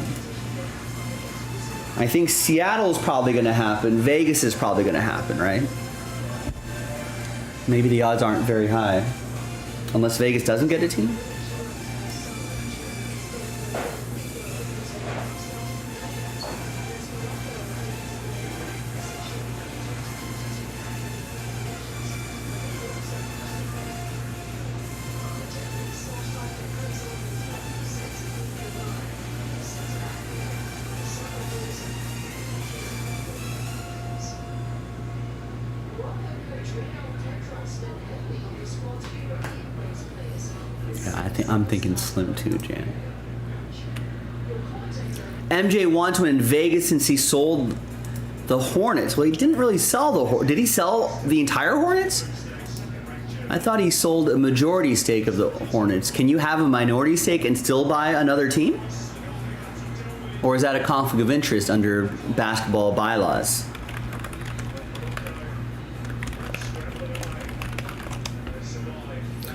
I think Seattle's probably going to happen. Vegas is probably going to happen, right? Maybe the odds aren't very high. Unless Vegas doesn't get a team? Yeah, I'm thinking slim too, Jan. MJ wants to win in Vegas since he sold the Hornets. Well, he didn't really sell the Hornets. Did he sell the entire Hornets? I thought he sold a majority stake of the Hornets. Can you have a minority stake and still buy another team? Or is that a conflict of interest under basketball bylaws?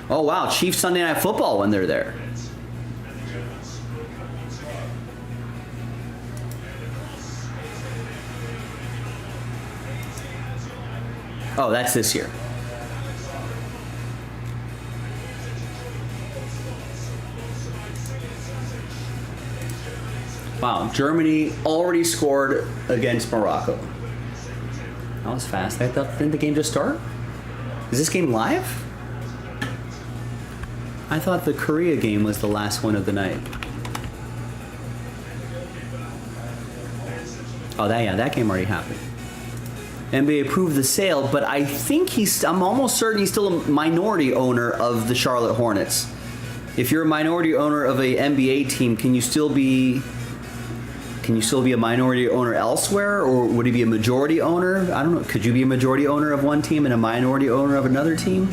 Oh wow, Chiefs Sunday Night Football when they're there. Oh, that's this year. Wow, Germany already scored against Morocco. That was fast. I thought, didn't the game just start? Is this game live? I thought the Korea game was the last one of the night. Oh, that game already happened. NBA approved the sale, but I think I'm almost certain he's still a minority owner of the Charlotte Hornets. If you're a minority owner of a NBA team, can you still be a minority owner elsewhere, or would he be a majority owner? I don't know. Could you be a majority owner of one team and a minority owner of another team?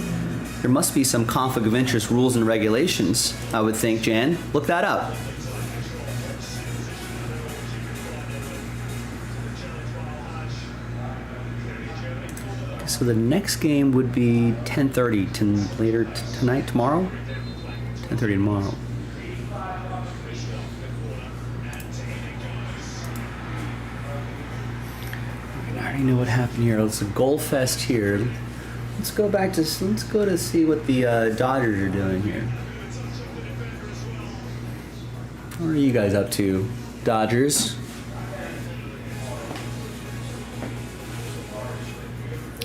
There must be some conflict of interest rules and regulations, I would think, Jan. Look that up. So the next game would be 10:30 later tonight, tomorrow? 10:30 tomorrow. I already know what happened here. It's a goal fest here. Let's go to see what the Dodgers are doing here. What are you guys up to, Dodgers?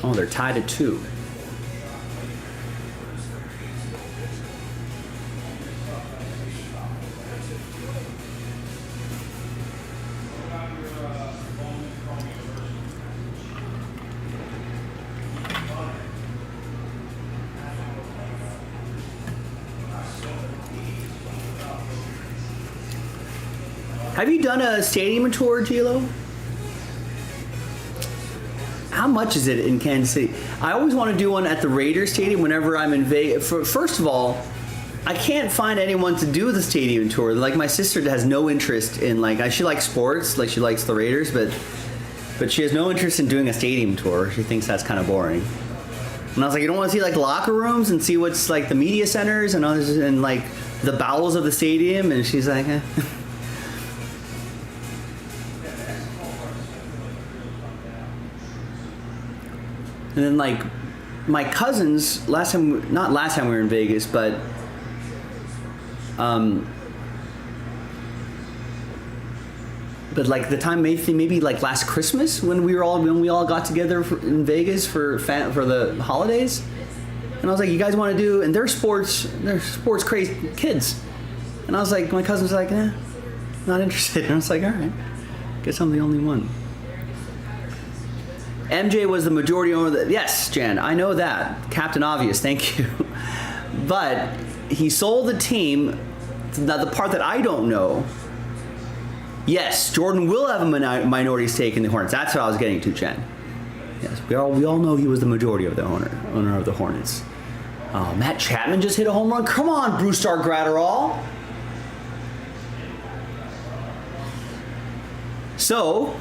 Oh, they're tied at 2. Have you done a stadium tour, Gilo? How much is it in Kansas City? I always want to do one at the Raiders Stadium whenever I'm in Vegas. First of all, I can't find anyone to do the stadium tour. Like, my sister has no interest in, like, she likes sports, like she likes the Raiders, but she has no interest in doing a stadium tour. She thinks that's kind of boring. And I was like, you don't want to see, like, locker rooms and see what's, like, the media centers and others and, like, the bowels of the stadium? And she's like, eh. And then, like, my cousins, not last time we were in Vegas, but like the time maybe like last Christmas when we all got together in Vegas for the holidays, and I was like, you guys want to do? And they're sports crazy kids, and I was like, my cousin was like, not interested. And I was like, all right, guess I'm the only one. MJ was the majority owner. Yes, Jan, I know that. Captain Obvious, thank you. But he sold the team. Now, the part that I don't know, yes, Jordan will have a minority stake in the Hornets. That's what I was getting to, Jen. Yes, we all know he was the majority of the owner of the Hornets. Matt Chapman just hit a home run. Come on, Brewstar Gratterall. So,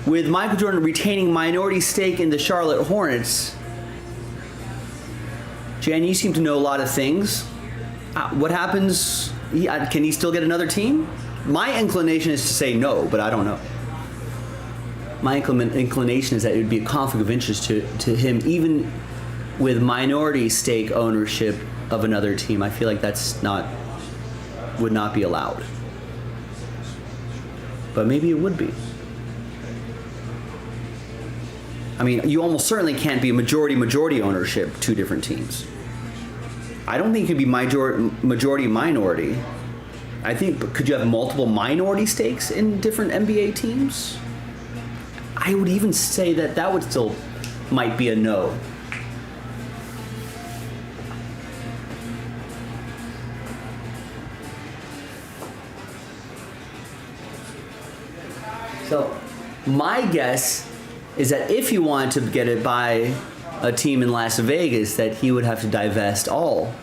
with Michael Jordan retaining minority stake in the Charlotte Hornets, Jan, you seem to know a lot of things. What happens? Can he still get another team? My inclination is to say no, but I don't know. My inclination is that it would be a conflict of interest to him, even with minority stake ownership of another team. I feel like would not be allowed. But maybe it would be. I mean, you almost certainly can't be a majority ownership, 2 different teams. I don't think it could be majority-minority. I think, but could you have multiple minority stakes in different NBA teams? I would even say that would still might be a no. So my guess is that if he wanted to get it by a team in Las Vegas, that he would have to divest all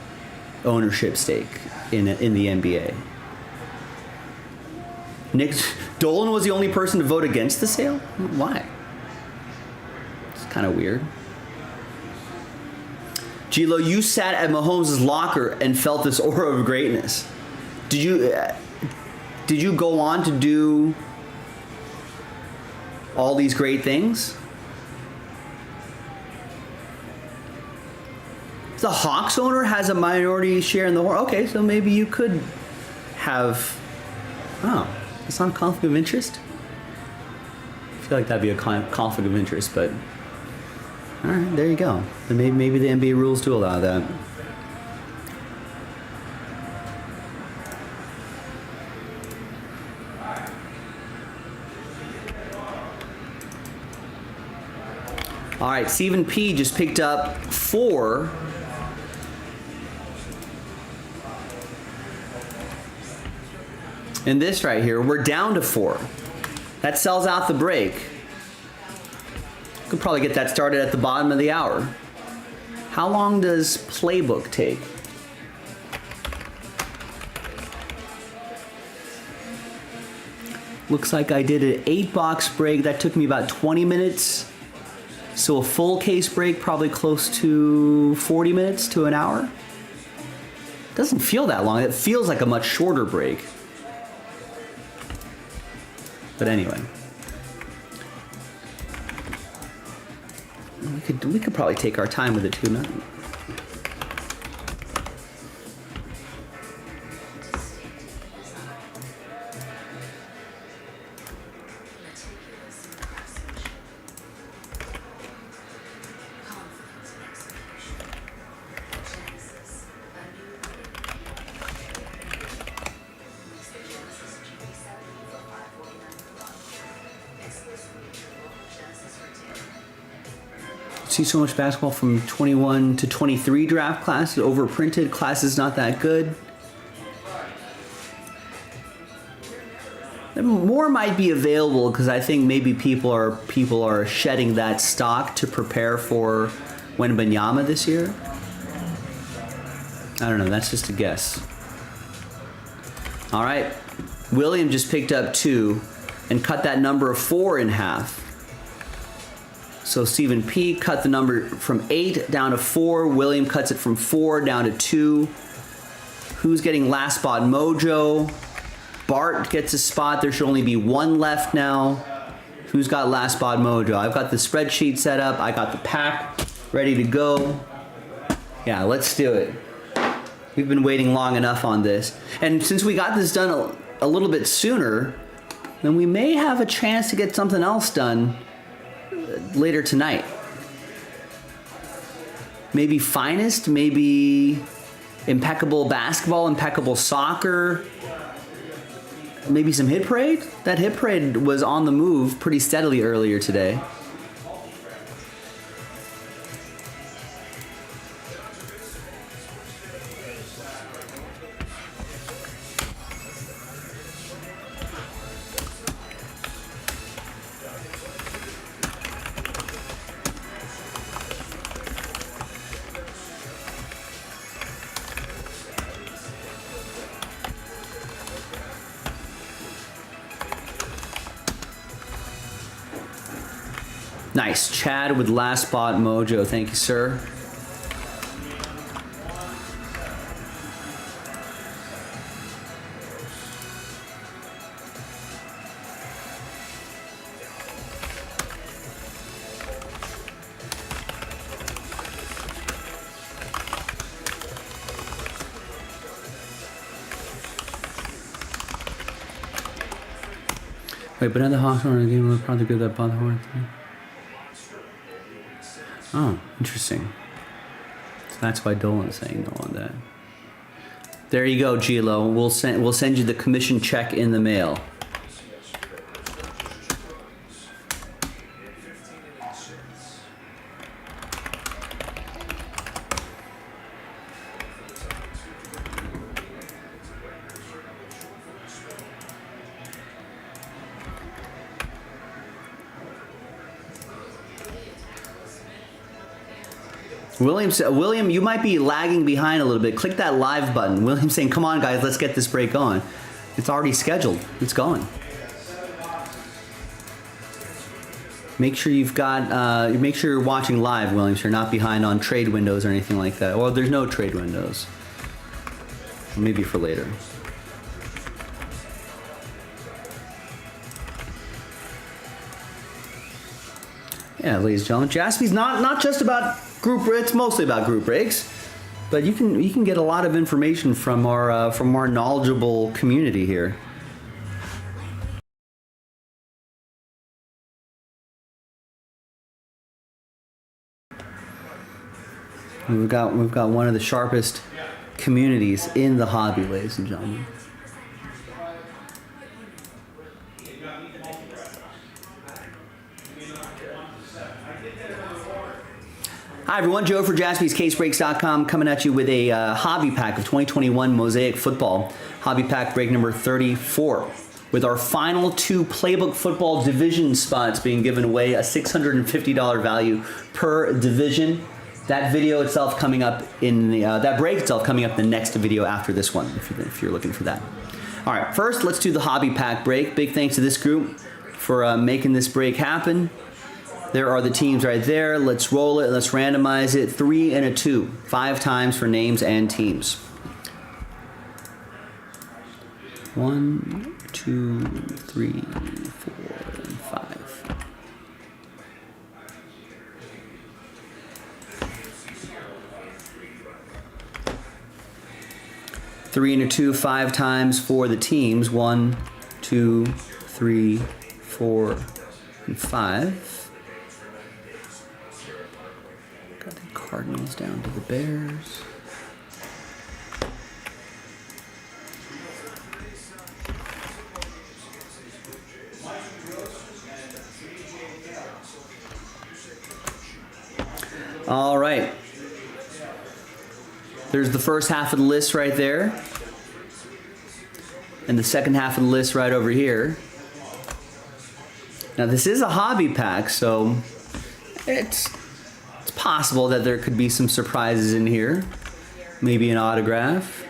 ownership stake in the NBA. Nick Dolan was the only person to vote against the sale? Why? It's kind of weird. Gilo, you sat at Mahomes' locker and felt this aura of greatness. Did you go on to do all these great things? The Hawks owner has a minority share in the horse. Okay, so maybe you could have. Oh, it's not a conflict of interest? I feel like that'd be a conflict of interest, but. All right, there you go. Then maybe the NBA rules do allow that. All right, Stephen P just picked up 4. And this right here, we're down to 4. That sells out the break. Could probably get that started at the bottom of the hour. How long does Playbook take? Looks like I did an 8-box break. That took me about 20 minutes. So a full case break, probably close to 40 minutes to an hour. Doesn't feel that long. It feels like a much shorter break. But anyway. We could probably take our time with it too, no? See so much basketball from 21 to 23 draft class. Overprinted class is not that good. More might be available because I think maybe people are shedding that stock to prepare for Wembanyama this year. I don't know. That's just a guess. All right, William just picked up 2 and cut that number of 4 in half. So Stephen P cut the number from 8 down to 4. William cuts it from 4 down to 2. Who's getting last spot? Mojo. Bart gets a spot. There should only be 1 left now. Who's got last spot? Mojo. I've got the spreadsheet set up. I got the pack ready to go. Yeah, let's do it. We've been waiting long enough on this. And since we got this done a little bit sooner, then we may have a chance to get something else done later tonight. Maybe Finest, maybe Impeccable Basketball, Impeccable Soccer, maybe some Hit Parade. That Hit Parade was on the move pretty steadily earlier today. Nice. Chad with last spot Mojo. Thank you, sir. Wait, but at the Hawks were in the game, we're probably good that bought the horn thing. Oh, interesting. So that's why Dolan's saying no on that. There you go, Gilo. We'll send you the commission check in the mail. William, you might be lagging behind a little bit. Click that live button. William's saying, come on, guys, let's get this break on. It's already scheduled. It's going. Make sure you've got, make sure you're watching live, William, so you're not behind on trade windows or anything like that. Well, there's no trade windows. Maybe for later. Yeah, ladies and gentlemen, Jaspy's not just about group. It's mostly about group breaks, but you can get a lot of information from our knowledgeable community here. We've got one of the sharpest communities in the hobby, ladies and gentlemen. Hi everyone, Joe for JaspysCaseBreaks.com coming at you with a hobby pack of 2021 Mosaic Football. Hobby pack break number 34. With our final 2 Playbook Football division spots being given away, a $650 value per division. That video itself coming up in the, that break itself coming up in the next video after this one, if you're looking for that. All right, first let's do the hobby pack break. Big thanks to this group for making this break happen. There are the teams right there. Let's roll it. Let's randomize it. 3 and a 2. 5 times for names and teams. 1, 2, 3, 4, and 5. Three and a 2, 5 times for the teams. 1, 2, 3, 4, and 5. Got the Cardinals down to the Bears. All right. There's the first half of the list right there. And the second half of the list right over here. Now this is a hobby pack, so it's possible that there could be some surprises in here. Maybe an autograph.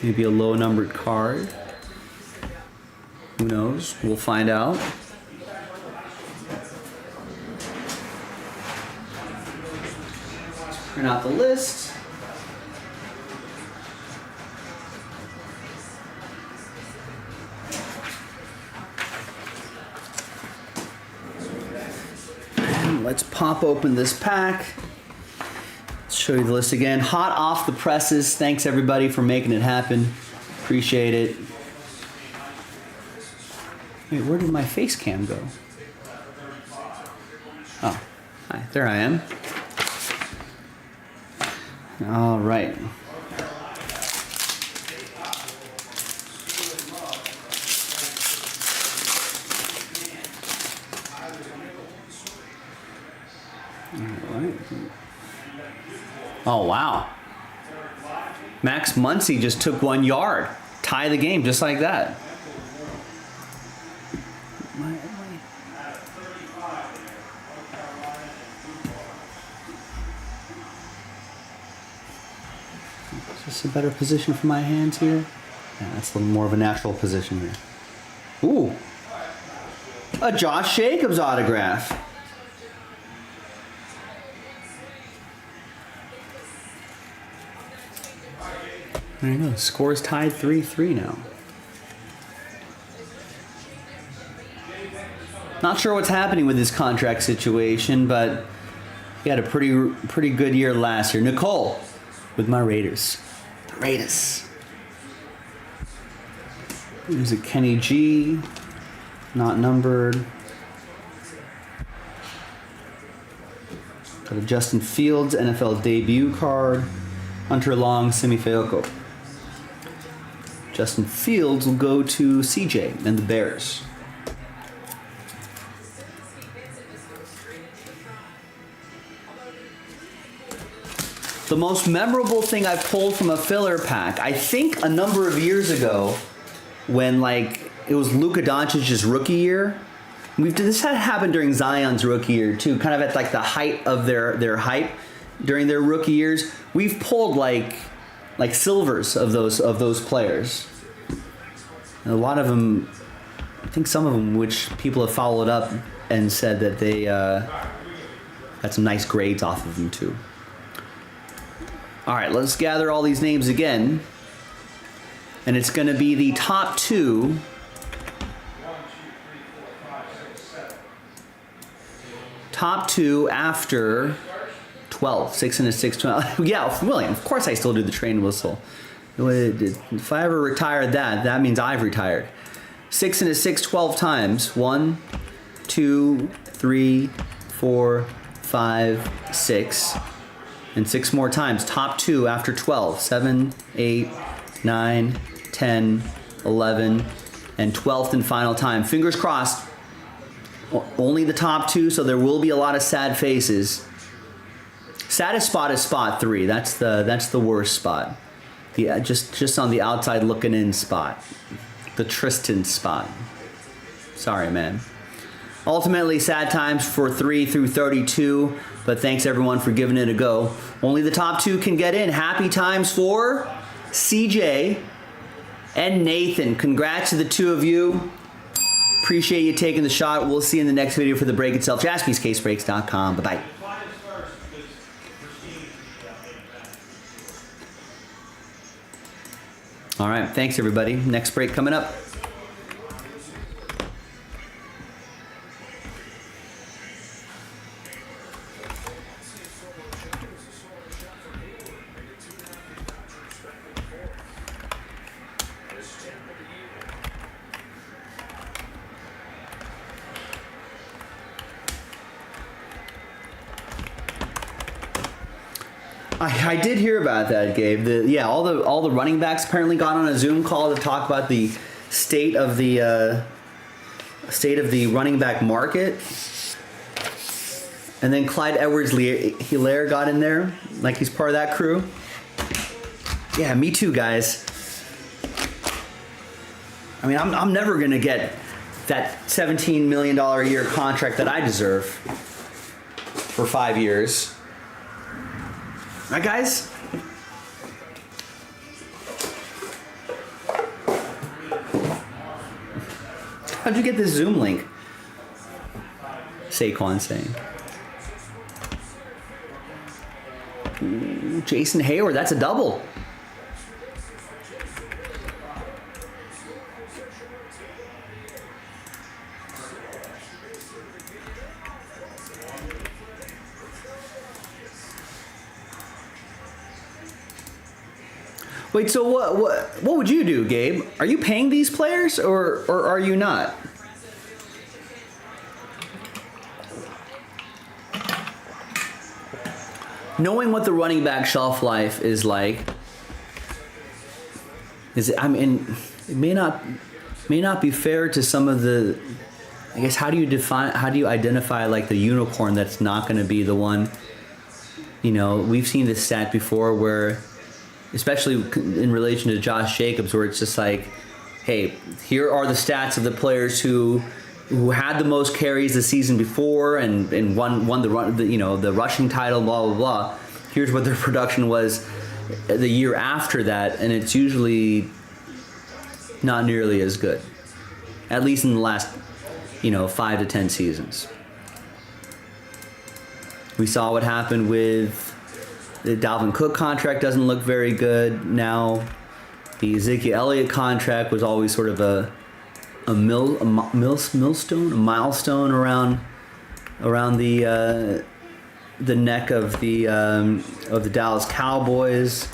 Maybe a low numbered card. Who knows? We'll find out. Print out the list. And let's pop open this pack. Let's show you the list again. Hot off the presses. Thanks everybody for making it happen. Appreciate it. Wait, where did my face cam go? Oh, hi, there I am. All right. Oh, wow. Max Muncy just took 1 yard. Tie the game just like that. Is this a better position for my hands here? Yeah, that's a little more of a natural position here. Ooh. A Josh Jacobs autograph. There you go. Score's tied 3-3 now. Not sure what's happening with this contract situation, but he had a pretty good year last year. Nicole with my Raiders. The Raiders. There's a Kenny G. Not numbered. Got a Justin Fields NFL debut card. Hunter Long, Simi Fehoko. Justin Fields will go to CJ and the Bears. The most memorable thing I've pulled from a filler pack, I think a number of years ago, when like it was Luka Doncic's rookie year, This had happened during Zion's rookie year too, kind of at like the height of their hype during their rookie years. We've pulled like silvers of those players. And a lot of them, I think some of them, which people have followed up and said that they got some nice grades off of them too. All right, let's gather all these names again, and it's going to be the top 2. Top 2 after 12, 6 and a 6, 12. Yeah, William, of course I still do the train whistle. If I ever retired that means I've retired. 6 and a 6, 12 times. 1, 2, 3, 4, 5, 6. And 6 more times. Top 2 after 12. 7, 8, 9, 10, 11, and 12th and final time. Fingers crossed. Only the top 2, so there will be a lot of sad faces. Saddest spot is spot 3. That's the worst spot. The just on the outside looking in spot. The Tristan spot. Sorry, man. Ultimately, sad times for 3 through 32, but thanks everyone for giving it a go. Only the top 2 can get in. Happy times for CJ and Nathan. Congrats to the 2 of you. Appreciate you taking the shot. We'll see you in the next video for the break itself. JaspysCaseBreaks.com. Bye-bye. All right. Thanks, everybody. Next break coming up. I did hear about that, Gabe. All the running backs apparently got on a Zoom call to talk about the state of the running back market. And then Clyde Edwards-Helaire got in there, like he's part of that crew. Yeah, me too, guys. I mean, I'm never gonna get that $17 million a year contract that I deserve for 5 years. Right, guys? How'd you get this Zoom link? Saquon saying. Ooh, Jason Hayward, that's a double. Wait, so what would you do, Gabe? Are you paying these players or are you not? Knowing what the running back shelf life is like, it may not be fair to some of the, I guess, how do you identify like the unicorn that's not going to be the one? You know, we've seen this stat before where, especially in relation to Josh Jacobs, where it's just like, hey, here are the stats of the players who had the most carries the season before and won the rushing title, blah blah blah. Here's what their production was the year after that, and it's usually not nearly as good, at least in the last 5 to 10 seasons. We saw what happened with the Dalvin Cook contract. Doesn't look very good now. The Ezekiel Elliott contract was always sort of a milestone around the neck of the Dallas Cowboys.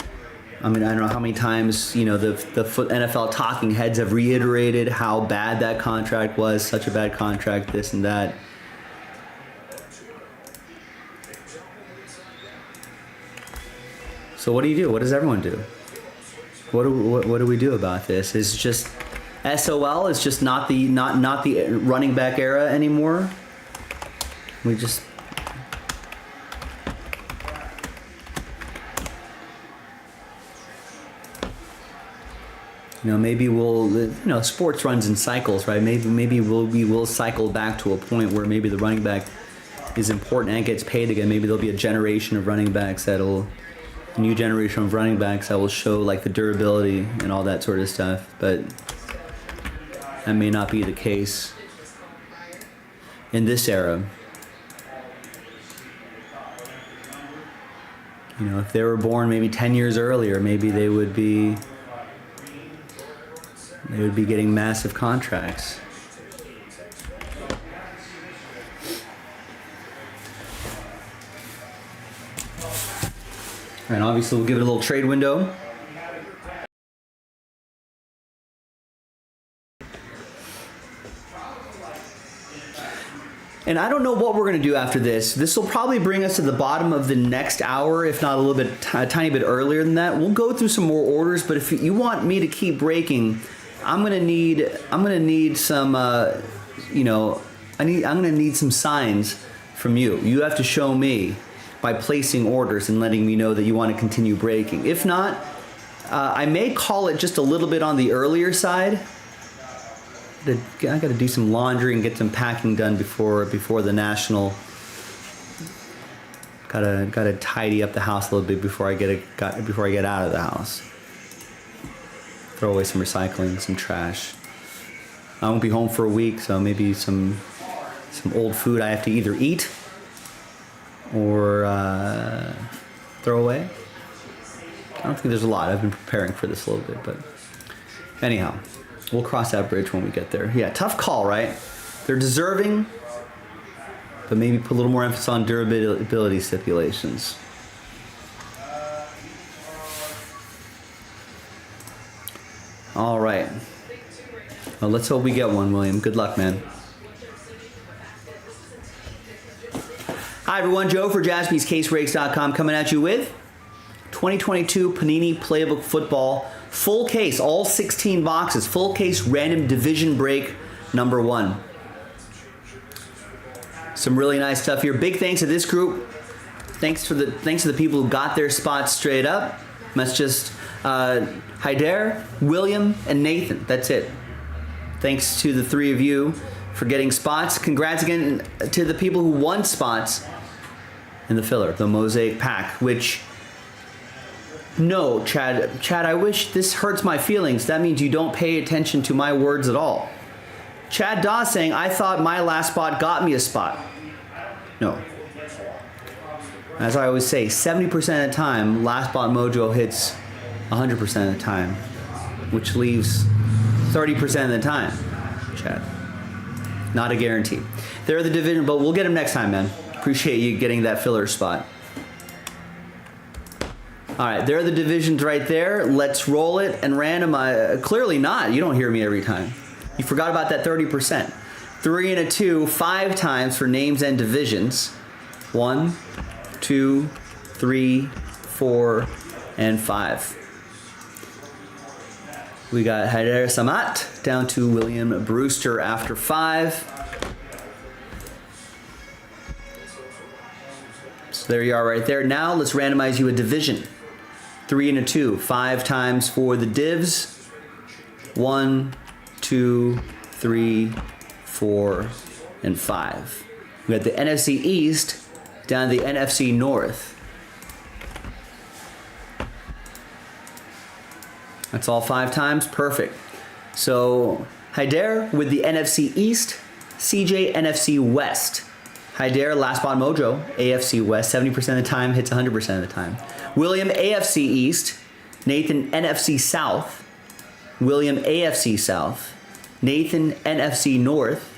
I mean, I don't know how many times the NFL talking heads have reiterated how bad that contract was, such a bad contract, this and that. So what do you do? What does everyone do? What do we do about this? Is just SOL is just not the running back era anymore. We just You know, maybe we'll, you know, sports runs in cycles, right? Maybe we will cycle back to a point where maybe the running back is important and gets paid again. Maybe there'll be a generation of running backs a new generation of running backs that will show like the durability and all that sort of stuff. But that may not be the case in this era. You know, if they were born maybe 10 years earlier, maybe they would be getting massive contracts. And obviously we'll give it a little trade window. And I don't know what we're going to do after this. This will probably bring us to the bottom of the next hour, if not a little bit, a tiny bit earlier than that. We'll go through some more orders, but if you want me to keep breaking, I'm gonna need some, I'm gonna need some signs from you. You have to show me by placing orders and letting me know that you want to continue breaking. If not, I may call it just a little bit on the earlier side. I got to do some laundry and get some packing done before the national. Gotta tidy up the house a little bit before I get out of the house. Throw away some recycling, some trash. I won't be home for a week, so maybe some old food I have to either eat or throw away. I don't think there's a lot. I've been preparing for this a little bit, but anyhow. We'll cross that bridge when we get there. Yeah, tough call, right? They're deserving, but maybe put a little more emphasis on durability stipulations. All right. Well, let's hope we get one, William. Good luck, man. Hi, everyone. Joe for JaspysCaseBreaks.com coming at you with 2022 Panini Playbook Football. Full case, all 16 boxes. Full case random division break number 1. Some really nice stuff here. Big thanks to this group. Thanks to the people who got their spots straight up. That's just Hyder, William, and Nathan. That's it. Thanks to the 3 of you for getting spots. Congrats again to the people who won spots in the filler, the Mosaic Pack, which... No, Chad, I wish this hurts my feelings. That means you don't pay attention to my words at all. Chad Dawes saying, I thought my last spot got me a spot. No. As I always say, 70% of the time, Last Spot Mojo hits 100% of the time, which leaves 30% of the time, Chad. Not a guarantee. They're the division, but we'll get them next time, man. Appreciate you getting that filler spot. All right, there are the divisions right there. Let's roll it and randomize. Clearly not. You don't hear me every time. You forgot about that 30%. 3 and a 2, 5 times for names and divisions. 1, 2, 3, 4, and 5. We got Hyder Samat down to William Brewster after 5. So there you are right there. Now let's randomize you a division. 3 and a 2, 5 times for the divs. 1, 2, 3, 4, and 5. We got the NFC East down to the NFC North. That's all 5 times. Perfect. So Hyder with the NFC East, CJ NFC West. Hyder, Last Spot Mojo, AFC West, 70% of the time, hits 100% of the time. William, AFC East. Nathan, NFC South. William, AFC South. Nathan, NFC North.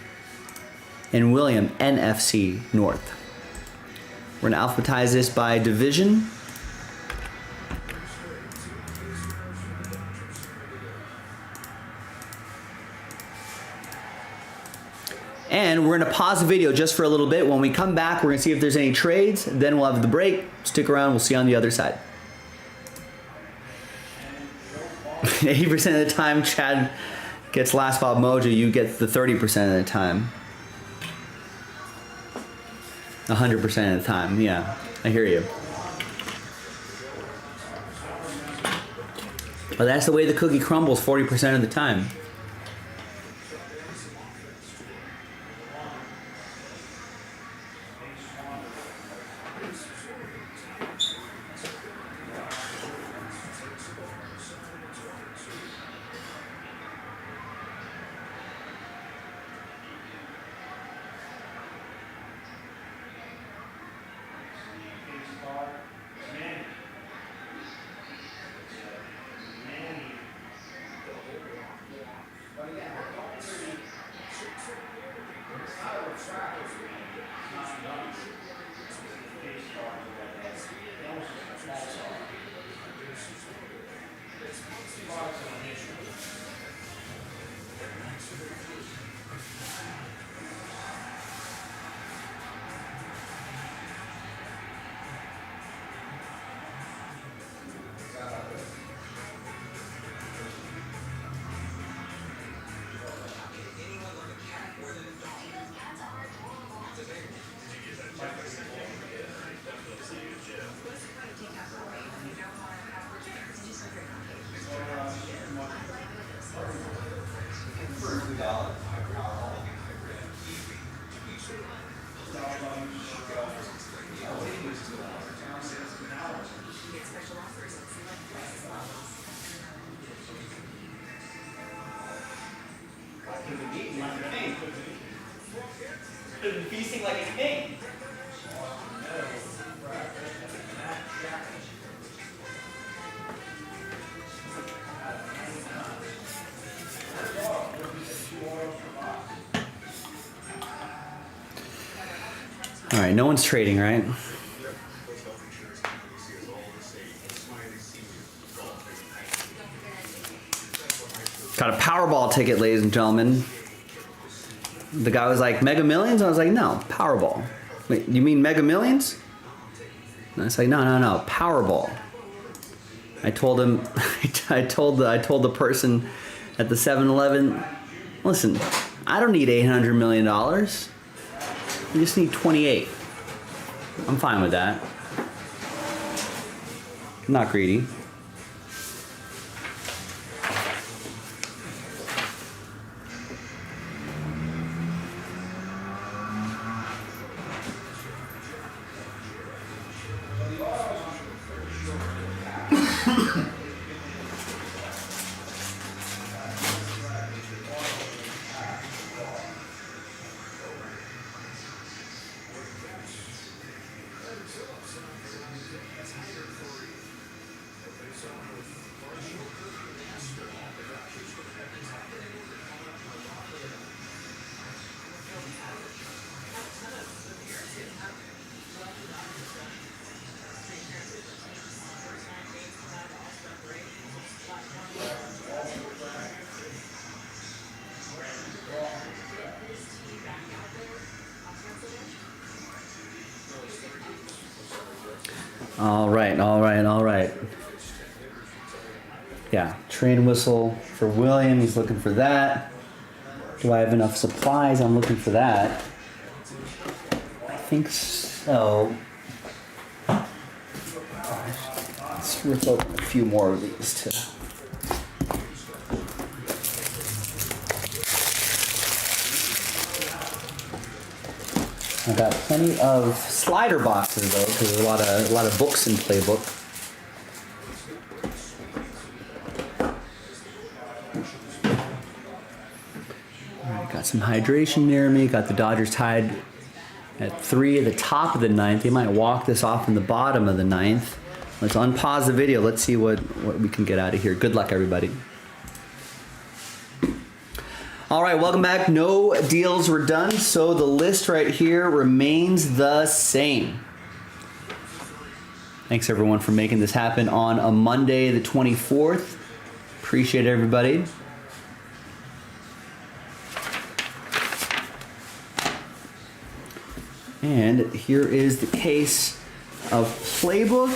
And William, NFC North. We're going to alphabetize this by division. And we're going to pause the video just for a little bit. When we come back, we're going to see if there's any trades. Then we'll have the break. Stick around. We'll see you on the other side. 80% of the time, Chad gets Last Spot Mojo. You get the 30% of the time. 100% of the time. Yeah, I hear you. But that's the way the cookie crumbles 40% of the time. Feasting like a king. All right, no one's trading, right? Got a Powerball ticket, ladies and gentlemen. The guy was like, Mega Millions? I was like, no, Powerball. Wait, you mean Mega Millions? And I was like, no, Powerball. I told him, I told the person at the 7-Eleven, listen, I don't need $800 million. I just need 28. I'm fine with that. I'm not greedy. All right. Yeah, train whistle for William. He's looking for that. Do I have enough supplies? I'm looking for that. I think so. Let's rip open a few more of these too. I got plenty of slider boxes though, because there's a lot of books in Playbook. Alright, got some hydration near me. Got the Dodgers tied at 3 at the top of the 9th. They might walk this off in the bottom of the 9th. Let's unpause the video. Let's see what we can get out of here. Good luck, everybody. All right, welcome back. No deals were done, so the list right here remains the same. Thanks everyone for making this happen on a Monday, the 24th. Appreciate everybody. And here is the case of Playbook,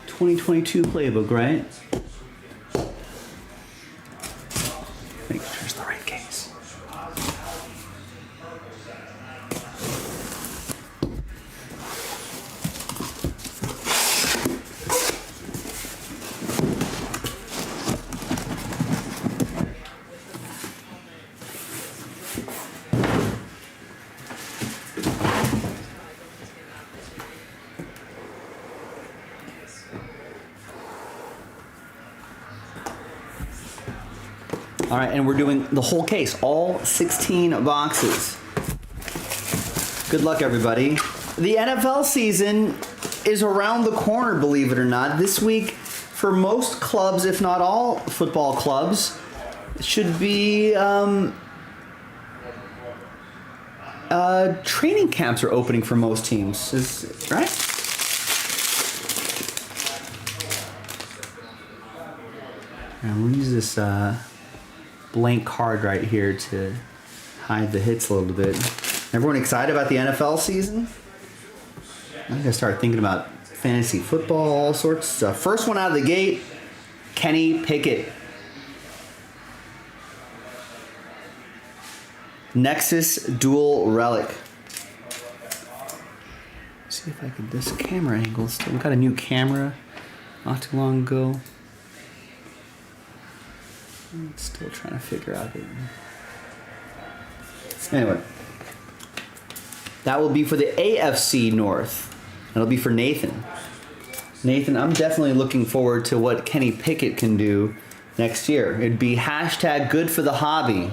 2022 Playbook, right? Make sure it's the right case. All right, and we're doing the whole case, all 16 boxes. Good luck, everybody. The NFL season is around the corner, believe it or not. This week, for most clubs, if not all football clubs, should be training camps are opening for most teams, right? And we'll use this blank card right here to hide the hits a little bit. Everyone excited about the NFL season? I gotta start thinking about fantasy football, all sorts of stuff. First one out of the gate, Kenny Pickett. Nexus Dual Relic. See if I could, this camera angle still. We got a new camera not too long ago. I'm still trying to figure out it. Anyway, that will be for the AFC North. That'll be for Nathan. Nathan, I'm definitely looking forward to what Kenny Pickett can do next year. It'd be hashtag good for the hobby,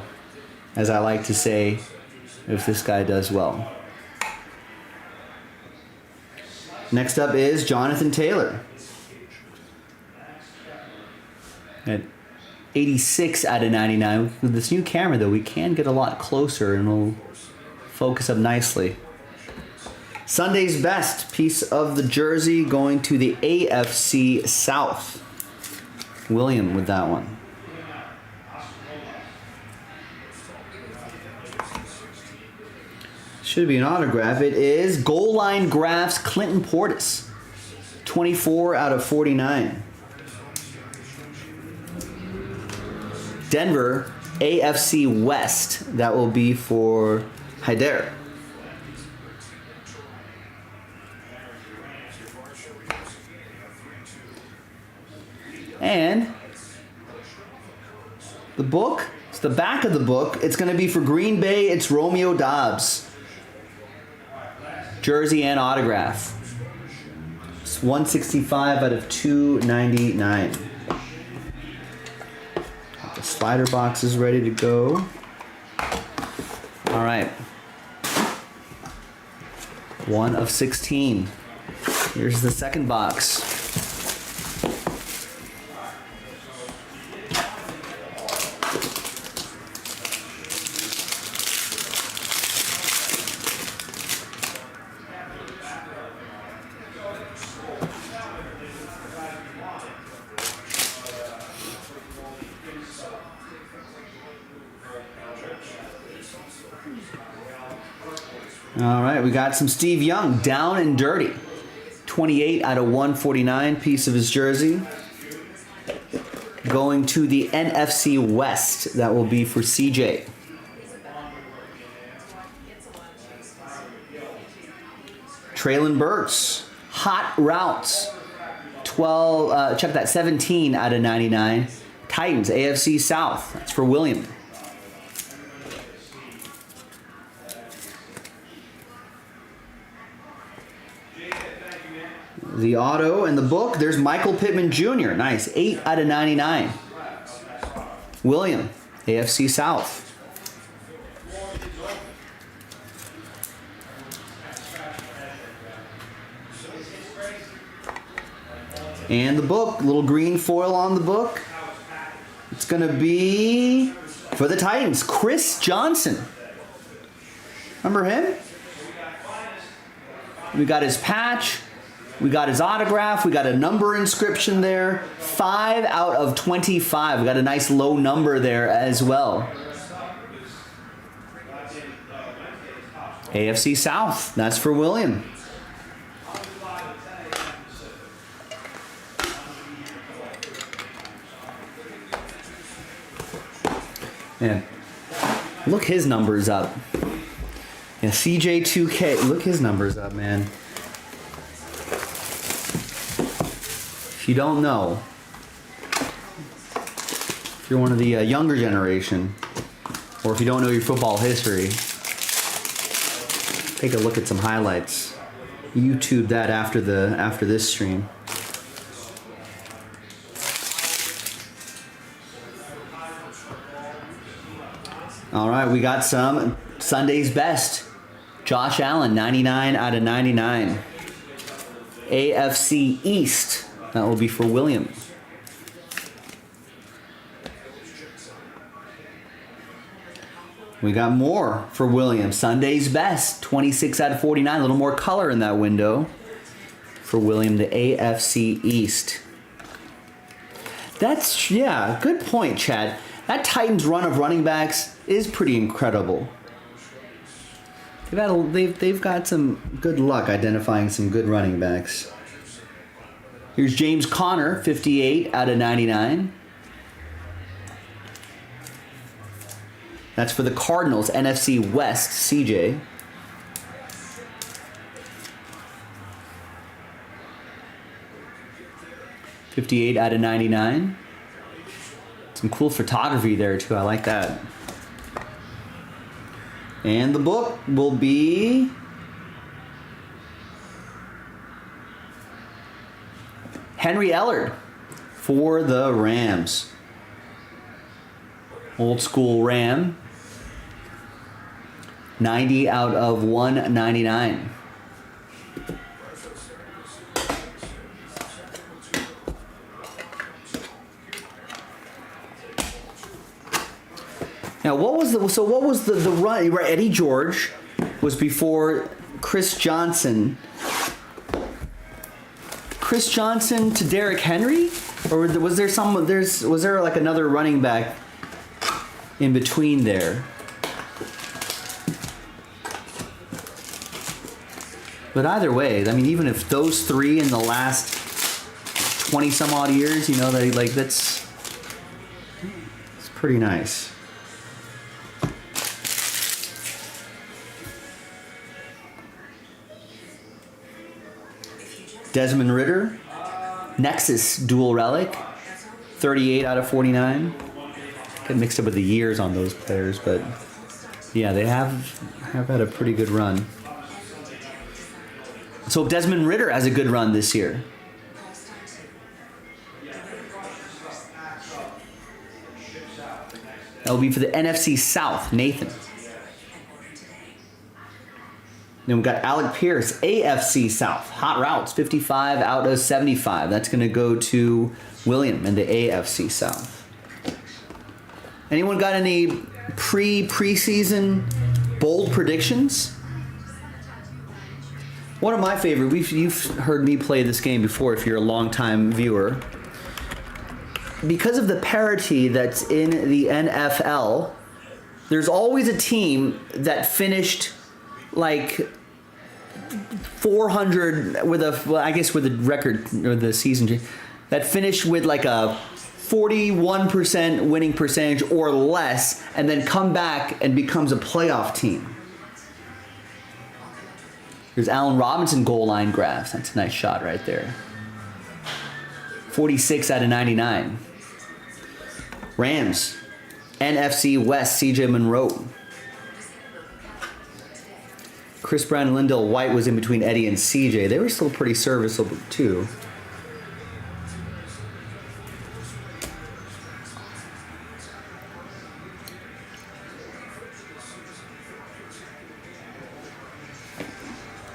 as I like to say, if this guy does well. Next up is Jonathan Taylor. At 86 out of 99. With this new camera, though, we can get a lot closer and we'll focus up nicely. Sunday's best piece of the jersey going to the AFC South. William with that one. Should be an autograph. It is Goal Line Graphs Clinton Portis. 24 out of 49. Denver AFC West. That will be for Hyder. And the book, it's the back of the book. It's going to be for Green Bay. It's Romeo Doubs. Jersey and autograph. It's 165 out of 299. The slider box is ready to go. All right. 1 of 16. Here's the second box. All right, we got some Steve Young, down and dirty. 28 out of 149, piece of his jersey. Going to the NFC West. That will be for CJ. Traylon Burks, hot routes. 12, check that, 17 out of 99. Titans, AFC South. That's for William. The auto and the book, there's Michael Pittman Jr. Nice. 8 out of 99. William, AFC South. And the book, little green foil on the book. It's going to be for the Titans, Chris Johnson. Remember him? We got his patch. We got his autograph. We got a number inscription there. 5 out of 25. We got a nice low number there as well. AFC South. That's for William. Man, look his numbers up. Yeah, CJ2K. Look his numbers up, man. If you don't know, if you're one of the younger generation, or if you don't know your football history, take a look at some highlights. YouTube that after this stream. All right, we got some Sunday's best. Josh Allen, 99 out of 99. AFC East. That will be for William. We got more for William. Sunday's best. 26 out of 49. A little more color in that window for William, the AFC East. That's, yeah, good point, Chad. That Titans run of running backs is pretty incredible. They've got some good luck identifying some good running backs. Here's James Conner, 58 out of 99. That's for the Cardinals, NFC West, CJ. $58 out of 99. Some cool photography there too. I like that. And the book will be Henry Ellard for the Rams. Old school Ram. 90 out of 199. Now, what was the run? Right, Eddie George was before Chris Johnson. Chris Johnson to Derrick Henry, or was there like another running back in between there? But either way, I mean, even if those three in the last 20 some odd years, you know, it's pretty nice. Desmond Ridder, Nexus dual relic, 38 out of 49. Get mixed up with the years on those players, but yeah, they have had a pretty good run. So Desmond Ridder has a good run this year. That'll be for the NFC South, Nathan. Then we've got Alec Pierce, AFC South. Hot routes, 55 out of 75. That's going to go to William in the AFC South. Anyone got any preseason bold predictions? One of my favorite, you've heard me play this game before if you're a longtime viewer. Because of the parity that's in the NFL, there's always a team that finished like 400 with the record or the season that finished with like a 41% winning percentage or less, and then come back and becomes a playoff team. There's Allen Robinson goal line graphs. That's a nice shot right there. 46 out of 99. Rams, NFC West, CJ Monroe. Chris Brown and Lindell White was in between Eddie and CJ. They were still pretty serviceable too.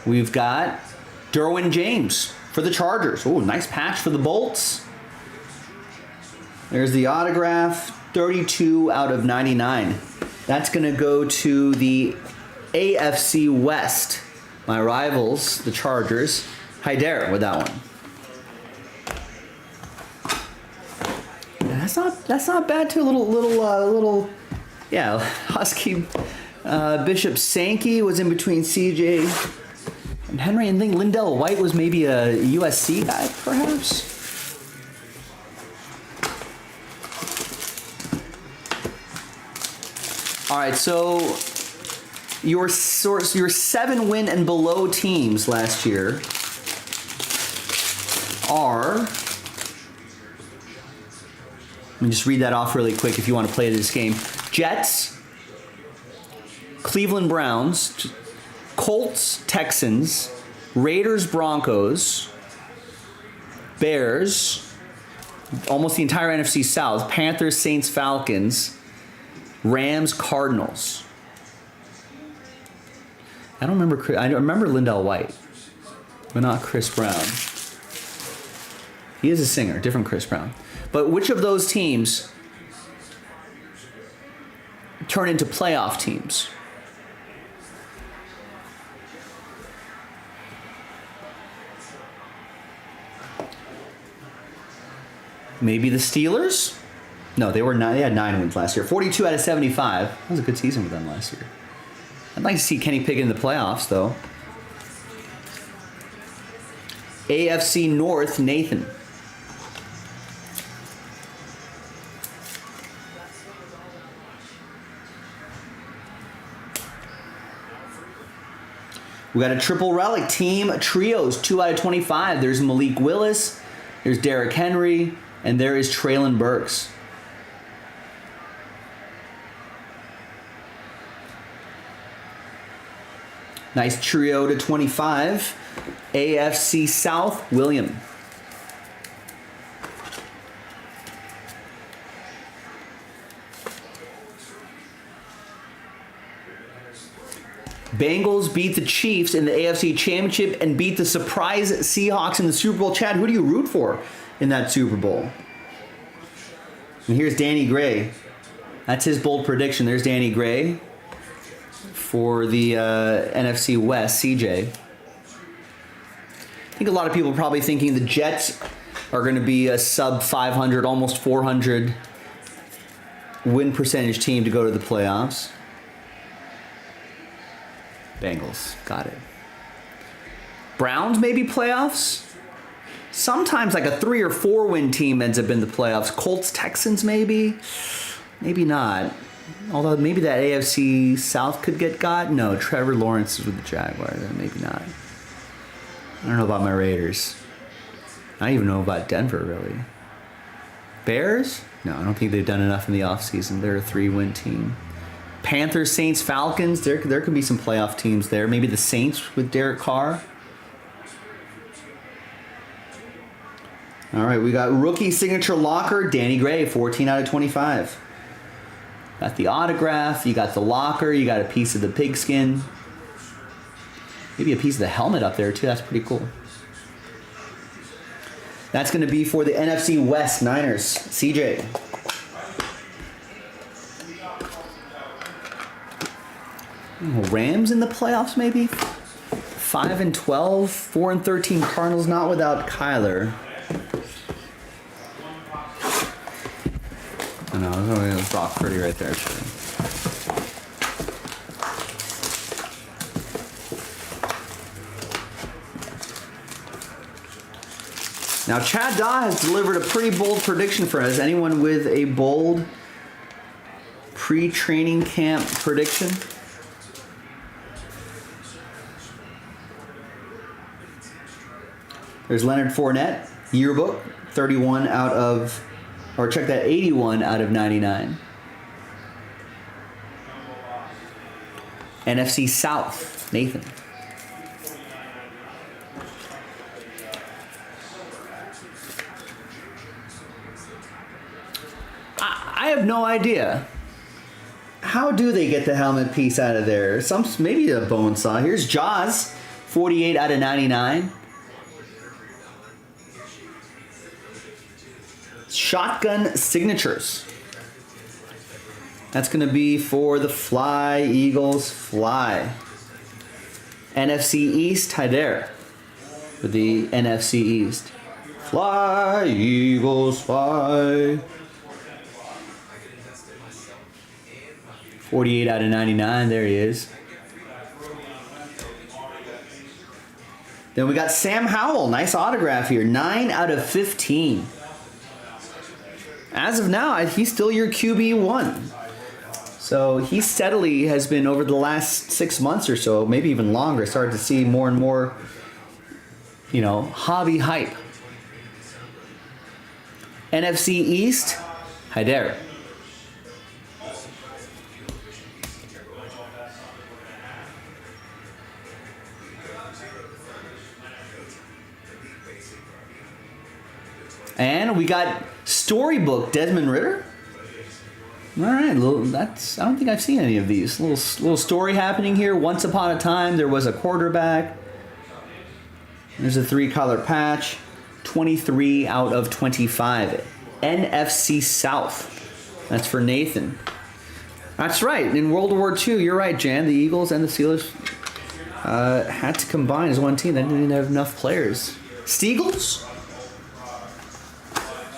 We've got Derwin James for the Chargers. Oh, nice patch for the Bolts. There's the autograph, 32 out of 99. That's going to go to the AFC West. My rivals, the Chargers. Hyder with that one. That's not bad too. Little. Yeah, Husky. Bishop Sankey was in between CJ and Henry, and I think Lindell White was maybe a USC guy, perhaps. All right, so your 7-win and below teams last year are. Let me just read that off really quick if you want to play this game. Jets, Cleveland Browns, Colts, Texans, Raiders, Broncos, Bears, almost the entire NFC South, Panthers, Saints, Falcons, Rams, Cardinals. I remember Lindell White, but not Chris Brown. He is a singer, different Chris Brown. But which of those teams turn into playoff teams? Maybe the Steelers? No, they had 9 wins last year. 42 out of 75. That was a good season for them last year. I'd like to see Kenny Pickett in the playoffs, though. AFC North, Nathan. We got a triple relic team trios, 2 out of 25. There's Malik Willis, there's Derrick Henry, and there is Treylon Burks. Nice trio to 25. AFC South, William. Bengals beat the Chiefs in the AFC Championship and beat the surprise Seahawks in the Super Bowl. Chad, who do you root for in that Super Bowl? And here's Danny Gray. That's his bold prediction. There's Danny Gray for the NFC West, CJ. I think a lot of people are probably thinking the Jets are going to be a sub 500, almost 400 win percentage team to go to the playoffs. Bengals, got it. Browns maybe playoffs? Sometimes like a 3 or 4 win team ends up in the playoffs. Colts, Texans maybe? Maybe not. Although maybe that AFC South could get got. No, Trevor Lawrence is with the Jaguars. Maybe not. I don't know about my Raiders. I don't even know about Denver, really. Bears? No, I don't think they've done enough in the offseason. They're a 3-win team. Panthers, Saints, Falcons. There could be some playoff teams there. Maybe the Saints with Derek Carr. All right, we got rookie signature locker, Danny Gray, 14 out of 25. Got the autograph, you got the locker, you got a piece of the pigskin. Maybe a piece of the helmet up there too, that's pretty cool. That's going to be for the NFC West Niners, CJ. Rams in the playoffs maybe? 5-12, 4-13 Cardinals, not without Kyler. I know, it was Brock Purdy right there, actually. Now, Chad Daw has delivered a pretty bold prediction for us. Anyone with a bold pre-training camp prediction? There's Leonard Fournette, yearbook, 31 out of, or check that, 81 out of 99. NFC South, Nathan. I have no idea. How do they get the helmet piece out of there? Maybe a bone saw. Here's Jaws, 48 out of 99. Shotgun signatures. That's going to be for the Fly, Eagles, Fly. NFC East, Hyder. For the NFC East. Fly, Eagles, fly. 48 out of 99. There he is. Then we got Sam Howell. Nice autograph here. 9 out of 15. As of now, he's still your QB1. So he steadily has been, over the last 6 months or so, maybe even longer, started to see more and more, hobby hype. NFC East, Hyder. And we got Storybook Desmond Ridder. All right, I don't think I've seen any of these. Little story happening here. Once upon a time, there was a quarterback. There's a 3-color patch. 23 out of 25. NFC South. That's for Nathan. That's right. In World War II, you're right, Jan. The Eagles and the Steelers had to combine as one team. They didn't have enough players. Steagles,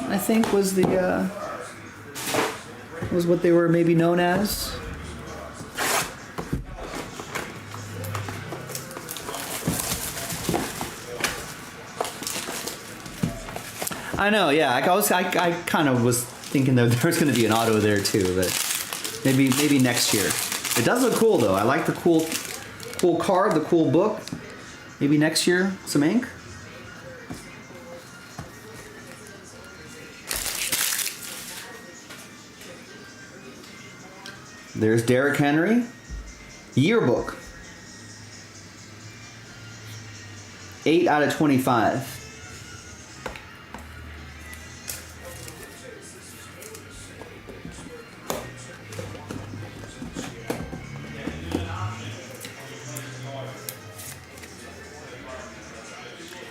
I think, was what they were maybe known as. I know, yeah. I kind of was thinking that there was going to be an auto there too, but maybe next year. It does look cool though. I like the cool card, the cool book. Maybe next year, some ink. There's Derrick Henry. Yearbook. 8 out of 25.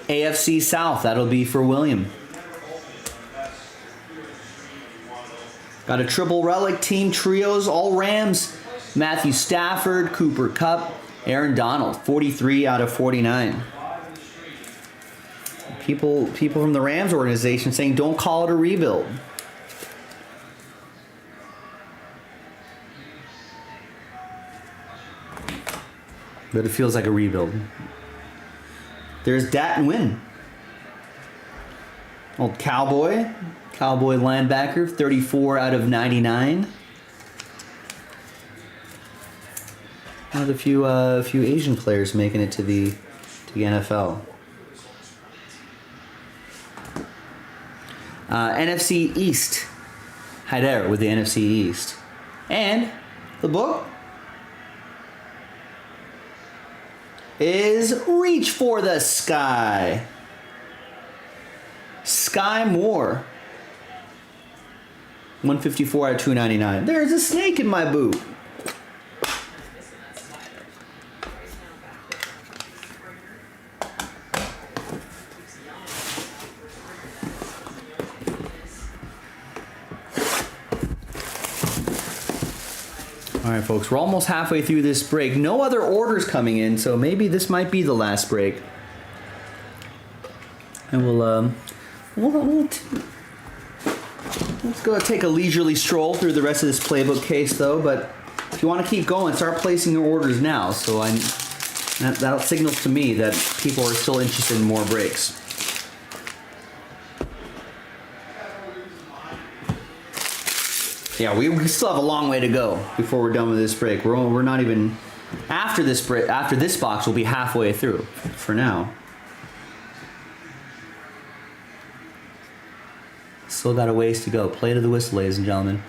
AFC South, that'll be for William. Got a triple relic, team trios, all Rams. Matthew Stafford, Cooper Kupp, Aaron Donald, 43 out of 49. People from the Rams organization saying don't call it a rebuild. But it feels like a rebuild. There's Dat and Win. Old Cowboy linebacker, 34 out of 99. One of the few Asian players making it to the NFL. NFC East. Hyder with the NFC East. And the book is Reach for the Sky. Sky Moore. 154 out of 299. There's a snake in my boot. All right, folks, we're almost halfway through this break. No other orders coming in, so maybe this might be the last break. And let's go take a leisurely stroll through the rest of this playbook case, though. But if you want to keep going, start placing your orders now. So that signals to me that people are still interested in more breaks. Yeah, we still have a long way to go before we're done with this break. We're not even after this break. After this box, we'll be halfway through. For now, still got a ways to go. Play to the whistle, ladies and gentlemen.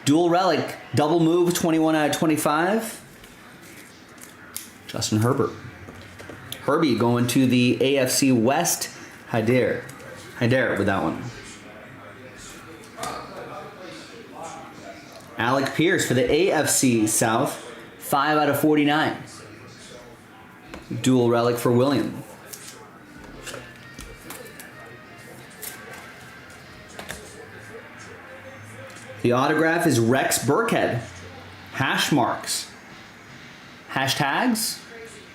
Dual relic, double move, 21 out of 25. Justin Herbert. Herbie going to the AFC West. Hyder with that one. Alec Pierce for the AFC South, 5 out of 49. Dual relic for William. The autograph is Rex Burkhead. Hash marks. Hashtags.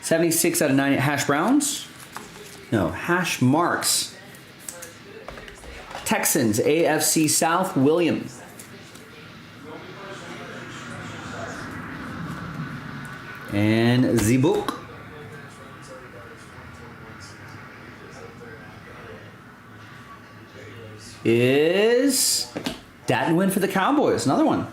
76 out of 90. Hash browns? No, hash marks. Texans, AFC South, William. And the book is Dat and Win for the Cowboys. Another one.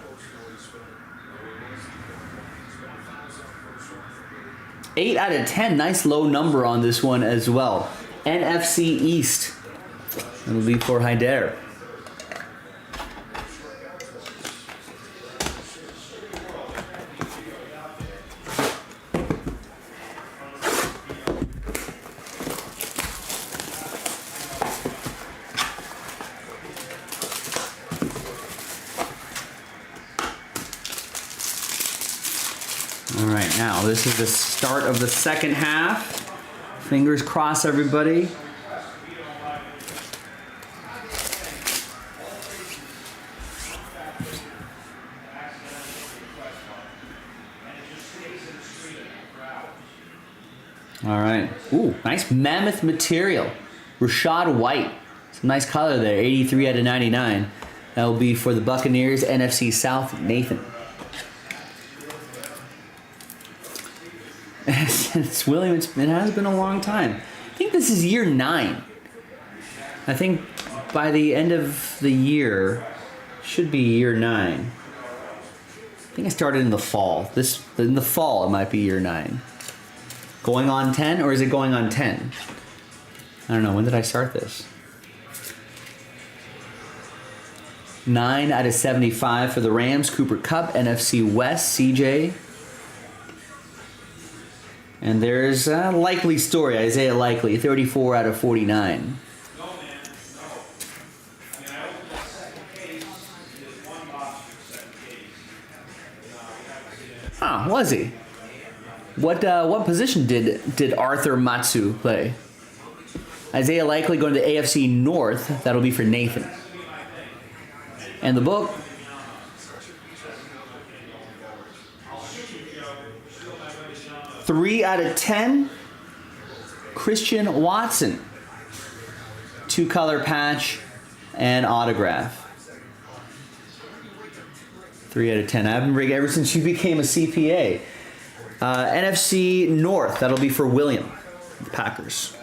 8 out of 10. Nice low number on this one as well. NFC East. It'll be for Hyder. All right, now this is the start of the second half. Fingers crossed, everybody. All right. Ooh, nice mammoth material. Rashad White. Some nice color there. 83 out of 99. That will be for the Buccaneers, NFC South, Nathan. It's William. It has been a long time. I think this is year 9. I think by the end of the year, should be year 9. I think I started in the fall. In the fall, it might be year 9. Going on 10, or is it going on 10? I don't know. When did I start this? 9 out of 75 for the Rams. Cooper Kupp, NFC West, CJ. And there's a likely story, Isaiah Likely, 34 out of 49. Huh, was he? What position did Arthur Matsu play? Isaiah Likely going to the AFC North. That'll be for Nathan. And the book. Three out of 10. Christian Watson. 2-color patch and autograph. 3 out of 10. I've been rigged ever since you became a CPA. NFC North, that'll be for William, the Packers.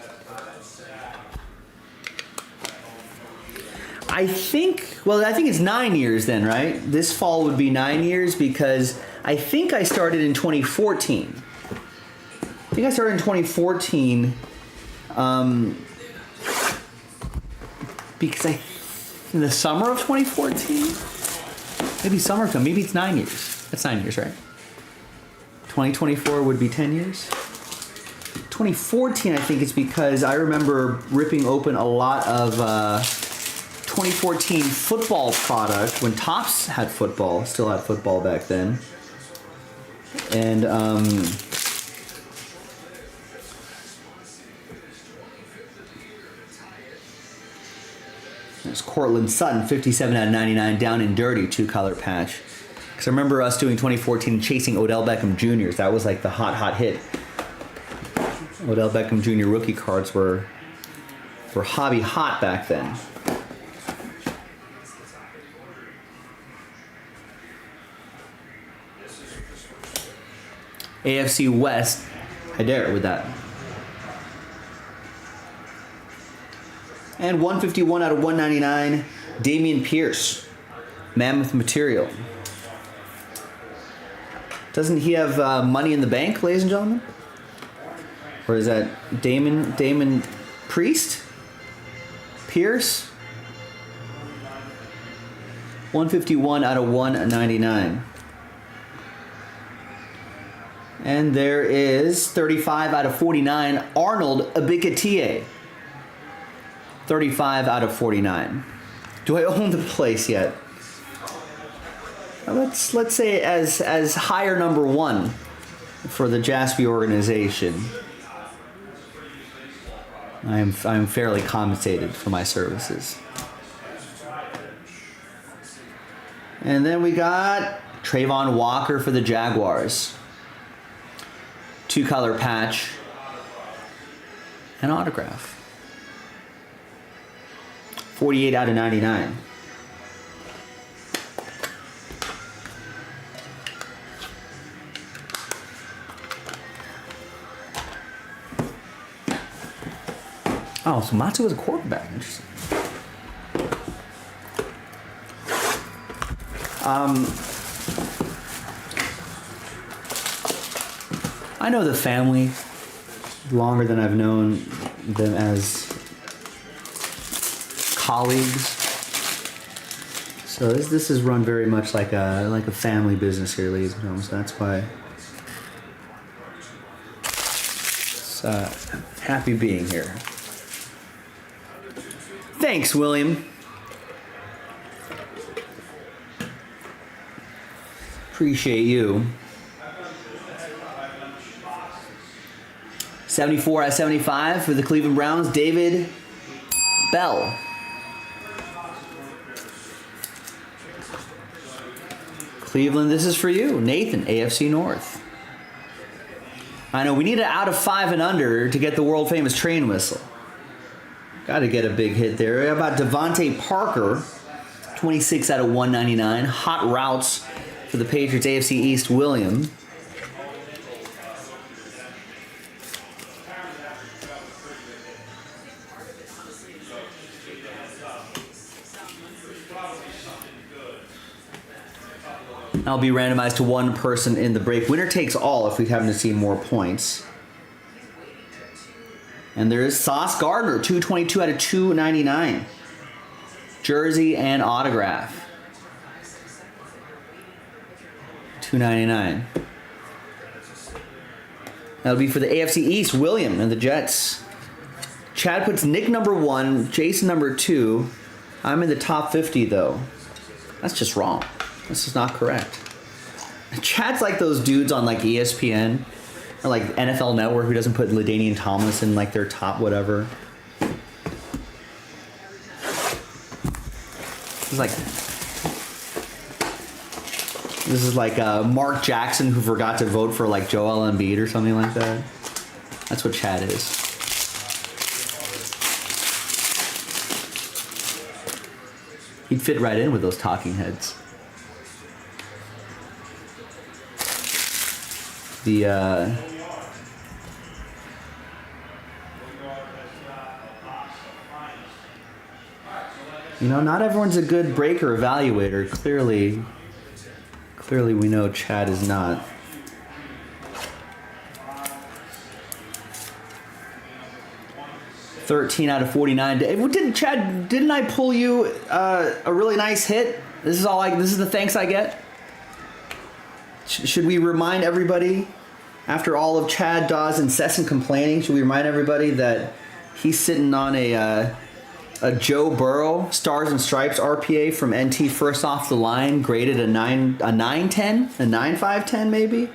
I think it's 9 years then, right? This fall would be 9 years because I think I started in 2014. In because in the summer of 2014? Maybe summertime, maybe it's 9 years. That's 9 years, right? 2024 would be 10 years. 2014, I think it's because I remember ripping open a lot of 2014 football product when Topps had football, still had football back then. And there's Cortland Sutton, 57 out of 99, down and dirty, 2-color patch. Because I remember us doing 2014 chasing Odell Beckham Jr.'s. That was like the hot hit. Odell Beckham Jr. rookie cards were hobby hot back then. AFC West, I dare it with that. And 151 out of 199, Dameon Pierce, mammoth material. Doesn't he have money in the bank, ladies and gentlemen? Or is that Damon Priest? Pierce? 151 out of 199. And there is 35 out of 49, Arnold Abikatie. 35 out of 49. Do I own the place yet? Let's say as higher number 1 for the Jaspy organization. I am fairly compensated for my services. And then we got Trayvon Walker for the Jaguars. 2-color patch and autograph. 48 out of 99. Oh, so Matsu was a quarterback. Interesting. I know the family longer than I've known them as colleagues. So this is run very much like a family business here, ladies and gentlemen. So that's why it's happy being here. Thanks, William. Appreciate you. 74 out of 75 for the Cleveland Browns, David Bell. Cleveland, this is for you. Nathan, AFC North. I know we need an out of 5 and under to get the world famous train whistle. Got to get a big hit there. How about Devontae Parker, 26 out of 199. Hot routes for the Patriots, AFC East, William. I'll be randomized to one person in the break. Winner takes all if we happen to see more points. And there is Sauce Gardner, 222 out of 299. Jersey and autograph. 299. That'll be for the AFC East, William and the Jets. Chad puts Nick number 1, Jason number 2. I'm in the top 50 though. That's just wrong. This is not correct. Chad's like those dudes on like ESPN or like NFL Network who doesn't put LaDainian Thomas in like their top whatever. This is like Mark Jackson who forgot to vote for like Joel Embiid or something like that. That's what Chad is. He'd fit right in with those talking heads. You know, not everyone's a good breaker evaluator. Clearly we know Chad is not. $13 out of 49. Didn't I pull you a really nice hit? This is the thanks I get? Should we remind everybody, after all of Chad Dawes' incessant complaining, should we remind everybody that he's sitting on a Joe Burrow Stars and Stripes RPA from NT first off the line, graded a 9.10, a 9.510 maybe?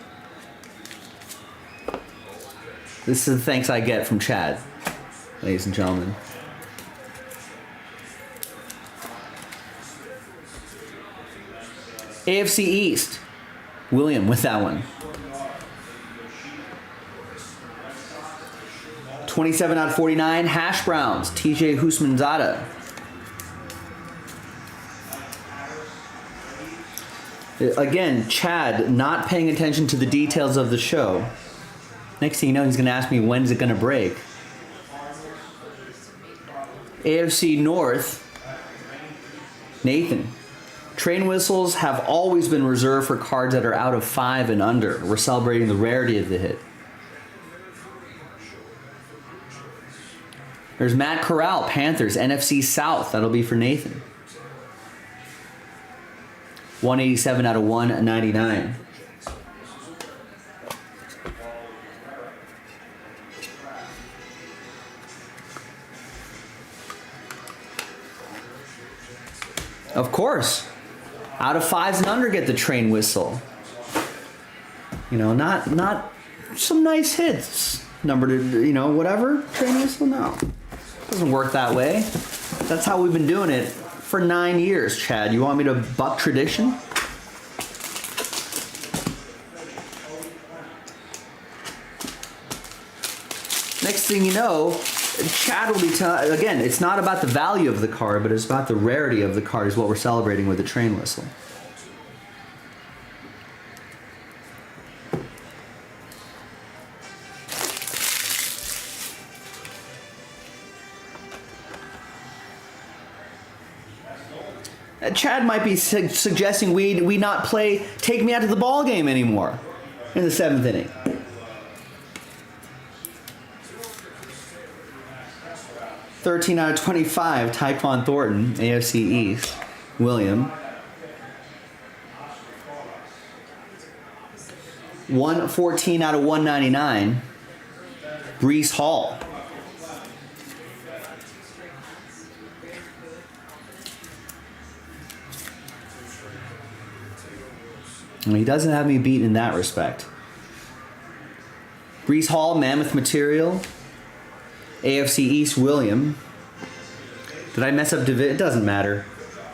This is the thanks I get from Chad, ladies and gentlemen. AFC East. William with that one. 27 out of 49. Hash Browns. TJ Husmanzada. Again, Chad not paying attention to the details of the show. Next thing you know, he's going to ask me when's it going to break. AFC North. Nathan. Train whistles have always been reserved for cards that are out of 5 and under. We're celebrating the rarity of the hit. There's Matt Corral, Panthers, NFC South. That'll be for Nathan. 187 out of 199. Of course. Out of 5s and under get the train whistle. You know, not some nice hits. Number to, you know, whatever. Train whistle, no. Doesn't work that way. That's how we've been doing it for 9 years, Chad. You want me to buck tradition? Next thing you know, Chad will be telling, again, it's not about the value of the card, but it's about the rarity of the card is what we're celebrating with the train whistle. Chad might be suggesting we not play Take Me Out to the Ball Game anymore in the 7th inning. $13 out of 25, Tyquan Thornton, AFC East, William. 114 out of 199, Breece Hall. He doesn't have me beat in that respect. Brees Hall, Mammoth Material. AFC East, William. Did I mess up division? It doesn't matter.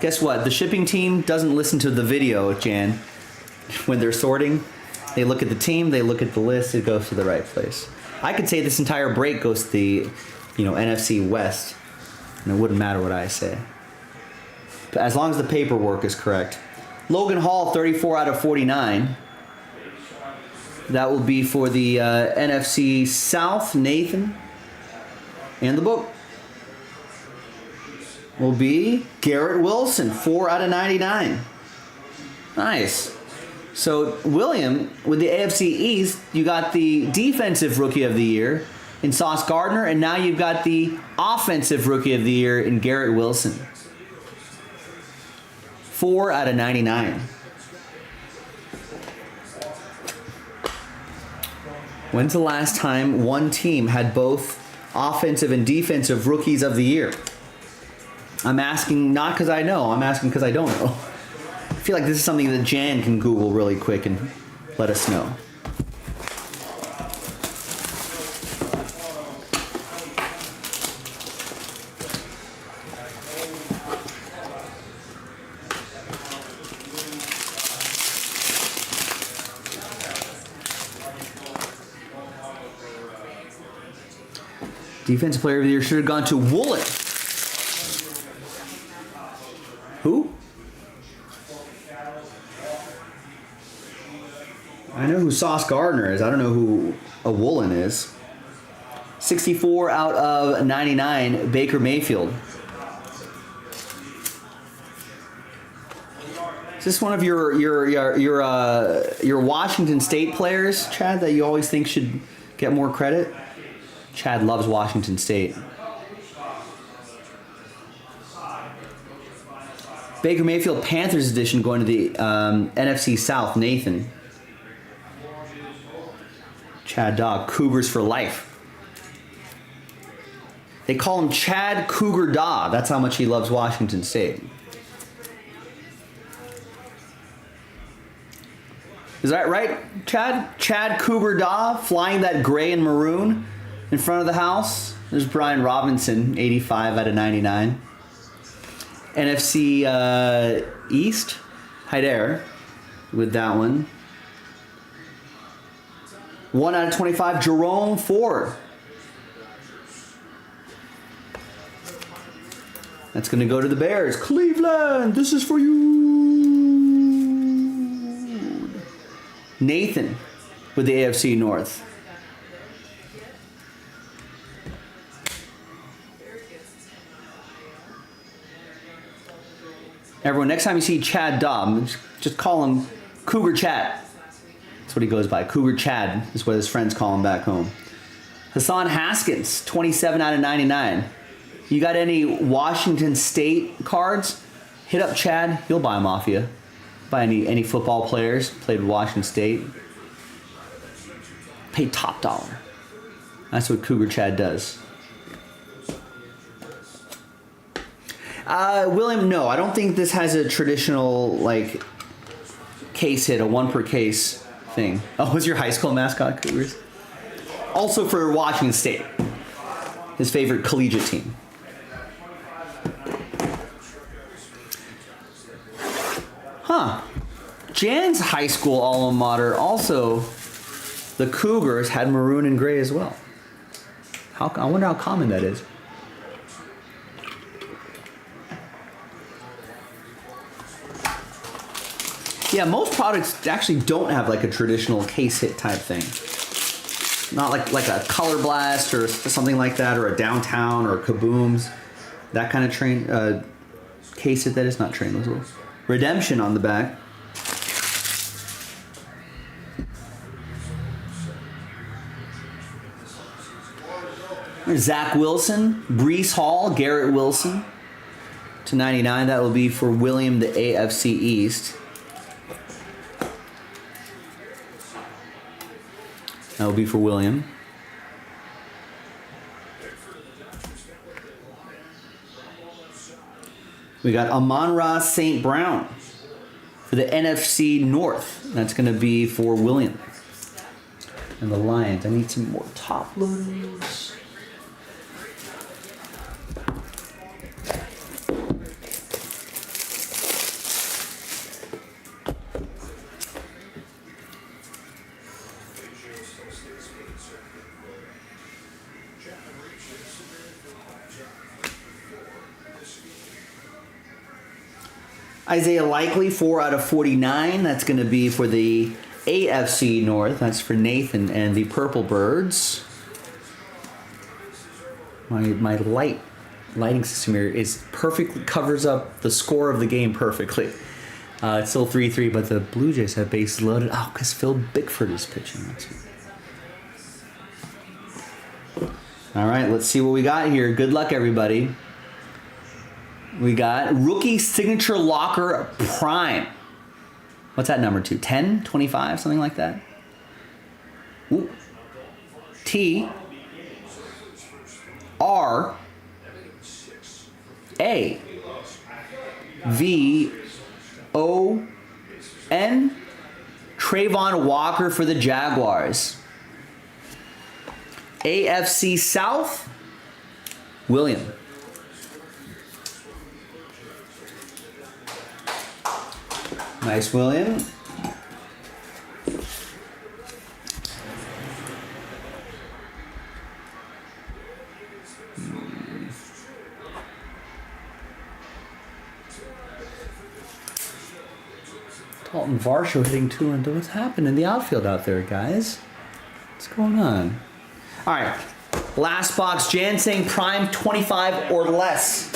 Guess what? The shipping team doesn't listen to the video, Jan. When they're sorting, they look at the team, they look at the list, it goes to the right place. I could say this entire break goes to the, NFC West, and it wouldn't matter what I say. But as long as the paperwork is correct. Logan Hall, 34 out of 49. That will be for the NFC South, Nathan. And the book will be Garrett Wilson, 4 out of 99. Nice. So, William, with the AFC East, you got the Defensive Rookie of the Year in Sauce Gardner, and now you've got the Offensive Rookie of the Year in Garrett Wilson. 4 out of 99. When's the last time one team had both Offensive and Defensive Rookies of the Year? I'm asking not because I know, I'm asking because I don't know. I feel like this is something that Jan can Google really quick and let us know. Defensive Player of the Year should have gone to Woolen. Who? I know who Sauce Gardner is. I don't know who a Woolen is. 64 out of 99, Baker Mayfield. Is this one of your Washington State players, Chad, that you always think should get more credit? Chad loves Washington State. Baker Mayfield Panthers edition going to the NFC South, Nathan. Chad Dog, Cougars for life. They call him Chad Cougar Da. That's how much he loves Washington State. Is that right, Chad? Chad Cougar Da flying that gray and maroon in front of the house. There's Brian Robinson, 85 out of 99. NFC East, Hyder with that one. 1 out of 25, Jerome Ford. That's going to go to the Bears. Cleveland, this is for you. Nathan with the AFC North. Everyone, next time you see Chad Dobb, just call him Cougar Chad. That's what he goes by. Cougar Chad is what his friends call him back home. Hassan Haskins, 27 out of 99. You got any Washington State cards? Hit up Chad. He'll buy them off you. Buy any football players played with Washington State. Pay top dollar. That's what Cougar Chad does. William, no, I don't think this has a traditional case hit, a one per case thing. Oh, was your high school mascot Cougars? Also for Washington State, his favorite collegiate team. Huh. Jan's high school alma mater, also the Cougars, had maroon and gray as well. I wonder how common that is. Yeah, most products actually don't have a traditional case hit type thing. Not like a Color Blast or something like that, or a Downtown or a Kabooms. That kind of case hit that is not trainable. Redemption on the back. There's Zach Wilson, Brees Hall, Garrett Wilson to 99. That will be for William, the AFC East. That will be for William. We got Amon-Ra St. Brown for the NFC North. That's going to be for William. And the Lions. I need some more top loaders. Isaiah Likely, 4 out of 49. That's going to be for the AFC North. That's for Nathan and the Purple Birds. My lighting system here is perfectly covers up the score of the game perfectly. It's still 3-3, but the Blue Jays have bases loaded. Oh, because Phil Bickford is pitching. All right, let's see what we got here. Good luck, everybody. We got Rookie Signature Locker Prime. What's that number to? 10, 25, something like that? Ooh. T R A V O N. Trayvon Walker for the Jaguars. AFC South, William. Nice, William. Dalton Varsho hitting 2-2. What's happening in the outfield out there, guys? What's going on? All right. Last box, Janseng Prime 25 or less.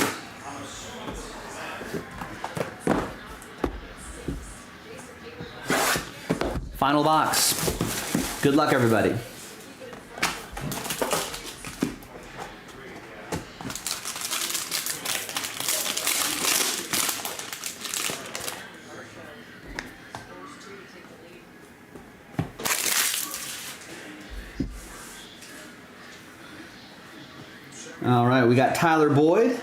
Final box. Good luck, everybody. All right, we got Tyler Boyd.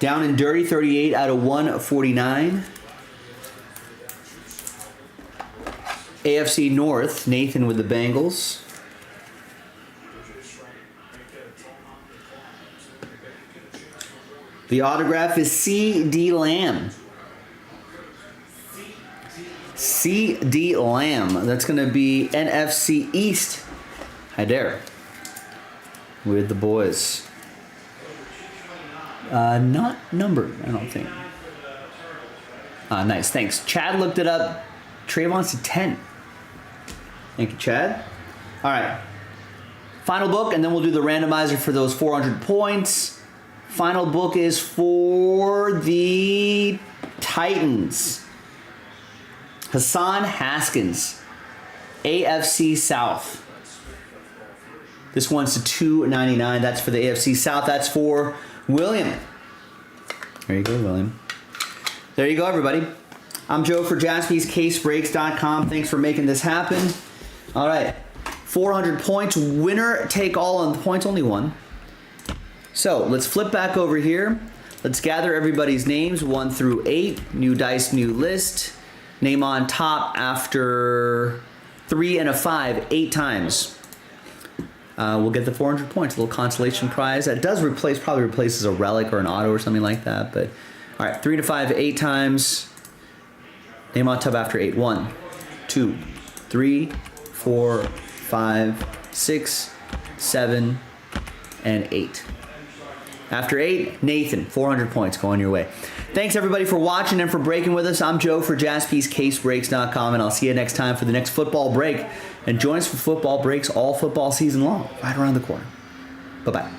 Down and dirty, 38 out of 149. AFC North, Nathan with the Bengals. The autograph is C.D. Lamb. C.D. Lamb. That's going to be NFC East. Hi there. With the boys. Not numbered, I don't think. Nice, thanks. Chad looked it up. Trayvon's to 10. Thank you, Chad. All right. Final book, and then we'll do the randomizer for those 400 points. Final book is for the Titans. Hassan Haskins, AFC South. This one's to $2.99. That's for the AFC South. That's for William. There you go, William. There you go, everybody. I'm Joe for JaspysCaseBreaks.com. Thanks for making this happen. All right. 400 points. Winner take all on the points. Only one. So let's flip back over here. Let's gather everybody's names 1 through 8. New dice, new list. Name on top after 3 and a 5, 8 times. We'll get the 400 points, a little consolation prize. That does probably replaces a relic or an auto or something like that. But all right, 3 to 5, 8 times. Name on top after 8. 1, 2, 3, 4, 5, 6, 7, and 8. After 8, Nathan, 400 points going your way. Thanks everybody for watching and for breaking with us. I'm Joe for JaspysCaseBreaks.com, and I'll see you next time for the next football break. And join us for football breaks all football season long, right around the corner. Bye-bye.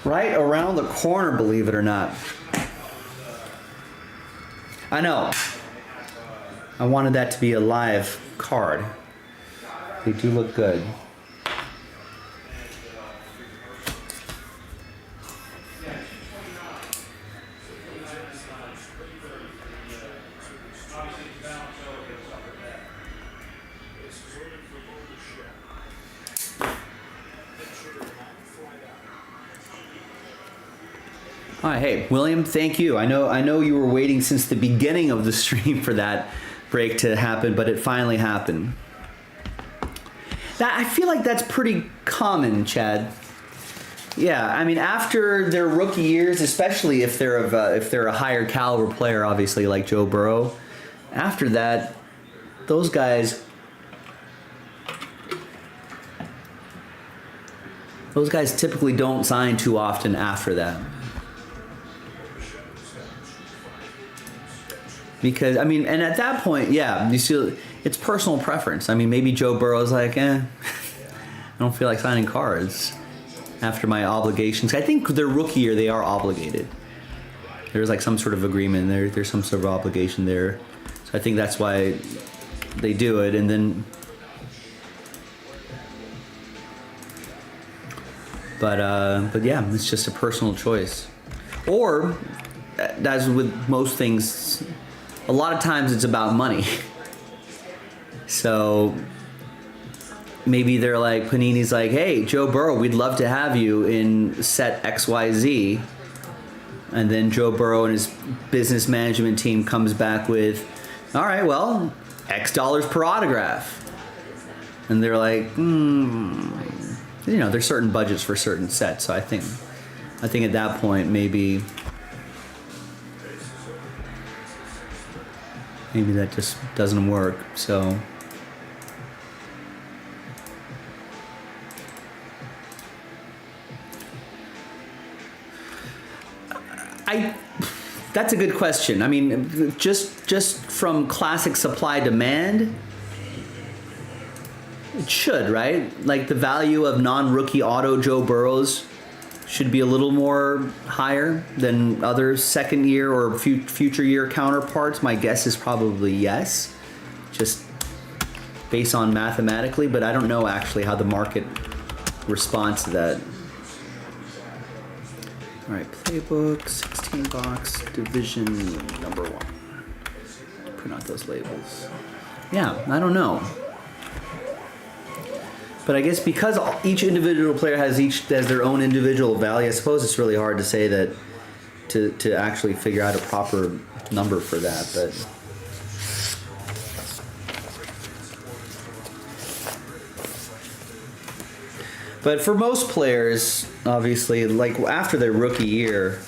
Right around the corner, believe it or not. I know. I wanted that to be a live card. They do look good. All right, hey, William, thank you. I know you were waiting since the beginning of the stream for that break to happen, but it finally happened. I feel like that's pretty common, Chad. Yeah, I mean, after their rookie years, especially if they're a higher caliber player, obviously like Joe Burrow, after that, those guys typically don't sign too often after that. Because, I mean, and at that point, yeah, you see, it's personal preference. I mean, maybe Joe Burrow's like, I don't feel like signing cards after my obligations. I think their rookie year, they are obligated. There's like some sort of agreement there. There's some sort of obligation there. So I think that's why they do it. And then, but yeah, it's just a personal choice. Or, as with most things, a lot of times it's about money. So maybe they're like, Panini's like, hey, Joe Burrow, we'd love to have you in set XYZ. And then Joe Burrow and his business management team comes back with, all right, well, X dollars per autograph. And they're like, there's certain budgets for certain sets. So I think at that point, maybe that just doesn't work. So that's a good question. I mean, just from classic supply demand, it should, right? Like the value of non-rookie auto Joe Burrows should be a little more higher than other second year or future year counterparts. My guess is probably yes, just based on mathematically, but I don't know actually how the market responds to that. All right, playbook, 16 box, division number 1. Print out those labels. Yeah, I don't know. But I guess because each individual player has their own individual value, I suppose it's really hard to say that to actually figure out a proper number for that. But for most players, obviously, like after their rookie year,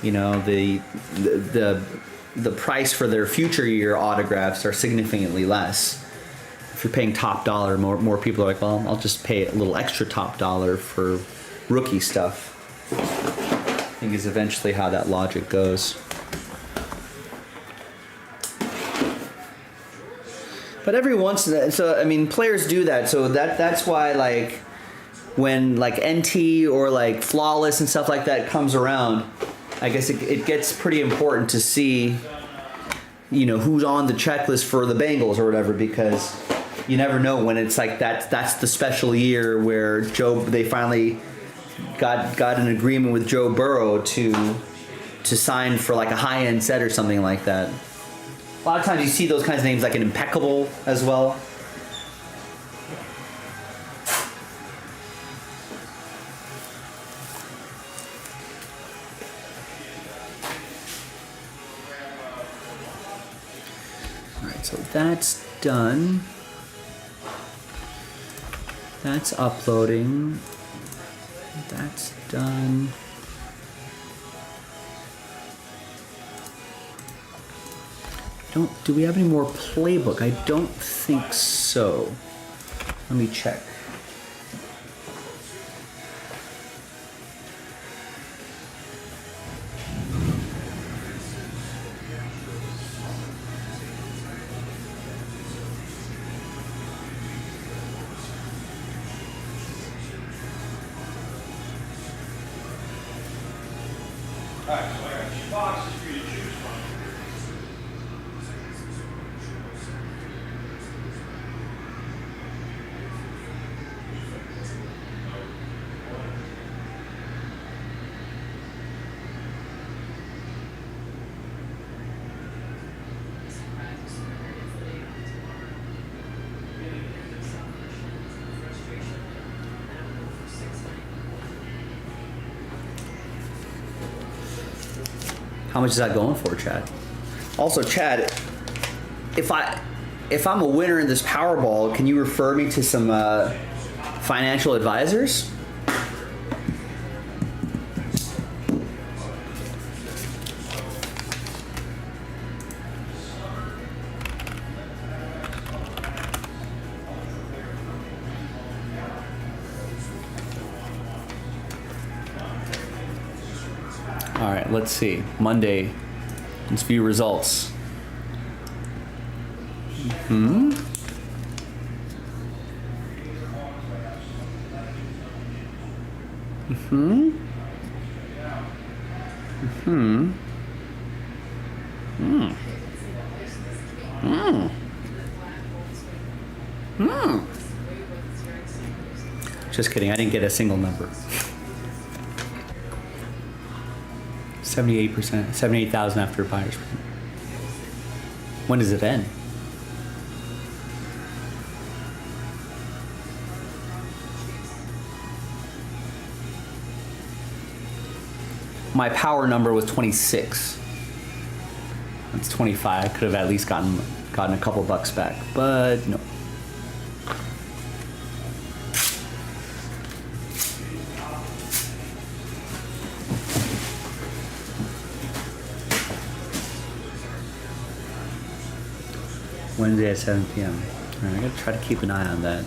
the price for their future year autographs are significantly less. If you're paying top dollar, more people are like, well, I'll just pay a little extra top dollar for rookie stuff. I think is eventually how that logic goes. But every once in a while, so I mean, players do that. So that's why, like, when like NT or like Flawless and stuff like that comes around, I guess it gets pretty important to see, who's on the checklist for the Bengals or whatever, because you never know when it's like that's the special year where they finally got an agreement with Joe Burrow to sign for like a high-end set or something like that. A lot of times you see those kinds of names like an Impeccable as well. Alright, so that's done. That's uploading. That's done. Do we have any more playbook? I don't think so. Let me check. Alright, so I got 2 boxes for you to choose from. How much is that going for, Chad? Also, Chad, if if I'm a winner in this Powerball, can you refer me to some financial advisors? All right, let's see. Monday. Let's view results. Hmm. Hmm. Hmm. Hmm. Hmm. Hmm. Just kidding. I didn't get a single number. 78%, 78,000 after buyer's premium. When does it end? My power number was 26. That's 25. I could have at least gotten a couple bucks back, but no. Wednesday at 7 p.m. All right, I gotta try to keep an eye on that.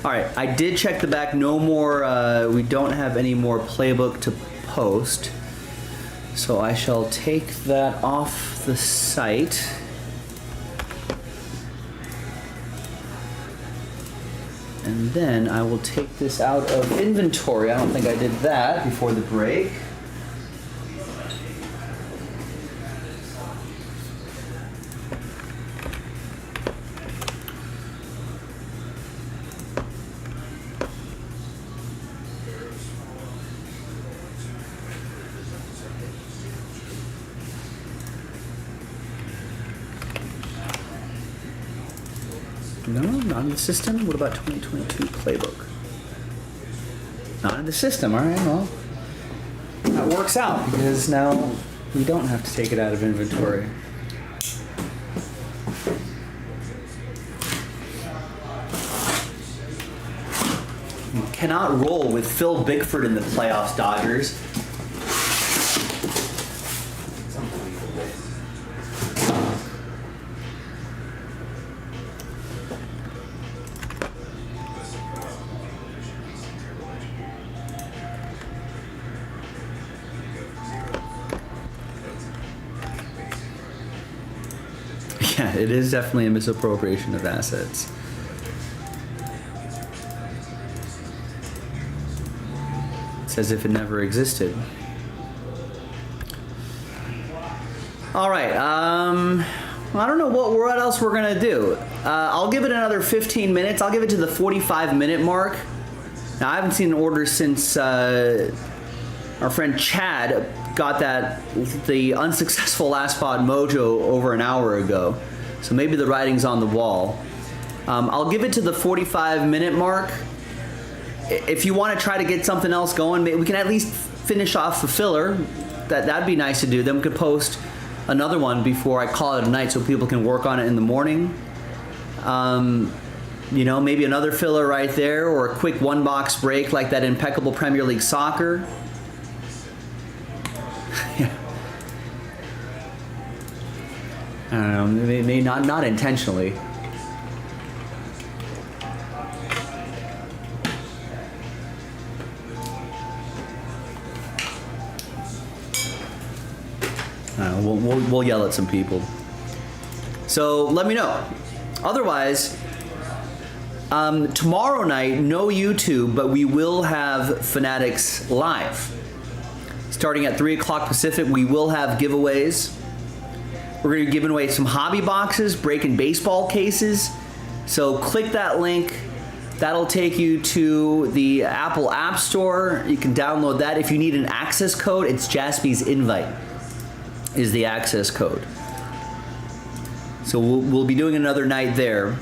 All right, I did check the back. No more, we don't have any more playbook to post. So I shall take that off the site. And then I will take this out of inventory. I don't think I did that before the break. No, not in the system. What about 2022 playbook? Not in the system. All right, well, that works out because now we don't have to take it out of inventory. You cannot roll with Phil Bickford in the playoffs, Dodgers. Yeah, it is definitely a misappropriation of assets. It's as if it never existed. All right, I don't know what else we're gonna do. I'll give it another 15 minutes. I'll give it to the 45-minute mark. Now, I haven't seen an order since our friend Chad got the unsuccessful last spot mojo over an hour ago. So maybe the writing's on the wall. I'll give it to the 45-minute mark. If you want to try to get something else going, maybe we can at least finish off the filler. That'd be nice to do. Then we could post another one before I call it a night so people can work on it in the morning. You know, maybe another filler right there, or a quick one-box break like that impeccable Premier League soccer. Yeah. I don't know, maybe not intentionally. We'll yell at some people. So let me know. Otherwise, tomorrow night, no YouTube, but we will have Fanatics live. Starting at 3 o'clock Pacific, we will have giveaways. We're going to be giving away some hobby boxes, breaking baseball cases. So click that link. That'll take you to the Apple App Store. You can download that. If you need an access code, it's Jaspy's Invite is the access code. So we'll be doing another night there.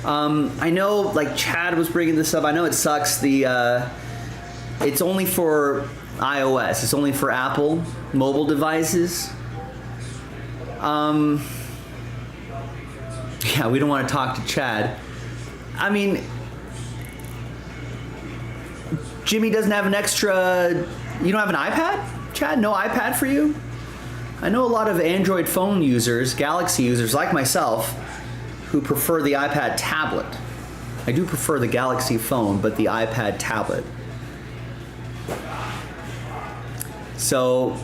I know, like Chad was bringing this up. I know it sucks. It's only for iOS. It's only for Apple mobile devices. Yeah, we don't want to talk to Chad. I mean, Jimmy doesn't have an extra. You don't have an iPad, Chad? No iPad for you? I know a lot of Android phone users, Galaxy users like myself, who prefer the iPad tablet. I do prefer the Galaxy phone, but the iPad tablet. So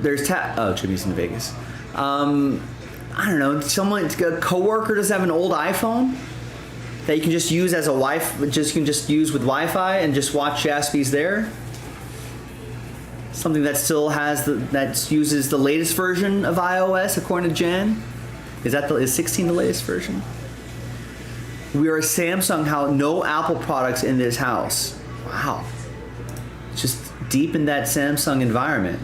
there's oh, Jimmy's in Vegas. I don't know. A coworker does have an old iPhone that you can just use as a you can just use with Wi-Fi and just watch Jaspys there. Something that still has that uses the latest version of iOS according to Jan. Is 16 the latest version? We are a Samsung house, no Apple products in this house. Wow. Just deep in that Samsung environment.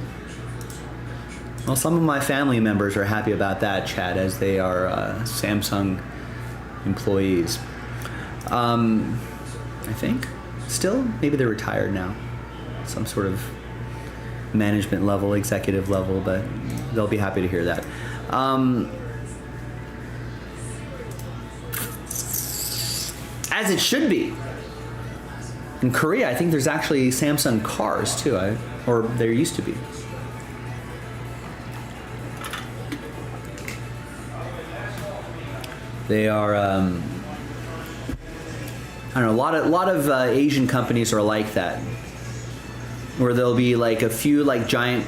Well, some of my family members are happy about that, Chad, as they are Samsung employees. I think. Still? Maybe they're retired now. Some sort of management level, executive level, but they'll be happy to hear that. As it should be. In Korea, I think there's actually Samsung cars too, or there used to be. They are, I don't know, a lot of Asian companies are like that, where there'll be like a few like giant,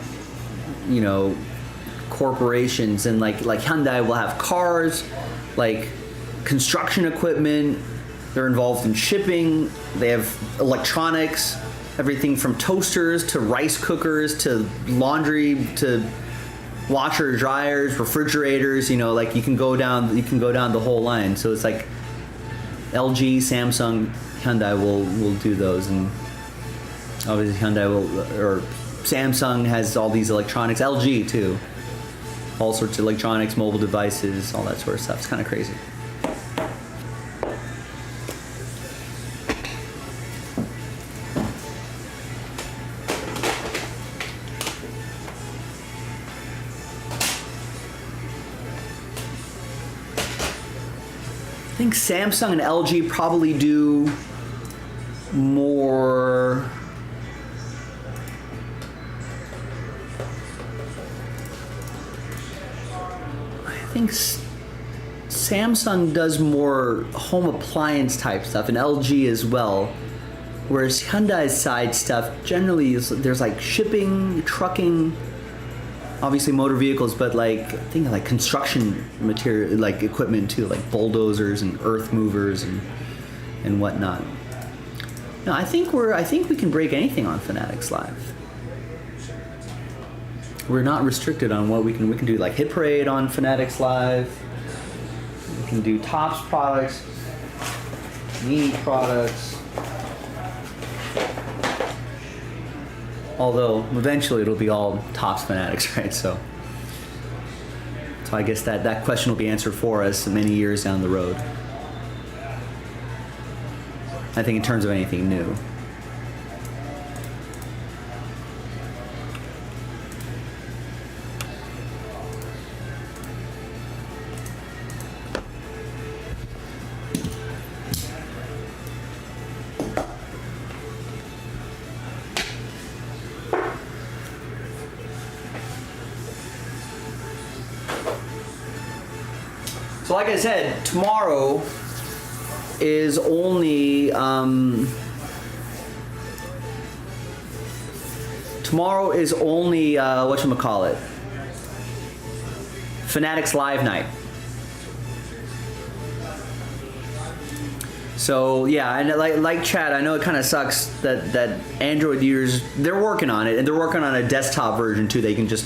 you know, corporations, and like Hyundai will have cars, like construction equipment. They're involved in shipping. They have electronics, everything from toasters to rice cookers to laundry to washer dryers, refrigerators. You know, like you can go down the whole line. So it's like LG, Samsung, Hyundai will do those, and obviously Hyundai or Samsung has all these electronics. LG too, all sorts of electronics, mobile devices, all that sort of stuff. It's kind of crazy. I think Samsung and LG probably do more. I think Samsung does more home appliance type stuff, and LG as well. Whereas Hyundai's side stuff generally is there's like shipping, trucking, obviously motor vehicles, but like I think like construction material, like equipment too, like bulldozers and earth movers and whatnot. No, I think we can break anything on Fanatics Live. We're not restricted on what we can do, like Hit Parade on Fanatics Live. We can do Tops products, Mini products. Although eventually it'll be all Tops Fanatics, right? So I guess that question will be answered for us many years down the road. I think in terms of anything new. So like I said, tomorrow is only whatchamacallit, Fanatics Live night. So yeah, and like Chad, I know it kind of sucks that Android users, they're working on it, and they're working on a desktop version too. They can just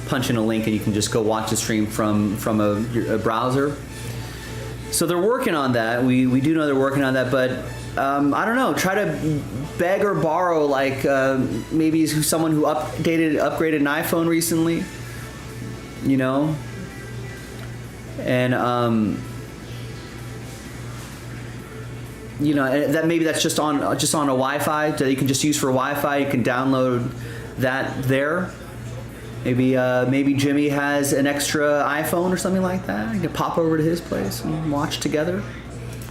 punch in a link and you can just go watch the stream from a browser. So they're working on that. We do know they're working on that, but I don't know. Try to beg or borrow, like maybe someone who upgraded an iPhone recently, you know, and you know that maybe that's just on a Wi-Fi that you can just use for Wi-Fi. You can download that there. Maybe Jimmy has an extra iPhone or something like that. You can pop over to his place and watch together,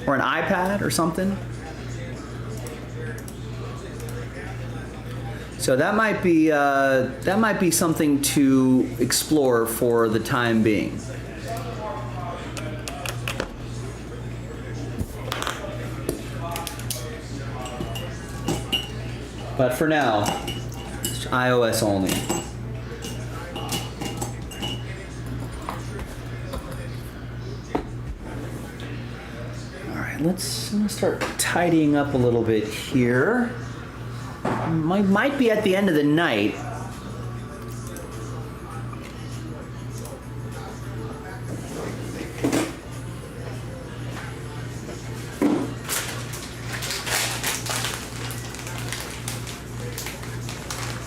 or an iPad or something. So that might be something to explore for the time being. But for now, it's iOS only. All right, I'm gonna start tidying up a little bit here. Might be at the end of the night.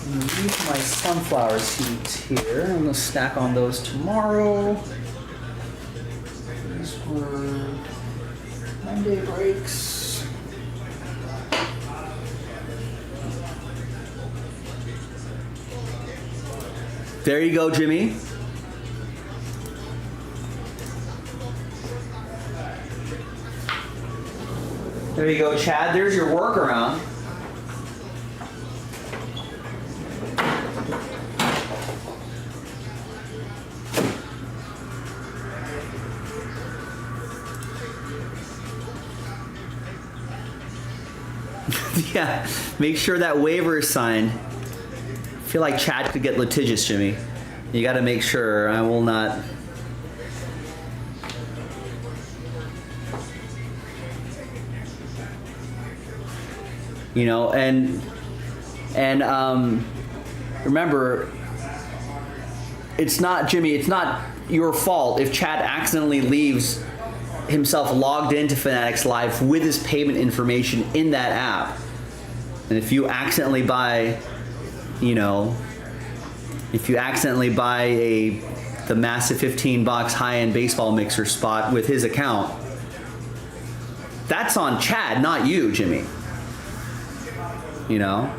I'm gonna use my sunflower seeds here. I'm gonna snack on those tomorrow. These were Monday breaks. There you go, Jimmy. There you go, Chad. There's your workaround. Yeah, make sure that waiver is signed. I feel like Chad could get litigious, Jimmy. You got to make sure. I will not. You know, and remember, it's not, Jimmy, it's not your fault if Chad accidentally leaves himself logged into Fanatics Live with his payment information in that app. And if you accidentally buy, you know, if you accidentally buy the massive 15-box high-end baseball mixer spot with his account, that's on Chad, not you, Jimmy. You know?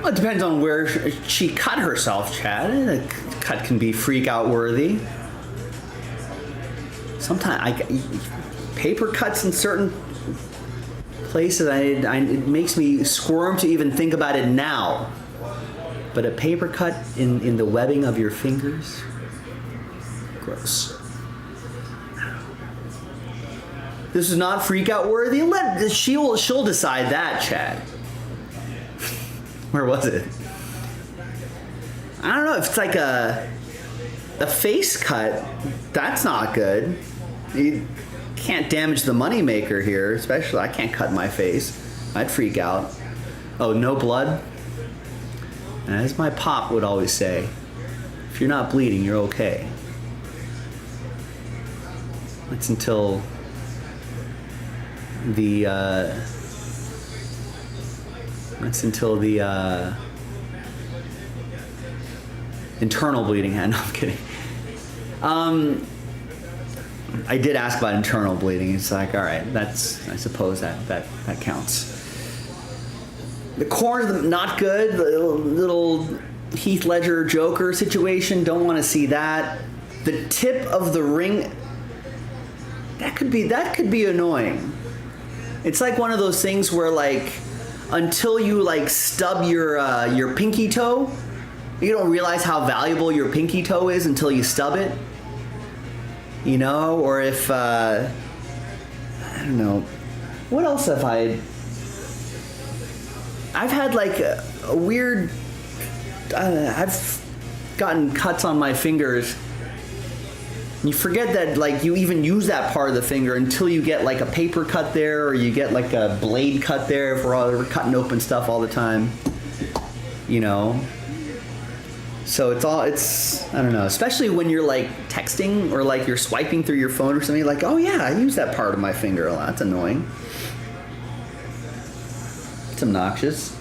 Well, it depends on where she cut herself, Chad. A cut can be freak out worthy. Sometimes paper cuts in certain places, it makes me squirm to even think about it now. But a paper cut in the webbing of your fingers, gross. This is not freak out worthy. She'll decide that, Chad. Where was it? I don't know if it's like a face cut. That's not good. You can't damage the moneymaker here, especially I can't cut my face. I'd freak out. Oh, no blood? As my pop would always say, if you're not bleeding, you're okay. That's until the internal bleeding. No, I'm kidding. I did ask about internal bleeding. It's like, all right, I suppose that counts. The corners, not good. The little Heath Ledger Joker situation. Don't want to see that. The tip of the ring. That could be annoying. It's like one of those things where, like, until you like stub your pinky toe, you don't realize how valuable your pinky toe is until you stub it. You know, or if I don't know, what else have I've had like a weird. I've gotten cuts on my fingers. You forget that like you even use that part of the finger until you get like a paper cut there, or you get like a blade cut there if we're cutting open stuff all the time. You know. So it's I don't know, especially when you're like texting or like you're swiping through your phone or something, like, oh yeah, I use that part of my finger a lot. That's annoying. It's obnoxious.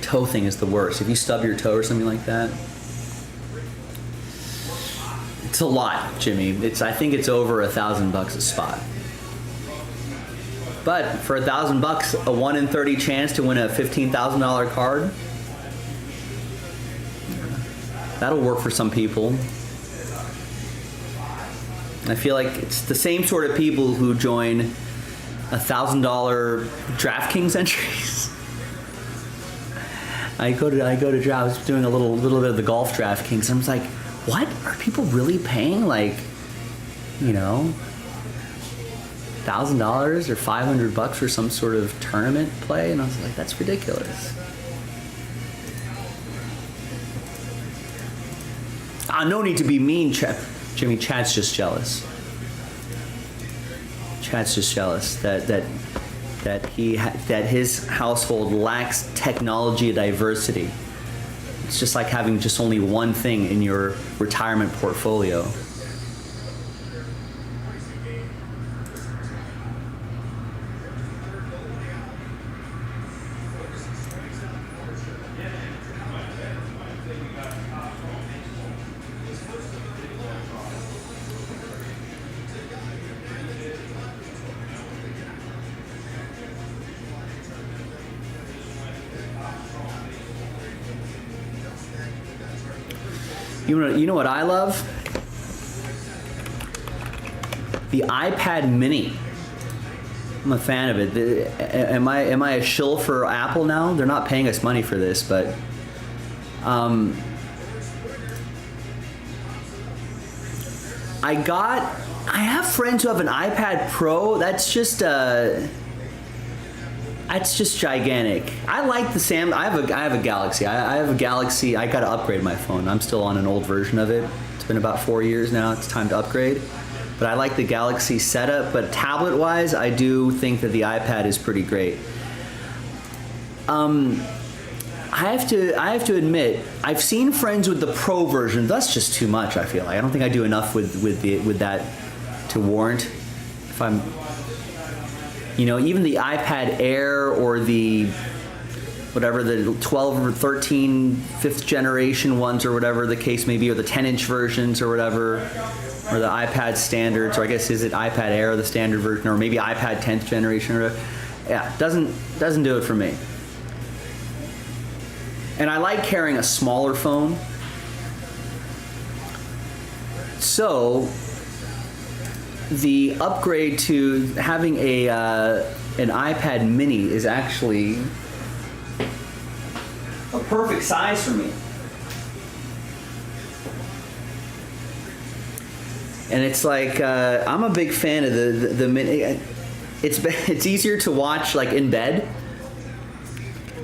Toe thing is the worst. If you stub your toe or something like that, it's a lot, Jimmy. I think it's over $1,000 a spot. But for $1,000, a 1 in 30 chance to win a $15,000 card, that'll work for some people. I feel like it's the same sort of people who join $1,000 DraftKings entries. I go to draft. I was doing a little bit of the golf DraftKings, and I was like, what? Are people really paying like, you know, $1,000 or $500 for some sort of tournament play? And I was like, that's ridiculous. No need to be mean, Jimmy. Chad's just jealous. Chad's just jealous that his household lacks technology diversity. It's just like having just only one thing in your retirement portfolio. You know what I love? The iPad Mini. I'm a fan of it. Am I a shill for Apple now? They're not paying us money for this, but I have friends who have an iPad Pro. That's just gigantic. I like the I have a Galaxy. I have a Galaxy. I gotta upgrade my phone. I'm still on an old version of it. It's been about 4 years now. It's time to upgrade. But I like the Galaxy setup. But tablet-wise, I do think that the iPad is pretty great. I have to admit, I've seen friends with the Pro version. That's just too much. I feel like I don't think I do enough with that to warrant if I'm. You know, even the iPad Air or the 12 or 13 5th generation ones or whatever the case may be, or the 10-inch versions or whatever, or the iPad standards, or I guess is it iPad Air, the standard version, or maybe iPad 10th generation or whatever. Yeah, doesn't do it for me. And I like carrying a smaller phone. So the upgrade to having an iPad Mini is actually a perfect size for me. And it's like I'm a big fan of the Mini. It's easier to watch like in bed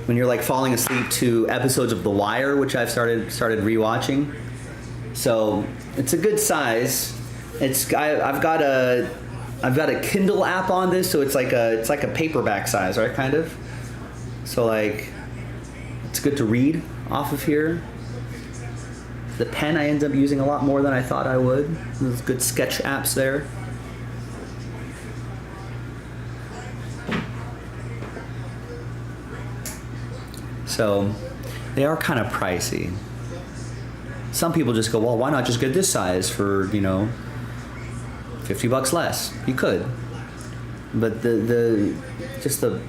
when you're like falling asleep to episodes of The Wire, which I've started rewatching. So it's a good size. I've got a Kindle app on this, so it's like a paperback size, right? Kind of. So like, it's good to read off of here. The pen I end up using a lot more than I thought I would. There's good sketch apps there. So they are kind of pricey. Some people just go, well, why not just get this size for, you know, $50 less? You could, but the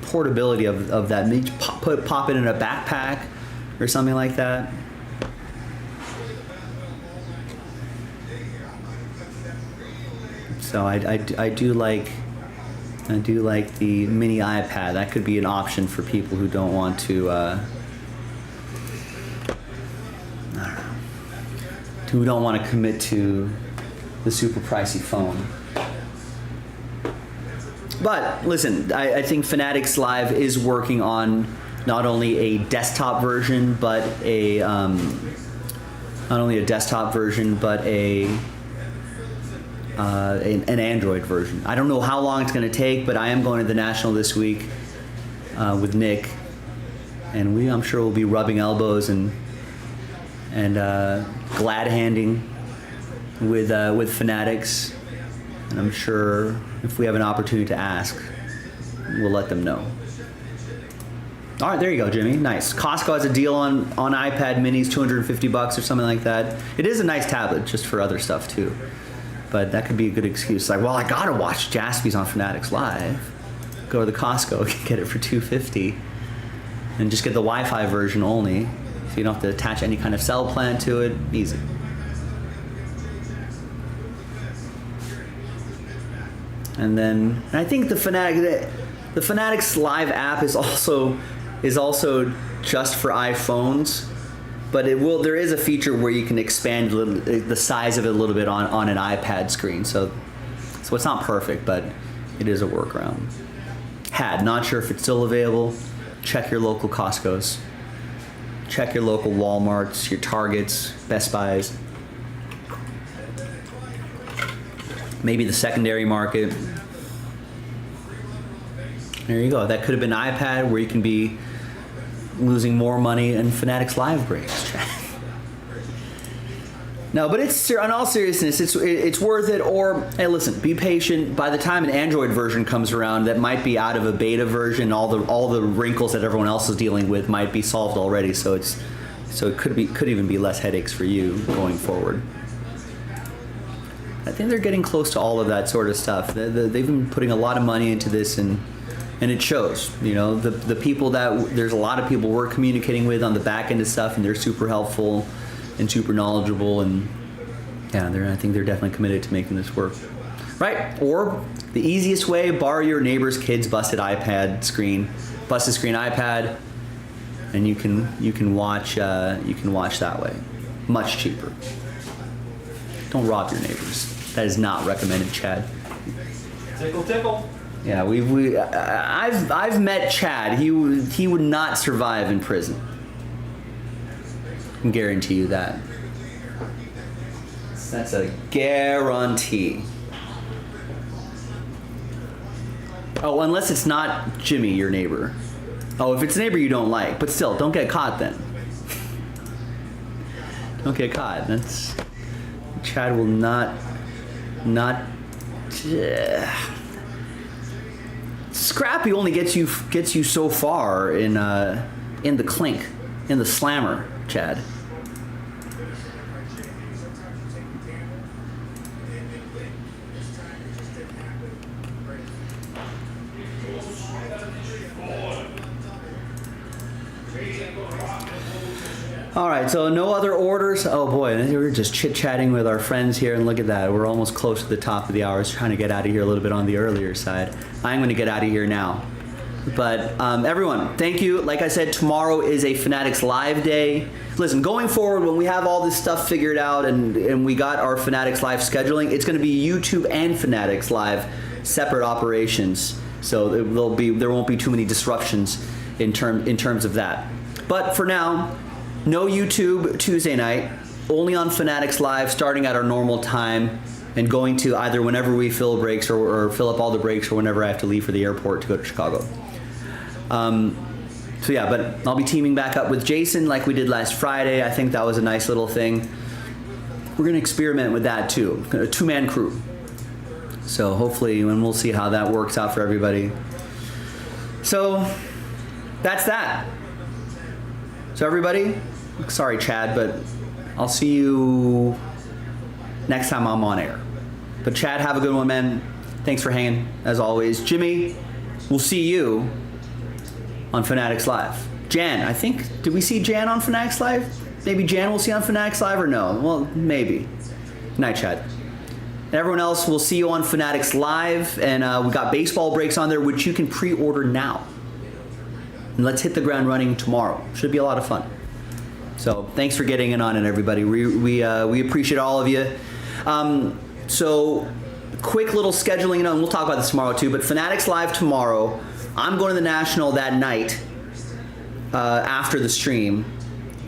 portability of that, maybe pop it in a backpack or something like that. So I do like the mini iPad. That could be an option for people who don't want to who don't want to commit to the super pricey phone. But listen, I think Fanatics Live is working on not only a desktop version, but a an Android version. I don't know how long it's going to take, but I am going to the National this week with Nick, and I'm sure we'll be rubbing elbows and glad handing with Fanatics, and I'm sure if we have an opportunity to ask, we'll let them know. All right, there you go, Jimmy. Nice. Costco has a deal on iPad minis, $250 or something like that. It is a nice tablet, just for other stuff too. But that could be a good excuse. Like, well, I gotta watch Jaspy's on Fanatics Live. Go to the Costco, get it for $250, and just get the Wi-Fi version only, so you don't have to attach any kind of cell plan to it. Easy. And then I think the Fanatics Live app is also just for iPhones, but there is a feature where you can expand the size of it a little bit on an iPad screen. So it's not perfect, but it is a workaround. Not sure if it's still available. Check your local Costco's. Check your local Walmarts, your Targets, Best Buys. Maybe the secondary market. There you go. That could have been iPad, where you can be losing more money in Fanatics Live breaks. No, but it's, in all seriousness, it's worth it. Or, hey, listen, be patient. By the time an Android version comes around, that might be out of a beta version. All the wrinkles that everyone else is dealing with might be solved already. So it could even be less headaches for you going forward. I think they're getting close to all of that sort of stuff. They've been putting a lot of money into this, and it shows. You know, the people there's a lot of people we're communicating with on the back end of stuff, and they're super helpful and super knowledgeable, and yeah, I think they're definitely committed to making this work. Right? Or the easiest way, borrow your neighbor's kid's busted screen iPad, and you can watch that way. Much cheaper. Don't rob your neighbors. That is not recommended, Chad. Tickle, tickle. Yeah, I've met Chad. He would not survive in prison. I can guarantee you that. That's a guarantee. Oh, unless it's not Jimmy, your neighbor. Oh, if it's a neighbor you don't like, but still, don't get caught then. Don't get caught. Chad will not. Scrappy only gets you so far in the clink, in the slammer, Chad. All right, so no other orders. Oh boy, we're just chit-chatting with our friends here, and look at that. We're almost close to the top of the hour. I was trying to get out of here a little bit on the earlier side. I'm going to get out of here now. But everyone, thank you. Like I said, tomorrow is a Fanatics Live day. Listen, going forward, when we have all this stuff figured out and we got our Fanatics Live scheduling, it's going to be YouTube and Fanatics Live separate operations. So there won't be too many disruptions in terms of that. But for now, no YouTube Tuesday night, only on Fanatics Live, starting at our normal time and going to either whenever we fill breaks or fill up all the breaks, or whenever I have to leave for the airport to go to Chicago. So yeah, but I'll be teaming back up with Jason like we did last Friday. I think that was a nice little thing. We're going to experiment with that too, a two-man crew. So hopefully, and we'll see how that works out for everybody. So that's that. So everybody, sorry Chad, but I'll see you next time I'm on air. But Chad, have a good one, man. Thanks for hanging, as always. Jimmy, we'll see you on Fanatics Live. Jan, I think, did we see Jan on Fanatics Live? Maybe Jan we'll see on Fanatics Live, or no? Well, maybe. Good night, Chad. And everyone else, we'll see you on Fanatics Live, and we got baseball breaks on there, which you can pre-order now. And let's hit the ground running tomorrow. Should be a lot of fun. So thanks for getting in on it, everybody. We appreciate all of you. So quick little scheduling, and we'll talk about this tomorrow too, but Fanatics Live tomorrow. I'm going to the National that night after the stream.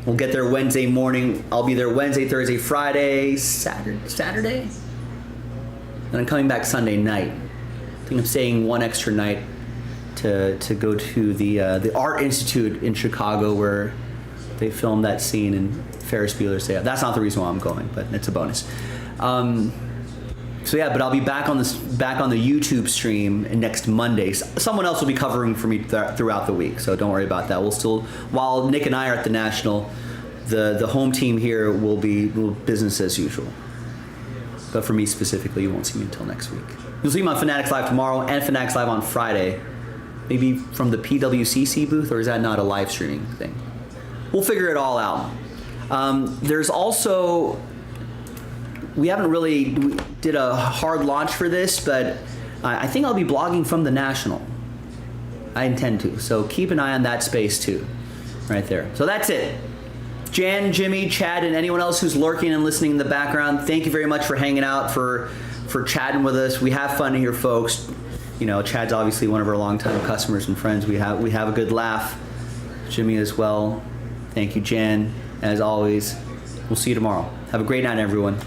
We'll get there Wednesday morning. I'll be there Wednesday, Thursday, Friday, Saturday? then I'm coming back Sunday night. I think I'm staying one extra night to go to the Art Institute in Chicago where they filmed that scene in Ferris Bueller's Day Off. That's not the reason why I'm going, but it's a bonus. So yeah, but I'll be back on the YouTube stream next Monday. Someone else will be covering for me throughout the week, so don't worry about that. We'll still, while Nick and I are at the National, the home team here will be business as usual. But for me specifically, you won't see me until next week. You'll see me on Fanatics Live tomorrow and Fanatics Live on Friday. Maybe from the PWCC booth, or is that not a live streaming thing? We'll figure it all out. There's also, we did a hard launch for this, but I think I'll be blogging from the National. I intend to, so keep an eye on that space too, right there. So that's it. Jan, Jimmy, Chad, and anyone else who's lurking and listening in the background, thank you very much for hanging out, for chatting with us. We have fun here, folks. You know, Chad's obviously one of our longtime customers and friends. We have a good laugh. Jimmy as well. Thank you, Jan. As always, we'll see you tomorrow. Have a great night, everyone.